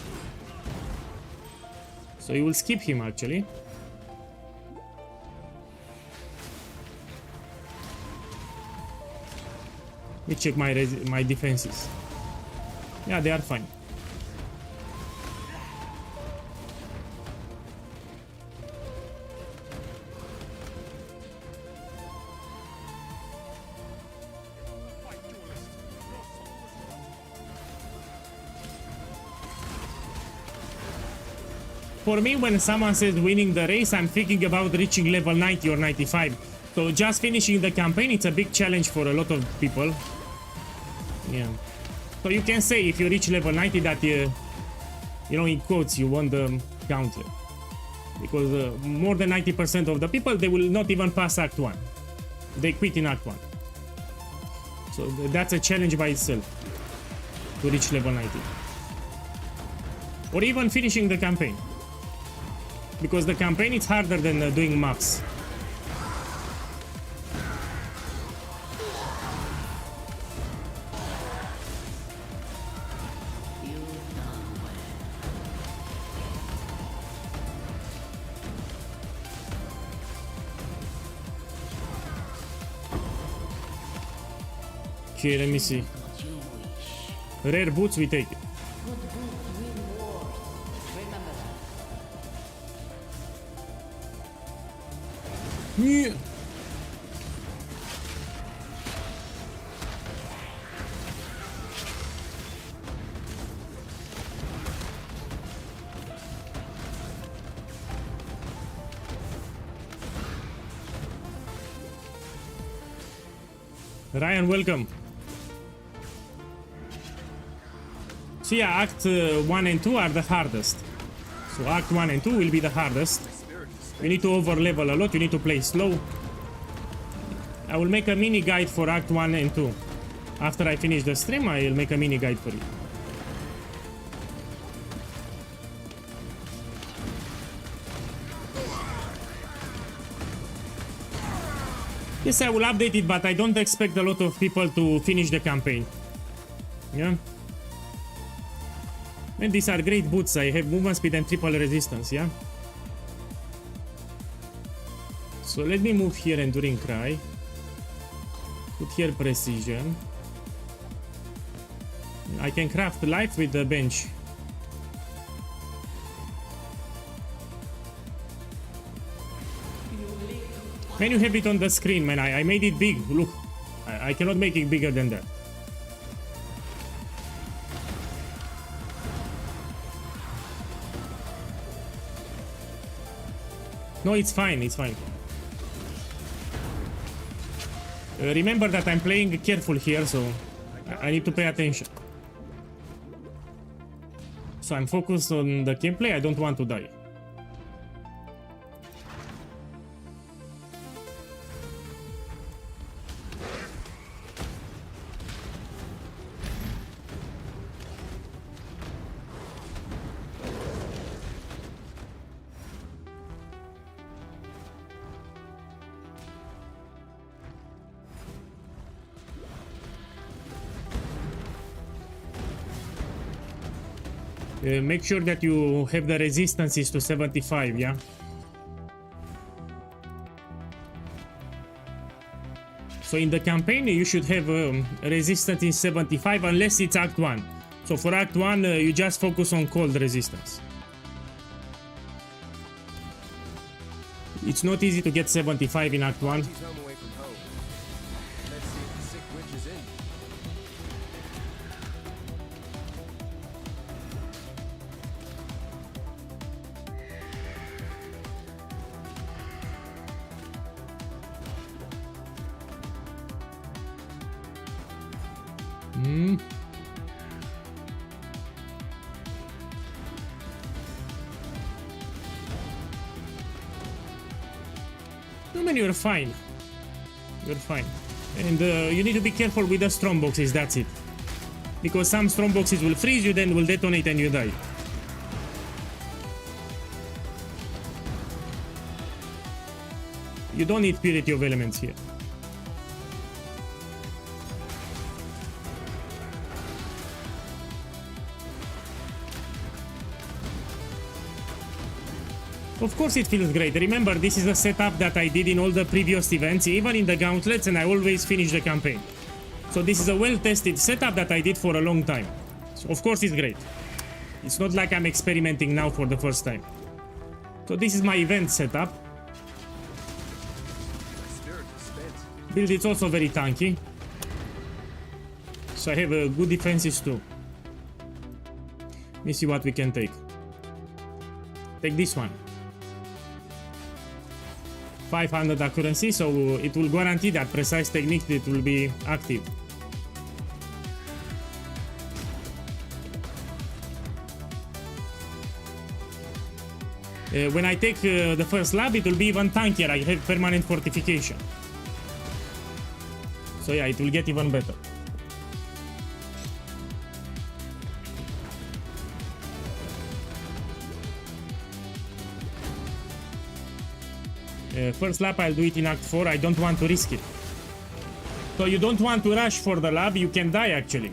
So you will skip him, actually. Let me check my defenses. Yeah, they are fine. For me, when someone says winning the race, I'm thinking about reaching level 90 or 95. So just finishing the campaign, it's a big challenge for a lot of people. Yeah. So you can say if you reach level 90 that you know, in quotes, you won the gauntlet. Because more than 90% of the people, they will not even pass Act 1. They quit in Act 1. So that's a challenge by itself to reach level 90. Or even finishing the campaign. Because the campaign is harder than doing maps. Okay, let me see. Rare boots, we take it. Yeah. Ryan, welcome. So yeah, Act 1 and 2 are the hardest. So Act 1 and 2 will be the hardest. You need to over level a lot, you need to play slow. I will make a mini guide for Act 1 and 2. After I finish the stream, I'll make a mini guide for you. Yes, I will update it, but I don't expect a lot of people to finish the campaign. Yeah? And these are great boots. I have movement speed and triple resistance, yeah? So let me move here Enduring Cry. Put here Precision. I can craft life with the bench. Man, you have it on the screen, man. I made it big. Look, I cannot make it bigger than that. No, it's fine, it's fine. Remember that I'm playing careful here, so I need to pay attention. So I'm focused on the gameplay, I don't want to die. Make sure that you have the resistances to 75, yeah? So in the campaign you should have resistance in 75 unless it's Act 1. So for Act 1 you just focus on cold resistance. It's not easy to get 75 in Act 1. He's home away from home. Let's see if the sick witch is in. No, man, you're fine. You're fine. And you need to be careful with the strong boxes, that's it. Because some strong boxes will freeze you, then will detonate and you die. You don't need purity of elements here. Of course it feels great. Remember, this is a setup that I did in all the previous events, even in the gauntlets, and I always finish the campaign. So this is a well-tested setup that I did for a long time. So of course it's great. It's not like I'm experimenting now for the first time. So this is my event setup. Build is also very tanky. So I have good defenses too. Let me see what we can take. Take this one. 500 accuracy, so it will guarantee that precise technique it will be active. When I take the first lab, it will be even tankier. I have permanent fortification. So yeah, it will get even better. First lap, I'll do it in Act 4. I don't want to risk it. So you don't want to rush for the lab, you can die actually.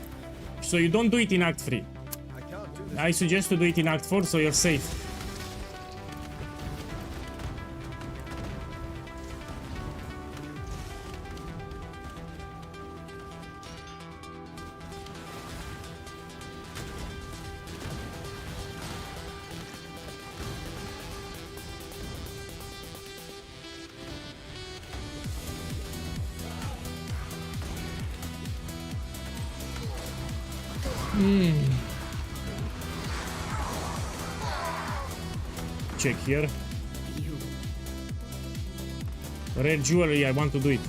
So you don't do it in Act 3. I suggest to do it in Act 4 so you're safe. Check here. Rare jewelry, I want to do it.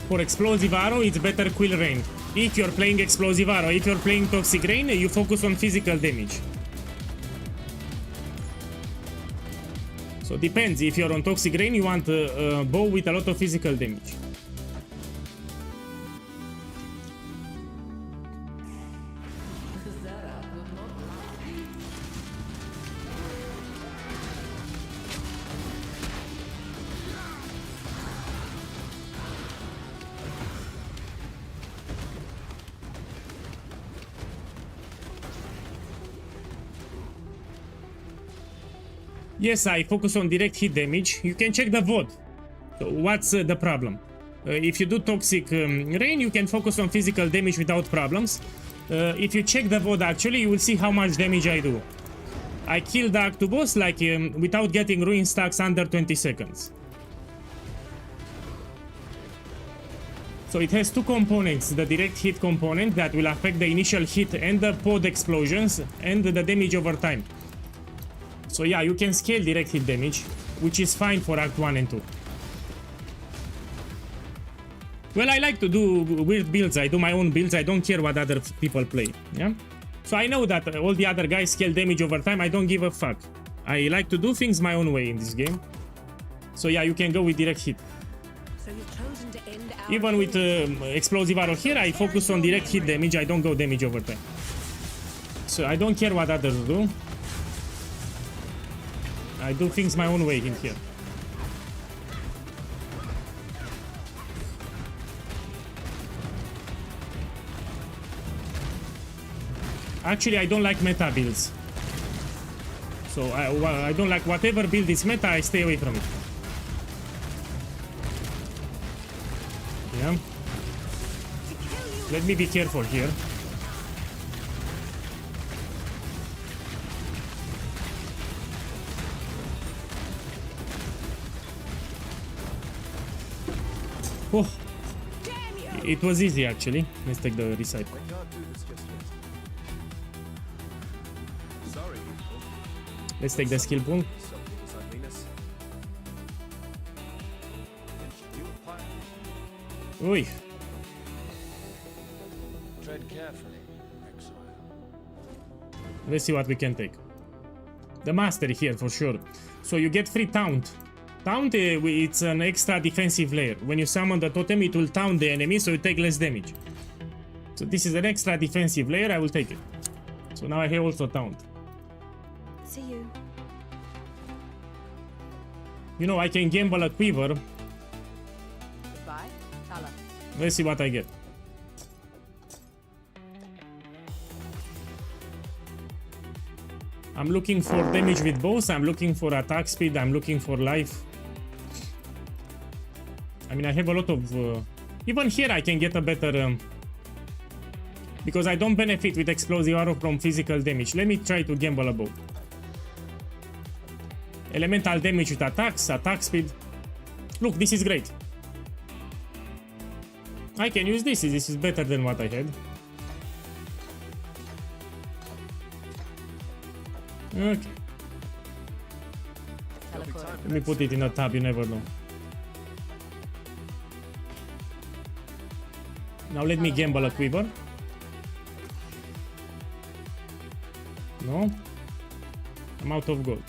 For explosive arrow, it's better quill rain. If you're playing explosive arrow, if you're playing toxic rain, you focus on physical damage. So depends. If you're on toxic rain, you want a bow with a lot of physical damage. Yes, I focus on direct hit damage. You can check the VOD. So what's the problem? If you do toxic rain, you can focus on physical damage without problems. If you check the VOD actually, you will see how much damage I do. I killed the Act 2 boss like without getting ruin stacks under 20 seconds. So it has two components, the direct hit component that will affect the initial hit and the pod explosions and the damage over time. So yeah, you can scale direct hit damage, which is fine for Act 1 and 2. Well, I like to do weird builds, I do my own builds, I don't care what other people play, yeah? So I know that all the other guys scale damage over time, I don't give a fuck. I like to do things my own way in this game. So yeah, you can go with direct hit. So you've chosen to end our Even with explosive arrow here, I focus on direct hit damage, I don't go damage over time. So I don't care what others do. I do things my own way in here. Actually, I don't like meta builds. So I don't like whatever build is meta, I stay away from it. Yeah. Let me be careful here. Oh, it was easy actually. Let's take the recite. I can't do this just yet. Sorry, Let's take the skill pool. something is ugliness. Oi. Tread carefully, exile. Let's see what we can take. The mastery here for sure. So you get free taunt. Taunt, it's an extra defensive layer. When you summon the totem, it will taunt the enemy, so you take less damage. So this is an extra defensive layer, I will take it. So now I have also taunt. See you. You know, I can gamble a quiver. Goodbye, Tala. Let's see what I get. I'm looking for damage with bows, I'm looking for attack speed, I'm looking for life. I mean, I have a lot of... even here I can get a better... because I don't benefit with explosive arrow from physical damage. Let me try to gamble a bow. Elemental damage with attacks, attack speed. Look, this is great. I can use this. This is better than what I had. Okay. Let me put it in a tab, you never know. Now let me gamble a quiver. No. I'm out of gold.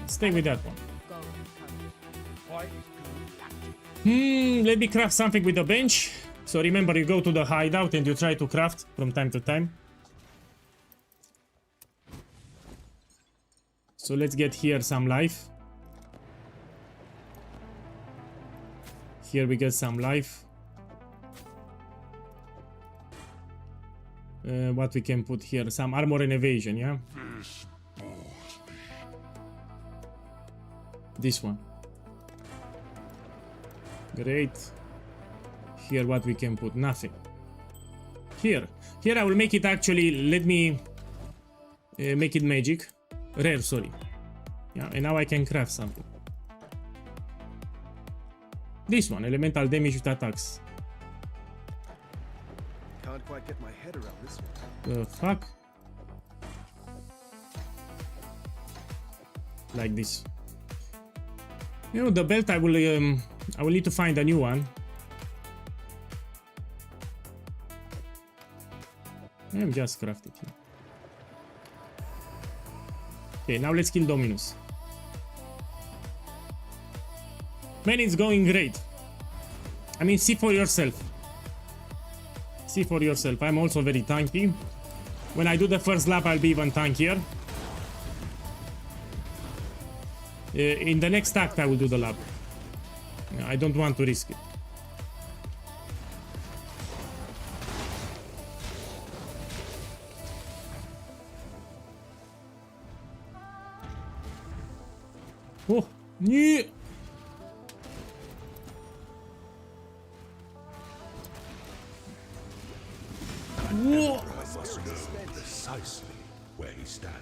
Stay with that one. Let me craft something with the bench. So remember, you go to the hideout and you try to craft from time to time. So let's get here some life. Here we get some life. What we can put here? Some armor and evasion, yeah? This one. Great. Here what we can put? Nothing. Here I will make it actually, let me make it magic. Rare, sorry. Yeah, and now I can craft something. This one, elemental damage with attacks. Can't quite get my head around this one. The fuck? Like this. You know, the belt I will need to find a new one. I'm just crafted here. Okay, now let's kill Dominus. Man, it's going great. I mean, see for yourself. See for yourself. I'm also very tanky. When I do the first lap, I'll be even tankier. In the next act, I will do the lap. I don't want to risk it. Oh, yeah. Whoa. I must know precisely where he stands.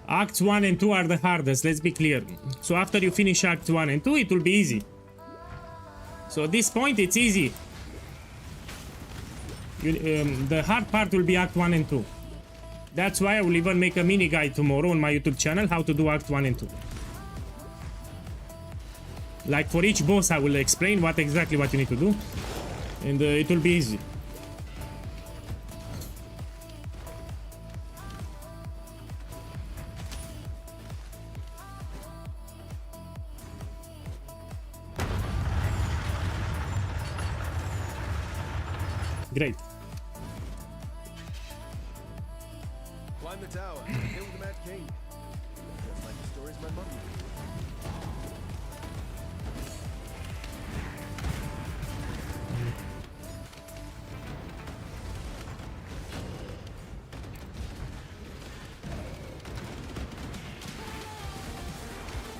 Acts 1 and 2 are the hardest, let's be clear. So after you finish Act 1 and 2, it will be easy. So at this point, it's easy. The hard part will be Act 1 and 2. That's why I will even make a mini guide tomorrow on my YouTube channel how to do Act 1 and 2. Like for each boss, I will explain exactly what you need to do, and it will be easy. Great. Climb the tower, kill the Mad King. Just like the stories my mum used.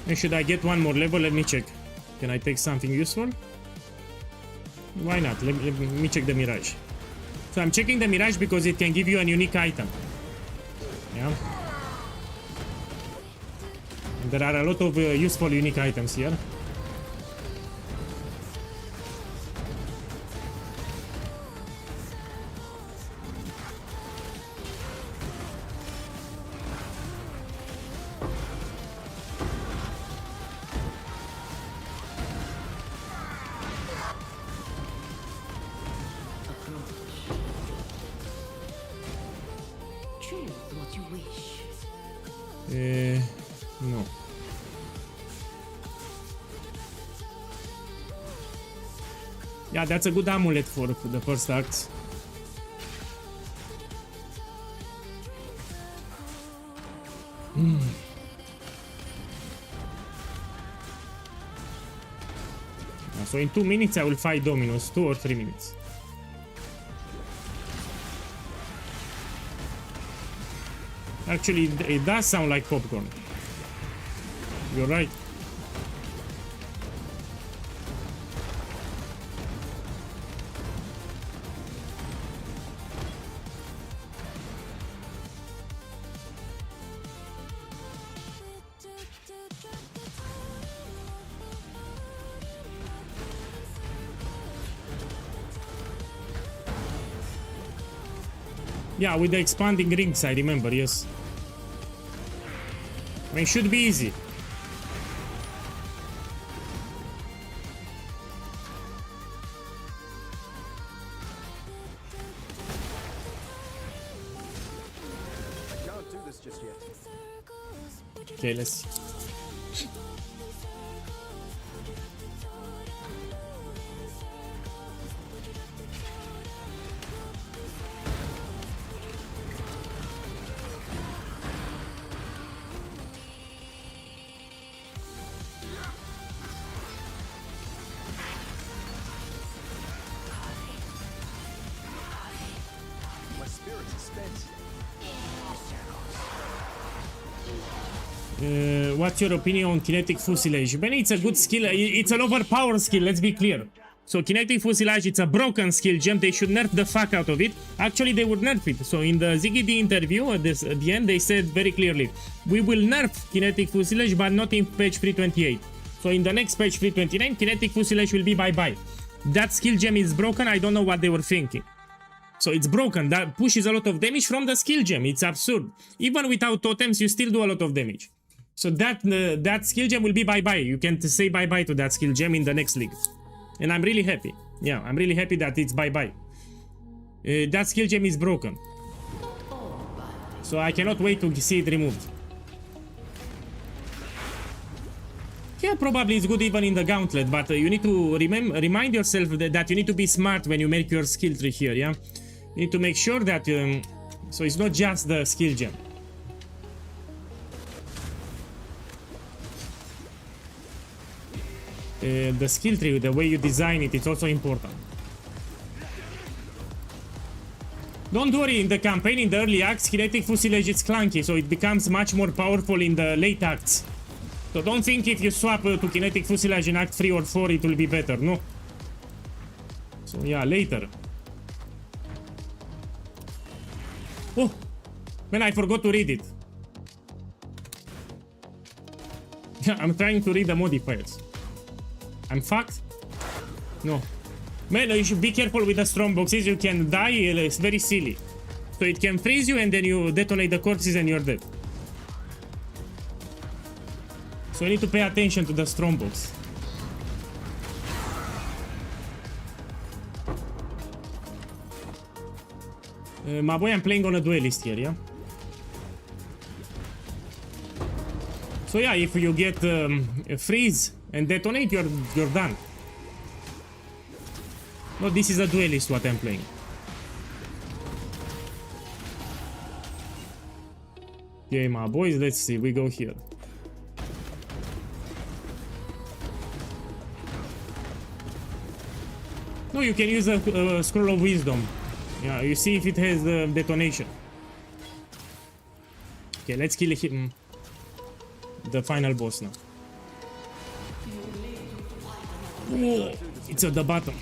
And should I get one more level? Let me check. Can I take something useful? Why not? Let me check the Mirage. So I'm checking the Mirage because it can give you a unique item. Yeah. And there are a lot of useful unique items here. Choose what you wish. No. Yeah, that's a good amulet for the first act. So in 2 minutes I will fight Dominus, 2 or 3 minutes. Actually, it does sound like popcorn. You're right. Yeah, with the expanding rings, I remember, yes. I mean, it should be easy. I can't do this just yet. Okay, let's see. My spirit is spent. What's your opinion on kinetic fusilage? Ben, it's a good skill. It's an overpowered skill, let's be clear. So kinetic fusilage, it's a broken skill gem. They should nerf the fuck out of it. Actually, they would nerf it. So in the ZiggyD interview at the end, they said very clearly, we will nerf kinetic fusilage, but not in patch 328. So in the next patch 329, kinetic fusilage will be bye-bye. That skill gem is broken. I don't know what they were thinking. So it's broken. That pushes a lot of damage from the skill gem. It's absurd. Even without totems, you still do a lot of damage. So that skill gem will be bye-bye. You can say bye-bye to that skill gem in the next league. And I'm really happy. Yeah, I'm really happy that it's bye-bye. That skill gem is broken. So I cannot wait to see it removed. Yeah, probably it's good even in the gauntlet, but you need to remind yourself that you need to be smart when you make your skill tree here, yeah? You need to make sure that... so it's not just the skill gem. The skill tree, the way you design it, it's also important. Don't worry, in the campaign, in the early acts, kinetic fusilage is clunky, so it becomes much more powerful in the late acts. So don't think if you swap to kinetic fusilage in act 3 or 4, it will be better, no. So yeah, later. Oh, man, I forgot to read it. Yeah, I'm trying to read the modifiers. I'm fucked? No. Man, you should be careful with the strong boxes. You can die, it's very silly. So it can freeze you and then you detonate the corpses and you're dead. So you need to pay attention to the strong box. My boy, I'm playing on a duelist here, yeah? So yeah, if you get a freeze and detonate, you're done. No, this is a duelist what I'm playing. Okay, my boys, let's see, we go here. No, you can use a scroll of wisdom. Yeah, you see if it has detonation. Okay, let's kill him. The final boss now. Oh, it's at the bottom.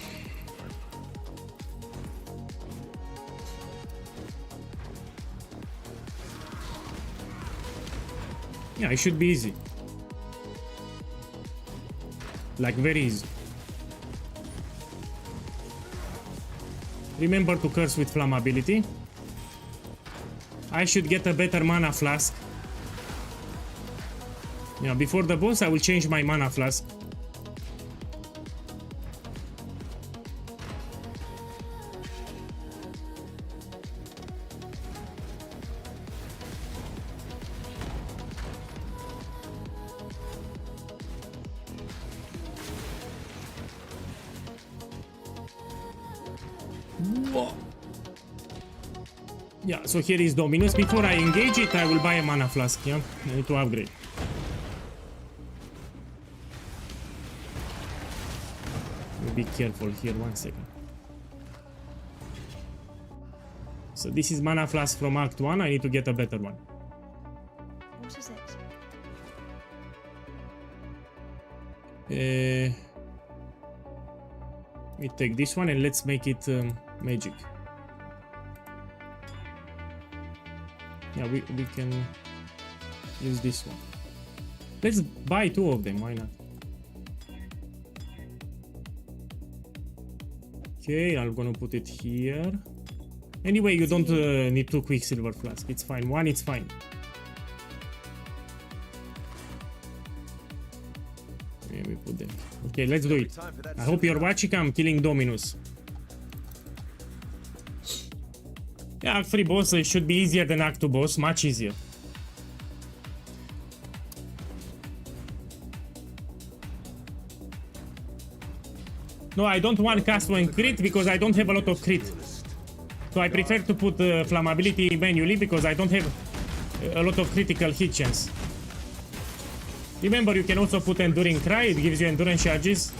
Yeah, it should be easy. Like very easy. Remember to curse with flammability. I should get a better mana flask. Yeah, before the boss I will change my mana flask. Yeah, so here is Dominus. Before I engage it, I will buy a mana flask, yeah? I need to upgrade. Be careful here, 1 second. So this is mana flask from Act 1, I need to get a better one. What is it? We take this one and let's make it magic. Yeah, we can use this one. Let's buy 2 of them, why not? Okay, I'm gonna put it here. Anyway, you don't need 2 quicksilver flasks. It's fine. 1, it's fine. Okay, we put them. Okay, let's do it. I hope you're watching. I'm killing Dominus. Yeah, Act 3 boss should be easier than Act 2 boss. Much easier. No, I don't want cast when crit because I don't have a lot of crit. So I prefer to put flammability manually because I don't have a lot of critical hit chance. Remember, you can also put Enduring Cry, it gives you endurance charges.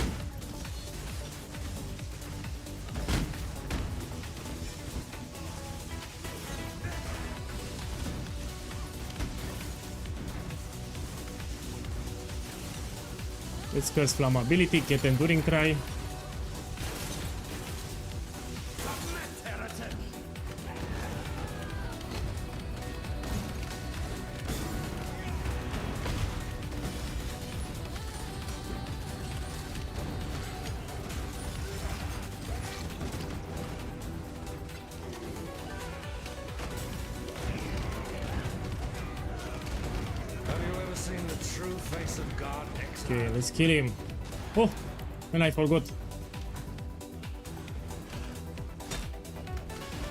Let's curse flammability, get Enduring Cry. Okay, let's kill him. Oh, and I forgot.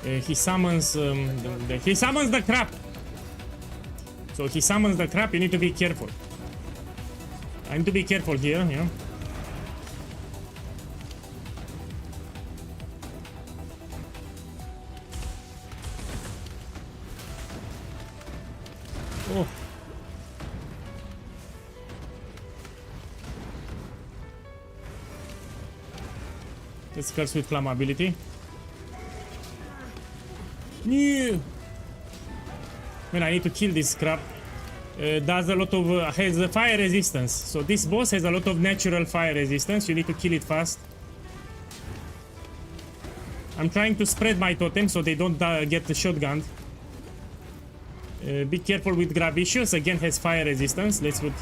He summons the crap. So he summons the crap. You need to be careful. I need to be careful here. Yeah. Oh. Let's curse with flammability. Yeah. Man, I need to kill this crap. Does a lot of has a fire resistance. So this boss has a lot of natural fire resistance. You need to kill it fast. I'm trying to spread my totem so they don't get shotgunned. Be careful with Gravicious. Again, has fire resistance. Let's put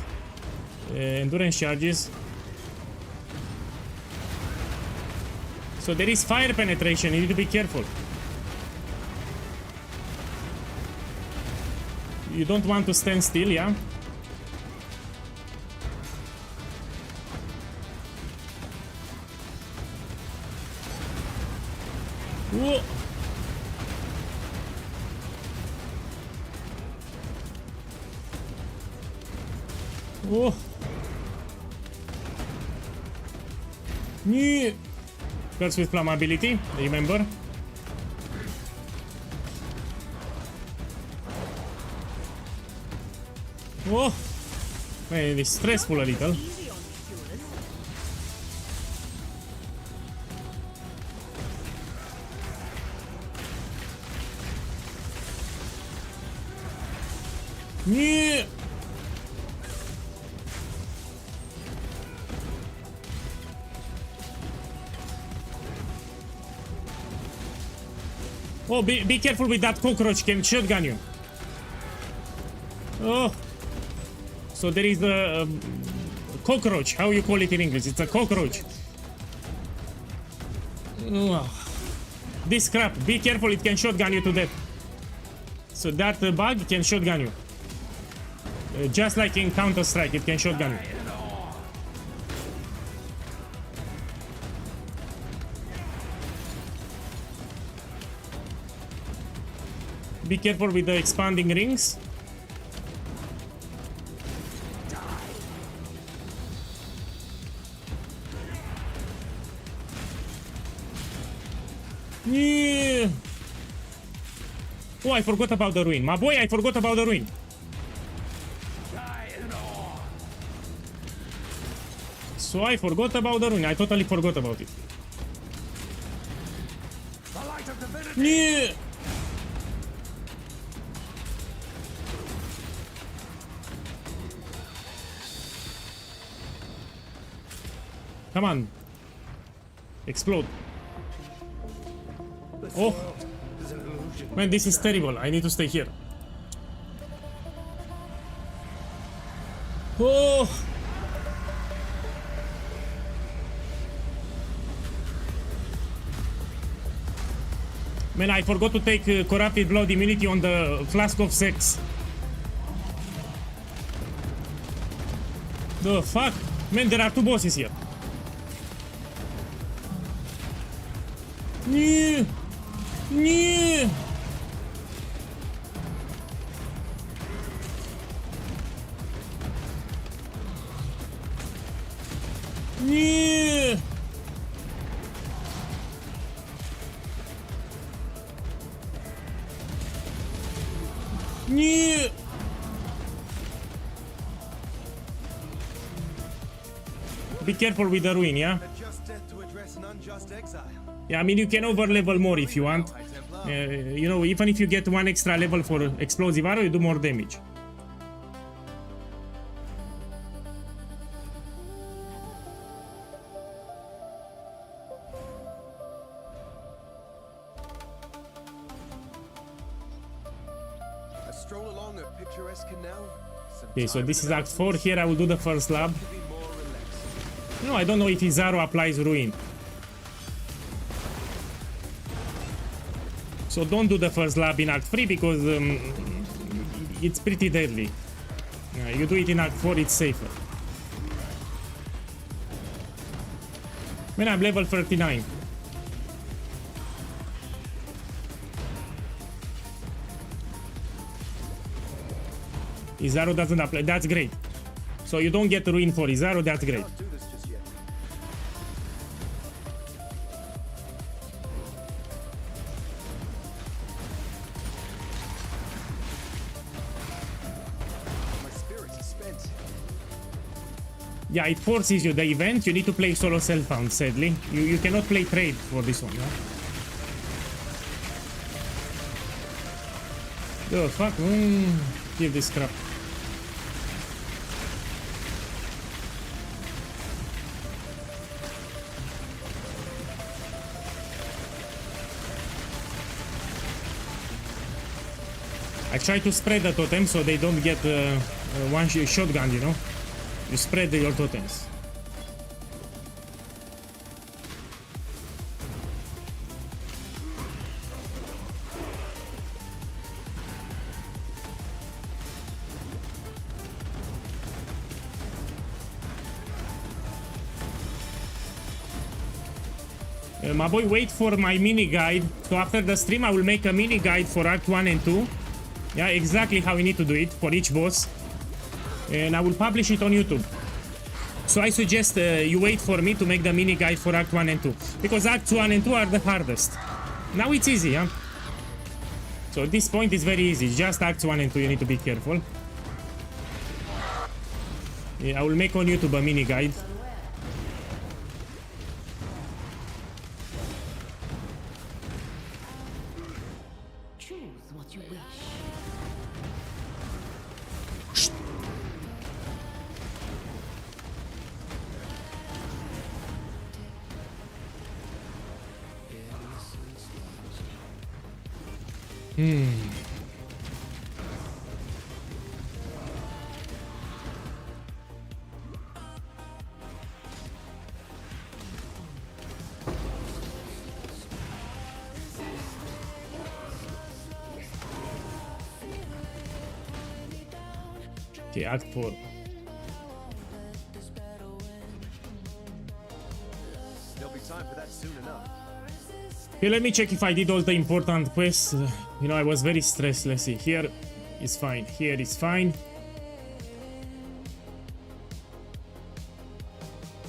endurance charges. So there is fire penetration, you need to be careful. You don't want to stand still, yeah? Whoa. Oh. Yeah. Curse with flammability, remember? Oh! Man, it's stressful a little. Yeah! Oh, be careful with that cockroach, can shotgun you. Oh. So there is a cockroach, how you call it in English? It's a cockroach. Oh. This crap, be careful, it can shotgun you to death. So that bug can shotgun you. Just like in Counter-Strike, it can shotgun you. Be careful with the expanding rings. Yeah. Oh, I forgot about the ruin. My boy, I forgot about the ruin. So I forgot about the ruin. I totally forgot about it. Yeah. Come on. Explode. Oh. Man, this is terrible. I need to stay here. Oh. Man, I forgot to take corrupted blood immunity on the flask of sex. The fuck? Man, there are two bosses here. Yeah. Yeah. Yeah. Yeah. Be careful with the ruin, yeah? A just death to address an unjust exile. Yeah, I mean, you can over-level more if you want. High Templar. You know, even if you get one extra level for explosive arrow, you do more damage. A stroll along a picturesque canal. Some Okay, so time this in is the Act 4. Here I will do the first lab. to be more relaxed. No, I don't know if his arrow applies ruin. So don't do the first lab in Act 3 because it's pretty deadly. You do it in Act 4, it's safer. Man, I'm level 39. His arrow doesn't apply. That's great. So you don't get ruin for his arrow, that's great. Can't do this just yet. My spirits are spent. Yeah, it forces you. The event, you need to play solo self-found, sadly. You cannot play trade for this one, yeah? The fuck? Kill this crap. I try to spread the totems so they don't get one shotgun, you know? You spread your totems. My boy, wait for my mini guide. So after the stream I will make a mini guide for Act 1 and 2. Yeah, exactly how we need to do it for each boss. And I will publish it on YouTube. So I suggest you wait for me to make the mini guide for Act 1 and 2. Because Acts 1 and 2 are the hardest. Now it's easy, huh? So at this point it's very easy. Just Acts 1 and 2 you need to be careful. Yeah, I will make on YouTube a mini guide. Choose what you wish. Okay, Act 4. There'll be time for that soon enough. Okay, let me check if I did all the important quests. You know, I was very stressed. Let's see. Here is fine. Here is fine.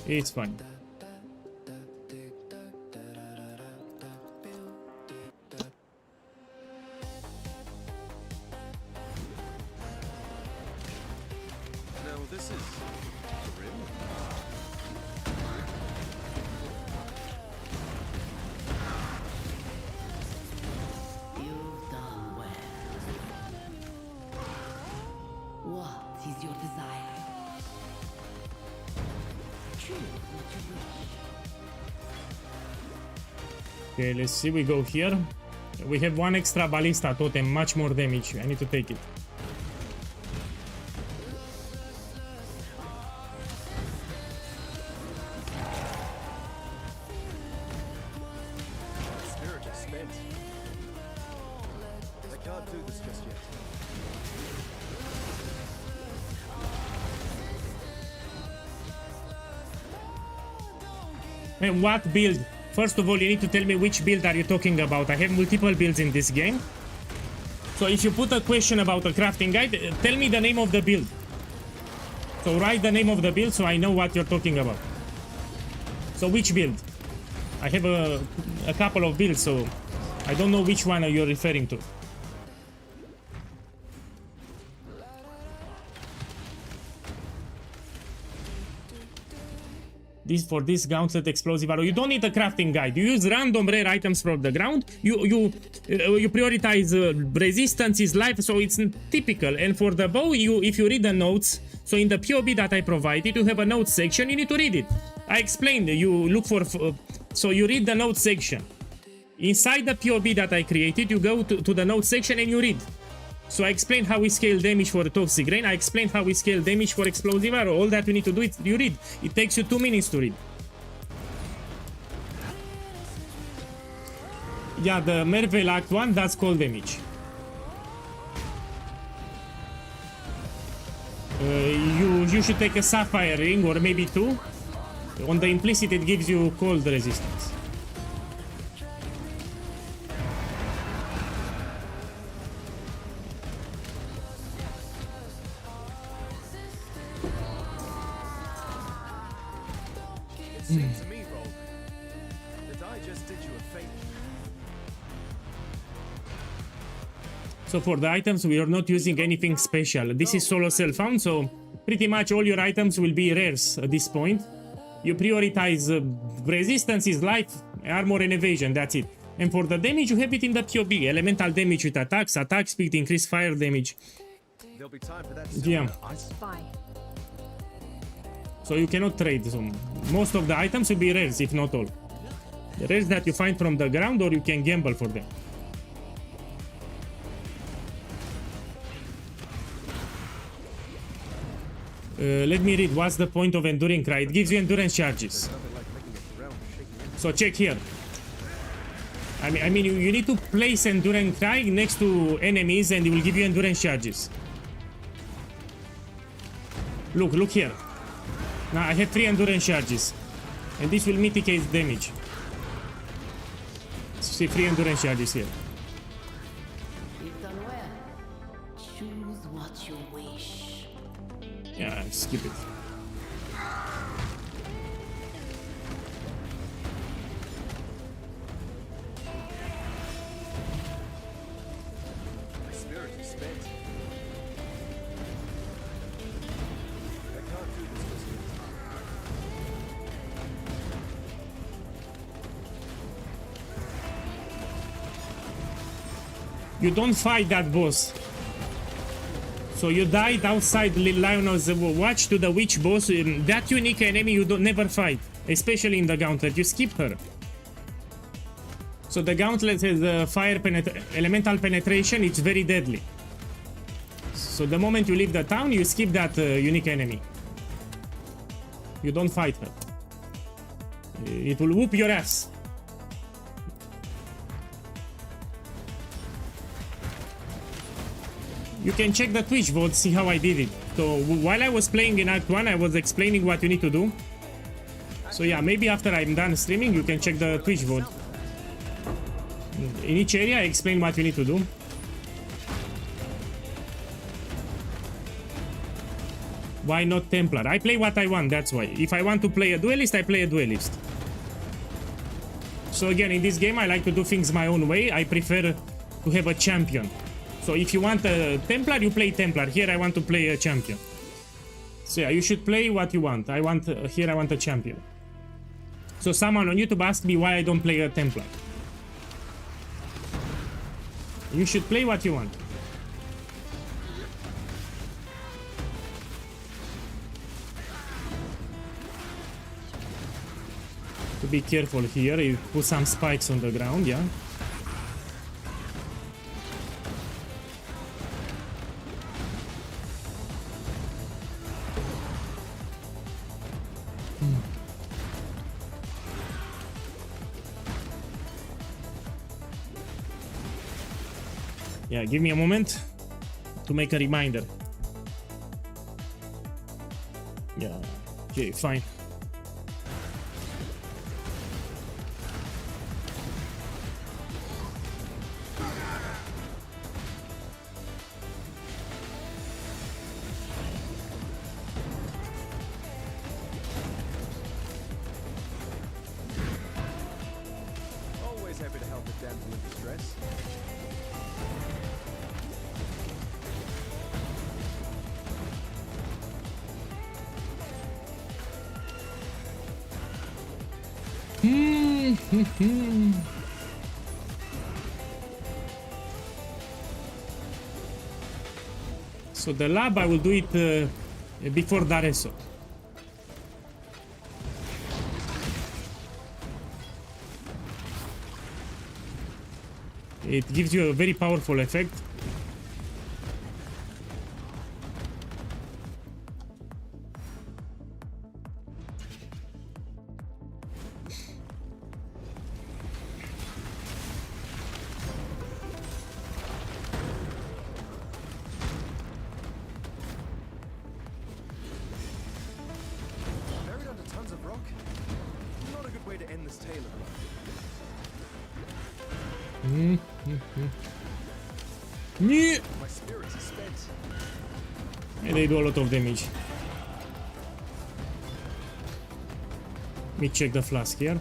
It's fine. Now this is grim. You've done well. What is your desire? Okay, let's see. We go here. We have one extra ballista totem, much more damage. I need to take it. Spirit is spent. I can't do this just yet. And what build? First of all, you need to tell me which build are you talking about. I have multiple builds in this game. So if you put a question about a crafting guide, tell me the name of the build. So write the name of the build so I know what you're talking about. So which build? I have a couple of builds, so I don't know which one you're referring to. For this gauntlet explosive arrow, you don't need a crafting guide. You use random rare items from the ground. You prioritize resistance is life, so it's typical. And for the bow, if you read the notes, so in the POB that I provided, you have a notes section. You need to read it. I explained. You look for so you read the notes section. Inside the POB that I created, you go to the notes section and you read. So I explained how we scale damage for the toxic rain. I explained how we scale damage for explosive arrow. All that you need to do is you read. It takes you 2 minutes to read. Yeah, the Merveil Act 1, that's cold damage. You should take a sapphire ring or maybe 2. On the implicit it gives you cold resistance. Seems to me, Rogue, that I just did you a favor. So for the items, we are not using anything special. This is solo self-found, so pretty much all your items will be rares at this point. You prioritize resistances, life, armor, and evasion. That's it. And for the damage, you have it in the POB. Elemental damage with attacks, attack speed, increased fire damage. There'll be time for that soon. Yeah. Spy. So you cannot trade. So most of the items will be rares, if not all. The rares that you find from the ground, or you can gamble for them. Let me read. What's the point of Enduring Cry? It gives you endurance charges. So check here. I mean, you need to place Enduring Cry next to enemies, and it will give you endurance charges. Look here. Now I have 3 endurance charges, and this will mitigate damage. See, 3 endurance charges here. You've done well. Choose what you wish. Yeah, skip it. My spirit is spent. I can't do this just yet. You don't fight that boss. So you died outside Lionel's Watch to the witch boss. That unique enemy you don't never fight, especially in the gauntlet. You skip her. So the gauntlet has fire elemental penetration. It's very deadly. So the moment you leave the town, you skip that unique enemy. You don't fight her. It will whoop your ass. You can check the Twitch vote, see how I did it. So while I was playing in Act 1, I was explaining what you need to do. So yeah, maybe after I'm done streaming, you can check the Twitch vote. In each area, I explain what you need to do. Why not Templar? I play what I want, that's why. If I want to play a duelist, I play a duelist. So again, in this game, I like to do things my own way. I prefer to have a champion. So if you want a Templar, you play Templar. Here I want to play a champion. So yeah, you should play what you want. I want here I want a champion. So someone on YouTube asked me why I don't play a Templar. You should play what you want. To be careful here. You put some spikes on the ground, yeah. Yeah, give me a moment to make a reminder. Yeah, okay, fine. Always happy to help a damsel in distress. So the lab, I will do it before Dareso. It gives you a very powerful effect. Buried under tons of rock? Not a good way to end this tale of life. Yeah. My spirits are spent. And they do a lot of damage. Let me check the flask here.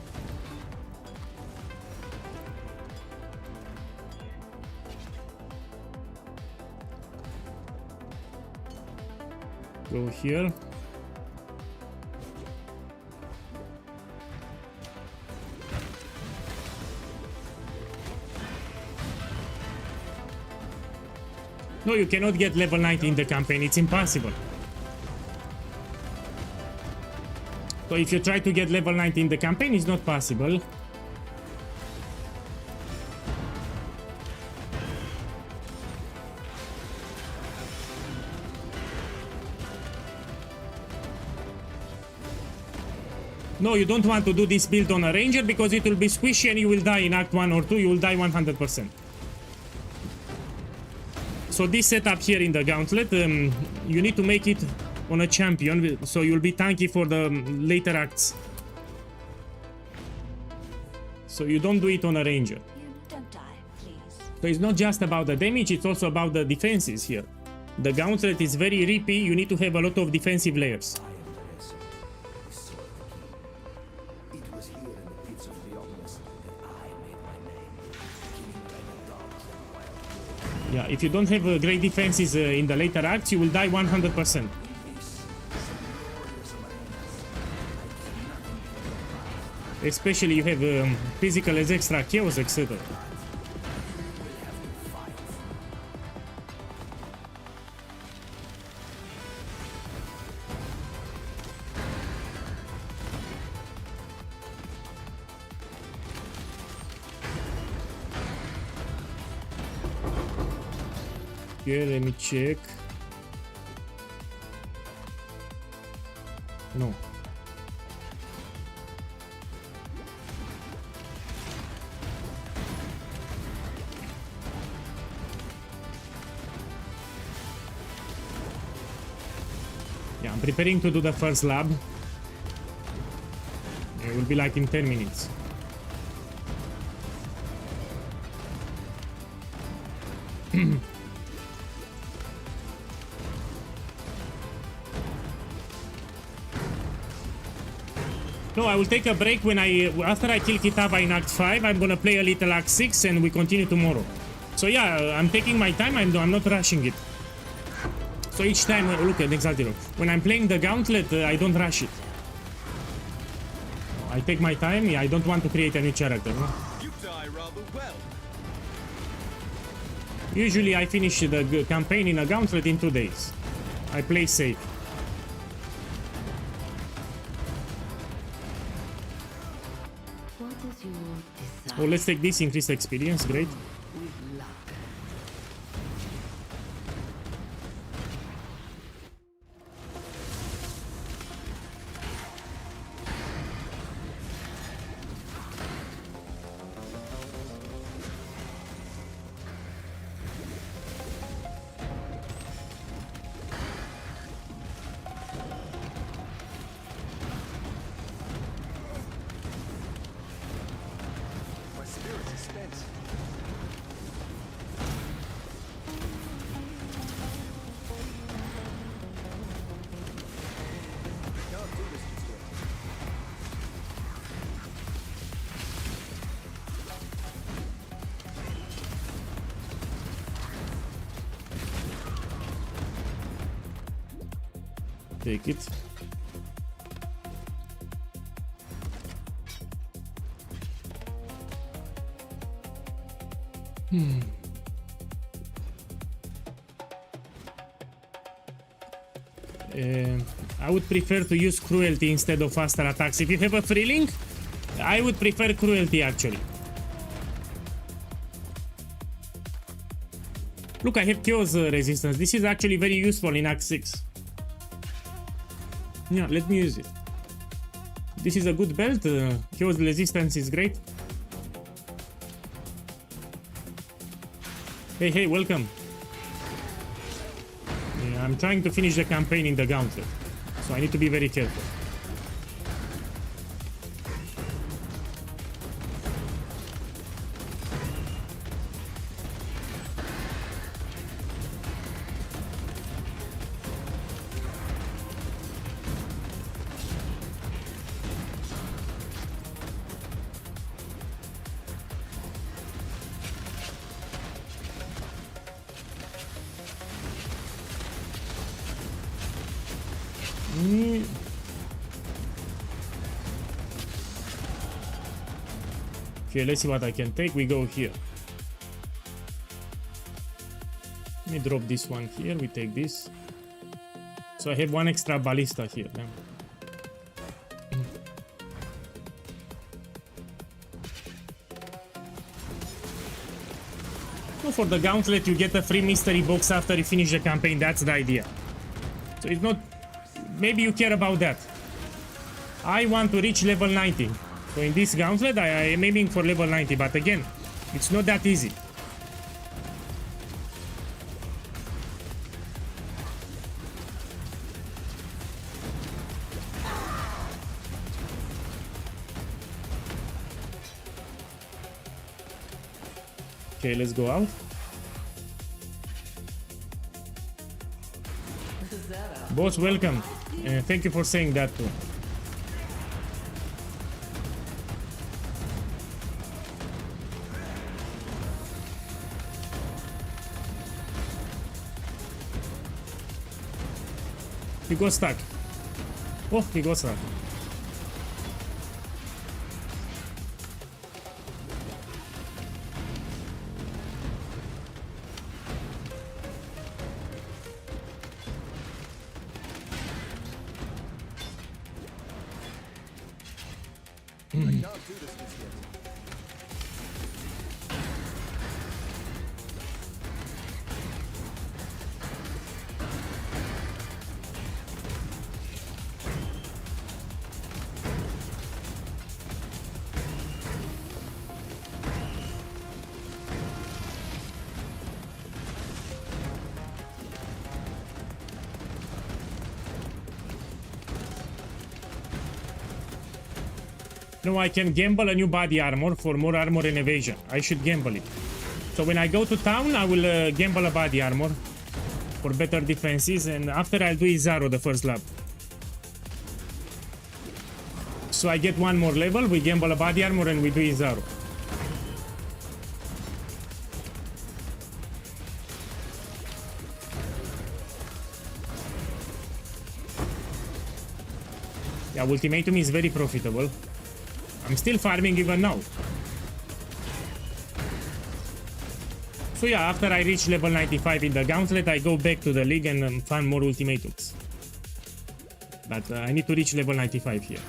Go here. No, you cannot get level 90 in the campaign. It's impossible. So if you try to get level 90 in the campaign, it's not possible. No, you don't want to do this build on a ranger because it will be squishy and you will die in Act 1 or 2. You will die 100%. So this setup here in the gauntlet, you need to make it on a champion, so you'll be tanky for the later acts. So you don't do it on a ranger. You don't die, please. So it's not just about the damage, it's also about the defenses here. The gauntlet is very reapy, you need to have a lot of defensive layers. Yeah, if you don't have great defenses in the later acts, you will die 100%. Especially you have physical as extra chaos, etc. Okay, let me check. No. Yeah, I'm preparing to do the first lab. It will be like in 10 minutes. No, I will take a break when after I kill Kitava in Act 5, I'm gonna play a little Act 6 and we continue tomorrow. So yeah, I'm taking my time, I'm not rushing it. So each time, look at exactly, look. When I'm playing the Gauntlet, I don't rush it. I take my time, I don't want to create a new character, no? You die rather well. Usually I finish the campaign in a Gauntlet in 2 days. I play safe. What is your desire? Oh, let's take this, increase experience, great. With luck. My spirit is spent. Can't do this just yet. Take it. I would prefer to use cruelty instead of faster attacks. If you have a free link, I would prefer cruelty actually. Look, I have chaos resistance. This is actually very useful in Act 6. Yeah, let me use it. This is a good belt. Chaos resistance is great. Hey, hey, welcome. Yeah, I'm trying to finish the campaign in the gauntlet, so I need to be very careful. Okay, let's see what I can take. We go here. Let me drop this one here. We take this. So I have one extra ballista here. Yeah. So for the gauntlet, you get a free mystery box after you finish the campaign. That's the idea. So it's not... Maybe you care about that. I want to reach level 90. So in this gauntlet, I am aiming for level 90. But again, it's not that easy. Okay, let's go out. Boss, welcome. Thank you for saying that too. He got stuck. Oh, he got stuck. I can't do this just yet. No, I can gamble a new body armor for more armor and evasion. I should gamble it. So when I go to town, I will gamble a body armor for better defenses, and after I'll do Izaro the first lap. So I get one more level, we gamble a body armor, and we do Izaro. Yeah, ultimatum is very profitable. I'm still farming even now. So yeah, after I reach level 95 in the gauntlet, I go back to the league and farm more ultimatums. But I need to reach level 95 here.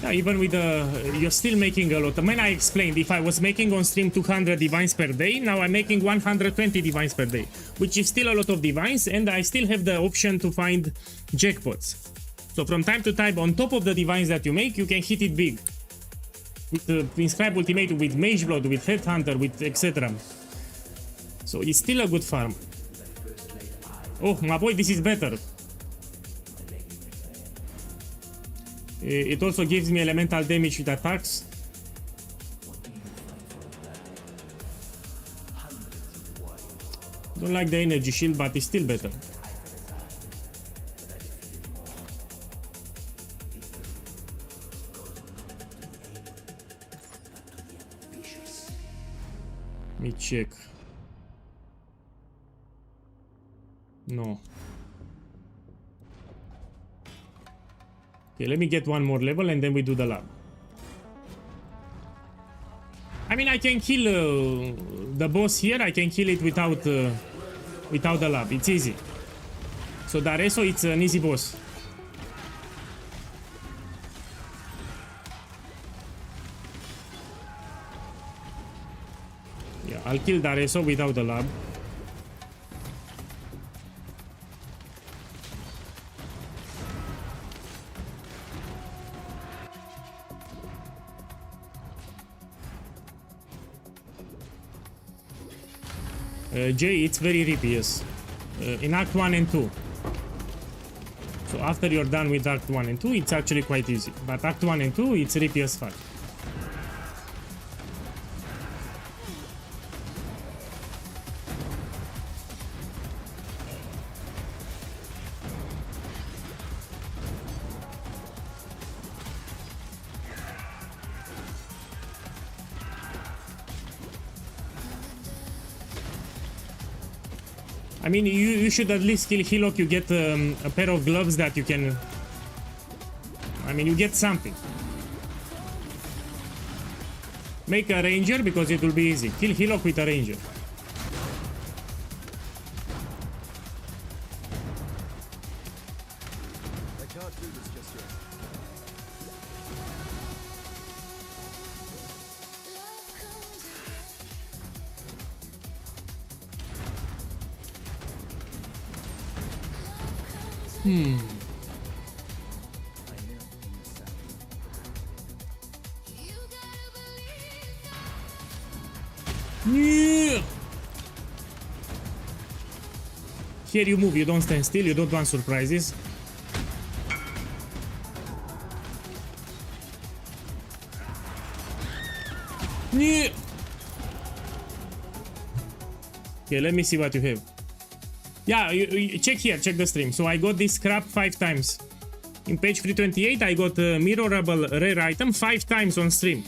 Yeah, even with you're still making a lot. When I explained, if I was making on stream 200 divines per day, now I'm making 120 divines per day, which is still a lot of divines, and I still have the option to find jackpots. So from time to time, on top of the divines that you make, you can hit it big. With the Inscribe Ultimatum, with Mage Blood, with Headhunter, with etc. So it's still a good farm. Oh, my boy, this is better. It also gives me elemental damage with attacks. Don't like the energy shield, but it's still better. Let me check. No. Okay, let me get one more level and then we do the lab. I mean, I can kill the boss here. I can kill it without the lab. It's easy. So Dareso, it's an easy boss. Yeah, I'll kill Dareso without the lab. Jay, it's very rippy, yes. In Act 1 and 2. So after you're done with Act 1 and 2, it's actually quite easy. But Act 1 and 2, it's rippy as fuck. I mean, you should at least kill Hillock. You get a pair of gloves that you can... I mean, you get something. Make a ranger because it will be easy. Kill Hillock with a ranger. I can't do this just yet. Yeah. Here you move, you don't stand still, you don't want surprises. Yeah. Okay, let me see what you have. Yeah, you check here, check the stream. So I got this crap 5 times. In page 328, I got a mirrorable rare item 5 times on stream.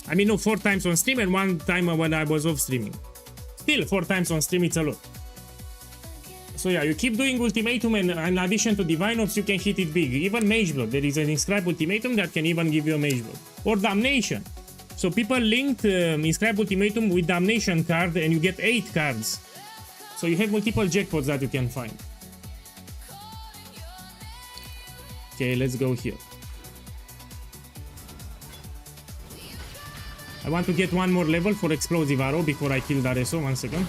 I mean, no, 4 times on stream and 1 time when I was off streaming. Still, 4 times on stream, it's a lot. So yeah, you keep doing Ultimatum, and in addition to Divine Ops, you can hit it big. Even Mage Blood. There is an Inscribe Ultimatum that can even give you a Mage Blood. Or Damnation. So people linked Inscribe Ultimatum with Damnation card, and you get 8 cards. So you have multiple jackpots that you can find. Okay, let's go here. I want to get one more level for Explosive Arrow before I kill Dareso. 1 second.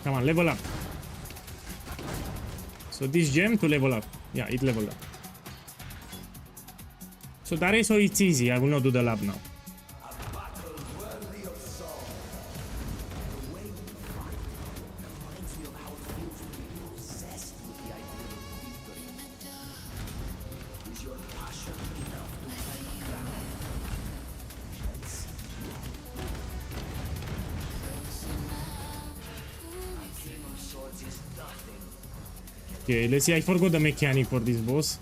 Come on, level up. So this gem to level up. Yeah, it leveled up. So Dareso, it's easy. I will not do the lab now. Okay, let's see. I forgot the mechanic for this boss.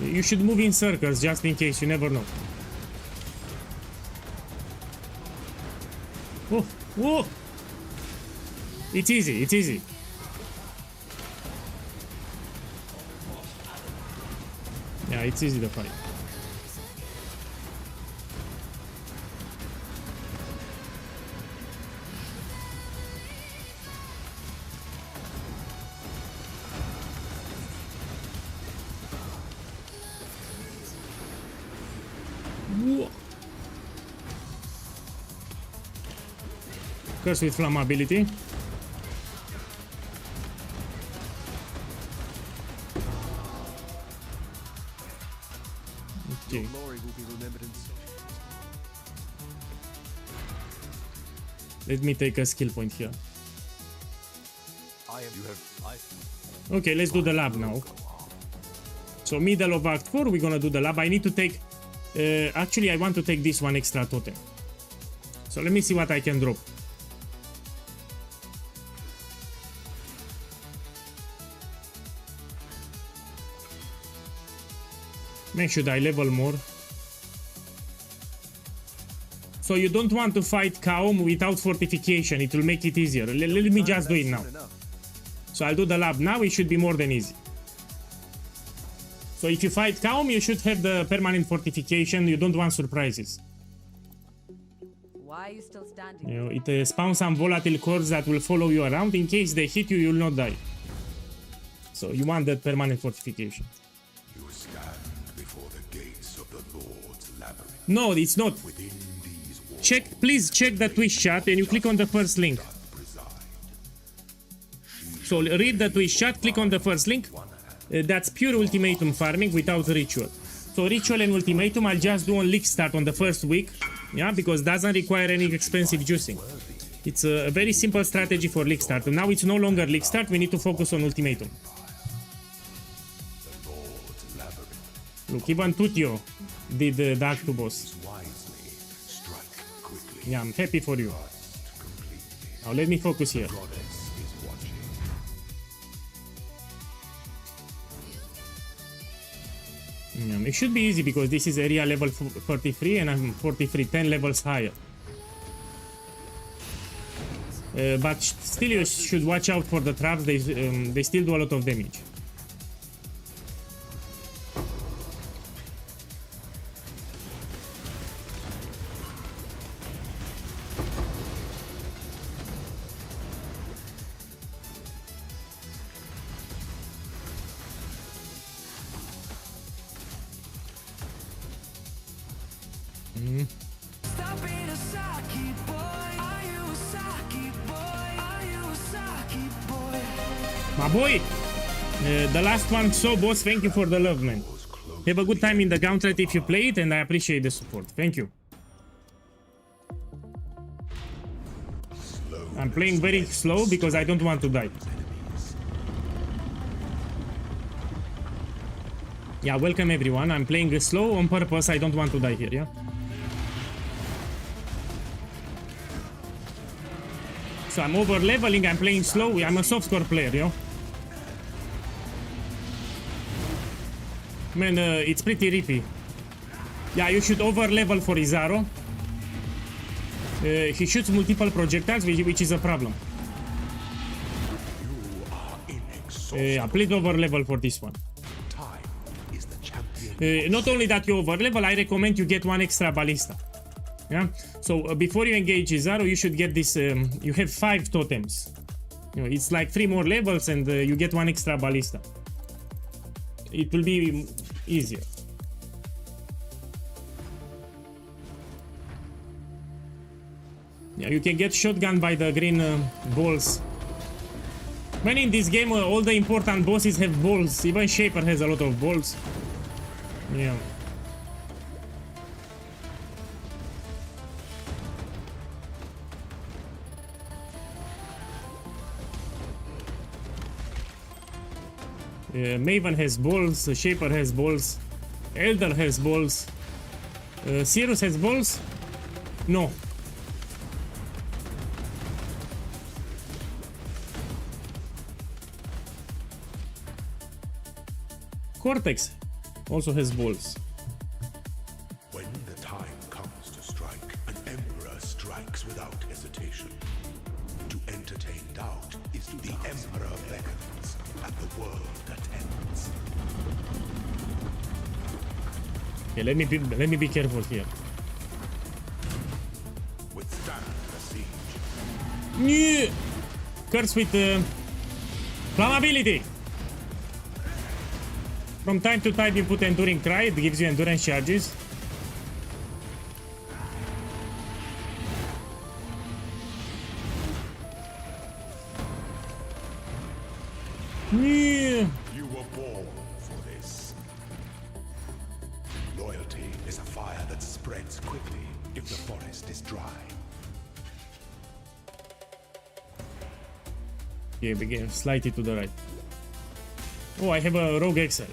You should move in circles just in case, you never know. Oh, whoa! It's easy, it's easy. Yeah, it's easy to fight. Curse with flammability. Okay. Glory will be remembered in song. Let me take a skill point here. Okay, let's do the lab now. So middle of Act 4, we're gonna do the lab. I need to take... actually, I want to take this one extra totem. So let me see what I can drop. Make sure I level more. So you don't want to fight Kaom without fortification. It will make it easier. Let me just do it now. So I'll do the lab now. It should be more than easy. So if you fight Kaom, you should have the permanent fortification. You don't want surprises. Why are you still standing? You know, it spawns some volatile cores that will follow you around. In case they hit you, you will not die. So you want that permanent fortification. You stand before the gates of the Lord's labyrinth. No, it's not. Within these walls, Check, please check the Twitch chat and you click on the first link. So read the Twitch chat, click on the first link. That's pure ultimatum farming without ritual. So ritual and ultimatum I'll just do on league start on the first week. Yeah, because it doesn't require any expensive juicing. It's a very simple strategy for league start. And now it's no longer league start, we need to focus on ultimatum. Look, even Tutio did the Dark to boss. Yeah, I'm happy for you. Now let me focus here. It should be easy because this is area level 43 and I'm 43, 10 levels higher. But still you should watch out for the traps, they still do a lot of damage. Stop being a Saki boy. Are you a Saki boy? Are you a Saki boy? My boy! The last one, so boss, thank you for the love, man. Have a good time in the gauntlet if you play it, and I appreciate the support. Thank you. I'm playing very slow because I don't want to die. Yeah, welcome everyone. I'm playing slow on purpose. I don't want to die here, yeah? So I'm over leveling, I'm playing slow. I'm a softcore player, yo. Man, it's pretty rippy. Yeah, you should over level for Izaro. He shoots multiple projectiles, which is a problem. Yeah, please over level for this one. Not only that you over level, I recommend you get one extra ballista. Yeah. So before you engage Izaro, you should get this. You have 5 totems. You know, it's like 3 more levels, and you get one extra ballista. It will be easier. Yeah, you can get shotgun by the green balls. Man, in this game, all the important bosses have balls. Even Shaper has a lot of balls. Yeah. Maven has balls, Shaper has balls, Elder has balls, Sirius has balls? No. Cortex also has balls. When the time comes to strike, an emperor strikes without hesitation. To entertain doubt is the emperor beckons, and the world attends. Okay, let me be careful here. Withstand the siege. Yeah. Curse with flammability. From time to time you put enduring cry, it gives you endurance charges. Yeah. You were born for this. Loyalty is a fire that spreads quickly if the forest is dry. Okay, begin slightly to the right. Oh, I have a rogue exile.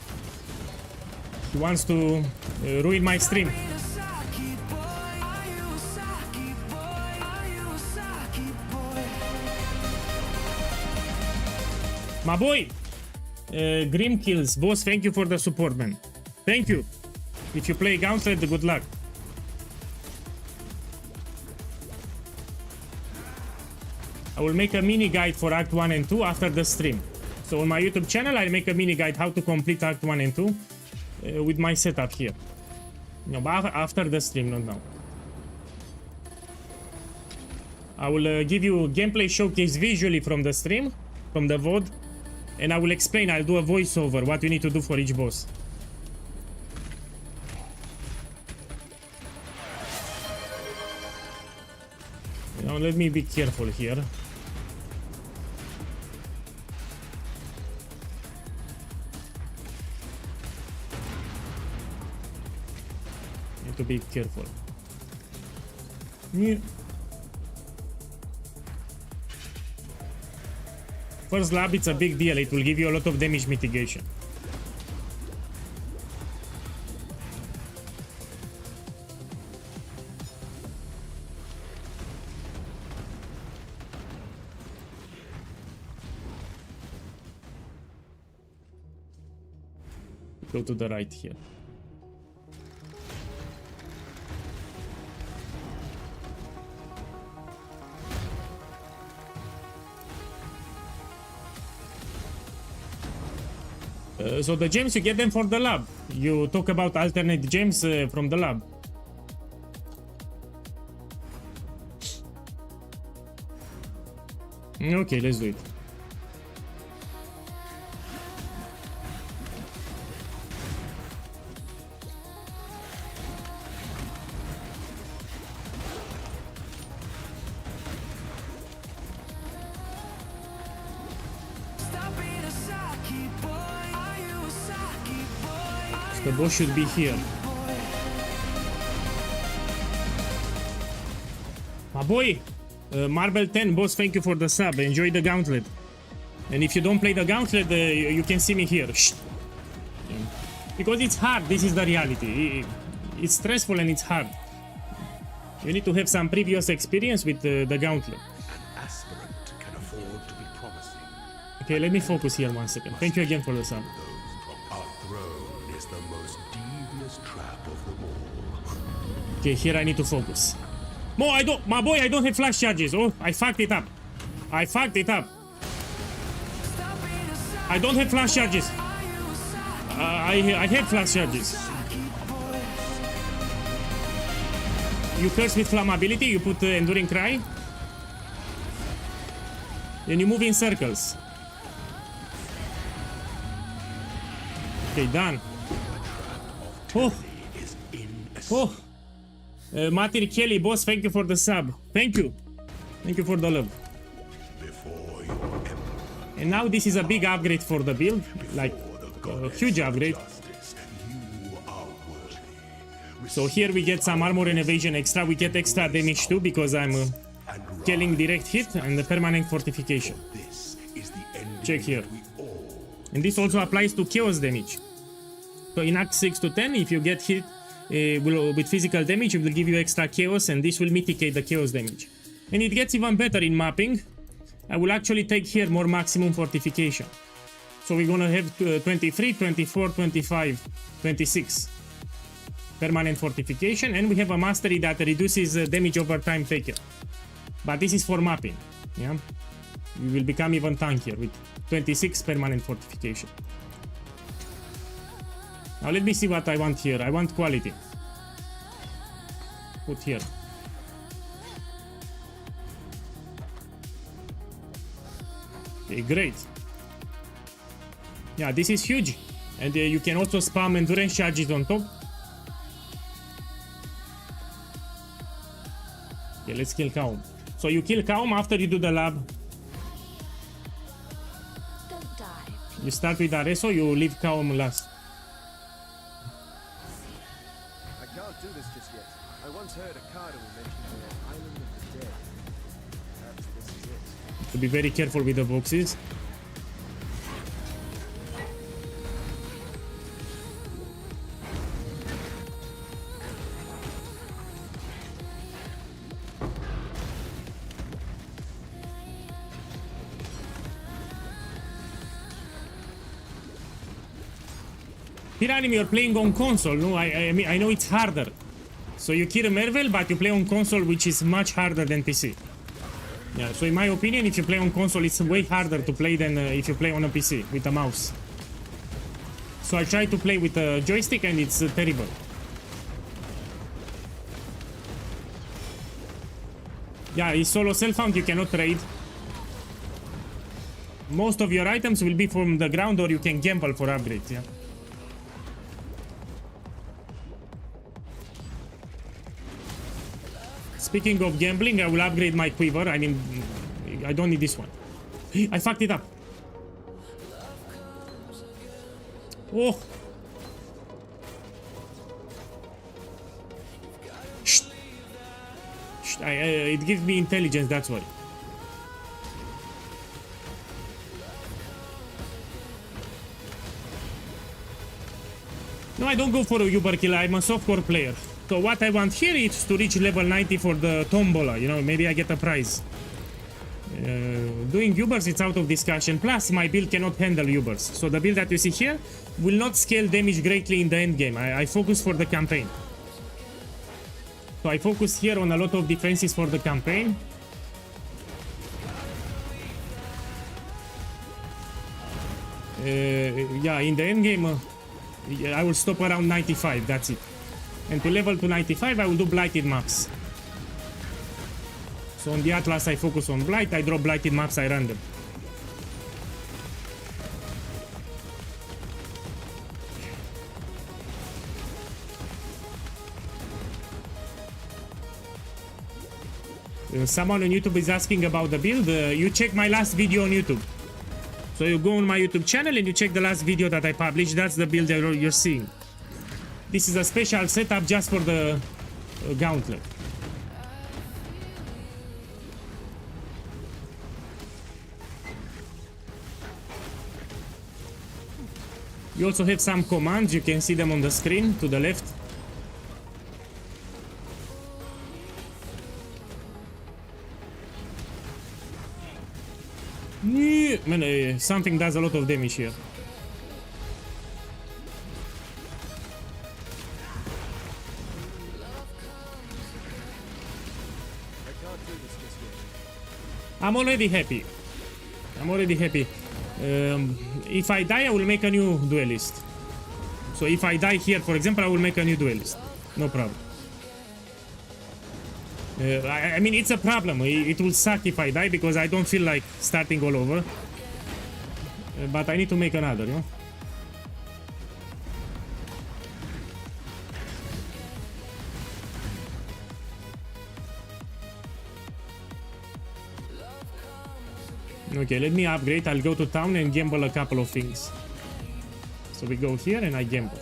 He wants to ruin my stream. My boy, Grim Kills, boss, thank you for the support, man. Thank you. If you play Gauntlet, good luck. I will make a mini guide for Act 1 and 2 after the stream. So on my YouTube channel, I'll make a mini guide how to complete Act 1 and 2 with my setup here. No, but after the stream, not now. I will give you gameplay showcase visually from the stream, from the VOD, and I will explain, I'll do a voiceover, what you need to do for each boss. Now let me be careful here. Need to be careful. Yeah. First lab, it's a big deal. It will give you a lot of damage mitigation. Go to the right here. So the gems, you get them for the lab. You talk about alternate gems from the lab. Okay, let's do it. The boss should be here. My boy, Marble 10, boss, thank you for the sub. Enjoy the Gauntlet. And if you don't play the Gauntlet, you can see me here. Shh. Yeah. Because it's hard, this is the reality. It's stressful and it's hard. You need to have some previous experience with the Gauntlet. An aspirant can afford to be promising. Okay, let me focus here 1 second. Thank you again for the sub. Our throne is the most devious trap of them all. Okay, here I need to focus. My boy, I don't have flash charges. Oh, I fucked it up. I fucked it up. I don't have flash charges. I have flash charges. You curse with flammability, you put Enduring Cry. Then you move in circles. Okay, done. Oh. Oh. Matir Kelly, boss, thank you for the sub. Thank you. Thank you for the love. And now this is a big upgrade for the build. Like, a huge upgrade. So here we get some armor and evasion extra. We get extra damage too because I'm killing direct hit and the permanent fortification. Check here. And this also applies to chaos damage. So in Act 6 to 10, if you get hit with physical damage, it will give you extra chaos and this will mitigate the chaos damage. And it gets even better in mapping. I will actually take here more maximum fortification. So we're gonna have 23, 24, 25, 26 permanent fortification, and we have a mastery that reduces damage over time taken. But this is for mapping, yeah? We will become even tankier with 26 permanent fortification. Now let me see what I want here. I want quality. Put here. Okay, great. Yeah, this is huge. And you can also spam endurance charges on top. Okay, let's kill Kaum. So you kill Kaum after you do the lab. Don't die, You start with Areso, you leave Kaom last. I can't do this just yet. I once heard a cardinal mention the island of the dead. Perhaps this is it. To be very careful with the boxes. Piranim, you're playing on console, no? I mean, I know it's harder. So you kill Mervel, but you play on console, which is much harder than PC. Yeah, so in my opinion, if you play on console, it's way harder to play than if you play on a PC with a mouse. So I try to play with a joystick and it's terrible. Yeah, it's solo self-found, you cannot trade. Most of your items will be from the ground or you can gamble for upgrades, yeah. Speaking of gambling, I will upgrade my quiver. I mean, I don't need this one. I fucked it up. Oh. Shh. Shh. It gives me intelligence, that's why. No, I don't go for a Uber killer. I'm a softcore player. So what I want here is to reach level 90 for the tombola, you know, maybe I get a prize. Doing Ubers, it's out of discussion. Plus, my build cannot handle Ubers. So the build that you see here will not scale damage greatly in the end game. I focus for the campaign. So I focus here on a lot of defenses for the campaign. Yeah, in the end game, I will stop around 95, that's it. And to level to 95, I will do blighted maps. So on the Atlas, I focus on blight. I drop blighted maps, I run them. Someone on YouTube is asking about the build. You check my last video on YouTube. So you go on my YouTube channel and you check the last video that I published. That's the build that you're seeing. This is a special setup just for the gauntlet. You also have some commands, you can see them on the screen to the left. Man, something does a lot of damage here. I'm already happy. I'm already happy. If I die, I will make a new duelist. So if I die here, for example, I will make a new duelist. No problem. I mean, it's a problem. It will suck if I die because I don't feel like starting all over. But I need to make another, you know? Okay, let me upgrade. I'll go to town and gamble a couple of things. So we go here and I gamble.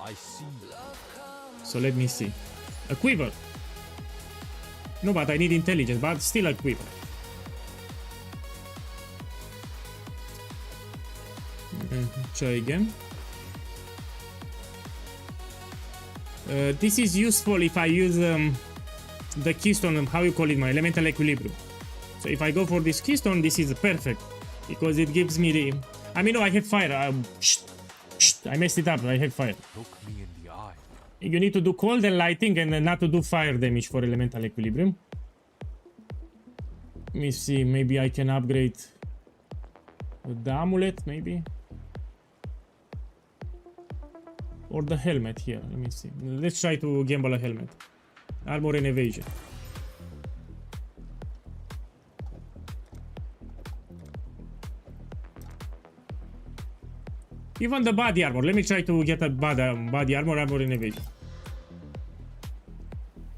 I see. So let me see. A quiver. No, but I need intelligence, but still a quiver. Try again. This is useful if I use the keystone, how you call it, my elemental equilibrium. So if I go for this keystone, this is perfect because it gives me the. I mean, no, I have fire. I messed it up. I have fire. Look me in the eye. You need to do cold and lighting and not to do fire damage for elemental equilibrium. Let me see. Maybe I can upgrade the amulet, maybe. Or the helmet here. Let me see. Let's try to gamble a helmet. Armor and evasion. Even the body armor. Let me try to get a body armor, armor and evasion.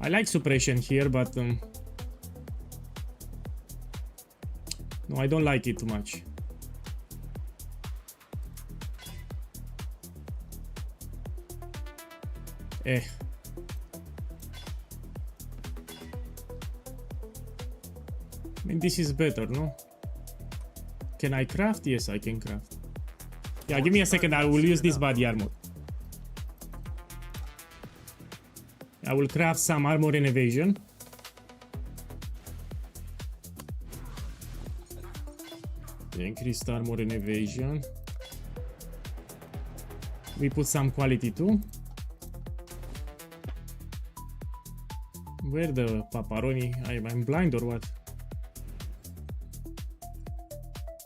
I like suppression here, but No, I don't like it too much. I mean, this is better, no? Can I craft? Yes, I can craft. Yeah, give me a second. I will use this body armor. I will craft some armor and evasion. Increased armor and evasion. We put some quality too. Where the pepperoni? I'm blind or what?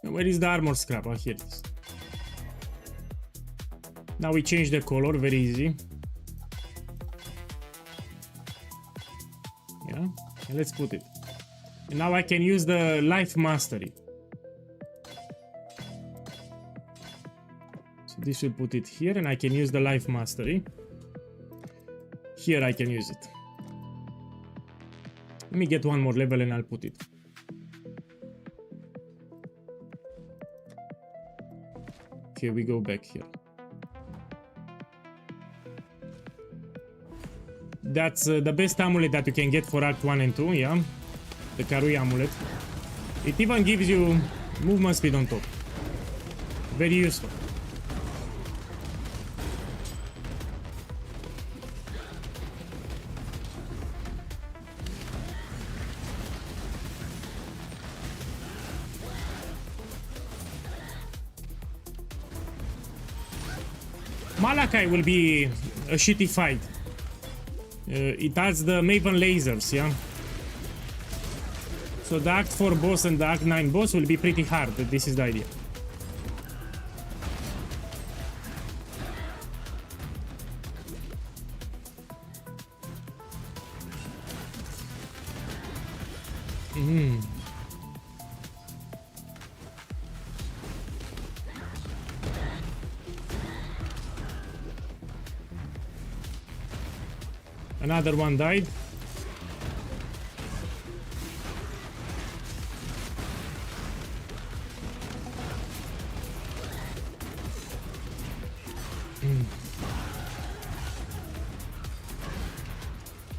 Where is the armor scrap? Oh, here it is. Now we change the color, very easy. Yeah, and let's put it. And now I can use the life mastery. So this will put it here, and I can use the life mastery. Here I can use it. Let me get one more level and I'll put it. Okay, we go back here. That's the best amulet that you can get for Act 1 and 2, yeah? The Karui amulet. It even gives you movement speed on top. Very useful. Malachi will be a shitty fight. It adds the Maven lasers, yeah? So the Act 4 boss and the Act 9 boss will be pretty hard. This is the idea. Another one died.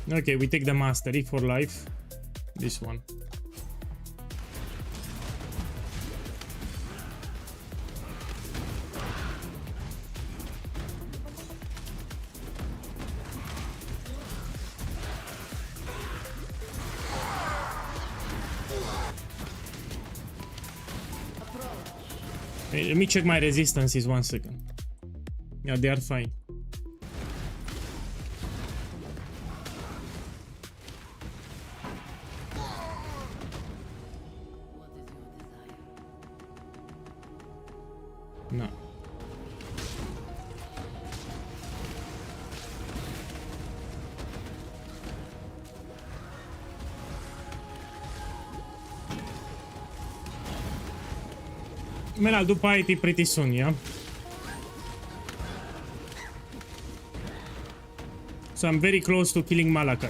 Okay, we take the mastery for life. This one. Hey, let me check my resistances 1 second. Yeah, they are fine. No. Man, I'll do piety pretty soon, yeah? So I'm very close to killing Malachi.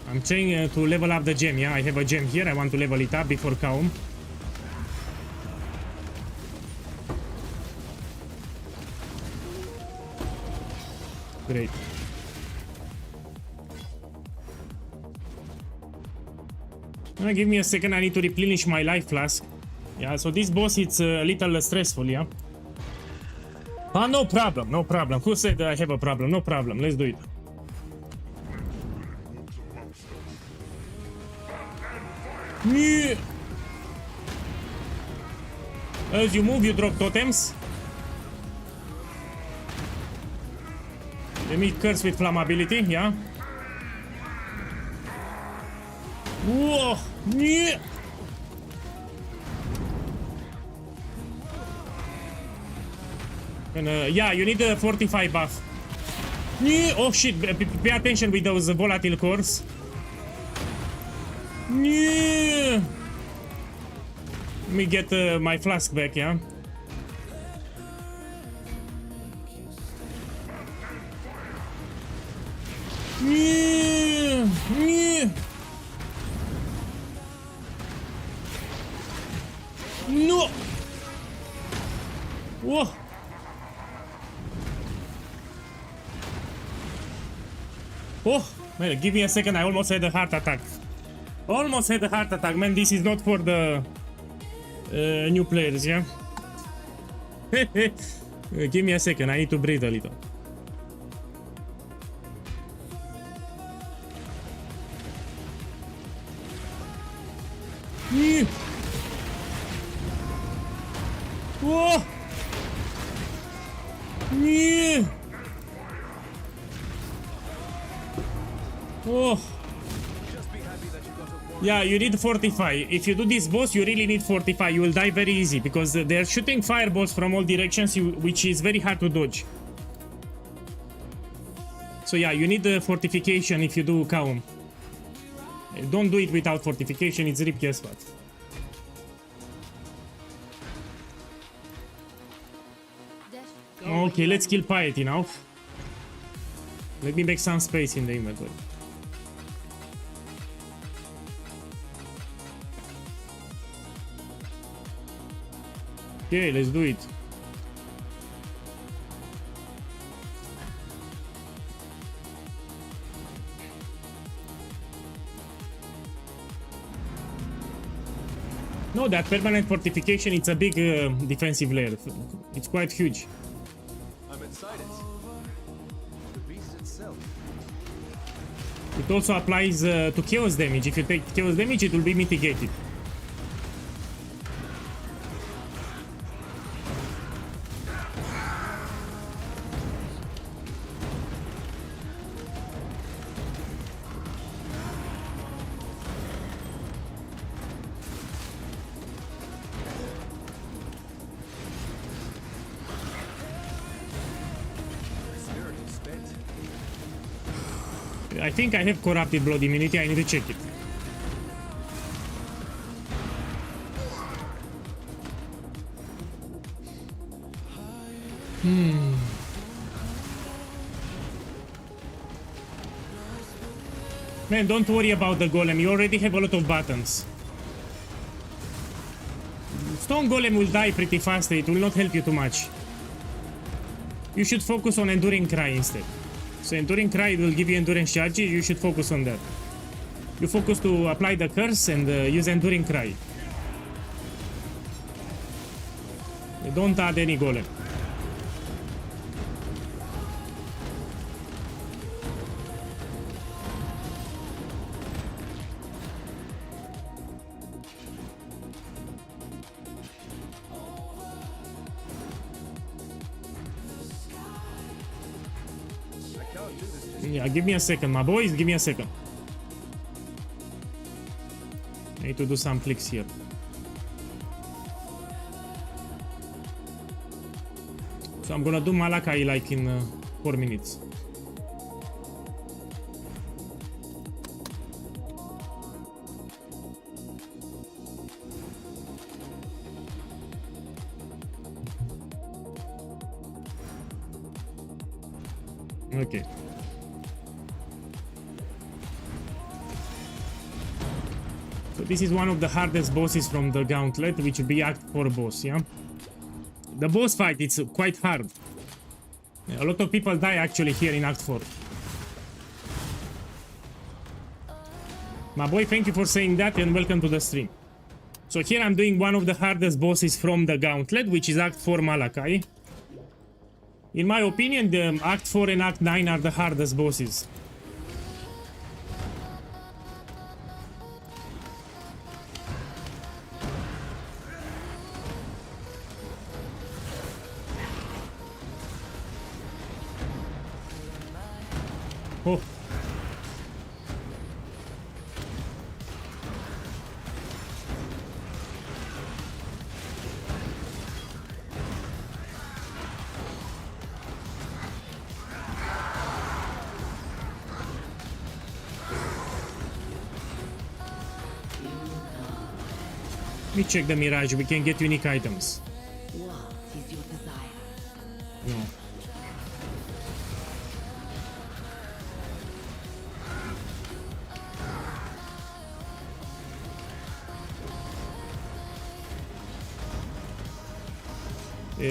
I'm trying to level up the gem, yeah? I have a gem here, I want to level it up before Kaum. Great. Give me a second, I need to replenish my life flask. Yeah, so this boss, it's a little stressful, yeah? No problem, no problem. Who said I have a problem? No problem, let's do it. As you move, you drop totems. Let me curse with flammability, yeah? Whoa! And, yeah, you need a 45 buff. Oh shit, pay attention with those volatile cores. Let me get my flask back, yeah? No! Whoa! Oh, man, give me a second, I almost had a heart attack. Almost had a heart attack, man, this is not for the new players, yeah? Give me a second, I need to breathe a little. Whoa! Oh. Yeah, you need 45. If you do this boss, you really need 45. You will die very easy because they're shooting fireballs from all directions, which is very hard to dodge. So yeah, you need the fortification if you do Kaum. Don't do it without fortification, it's ripped as what. Okay, let's kill Piety now. Let me make some space in the inventory. Okay, let's do it. No, that permanent fortification, it's a big defensive layer. It's quite huge. I'm inside it. The beast itself. It also applies to chaos damage. If you take chaos damage, it will be mitigated. I think I have corrupted blood immunity, I need to check it. Man, don't worry about the golem, you already have a lot of buttons. Stone golem will die pretty fast, it will not help you too much. You should focus on Enduring Cry instead. So Enduring Cry will give you endurance charges, you should focus on that. You focus to apply the curse and use Enduring Cry. Don't add any golem. Yeah, give me a second, my boys, give me a second. I need to do some clicks here. So I'm gonna do Malachi like in 4 minutes. Okay. So this is one of the hardest bosses from the gauntlet, which will be Act 4 boss, yeah? The boss fight, it's quite hard. A lot of people die actually here in Act 4. My boy, thank you for saying that and welcome to the stream. So here I'm doing one of the hardest bosses from the gauntlet, which is Act 4 Malachi. In my opinion, the Act 4 and Act 9 are the hardest bosses. Oh. me check the Mirage. We can get unique items. What is your desire? No.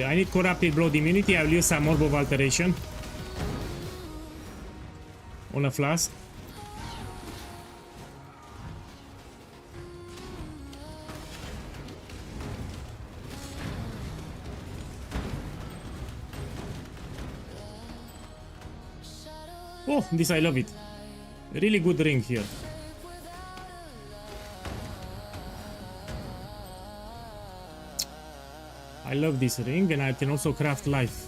I need corrupted blood immunity. I will use some orb of alteration on a flask. Oh, this I love it. Really good ring here. I love this ring, and I can also craft life.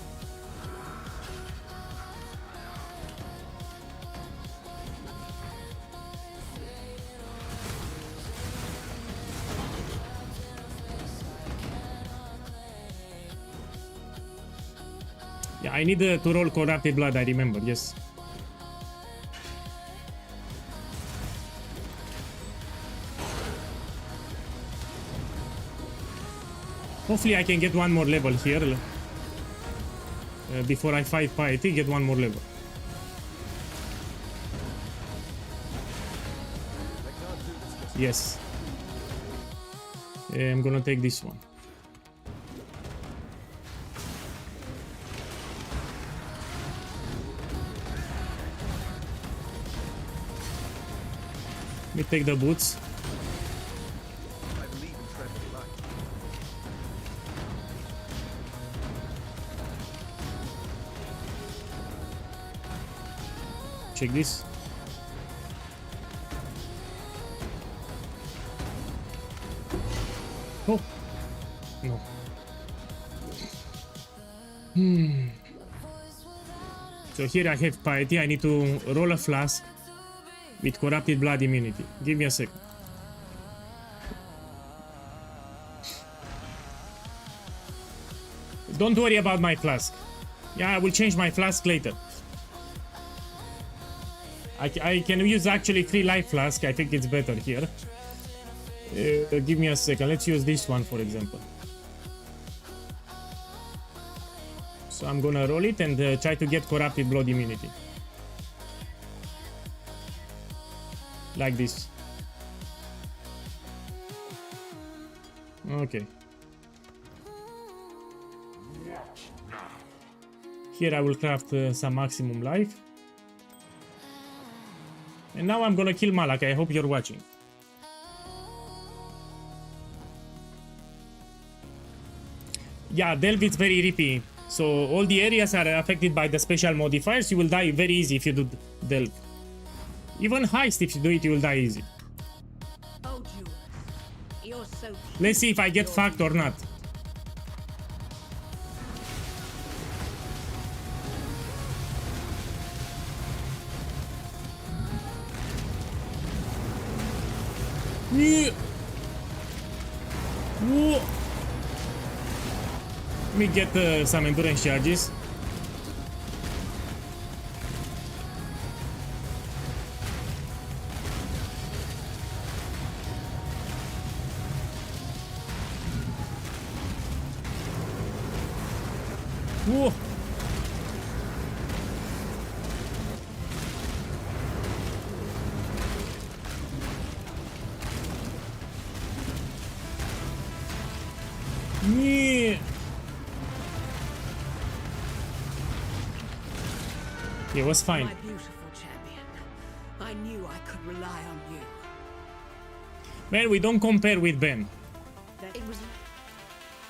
Yeah, I need to roll corrupted blood, I remember, yes. Hopefully I can get one more level here. Before I fight Piety, get one more level. Yes. I'm gonna take this one. Let me take the boots. I believe in treading light. Check this. Oh no. So here I have Piety. I need to roll a flask with corrupted blood immunity. Give me a second. Don't worry about my flask. Yeah, I will change my flask later. I can use actually 3 life flask. I think it's better here. Give me a second. Let's use this one, for example. So I'm gonna roll it and try to get corrupted blood immunity. Like this. Okay. Here I will craft some maximum life. And now I'm gonna kill Malak. I hope you're watching. Yeah, Delve is very rippy. So all the areas are affected by the special modifiers. You will die very easy if you do Delve. Even Heist, if you do it, you will die easy. Oh, Jules, you're so Let's see if I get fucked or not. Yeah. Whoa. Let me get some endurance charges. Whoa. Yeah. It was fine. my beautiful champion. I knew I could rely on you. Man, we don't compare with Ben. It was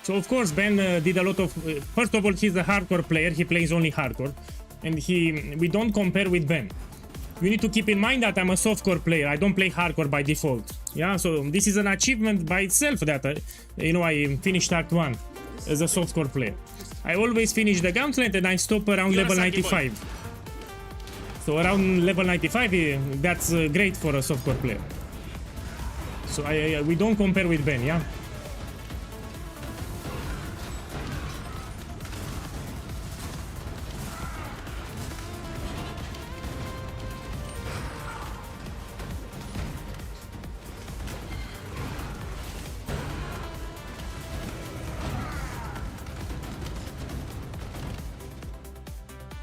So of course Ben did a lot of... first of all, he's a hardcore player. He plays only hardcore. And we don't compare with Ben. You need to keep in mind that I'm a softcore player. I don't play hardcore by default. Yeah, so this is an achievement by itself that, I finished Act 1 as a softcore player. I always finish the gauntlet and I stop around level 95. So around level 95, that's great for a softcore player. So we don't compare with Ben, yeah?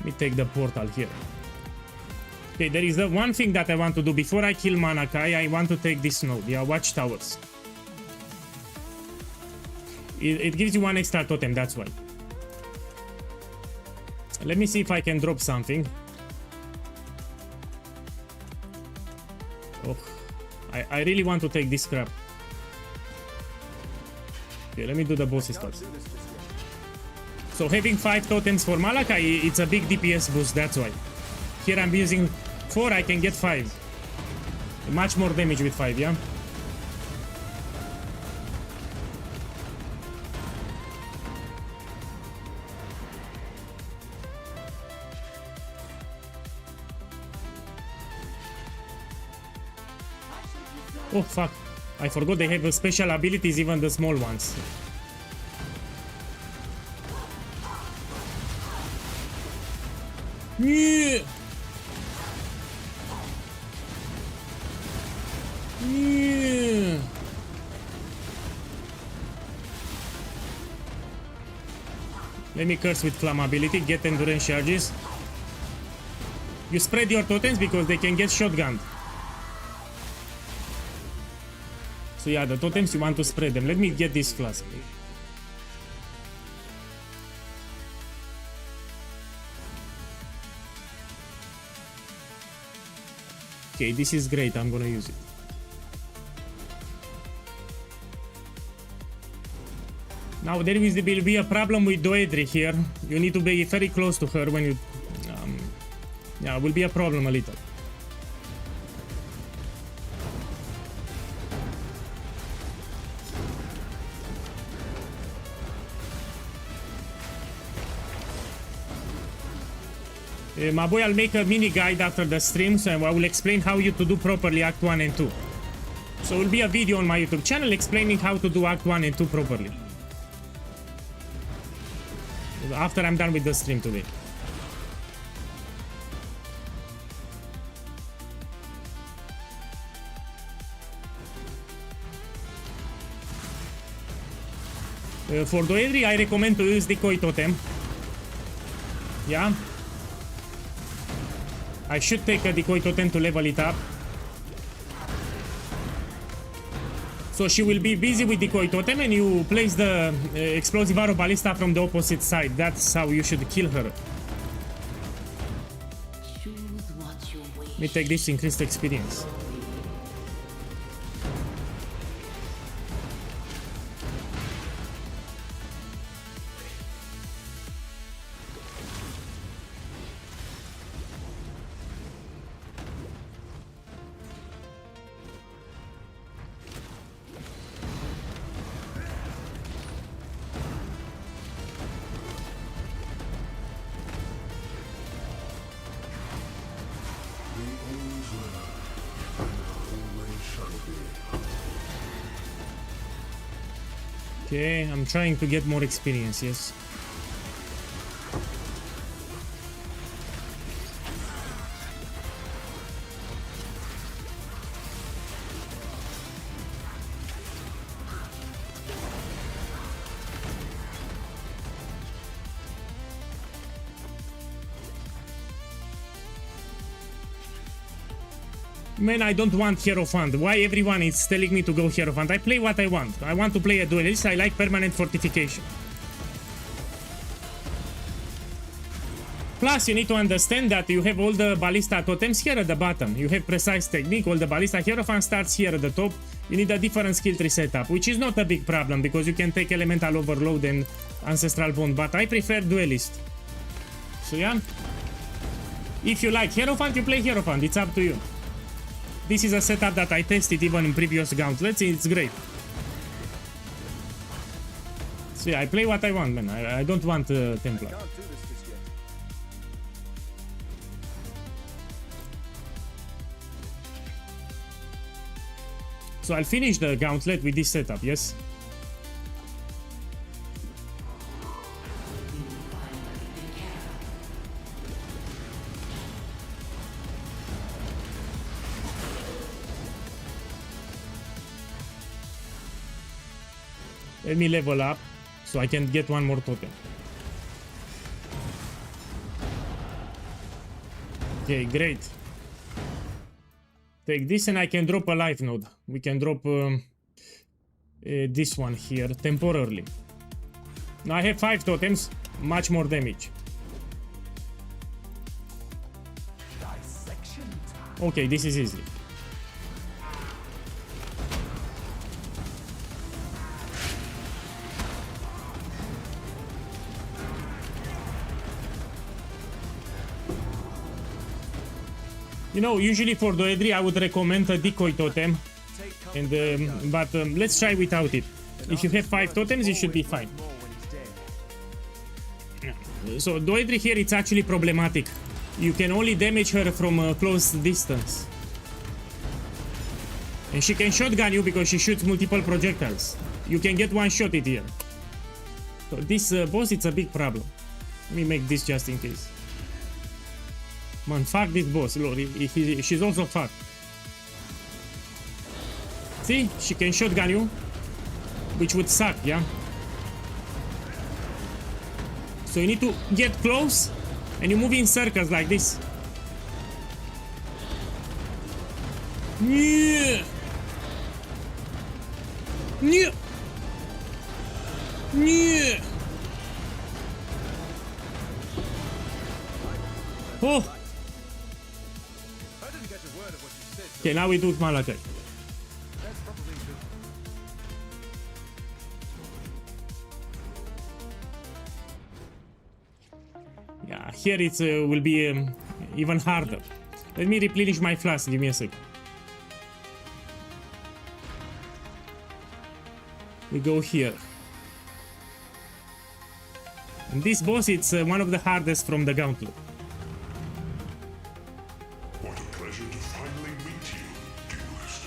Let me take the portal here. Okay, there is the one thing that I want to do before I kill Manakai. I want to take this node. Yeah, watchtowers. It gives you one extra totem, that's why. Let me see if I can drop something. Oh, I really want to take this crap. Okay, let me do the bosses first. So having 5 totems for Malachi, it's a big DPS boost, that's why. Here I'm using 4, I can get 5. Much more damage with 5, yeah? Oh fuck, I forgot they have special abilities, even the small ones. Yeah. Yeah. Let me curse with flammability, get endurance charges. You spread your totems because they can get shotgunned. So yeah, the totems you want to spread them. Let me get this flask. Okay, this is great. I'm gonna use it. Now there will be a problem with Doedri here. You need to be very close to her when you... yeah, will be a problem a little. My boy, I'll make a mini guide after the stream, so I will explain how you to do properly Act 1 and 2. So it will be a video on my YouTube channel explaining how to do Act 1 and 2 properly. After I'm done with the stream today. For Doedri, I recommend to use Decoy Totem. Yeah. I should take a Decoy Totem to level it up. So she will be busy with Decoy Totem and you place the explosive arrow ballista from the opposite side. That's how you should kill her. Let me take this increased experience. Okay, I'm trying to get more experience, yes. Man, I don't want Hierophant. Why everyone is telling me to go Hierophant? I play what I want. I want to play a duelist. I like permanent fortification. Plus, you need to understand that you have all the ballista totems here at the bottom. You have precise technique. All the ballista Hierophant starts here at the top. You need a different skill tree setup, which is not a big problem because you can take elemental overload and ancestral bond. But I prefer duelist. So yeah, if you like Hierophant, you play Hierophant. It's up to you. This is a setup that I tested even in previous gauntlets. It's great. So yeah, I play what I want, man. I don't want Templar. Can't do this just yet. So I'll finish the gauntlet with this setup, yes? Let me level up so I can get one more totem. Okay, great. Take this and I can drop a life node. We can drop this one here temporarily. Now I have 5 totems, much more damage. Okay, this is easy. You know, usually for Doedri I would recommend a decoy totem, and but let's try without it. If you have 5 totems, you should be fine. So Doedri here, it's actually problematic. You can only damage her from a close distance. And she can shotgun you because she shoots multiple projectiles. You can get one shot it here. So this boss, it's a big problem. Let me make this just in case. Man, fuck this boss, Lord. She's also fucked. See? She can shotgun you, which would suck, yeah? So you need to get close, and you move in circles like this. Yeah. Yeah. Yeah. Oh. Okay, now we do it Malachi. Yeah, here it will be even harder. Let me replenish my flask, give me a sec. We go here. And this boss, it's one of the hardest from the gauntlet. What a pleasure to finally meet you, duelist.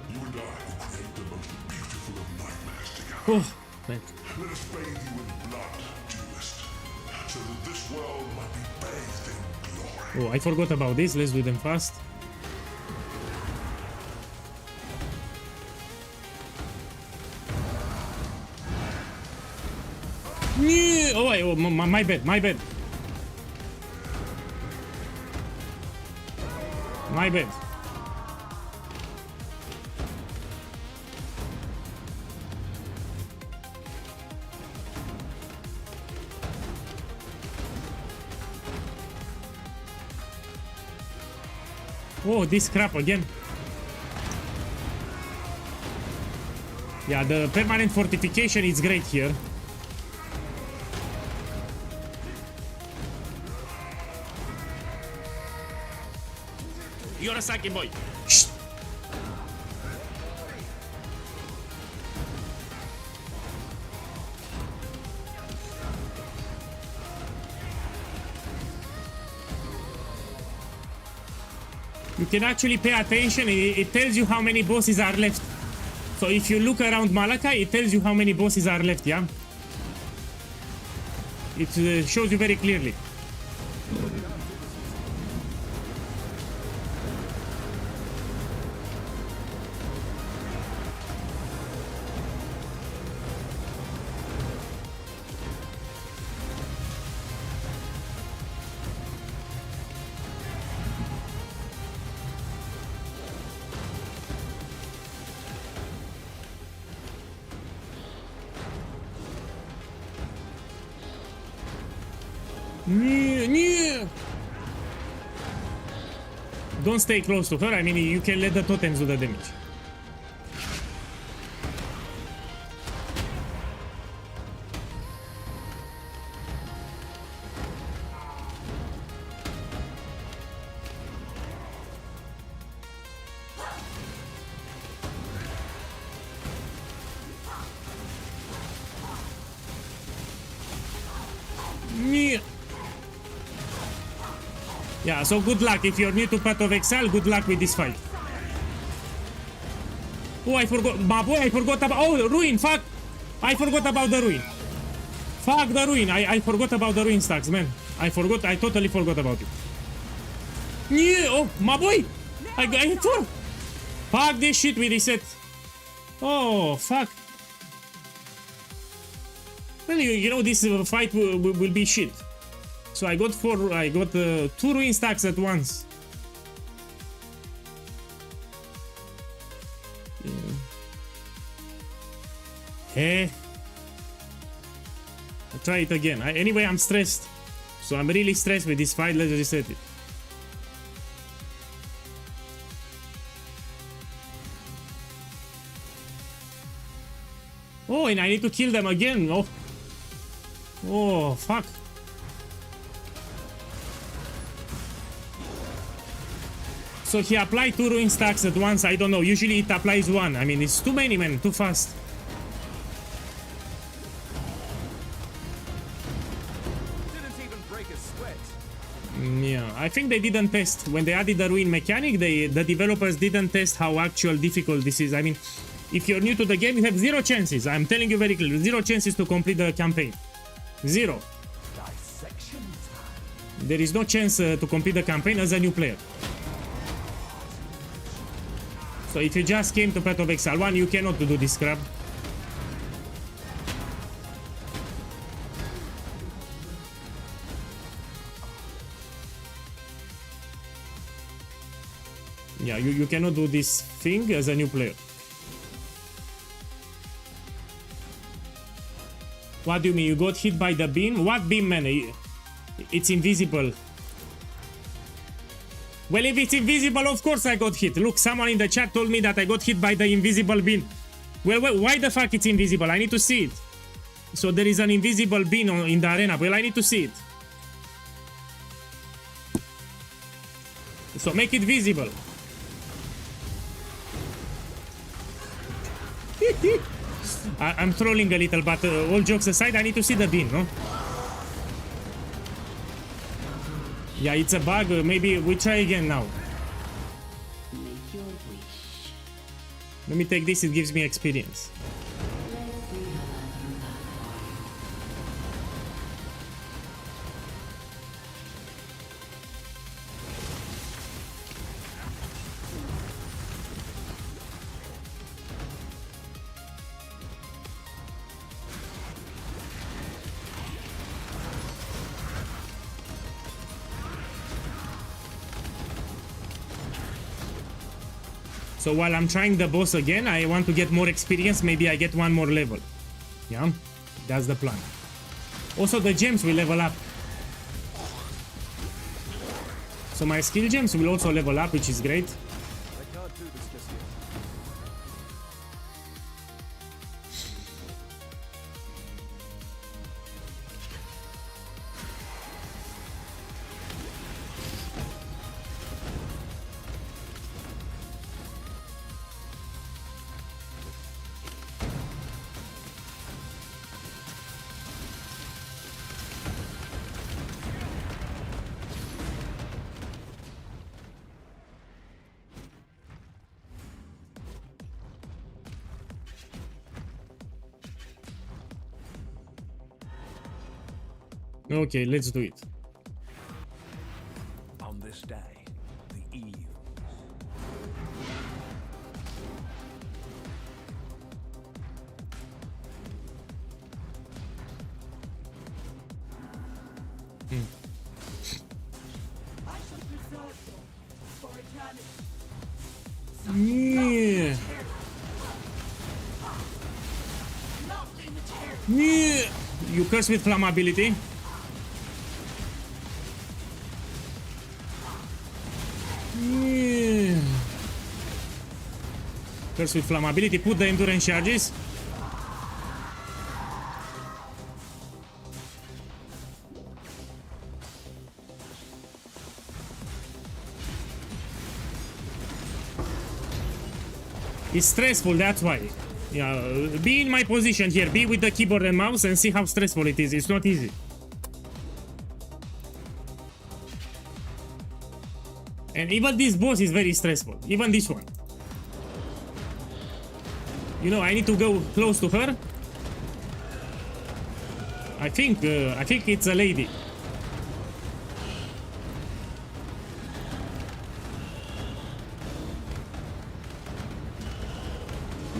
You and I will create the most beautiful of nightmares together. Oh, man. Let us bathe you in blood, duelist, so that this world might be bathed in glory. Oh, I forgot about this. Let's do them fast. Oh, my bad, my bad. My bad. Oh, this crap again. Yeah, the permanent fortification is great here. You're a Saki boy. Shh. You can actually pay attention. It tells you how many bosses are left. So if you look around Malachi, it tells you how many bosses are left, yeah? It shows you very clearly. Don't stay close to her. I mean, you can let the totems do the damage. Yeah, so good luck. If you're new to Path of Exile, good luck with this fight. Oh, I forgot. My boy, I forgot about... Oh, Ruin, fuck. I forgot about the Ruin. Fuck the Ruin. I forgot about the Ruin stacks, man. I totally forgot about it. Yeah, oh, my boy. I hit 4. Fuck this shit, we reset. Oh, fuck. Well, you know, this fight will be shit. So I got two ruin stacks at once. Hey, I'll try it again. Anyway, I'm stressed. So I'm really stressed with this fight. Let's reset it. Oh, and I need to kill them again. Oh, oh, fuck. So he applied two ruin stacks at once. I don't know. Usually it applies one. I mean, it's too many, man. Too fast. Yeah, I think they didn't test when they added the ruin mechanic. The developers didn't test how actual difficult this is. I mean, if you're new to the game, you have zero chances. I'm telling you very clearly, zero chances to complete the campaign. Zero. There is no chance to complete the campaign as a new player. So if you just came to Path of Exile 1, you cannot do this crap. Yeah, you cannot do this thing as a new player. What do you mean? You got hit by the beam? What beam, man? It's invisible. Well, if it's invisible, of course I got hit. Look, someone in the chat told me that I got hit by the invisible beam. Well, why the fuck it's invisible? I need to see it. So there is an invisible beam in the arena. Well, I need to see it. So make it visible. I'm trolling a little, but all jokes aside, I need to see the beam, no? Yeah, it's a bug. Maybe we try again now. Make your wish. Let me take this, it gives me experience. So while I'm trying the boss again, I want to get more experience. Maybe I get one more level. Yeah, that's the plan. Also, the gems will level up. So my skill gems will also level up, which is great. I can't do this just yet. Okay, let's do it. On this day, the eve. Yeah. Yeah. You curse with flammability. Yeah. Curse with flammability. Put the endurance charges. It's stressful, that's why. Yeah, be in my position here. Be with the keyboard and mouse and see how stressful it is. It's not easy. And even this boss is very stressful. Even this one. You know, I need to go close to her. I think it's a lady.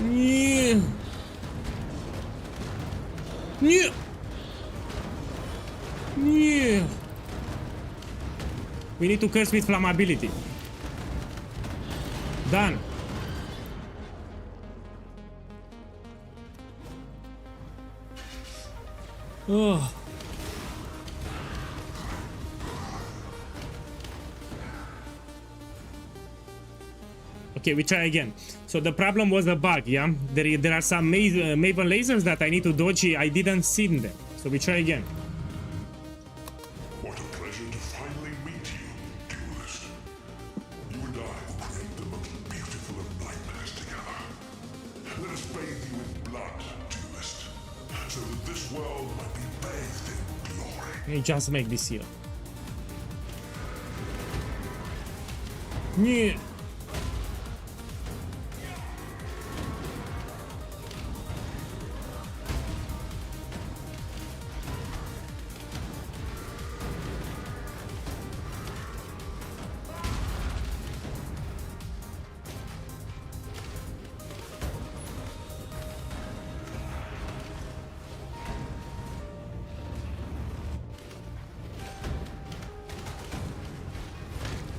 Yeah. Yeah. Yeah. We need to curse with flammability. Done. Oh. Okay, we try again. So the problem was a bug, yeah? There are some Maven lasers that I need to dodge. I didn't see them. So we try again. What a pleasure to finally meet you, duelist. You and I will create the most beautiful of nightmares together. Let us bathe you in blood, duelist, so that this world might be bathed in glory. Let me just make this here. Yeah.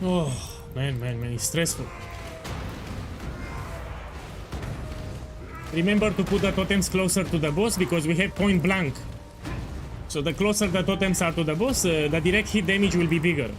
Oh, man, it's stressful. Remember to put the totems closer to the boss because we have point blank. So the closer the totems are to the boss, the direct hit damage will be bigger.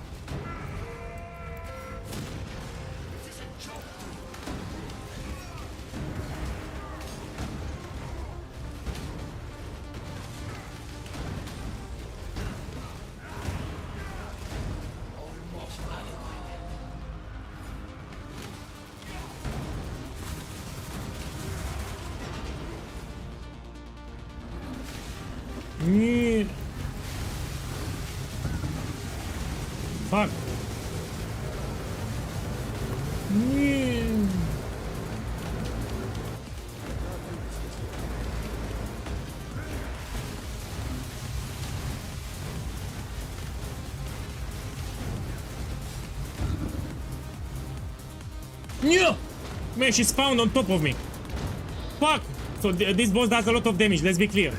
Fuck. Yeah. Man, she spawned on top of me. Fuck. So this boss does a lot of damage, let's be clear.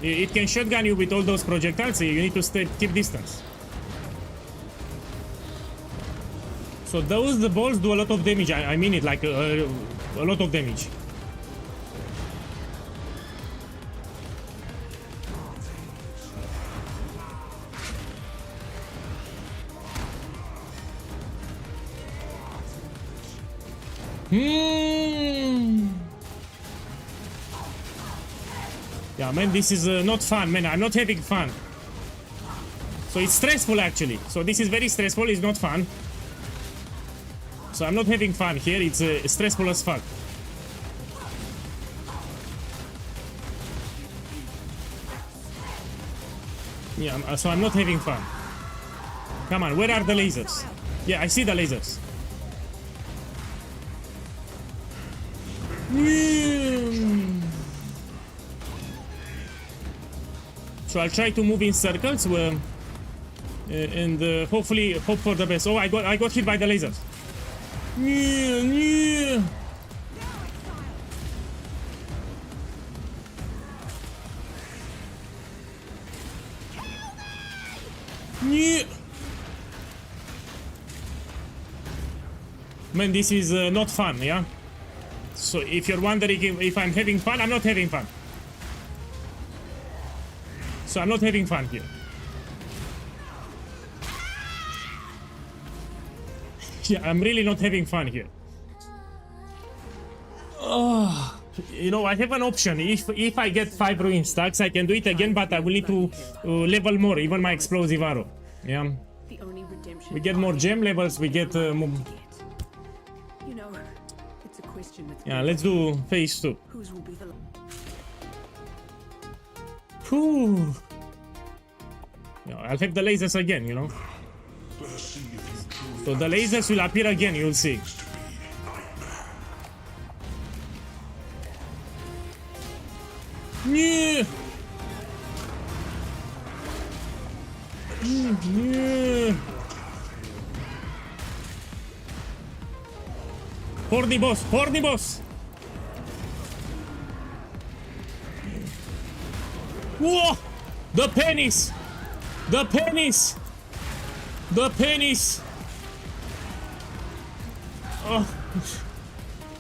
It can shotgun you with all those projectiles, so you need to keep distance. So the balls do a lot of damage, I mean it, like a lot of damage. Yeah, man, this is not fun, man. I'm not having fun. So it's stressful, actually. So this is very stressful. It's not fun. So I'm not having fun here. It's stressful as fuck. Yeah, so I'm not having fun. Come on, where are the lasers? Yeah, I see the lasers. So I'll try to move in circles and hopefully hope for the best. Oh, I got hit by the lasers. Man, this is not fun, yeah? So if you're wondering if I'm having fun, I'm not having fun. So I'm not having fun here. Yeah, I'm really not having fun here. Oh, you know, I have an option. If I get 5 ruin stacks, I can do it again, but I will need to level more, even my explosive arrow. Yeah. We get more gem levels, we get more... You know, it's a question with Yeah, let's do phase 2. whose will be the Whew. Yeah, I'll have the lasers again, you know. So the lasers will appear again, you'll see. Yeah. Yeah. Horny boss, horny boss. Whoa! The pennies! The pennies! The pennies! Oh.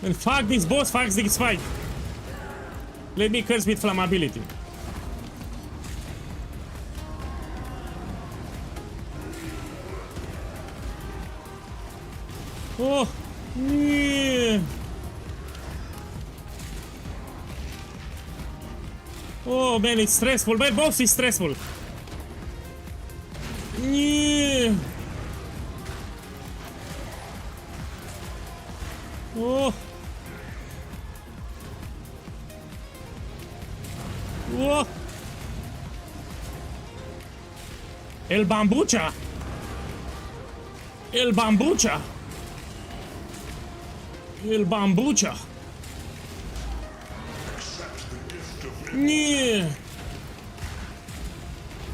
And fuck this boss, fuck this fight. Let me curse with flammability. Oh! Yeah. Oh man, it's stressful. Man, boss is stressful. Yeah. Oh. Oh. El bambucha. El bambucha. El bambucha. Yeah.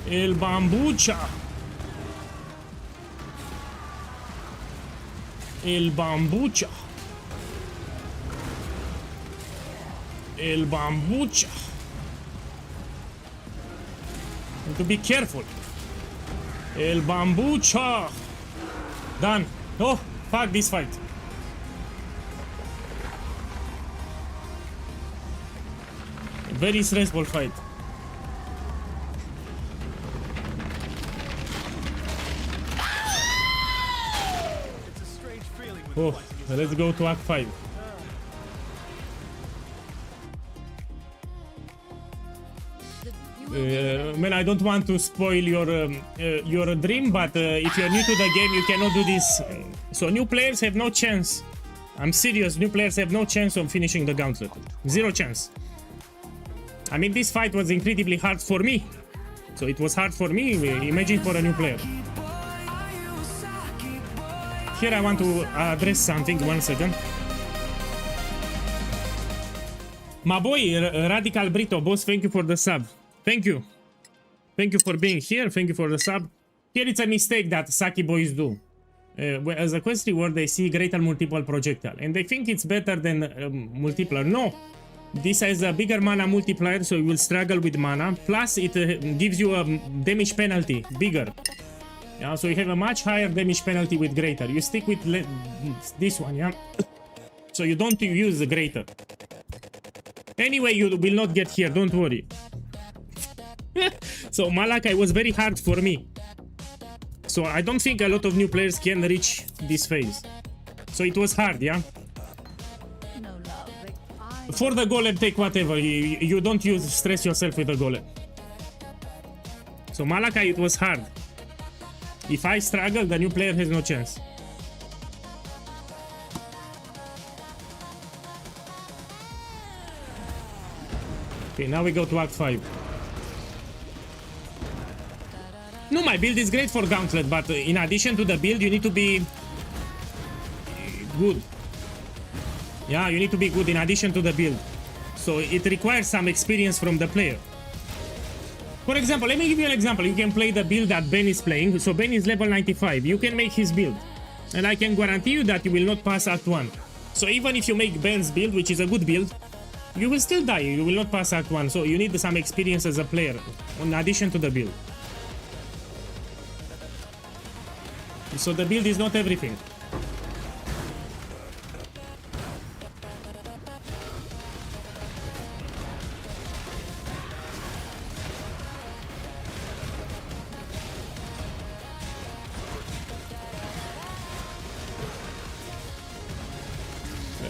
El bambucha. El bambucha. El bambucha. Need to be careful. El bambucha. Done. Oh, fuck this fight. Very stressful fight. It's a strange feeling when Oh, fighting is let's go to Act 5. Man, I don't want to spoil your dream, but if you're new to the game, you cannot do this. So new players have no chance. I'm serious, new players have no chance of finishing the gauntlet. Zero chance. I mean, this fight was incredibly hard for me. So it was hard for me, imagine for a new player. Here I want to address something, 1 second. My boy, Radical Brito, boss, thank you for the sub. Thank you. Thank you for being here, thank you for the sub. Here it's a mistake that Saki boys do. As a quest reward, they see greater multiple projectile, and they think it's better than multiplier. No! This has a bigger mana multiplier, so you will struggle with mana. Plus, it gives you a damage penalty, bigger. Yeah, so you have a much higher damage penalty with greater. You stick with this one, yeah? So you don't use the greater. Anyway, you will not get here, don't worry. So Malakai was very hard for me. So I don't think a lot of new players can reach this phase. So it was hard, yeah? For the golem, take whatever. You don't stress yourself with the golem. So Malakai, it was hard. If I struggle, the new player has no chance. Okay, now we go to Act 5. No, my build is great for Gauntlet, but in addition to the build, you need to be good. Yeah, you need to be good in addition to the build. So it requires some experience from the player. For example, let me give you an example. You can play the build that Ben is playing. So Ben is level 95. You can make his build. And I can guarantee you that you will not pass Act 1. So even if you make Ben's build, which is a good build, you will still die. You will not pass Act 1. So you need some experience as a player in addition to the build. So the build is not everything.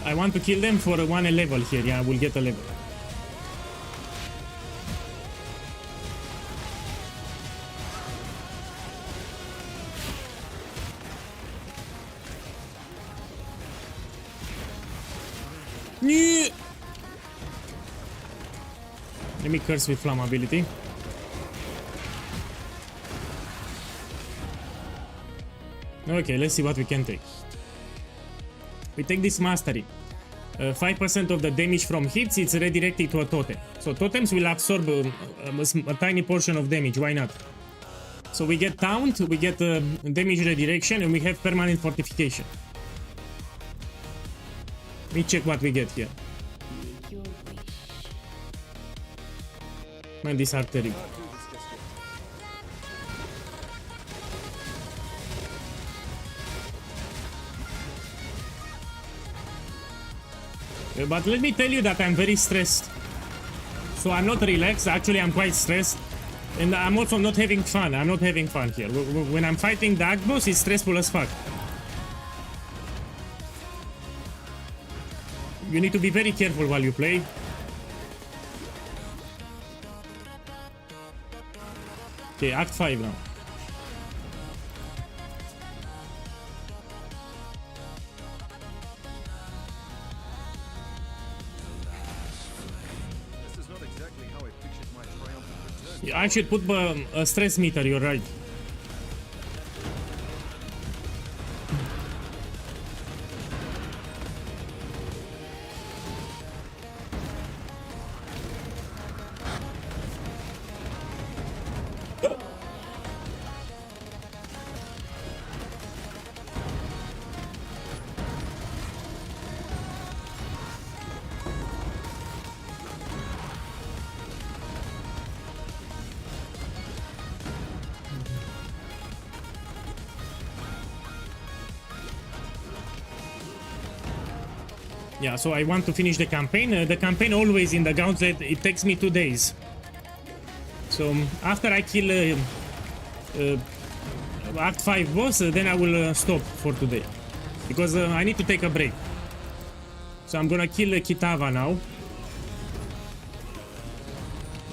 I want to kill them for one level here. Yeah, we'll get a level. Let me curse with flammability. Okay, let's see what we can take. We take this mastery. 5% of the damage from hits, it's redirected to a totem. So totems will absorb a tiny portion of damage, why not? So we get taunt, we get damage redirection, and we have permanent fortification. Let me check what we get here. Man, these are terrible. But let me tell you that I'm very stressed. So I'm not relaxed. Actually, I'm quite stressed. And I'm also not having fun. I'm not having fun here. When I'm fighting the Ark boss, it's stressful as fuck. You need to be very careful while you play. Okay, Act 5 now. This is not exactly how I pictured my triumphant return. Yeah, I should put a stress meter, you're right. Yeah, so I want to finish the campaign. The campaign always in the gauntlet, it takes me 2 days. So after I kill Act 5 boss, then I will stop for today. Because I need to take a break. So I'm gonna kill Kitava now.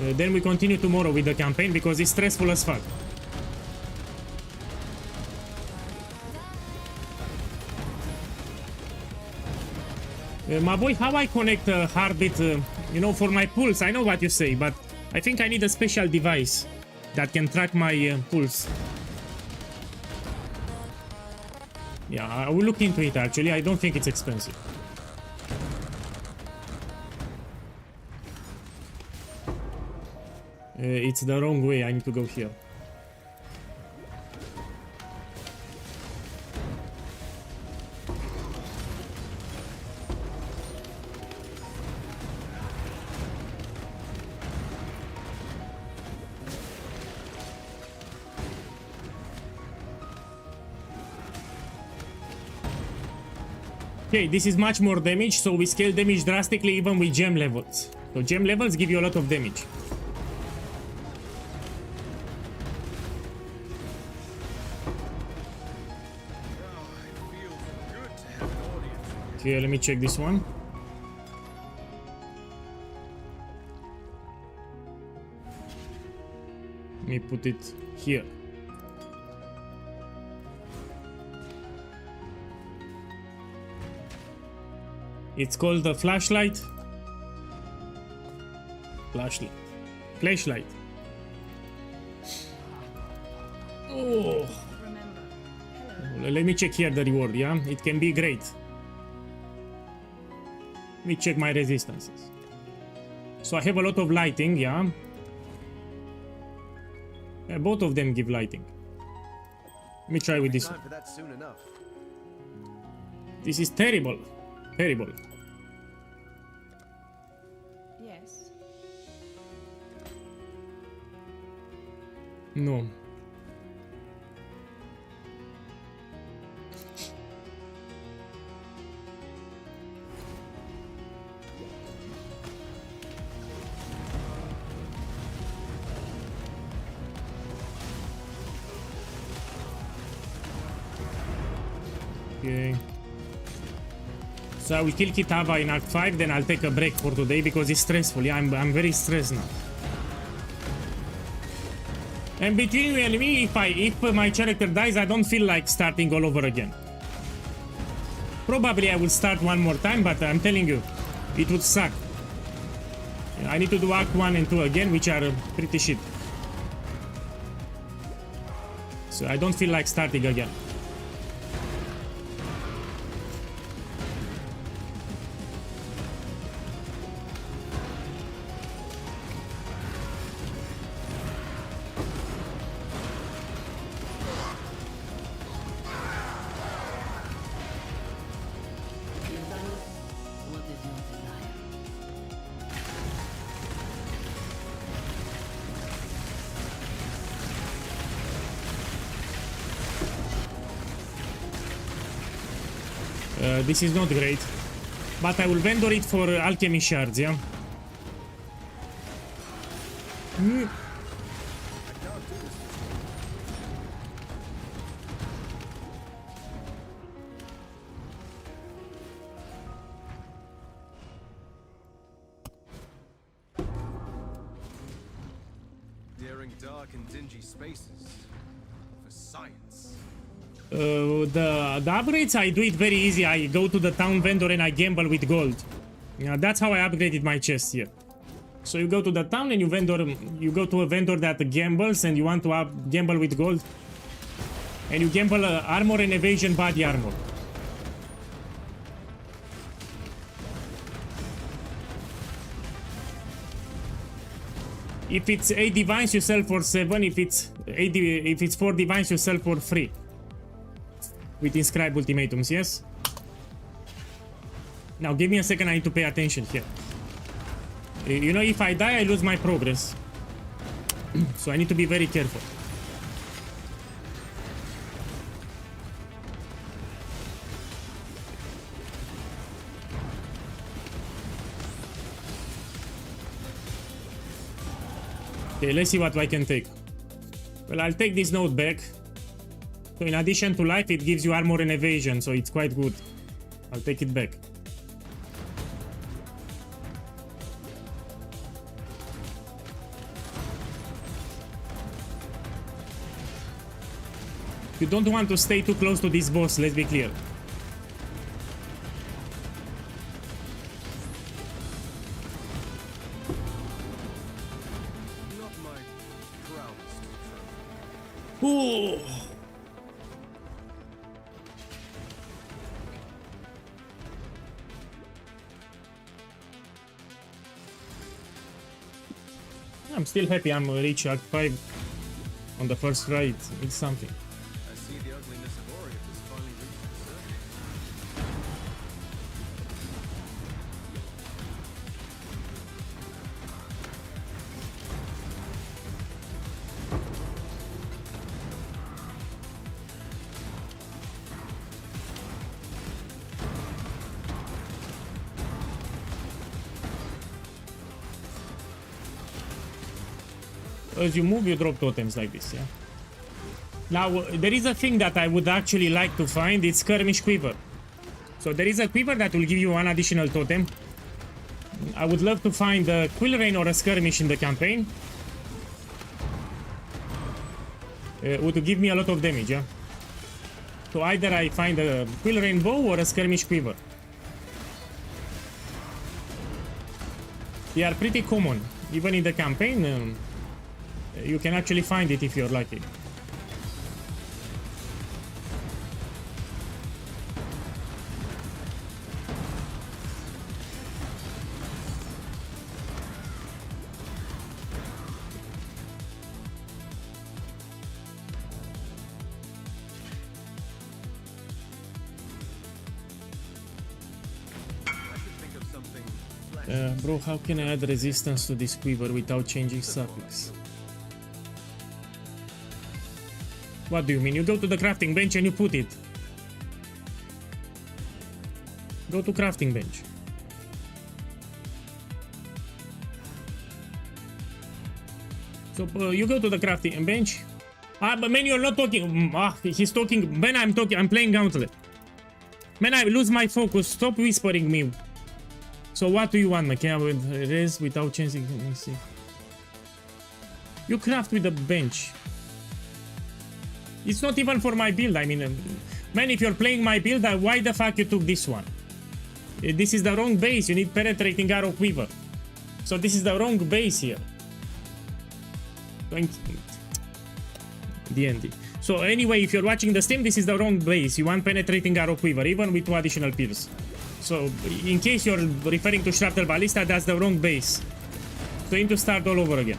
Then we continue tomorrow with the campaign because it's stressful as fuck. My boy, how I connect heartbeat, you know, for my pulse? I know what you say, but I think I need a special device that can track my pulse. Yeah, I will look into it actually. I don't think it's expensive. It's the wrong way. I need to go here. Okay, this is much more damage, so we scale damage drastically even with gem levels. So gem levels give you a lot of damage. Okay, let me check this one. Let me put it here. It's called the flashlight. Flashlight. Oh. Let me check here the reward, yeah? It can be great. Let me check my resistances. So I have a lot of lighting, yeah? Both of them give lighting. Let me try with this one. Time for that soon enough. This is terrible. Terrible. Yes. No. Okay. So I will kill Kitava in Act 5, then I'll take a break for today because it's stressful. Yeah, I'm very stressed now. And between you and me, if my character dies, I don't feel like starting all over again. Probably I will start one more time, but I'm telling you, it would suck. I need to do Act 1 and 2 again, which are pretty shit. So I don't feel like starting again. What is your desire? This is not great. But I will vendor it for alchemy shards, yeah? Daring dark and dingy spaces for science. The upgrades, I do it very easy. I go to the town vendor and I gamble with gold. That's how I upgraded my chest here. So you go to the town and you go to a vendor that gambles and you want to gamble with gold. And you gamble armor and evasion body armor. If it's 8 divines, you sell for 7. If it's 4 divines, you sell for 3. With inscribed ultimatums, yes? Now give me a second, I need to pay attention here. You know, if I die, I lose my progress. So I need to be very careful. Okay, let's see what I can take. Well, I'll take this note back. So in addition to life, it gives you armor and evasion, so it's quite good. I'll take it back. You don't want to stay too close to this boss, let's be clear. Not my proudest. Ooh. I'm still happy I'm reached Act 5 on the first try. It's something. I see the ugliness of Orient has finally reached the surface. As you move, you drop totems like this, yeah? Now, there is a thing that I would actually like to find. It's Skirmish Quiver. So there is a quiver that will give you one additional totem. I would love to find a Quill Rain or a Skirmish in the campaign. Would give me a lot of damage, yeah? So either I find a Quill Rain bow or a Skirmish Quiver. They are pretty common. Even in the campaign, you can actually find it if you're lucky. Bro, how can I add resistance to this quiver without changing suffix? What do you mean? You go to the crafting bench and you put it. Go to crafting bench. So you go to the crafting bench. But man, you're not talking. He's talking. Man, I'm talking. I'm playing Gauntlet. Man, I lose my focus. Stop whispering me. So what do you want, Mechanic? Res without changing. Let me see. You craft with the bench. It's not even for my build. I mean, man, if you're playing my build, why the fuck you took this one? This is the wrong base. You need penetrating arrow quiver. So this is the wrong base here. D&D. So anyway, if you're watching the stream, this is the wrong base. You want penetrating arrow quiver, even with 2 additional pills. So in case you're referring to Shrapnel Ballista, that's the wrong base. So you need to start all over again.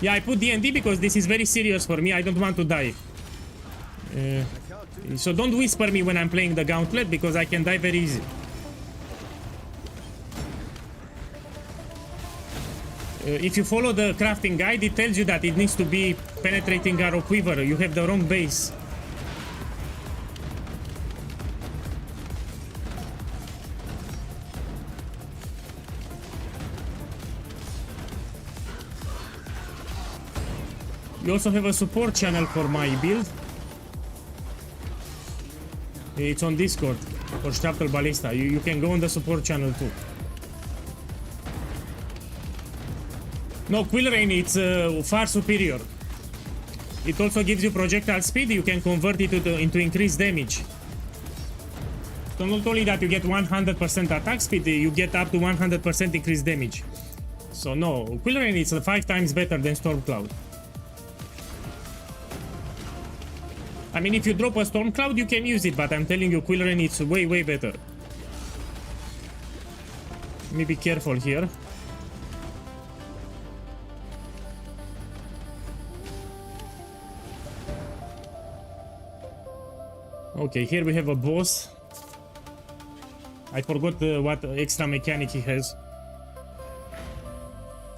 Yeah, I put D&D because this is very serious for me. I don't want to die. So don't whisper me when I'm playing the Gauntlet, because I can die very easy. If you follow the crafting guide, it tells you that it needs to be penetrating arrow quiver. You have the wrong base. You also have a support channel for my build. It's on Discord for Chapter Ballista. You can go on the support channel too. No, Quill Rain, it's far superior. It also gives you projectile speed. You can convert it into increased damage. So not only that you get 100% attack speed, you get up to 100% increased damage. So no, Quill Rain is 5 times better than Stormcloud. I mean, if you drop a Stormcloud, you can use it, but I'm telling you, Quill Rain is way, way better. Let me be careful here. Okay, here we have a boss. I forgot what extra mechanic he has.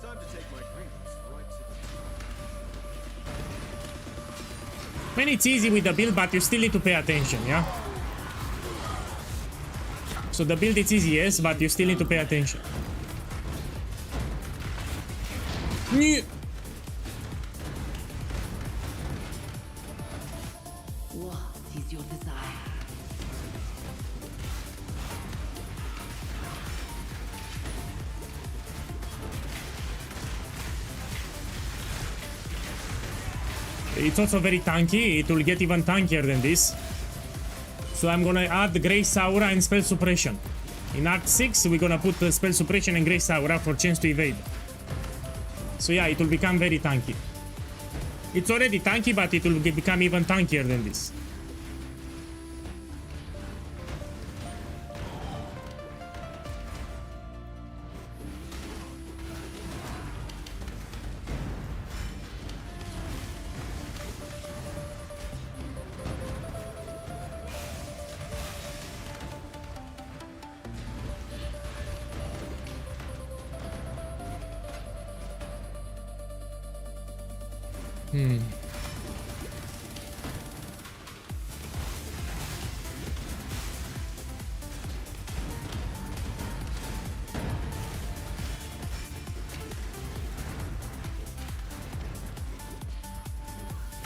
Time to take my grievance right to the... Man, it's easy with the build, but you still need to pay attention, yeah? So the build is easy, yes, but you still need to pay attention. What is your desire? It's also very tanky. It will get even tankier than this. So I'm gonna add Grace Aura and Spell Suppression. In Act 6, we're gonna put Spell Suppression and Grace Aura for chance to evade. So yeah, it will become very tanky. It's already tanky, but it will become even tankier than this.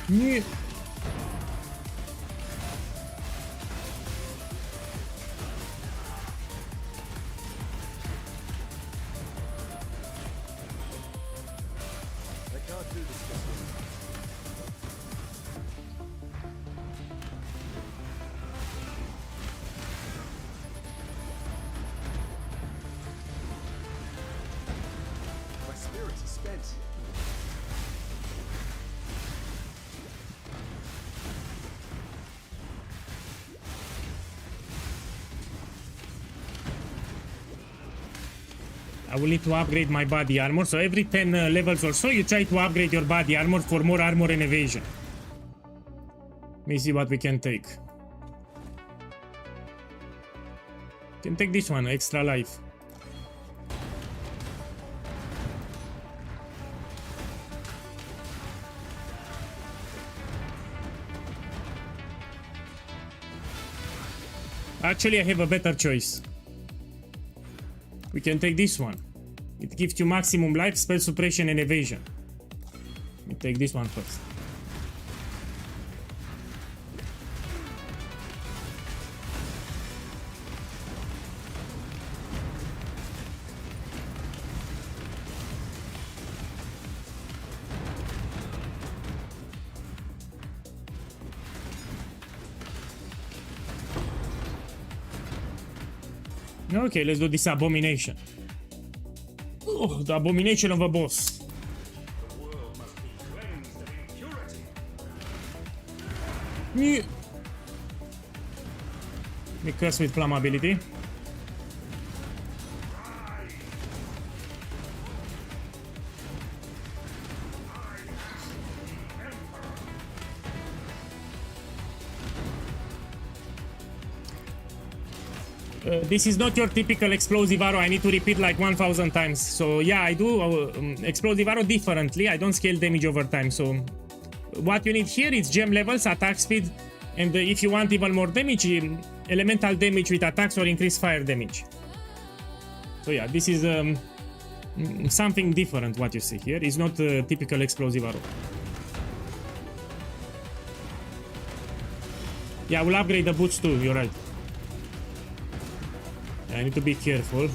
Yeah. I can't do this just yet. My spirits are spent. I will need to upgrade my body armor. So every 10 levels or so, you try to upgrade your body armor for more armor and evasion. Let me see what we can take. Can take this one, extra life. Actually, I have a better choice. We can take this one. It gives you maximum life, spell suppression, and evasion. Let me take this one first. Okay, let's do this abomination. Oh, the abomination of a boss. The world must be cleansed of impurity. Yeah. Me curse with flammability. This is not your typical explosive arrow. I need to repeat like 1000 times. So yeah, I do explosive arrow differently. I don't scale damage over time. So what you need here is gem levels, attack speed, and if you want even more damage, elemental damage with attacks or increased fire damage. So yeah, this is something different. What you see here is not a typical explosive arrow. Yeah, I will upgrade the boots too, you're right. Yeah, I need to be careful.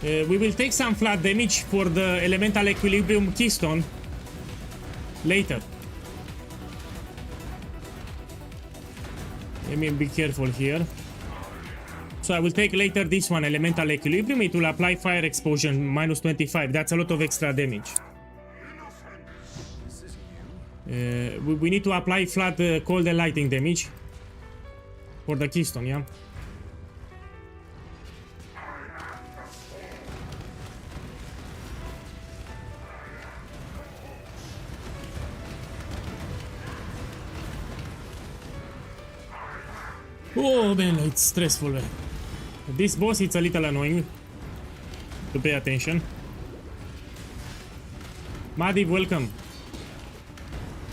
We will take some flat damage for the elemental equilibrium keystone later. Let me be careful here. So I will take later this one, elemental equilibrium. It will apply fire explosion minus 25. That's a lot of extra damage. We need to apply flat cold and lightning damage for the keystone, yeah. Oh man, it's stressful, man. This boss, it's a little annoying to pay attention. Madi, welcome.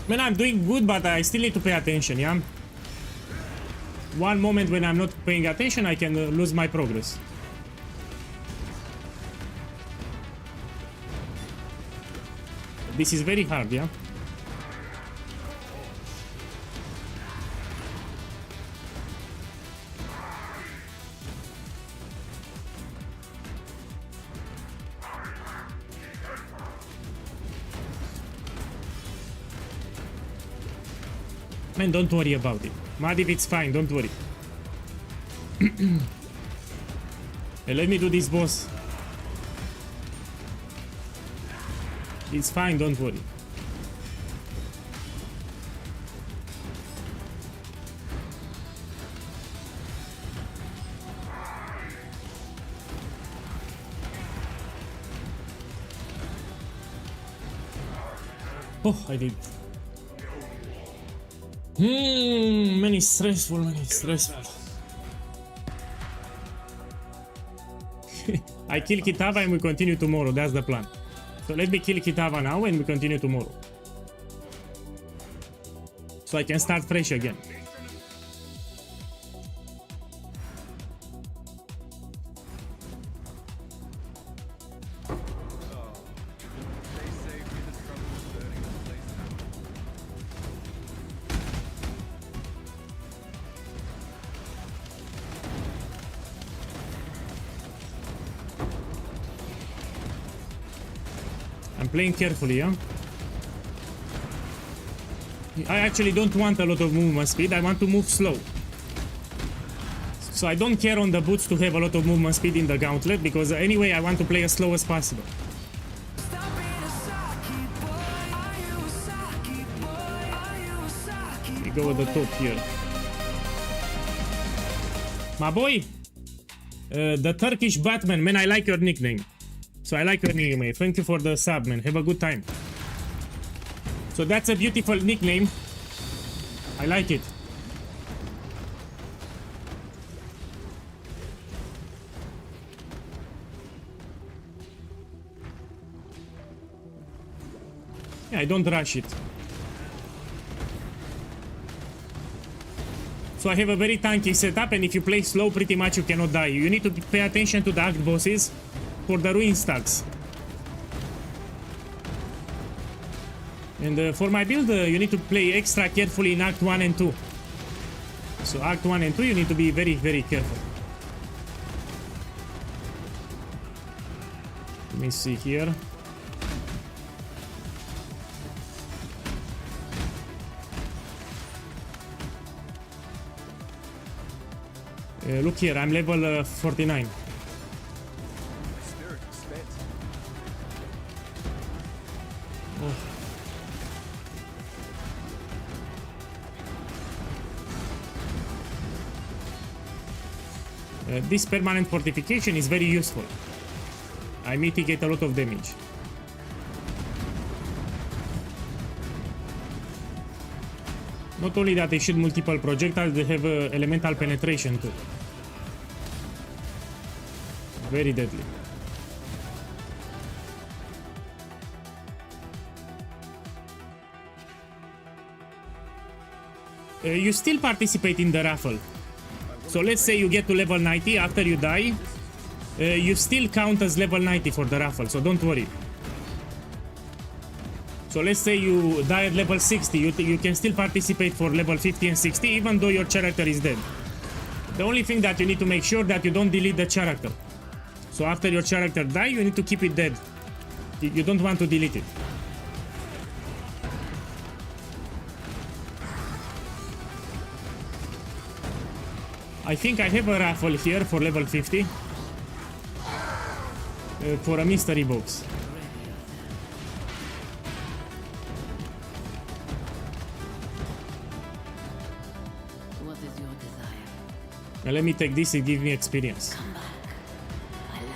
Man, I'm doing good, but I still need to pay attention, yeah? One moment when I'm not paying attention, I can lose my progress. This is very hard, yeah? Man, don't worry about it. Madiv, it's fine, don't worry. Hey, let me do this, boss. It's fine, don't worry. Oh, I did. Man, it's stressful, man, it's stressful. I kill Kitava and we continue tomorrow, that's the plan. So let me kill Kitava now and we continue tomorrow. So I can start fresh again. Playing carefully, yeah? I actually don't want a lot of movement speed, I want to move slow. So I don't care on the boots to have a lot of movement speed in the gauntlet, because anyway I want to play as slow as possible. We go at the top here. My boy! The Turkish Batman, man, I like your nickname. So I like your nickname. Thank you for the sub, man. Have a good time. So that's a beautiful nickname. I like it. Yeah, I don't rush it. So I have a very tanky setup, and if you play slow, pretty much you cannot die. You need to pay attention to the act bosses for the ruin stacks. And for my build, you need to play extra carefully in Act 1 and 2. So Act 1 and 2, you need to be very, very careful. Let me see here. Look here, I'm level 49. This permanent fortification is very useful. I mitigate a lot of damage. Not only that, they shoot multiple projectiles, they have elemental penetration too. Very deadly. You still participate in the raffle. So let's say you get to level 90 after you die, you still count as level 90 for the raffle, so don't worry. So let's say you die at level 60, you can still participate for level 50 and 60 even though your character is dead. The only thing that you need to make sure that you don't delete the character. So after your character die, you need to keep it dead. You don't want to delete it. I think I have a raffle here for level 50. For a mystery box. What is your desire? Now let me take this, it gives me experience. Come back. Alive.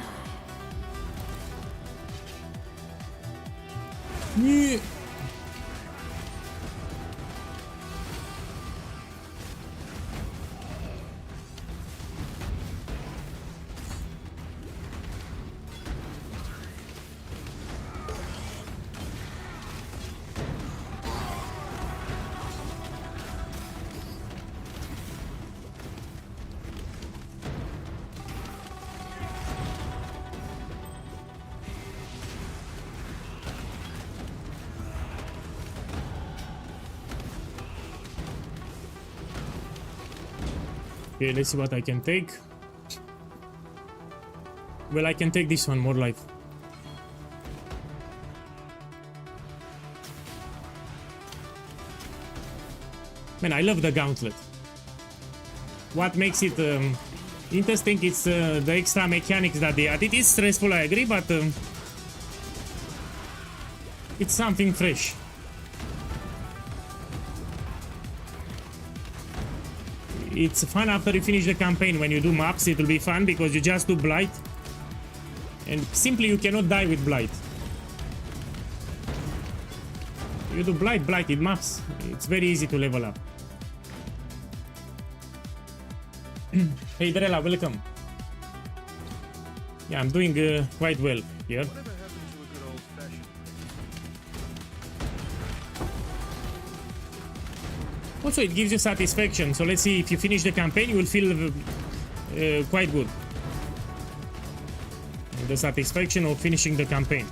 Yeah. Okay, let's see what I can take. Well, I can take this one, more life. Man, I love the gauntlet. What makes it interesting is the extra mechanics that they add. It is stressful, I agree, but it's something fresh. It's fun after you finish the campaign. When you do maps, it will be fun because you just do blight. And simply you cannot die with blight. You do blight in maps. It's very easy to level up. Hey Drella, welcome. Yeah, I'm doing quite well here. Whatever happened to a good old-fashioned? Also, it gives you satisfaction. So let's see, if you finish the campaign, you will feel quite good. The satisfaction of finishing the campaign.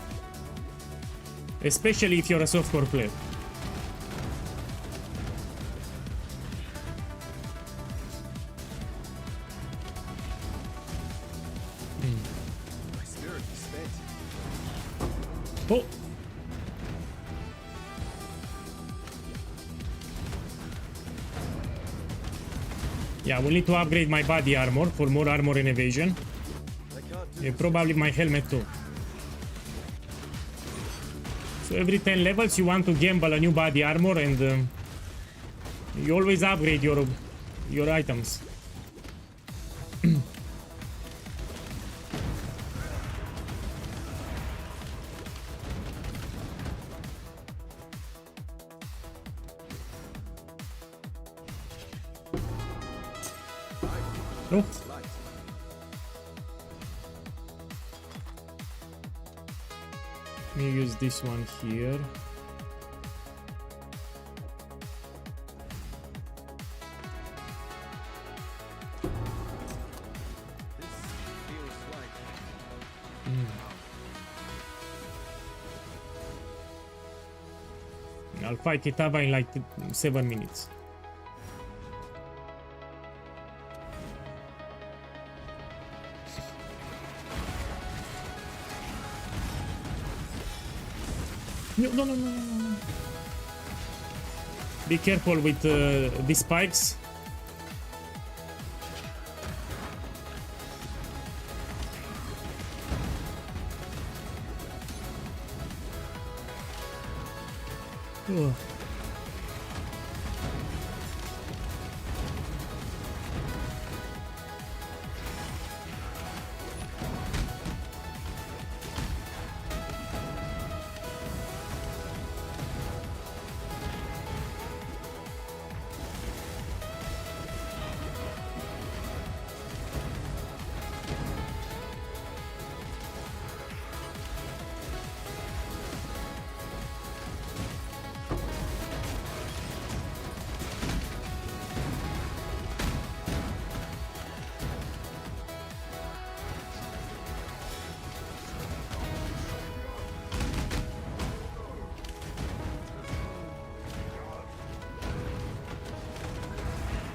Especially if you're a softcore player. My spirit is spent. Oh! Yeah, we'll need to upgrade my body armor for more armor and evasion. I can't do Yeah, this. probably my helmet too. So every 10 levels you want to gamble a new body armor and you always upgrade your items. No. Light. Let me use this one here. This feels like I'll fight Kitava in like 7 minutes. No. Be careful with the spikes. Oh.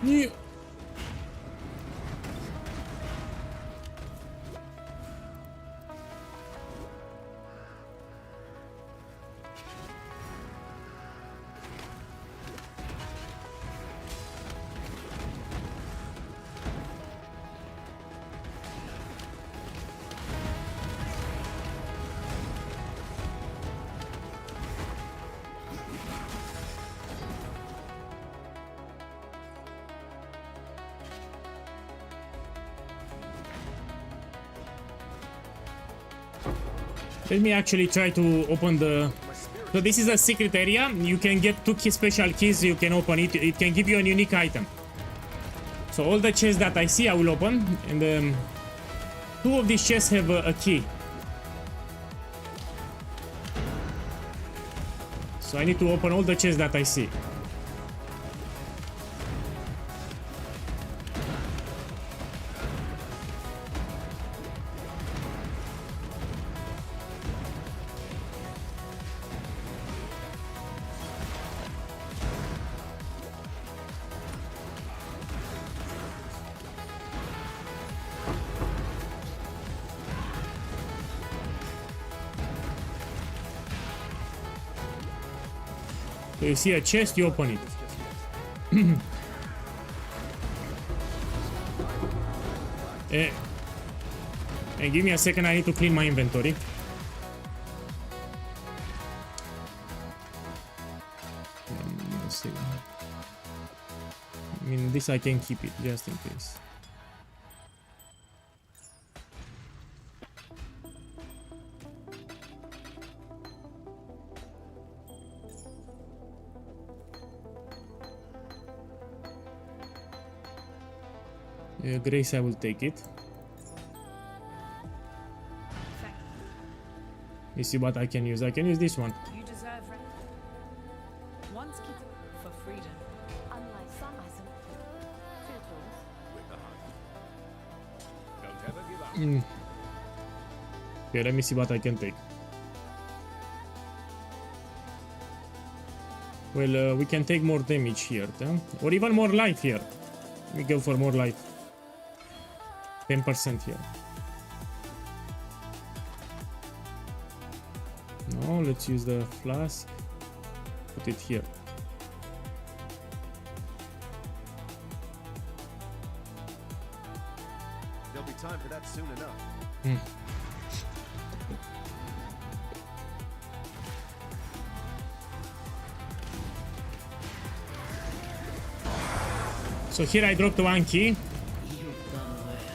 Yeah. Let me actually try to open the... So this is a secret area. You can get 2 special keys. You can open it. It can give you a unique item. So all the chests that I see, I will open. And 2 of these chests have a key. So I need to open all the chests that I see. So you see a chest, you open it. And give me a second, I need to clean my inventory. Let's see. I mean, this I can keep it just in case. Grace, I will take it. You see what I can use? I can use this one. You deserve once kid for freedom. Unlike some items. Don't ever give up. Okay, let me see what I can take. Well, we can take more damage here, huh? Or even more life here. We go for more life. 10% here. No, let's use the flask. Put it here. There'll be time for that soon enough. So here I dropped 1 key.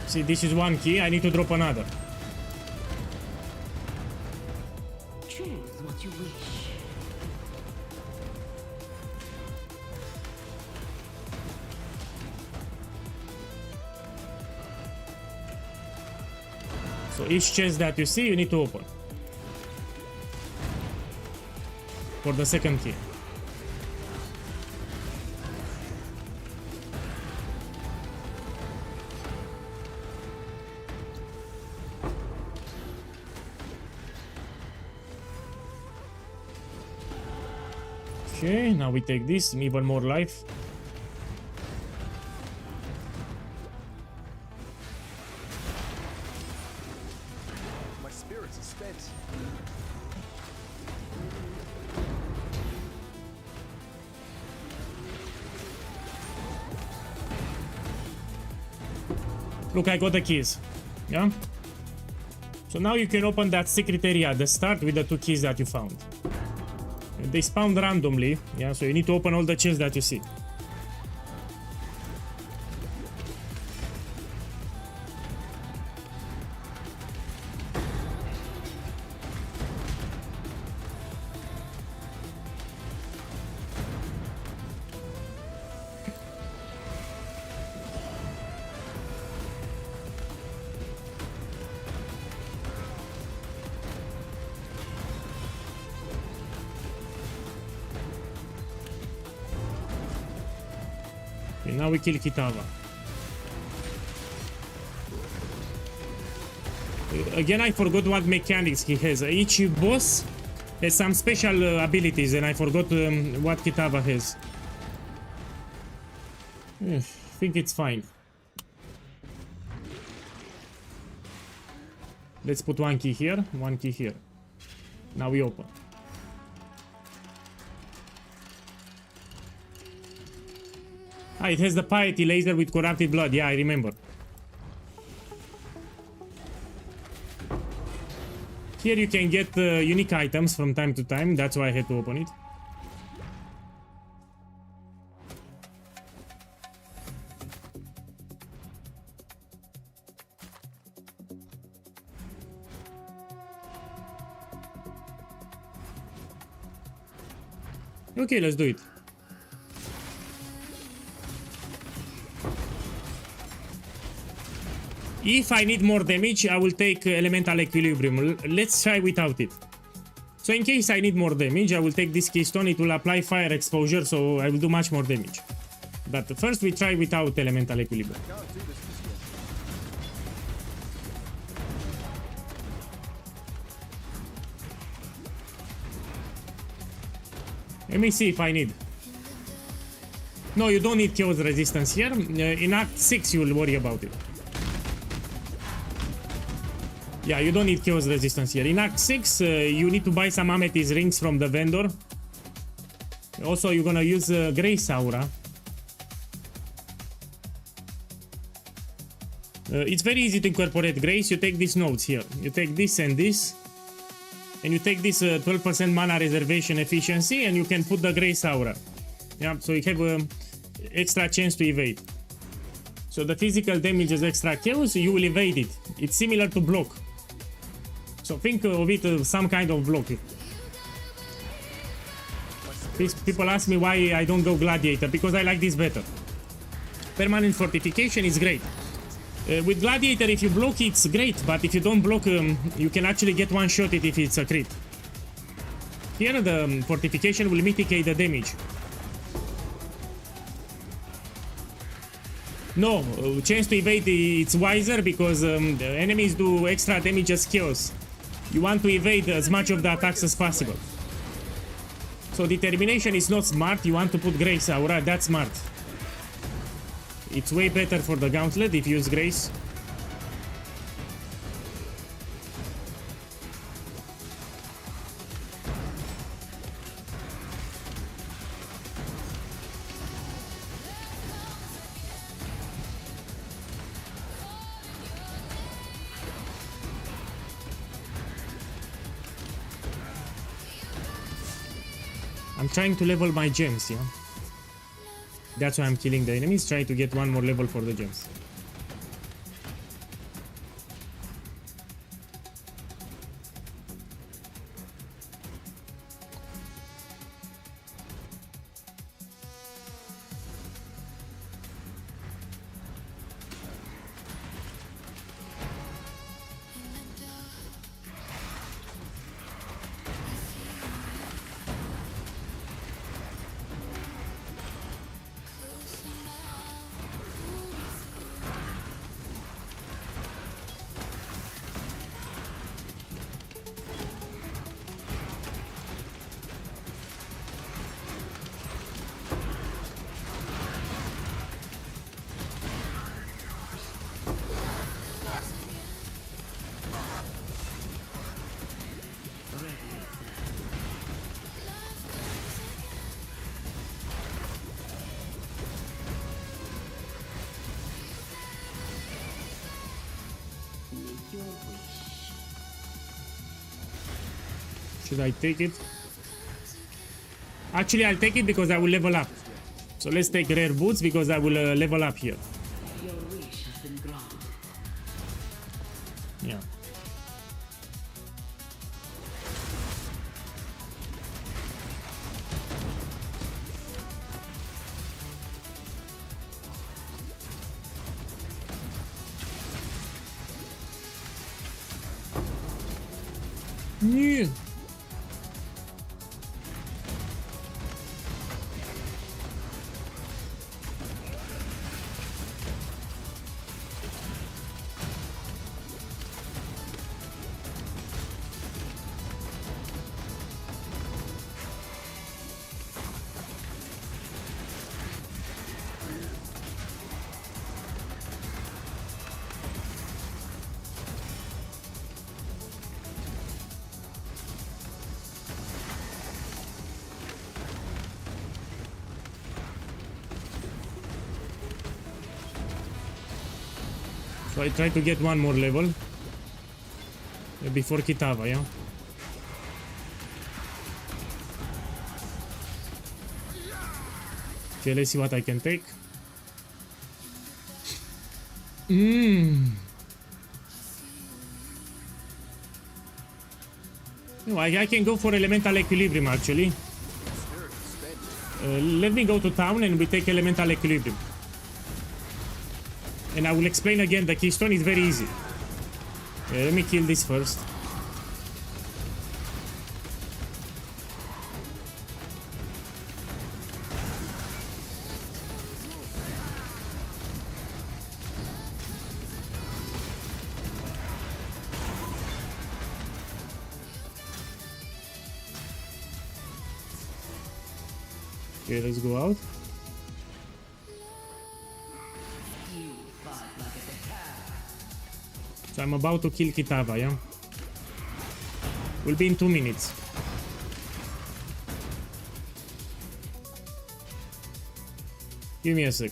See, this is 1 key. I need to drop another. Choose what you wish. So each chest that you see, you need to open. For the second key. Okay, now we take this, even more life. My spirits are spent. Look, I got the keys. Yeah? So now you can open that secret area at the start with the 2 keys that you found. They spawn randomly, yeah, so you need to open all the chests that you see. Okay, now we kill Kitava. Again, I forgot what mechanics he has. Each boss has some special abilities, and I forgot what Kitava has. I think it's fine. Let's put one key here, one key here. Now we open. Ah, it has the piety laser with corrupted blood. Yeah, I remember. Here you can get unique items from time to time. That's why I had to open it. Okay, let's do it. If I need more damage, I will take elemental equilibrium. Let's try without it. So in case I need more damage, I will take this keystone. It will apply fire exposure, so I will do much more damage. But first we try without elemental equilibrium. Can't do this just yet. Let me see if I need. No, you don't need chaos resistance here. In Act 6 you will worry about it. Yeah, you don't need chaos resistance here. In Act 6, you need to buy some amethyst rings from the vendor. Also, you're gonna use Grace Aura. It's very easy to incorporate Grace. You take these nodes here. You take this and this. And you take this 12% mana reservation efficiency and you can put the Grace Aura. Yeah, so you have extra chance to evade. So the physical damage is extra chaos, you will evade it. It's similar to block. So think of it as some kind of block. People ask me why I don't go Gladiator, because I like this better. Permanent fortification is great. With Gladiator, if you block, it's great, but if you don't block, you can actually get one shot it if it's a crit. Here, the fortification will mitigate the damage. No, chance to evade it's wiser because the enemies do extra damage as chaos. You want to evade as much of the attacks as possible. So determination is not smart. You want to put Grace Aura, that's smart. It's way better for the gauntlet if you use Grace. I'm trying to level my gems, yeah? That's why I'm killing the enemies, trying to get one more level for the gems. Should I take it? Actually, I'll take it because I will level up. So let's take rare boots because I will level up here. Your wish has been granted. Yeah. Yeah. So I try to get one more level before Kitava, yeah? Okay, let's see what I can take. No, I can go for elemental equilibrium actually. Let me go to town and we take elemental equilibrium. And I will explain again, the keystone is very easy. Let me kill this first. Okay, let's go out. So I'm about to kill Kitava, yeah? Will be in 2 minutes. Give me a sec.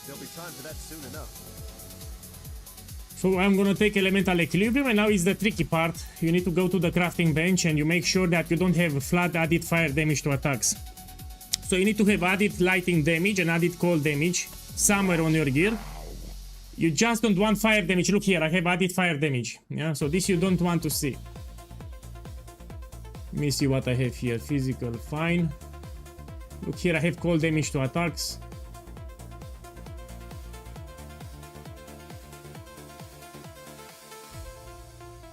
There'll be time for that soon enough. So I'm gonna take elemental equilibrium, and now is the tricky part. You need to go to the crafting bench and you make sure that you don't have flat added fire damage to attacks. So you need to have added lightning damage and added cold damage somewhere on your gear. You just don't want fire damage. Look here, I have added fire damage. Yeah, so this you don't want to see. Let me see what I have here. Physical, fine. Look here, I have cold damage to attacks.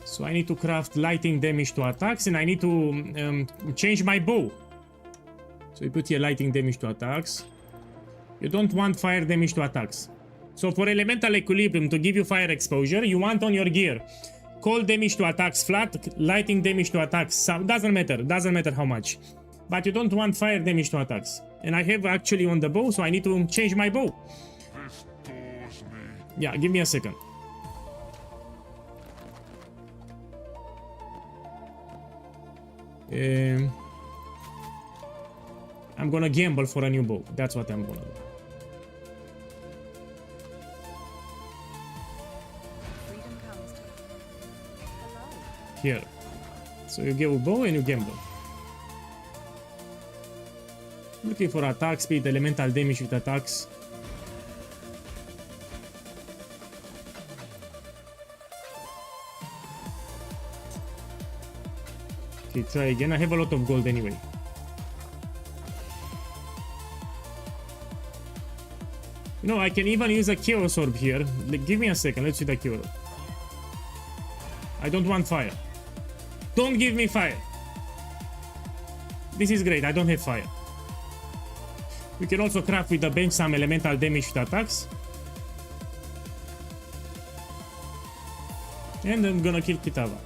So I need to craft lightning damage to attacks, and I need to change my bow. So you put here lightning damage to attacks. You don't want fire damage to attacks. So for elemental equilibrium, to give you fire exposure, you want on your gear cold damage to attacks flat, lightning damage to attacks, doesn't matter how much. But you don't want fire damage to attacks. And I have actually on the bow, so I need to change my bow. Yeah, give me a second. I'm gonna gamble for a new bow. That's what I'm gonna do. Freedom comes to hello. Here. So you give a bow and you gamble. Looking for attack speed, elemental damage with attacks. Okay, try again. I have a lot of gold anyway. You know, I can even use a chaos orb here. Give me a second. Let's see the chaos orb. I don't want fire. Don't give me fire. This is great. I don't have fire. We can also craft with the bench some elemental damage to attacks. And I'm gonna kill Kitava.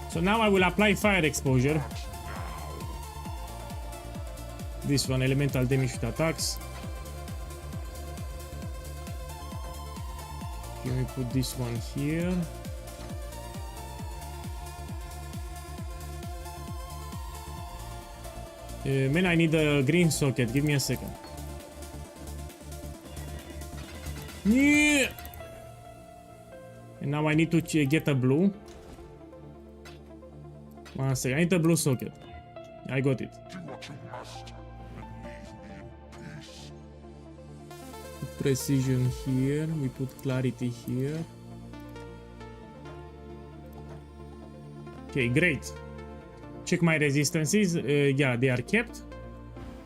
So now I will apply fire exposure. This one, elemental damage to attacks. Let me put this one here. Man, I need a green socket. Give me a second. Yeah. And now I need to get a blue. 1 second. I need a blue socket. I got it. Precision here. We put clarity here. Okay, great. Check my resistances. Yeah, they are kept.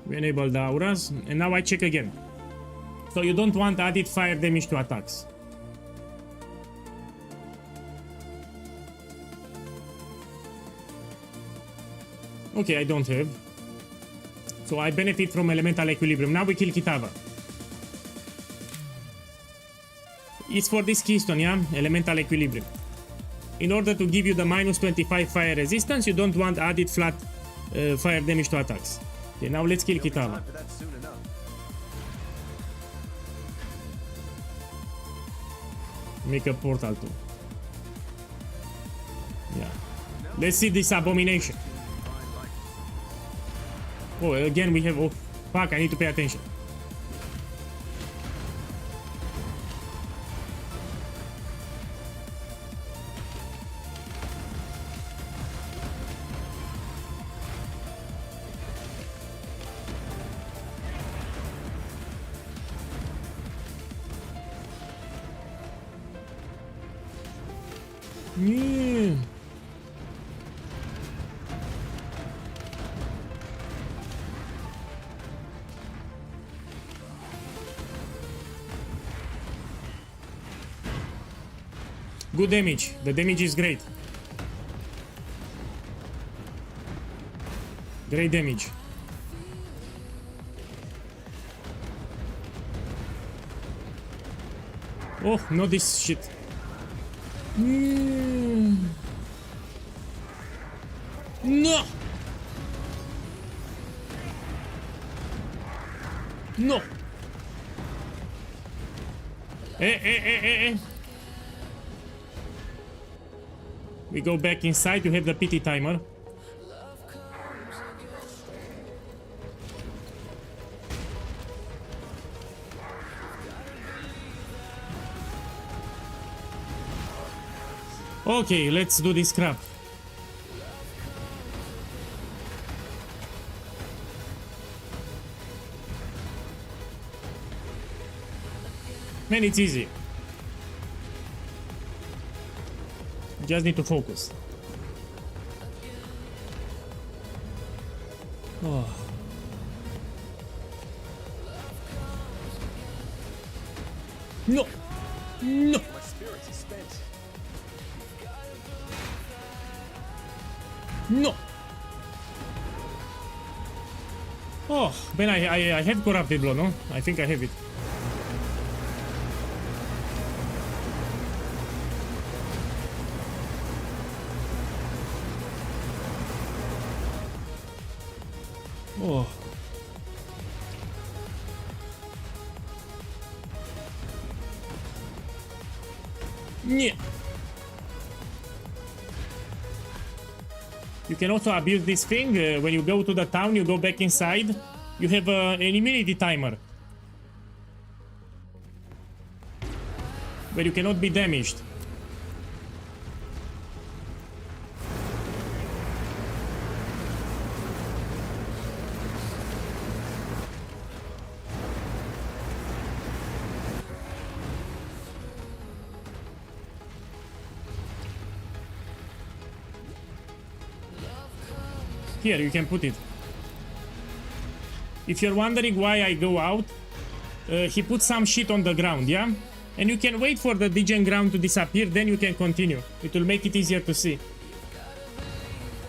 We enable the auras. And now I check again. So you don't want added fire damage to attacks. Okay, I don't have. So I benefit from elemental equilibrium. Now we kill Kitava. It's for this keystone, yeah? Elemental equilibrium. In order to give you the minus 25 fire resistance, you don't want added flat fire damage to attacks. Okay, now let's kill Kitava. Make a portal too. Yeah. Let's see this abomination. Oh, again we have... Oh, fuck, I need to pay attention. Yeah. Good damage. The damage is great. Great damage. Oh, not this shit. No! No! Eh. We go back inside to have the pity timer. Okay, let's do this crap. Man, it's easy. Just need to focus. Oh. No! No! My spirits are spent. No! Oh, man, I have corrupted blow, no? I think I have it. Oh. Yeah. You can also abuse this thing. When you go to the town, you go back inside. You have an immunity timer. But you cannot be damaged. Here, you can put it. If you're wondering why I go out, he put some shit on the ground, yeah? And you can wait for the degen ground to disappear, then you can continue. It will make it easier to see.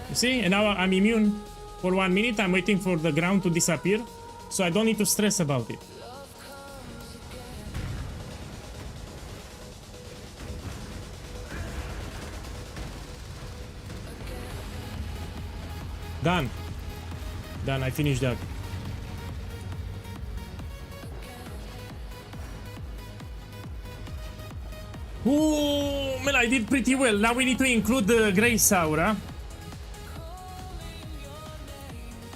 You see? And now I'm immune for 1 minute. I'm waiting for the ground to disappear, so I don't need to stress about it. Done. Done, I finished that. Ooh, man, I did pretty well. Now we need to include the Grace Aura.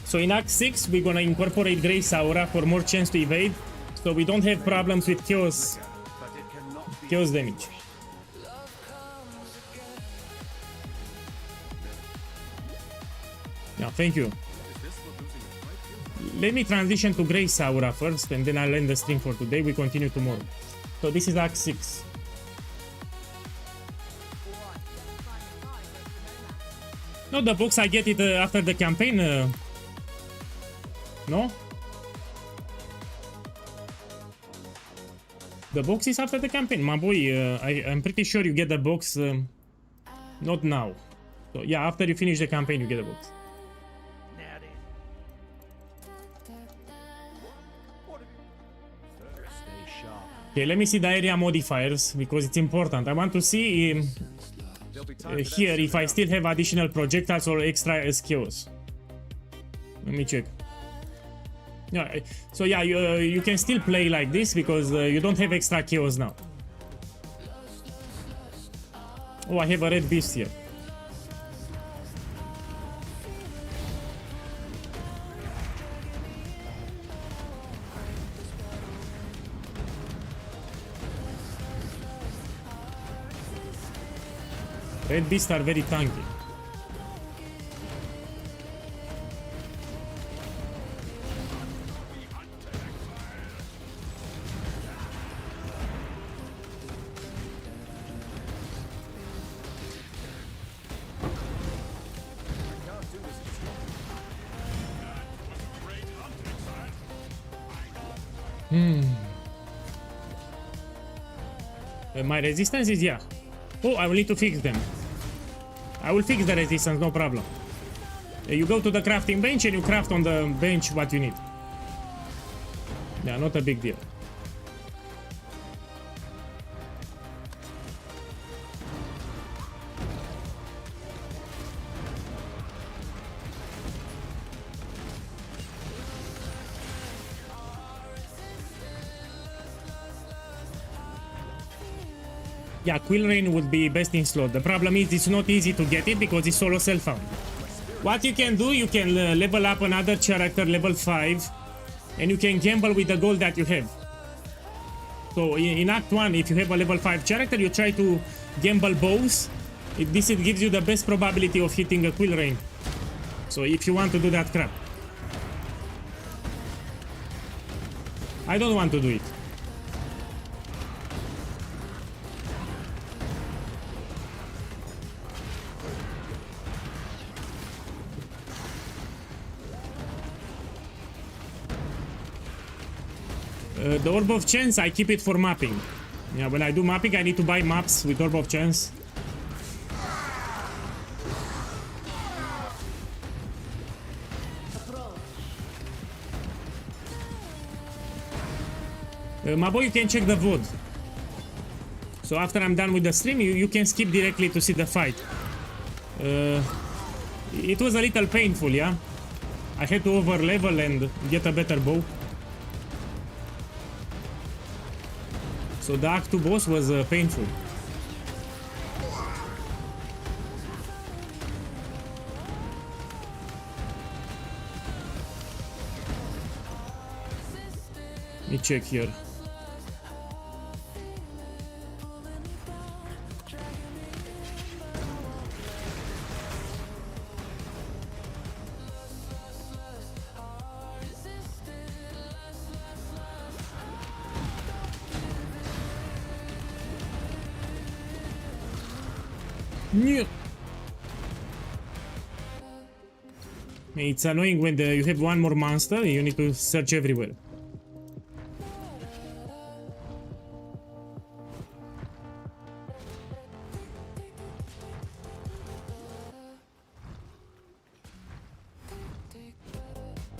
So in Act 6, we're gonna incorporate Grace Aura for more chance to evade, so we don't have problems with chaos damage. Yeah, thank you. Let me transition to Grace Aura first, and then I'll end the stream for today. We continue tomorrow. So this is Act 6. No, the box, I get it after the campaign. No? The box is after the campaign. My boy, I'm pretty sure you get the box not now. So yeah, after you finish the campaign, you get the box. Okay, let me see the area modifiers, because it's important. I want to see here if I still have additional projectiles or extra skills. Let me check. Yeah, so yeah, you can still play like this because you don't have extra chaos now. Oh, I have a red beast here. Red beasts are very tanky. My resistance is yeah. Oh, I will need to fix them. I will fix the resistance, no problem. You go to the crafting bench and you craft on the bench what you need. Yeah, not a big deal. Yeah, Quill Rain would be best in slot. The problem is it's not easy to get it because it's solo self-found. What you can do, you can level up another character level 5 and you can gamble with the gold that you have. So in Act 1, if you have a level 5 character, you try to gamble both. This gives you the best probability of hitting a Quill Rain. So if you want to do that crap. I don't want to do it. The Orb of Chance, I keep it for mapping. Yeah, when I do mapping, I need to buy maps with Orb of Chance. My boy, you can check the VOD. So after I'm done with the stream, you can skip directly to see the fight. It was a little painful, yeah? I had to over level and get a better bow. So the Act 2 boss was painful. Let me check here. It's annoying when you have one more monster, you need to search everywhere.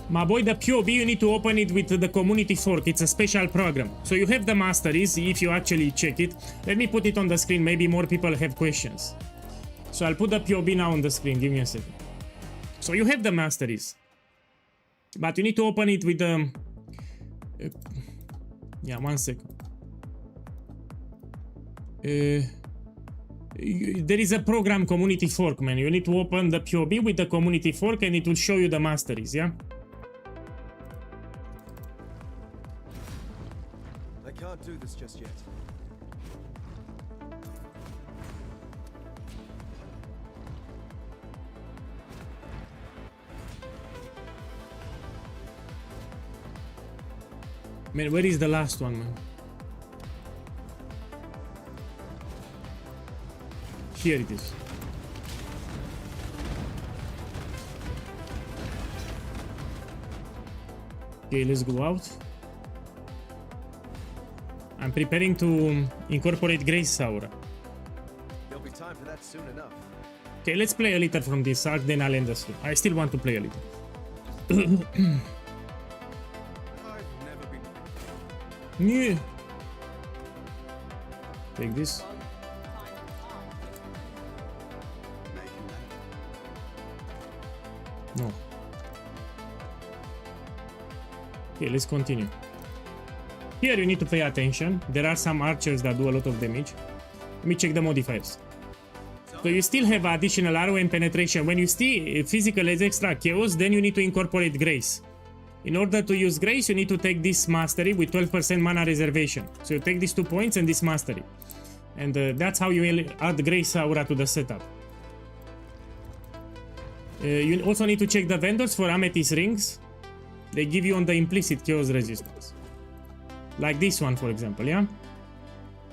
My boy, the POB, you need to open it with the community fork. It's a special program. So you have the masteries, if you actually check it. Let me put it on the screen, maybe more people have questions. So I'll put the POB now on the screen, give me a second. So you have the masteries, but you need to open it with the... yeah, 1 second. There is a program community fork, man. You need to open the POB with the community fork and it will show you the masteries, yeah? I can't do this just yet. Man, where is the last one, man? Here it is. Okay, let's go out. I'm preparing to incorporate Grace Aura. There'll be time for that soon enough. Okay, let's play a little from this arc, then I'll end the stream. I still want to play a little. Yeah. Take this. No. Okay, let's continue. Here you need to pay attention. There are some archers that do a lot of damage. Let me check the modifiers. So you still have additional arrow and penetration. When you see physical as extra chaos, then you need to incorporate grace. In order to use grace, you need to take this mastery with 12% mana reservation. So you take these 2 points and this mastery. And that's how you will add Grace Aura to the setup. You also need to check the vendors for Amethyst rings. They give you on the implicit chaos resistance. Like this one, for example, yeah?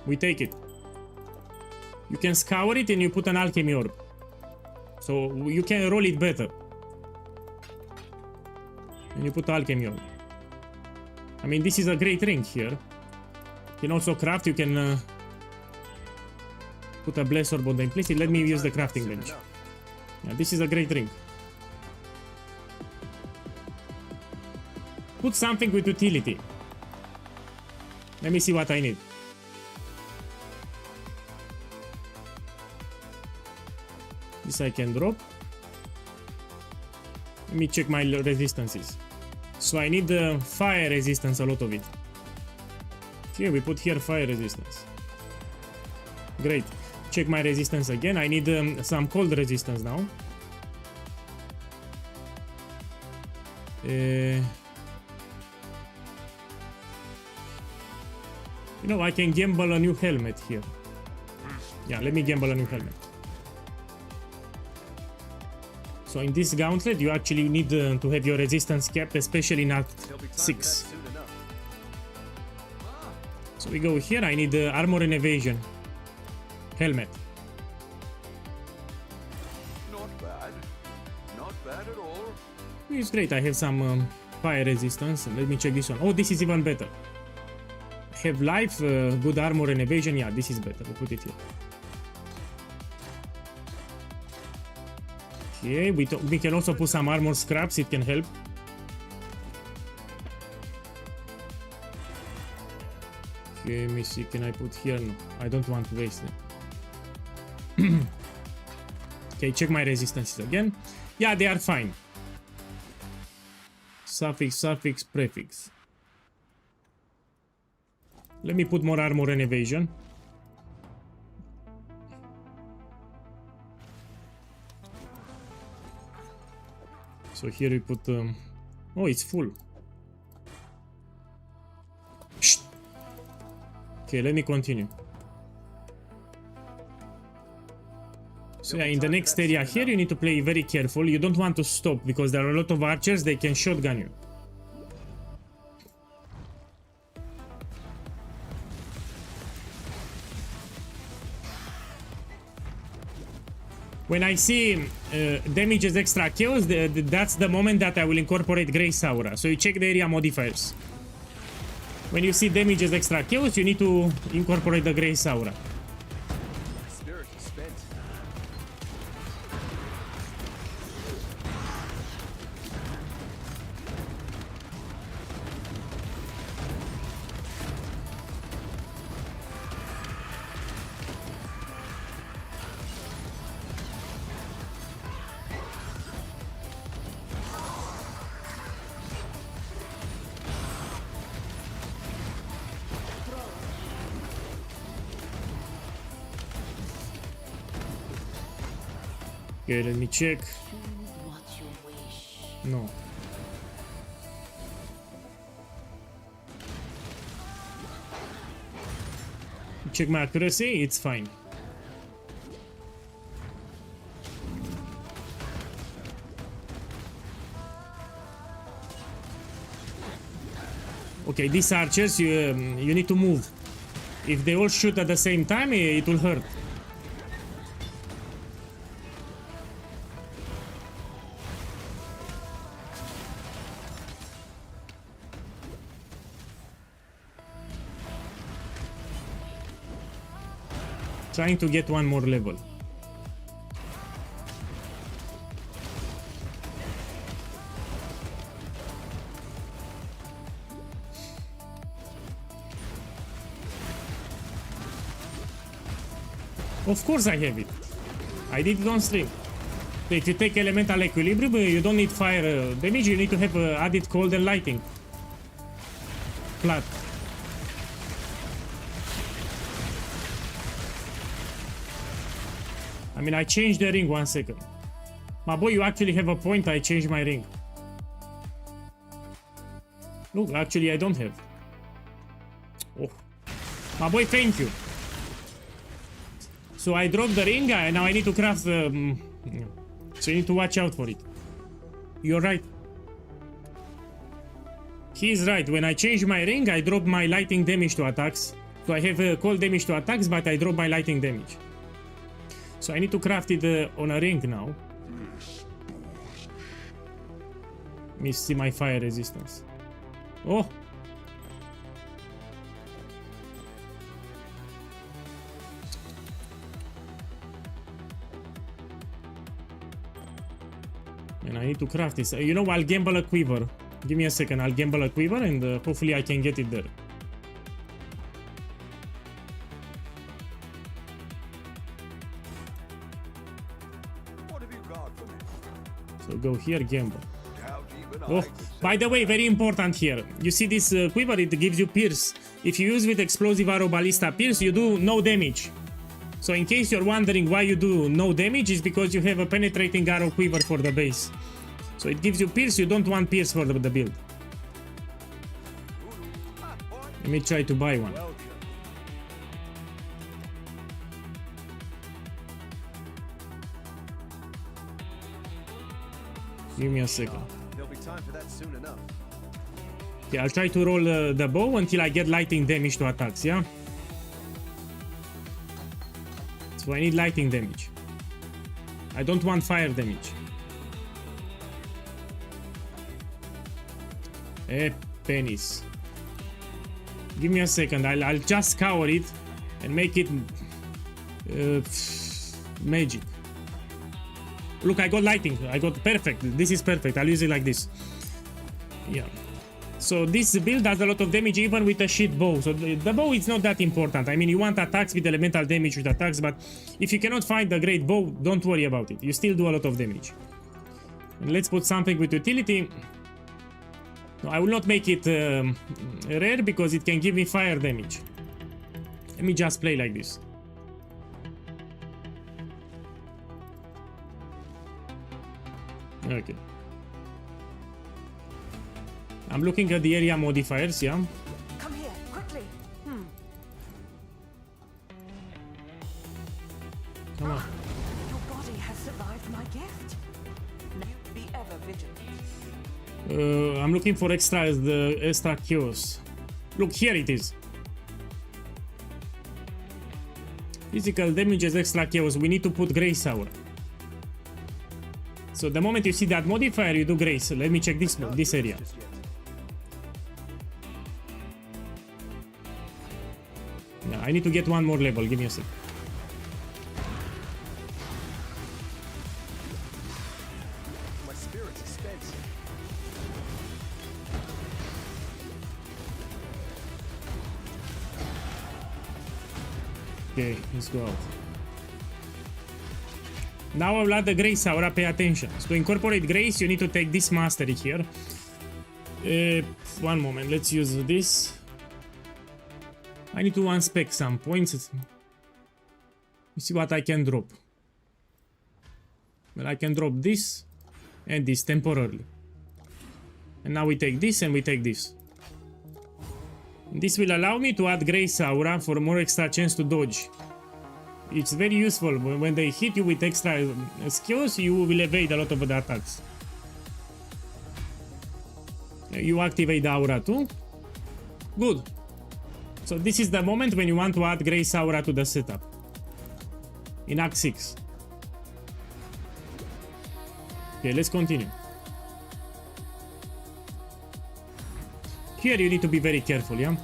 We take it. You can scour it and you put an alchemy orb. So you can roll it better. And you put alchemy orb. I mean, this is a great ring here. You can also craft, you can put a bless orb on the implicit. Let me use the crafting bench. Yeah, this is a great ring. Put something with utility. Let me see what I need. This I can drop. Let me check my resistances. So I need fire resistance, a lot of it. Okay, we put here fire resistance. Great. Check my resistance again. I need some cold resistance now. You know, I can gamble a new helmet here. Yeah, let me gamble a new helmet. So in this gauntlet, you actually need to have your resistance capped, especially in Act 6. So we go here. I need armor and evasion. Helmet. Not bad. Not bad at all. It's great. I have some fire resistance. Let me check this one. Oh, this is even better. Have life, good armor and evasion. Yeah, this is better. We'll put it here. Okay, we can also put some armor scraps. It can help. Okay, let me see. Can I put here? No, I don't want to waste them. Okay, check my resistances again. Yeah, they are fine. Suffix, suffix, prefix. Let me put more armor and evasion. So here we put... oh, it's full. Shh. Okay, let me continue. So yeah, in the next area here, you need to play very careful. You don't want to stop because there are a lot of archers. They can shotgun you. When I see damages extra kills, that's the moment that I will incorporate Grace Aura. So you check the area modifiers. When you see damages extra kills, you need to incorporate the Grace Aura. Spirit is spent. Okay, let me check. What you wish. No. Check my accuracy, it's fine. Okay, these archers, you need to move. If they all shoot at the same time, it will hurt. Trying to get one more level. Of course I have it. I did it on stream. If you take elemental equilibrium, you don't need fire damage, you need to have added cold and lighting. Flat. I mean, I changed the ring 1 second. My boy, you actually have a point. I changed my ring. Look, actually, I don't have. Oh. My boy, thank you. So I dropped the ring and now I need to craft so you need to watch out for it. You're right. He's right. When I change my ring, I drop my lightning damage to attacks. So I have cold damage to attacks, but I drop my lightning damage. So I need to craft it on a ring now. Let me see my fire resistance. Oh! And I need to craft this. You know, I'll gamble a quiver. Give me a second. I'll gamble a quiver and hopefully I can get it there. What have you got for me? So go here, gamble. Doubt even Oh, I could by the way, very important here. You see this quiver, it gives you pierce. If you use with explosive arrow ballista pierce, you do no damage. So in case you're wondering why you do no damage, is because you have a penetrating arrow quiver for the base. So it gives you pierce, you don't want pierce for the build. Let me try to buy one. Welcome. Give me a second. There'll be time for that soon enough. Okay, I'll try to roll the bow until I get lightning damage to attacks, yeah? So I need lightning damage. I don't want fire damage. Pennies. Give me a second. I'll just scour it and make it magic. Look, I got lightning. I got perfect. This is perfect. I'll use it like this. Yeah. So this build does a lot of damage even with a shit bow. So the bow is not that important. I mean, you want attacks with elemental damage with attacks, but if you cannot find a great bow, don't worry about it. You still do a lot of damage. And let's put something with utility. No, I will not make it rare because it can give me fire damage. Let me just play like this. Okay. I'm looking at the area modifiers, yeah? Come here, quickly. Come on. Your body has survived my gift. Now be ever vigilant. I'm looking for the extra chaos. Look, here it is. Physical damage is extra chaos. We need to put Grace Aura. So the moment you see that modifier, you do Grace. Let me check this area. Just yet. Yeah, I need to get one more level. Give me a sec. My spirit is spent. Okay, let's go out. Now I'll add the Grace Aura, pay attention. So to incorporate Grace, you need to take this mastery here. One moment, let's use this. I need to unspec some points. Let's see what I can drop. Well, I can drop this and this temporarily. And now we take this and we take this. This will allow me to add Grace Aura for more extra chance to dodge. It's very useful. When they hit you with extra skills, you will evade a lot of the attacks. You activate the aura too. Good. So this is the moment when you want to add Grace Aura to the setup. In Act 6. Okay, let's continue. Here you need to be very careful, yeah?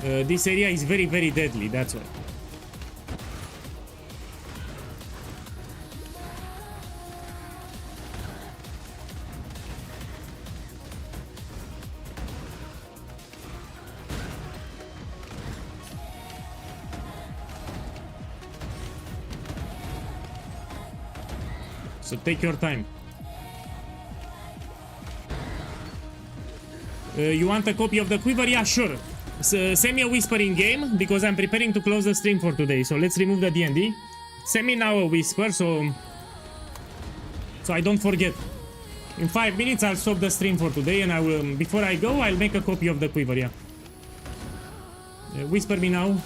This area is very, very deadly, that's why. So take your time. You want a copy of the quiver? Yeah, sure. Send me a whisper in game because I'm preparing to close the stream for today. So let's remove the D&D. Send me now a whisper so I don't forget. In 5 minutes I'll stop the stream for today, and I will, before I go, I'll make a copy of the quiver, yeah. Whisper me now.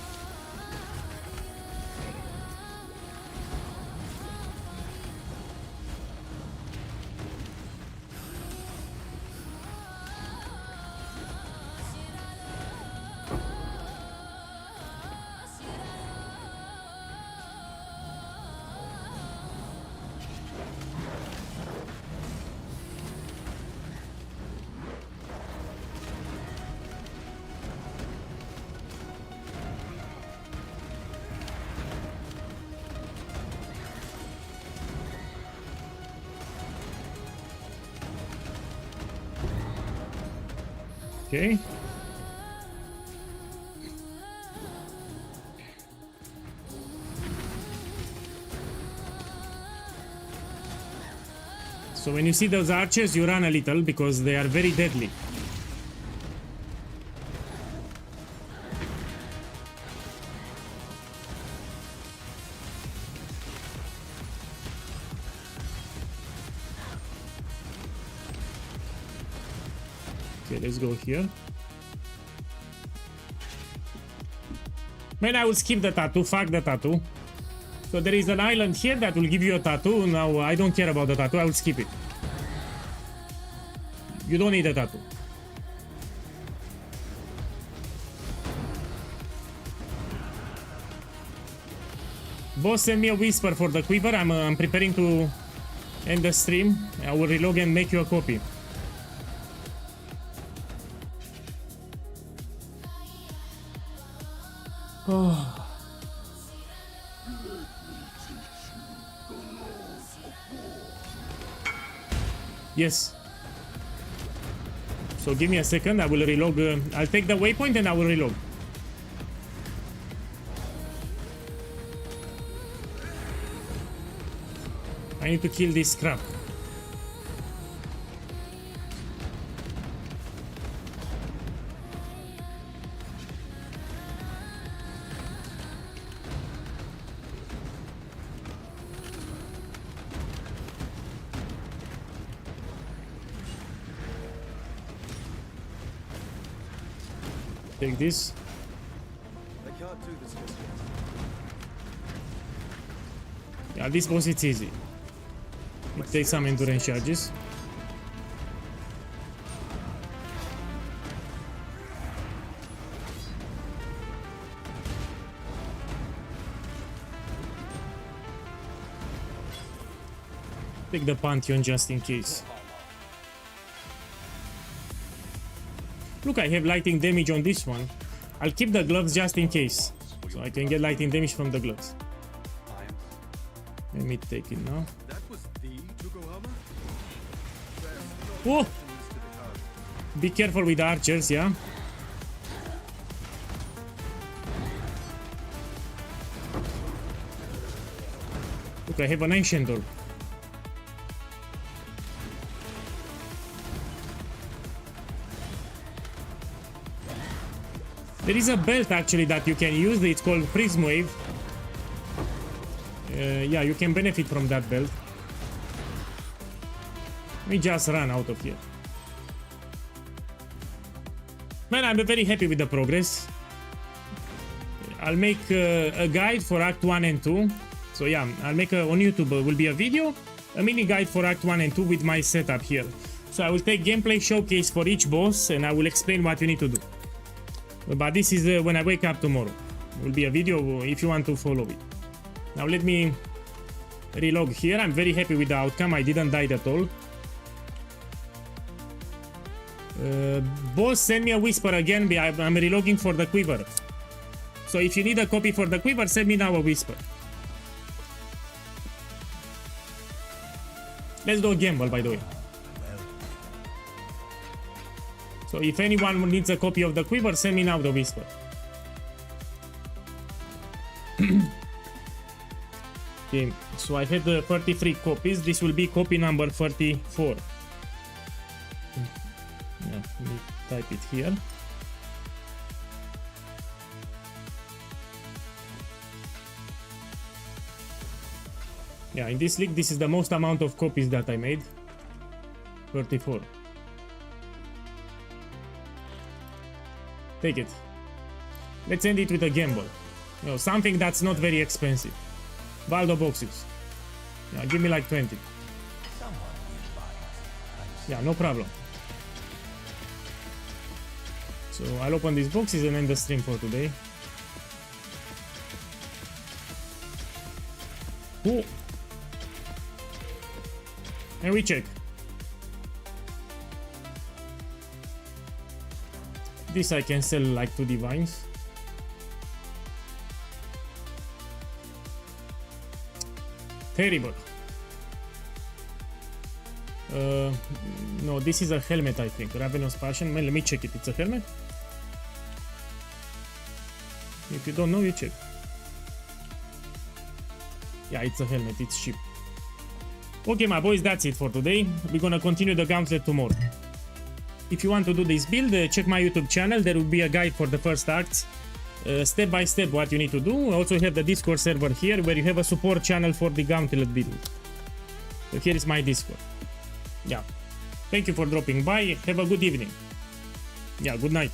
Okay. So when you see those archers, you run a little because they are very deadly. Okay, let's go here. Man, I will skip the tattoo. Fuck the tattoo. So there is an island here that will give you a tattoo. Now, I don't care about the tattoo. I will skip it. You don't need a tattoo. Boss, send me a whisper for the quiver. I'm preparing to end the stream. I will relog and make you a copy. Oh. Yes. So give me a second. I will relog. I'll take the waypoint and I will relog. I need to kill this crap. Take this. I can't do this just yet. Yeah, this boss it's easy. It takes some endurance charges. Take the Pantheon just in case. Look, I have lightning damage on this one. I'll keep the gloves just in case, so I can get lightning damage from the gloves. Let me take it now. That was the Yokohama? Oh! Be careful with the archers, yeah? Look, I have an ancient door. There is a belt actually that you can use. It's called Prism Wave. Yeah, you can benefit from that belt. Let me just run out of here. Man, I'm very happy with the progress. I'll make a guide for Act 1 and 2. So yeah, I'll make on YouTube will be a video, a mini guide for Act 1 and 2 with my setup here. So I will take gameplay showcase for each boss and I will explain what you need to do. But this is when I wake up tomorrow. It will be a video if you want to follow it. Now let me relog here. I'm very happy with the outcome. I didn't die at all. Boss, send me a whisper again. I'm relogging for the quiver. So if you need a copy for the quiver, send me now a whisper. Let's go gamble, by the way. So if anyone needs a copy of the quiver, send me now the whisper. Okay, so I had 33 copies. This will be copy number 34. Yeah, let me type it here. Yeah, in this league, this is the most amount of copies that I made. 34. Take it. Let's end it with a gamble. You know, something that's not very expensive. Valdo boxes. Yeah, give me like 20. Yeah, no problem. So I'll open these boxes and end the stream for today. Ooh. And we check. This I can sell like 2 divines. Terrible. No, this is a helmet, I think. Ravenous Passion. Man, let me check it. It's a helmet? If you don't know, you check. Yeah, it's a helmet. It's cheap. Okay, my boys, that's it for today. We're gonna continue the gauntlet tomorrow. If you want to do this build, check my YouTube channel. There will be a guide for the first acts. Step by step what you need to do. I also have the Discord server here where you have a support channel for the gauntlet build. So here is my Discord. Yeah. Thank you for dropping by. Have a good evening. Yeah, good night.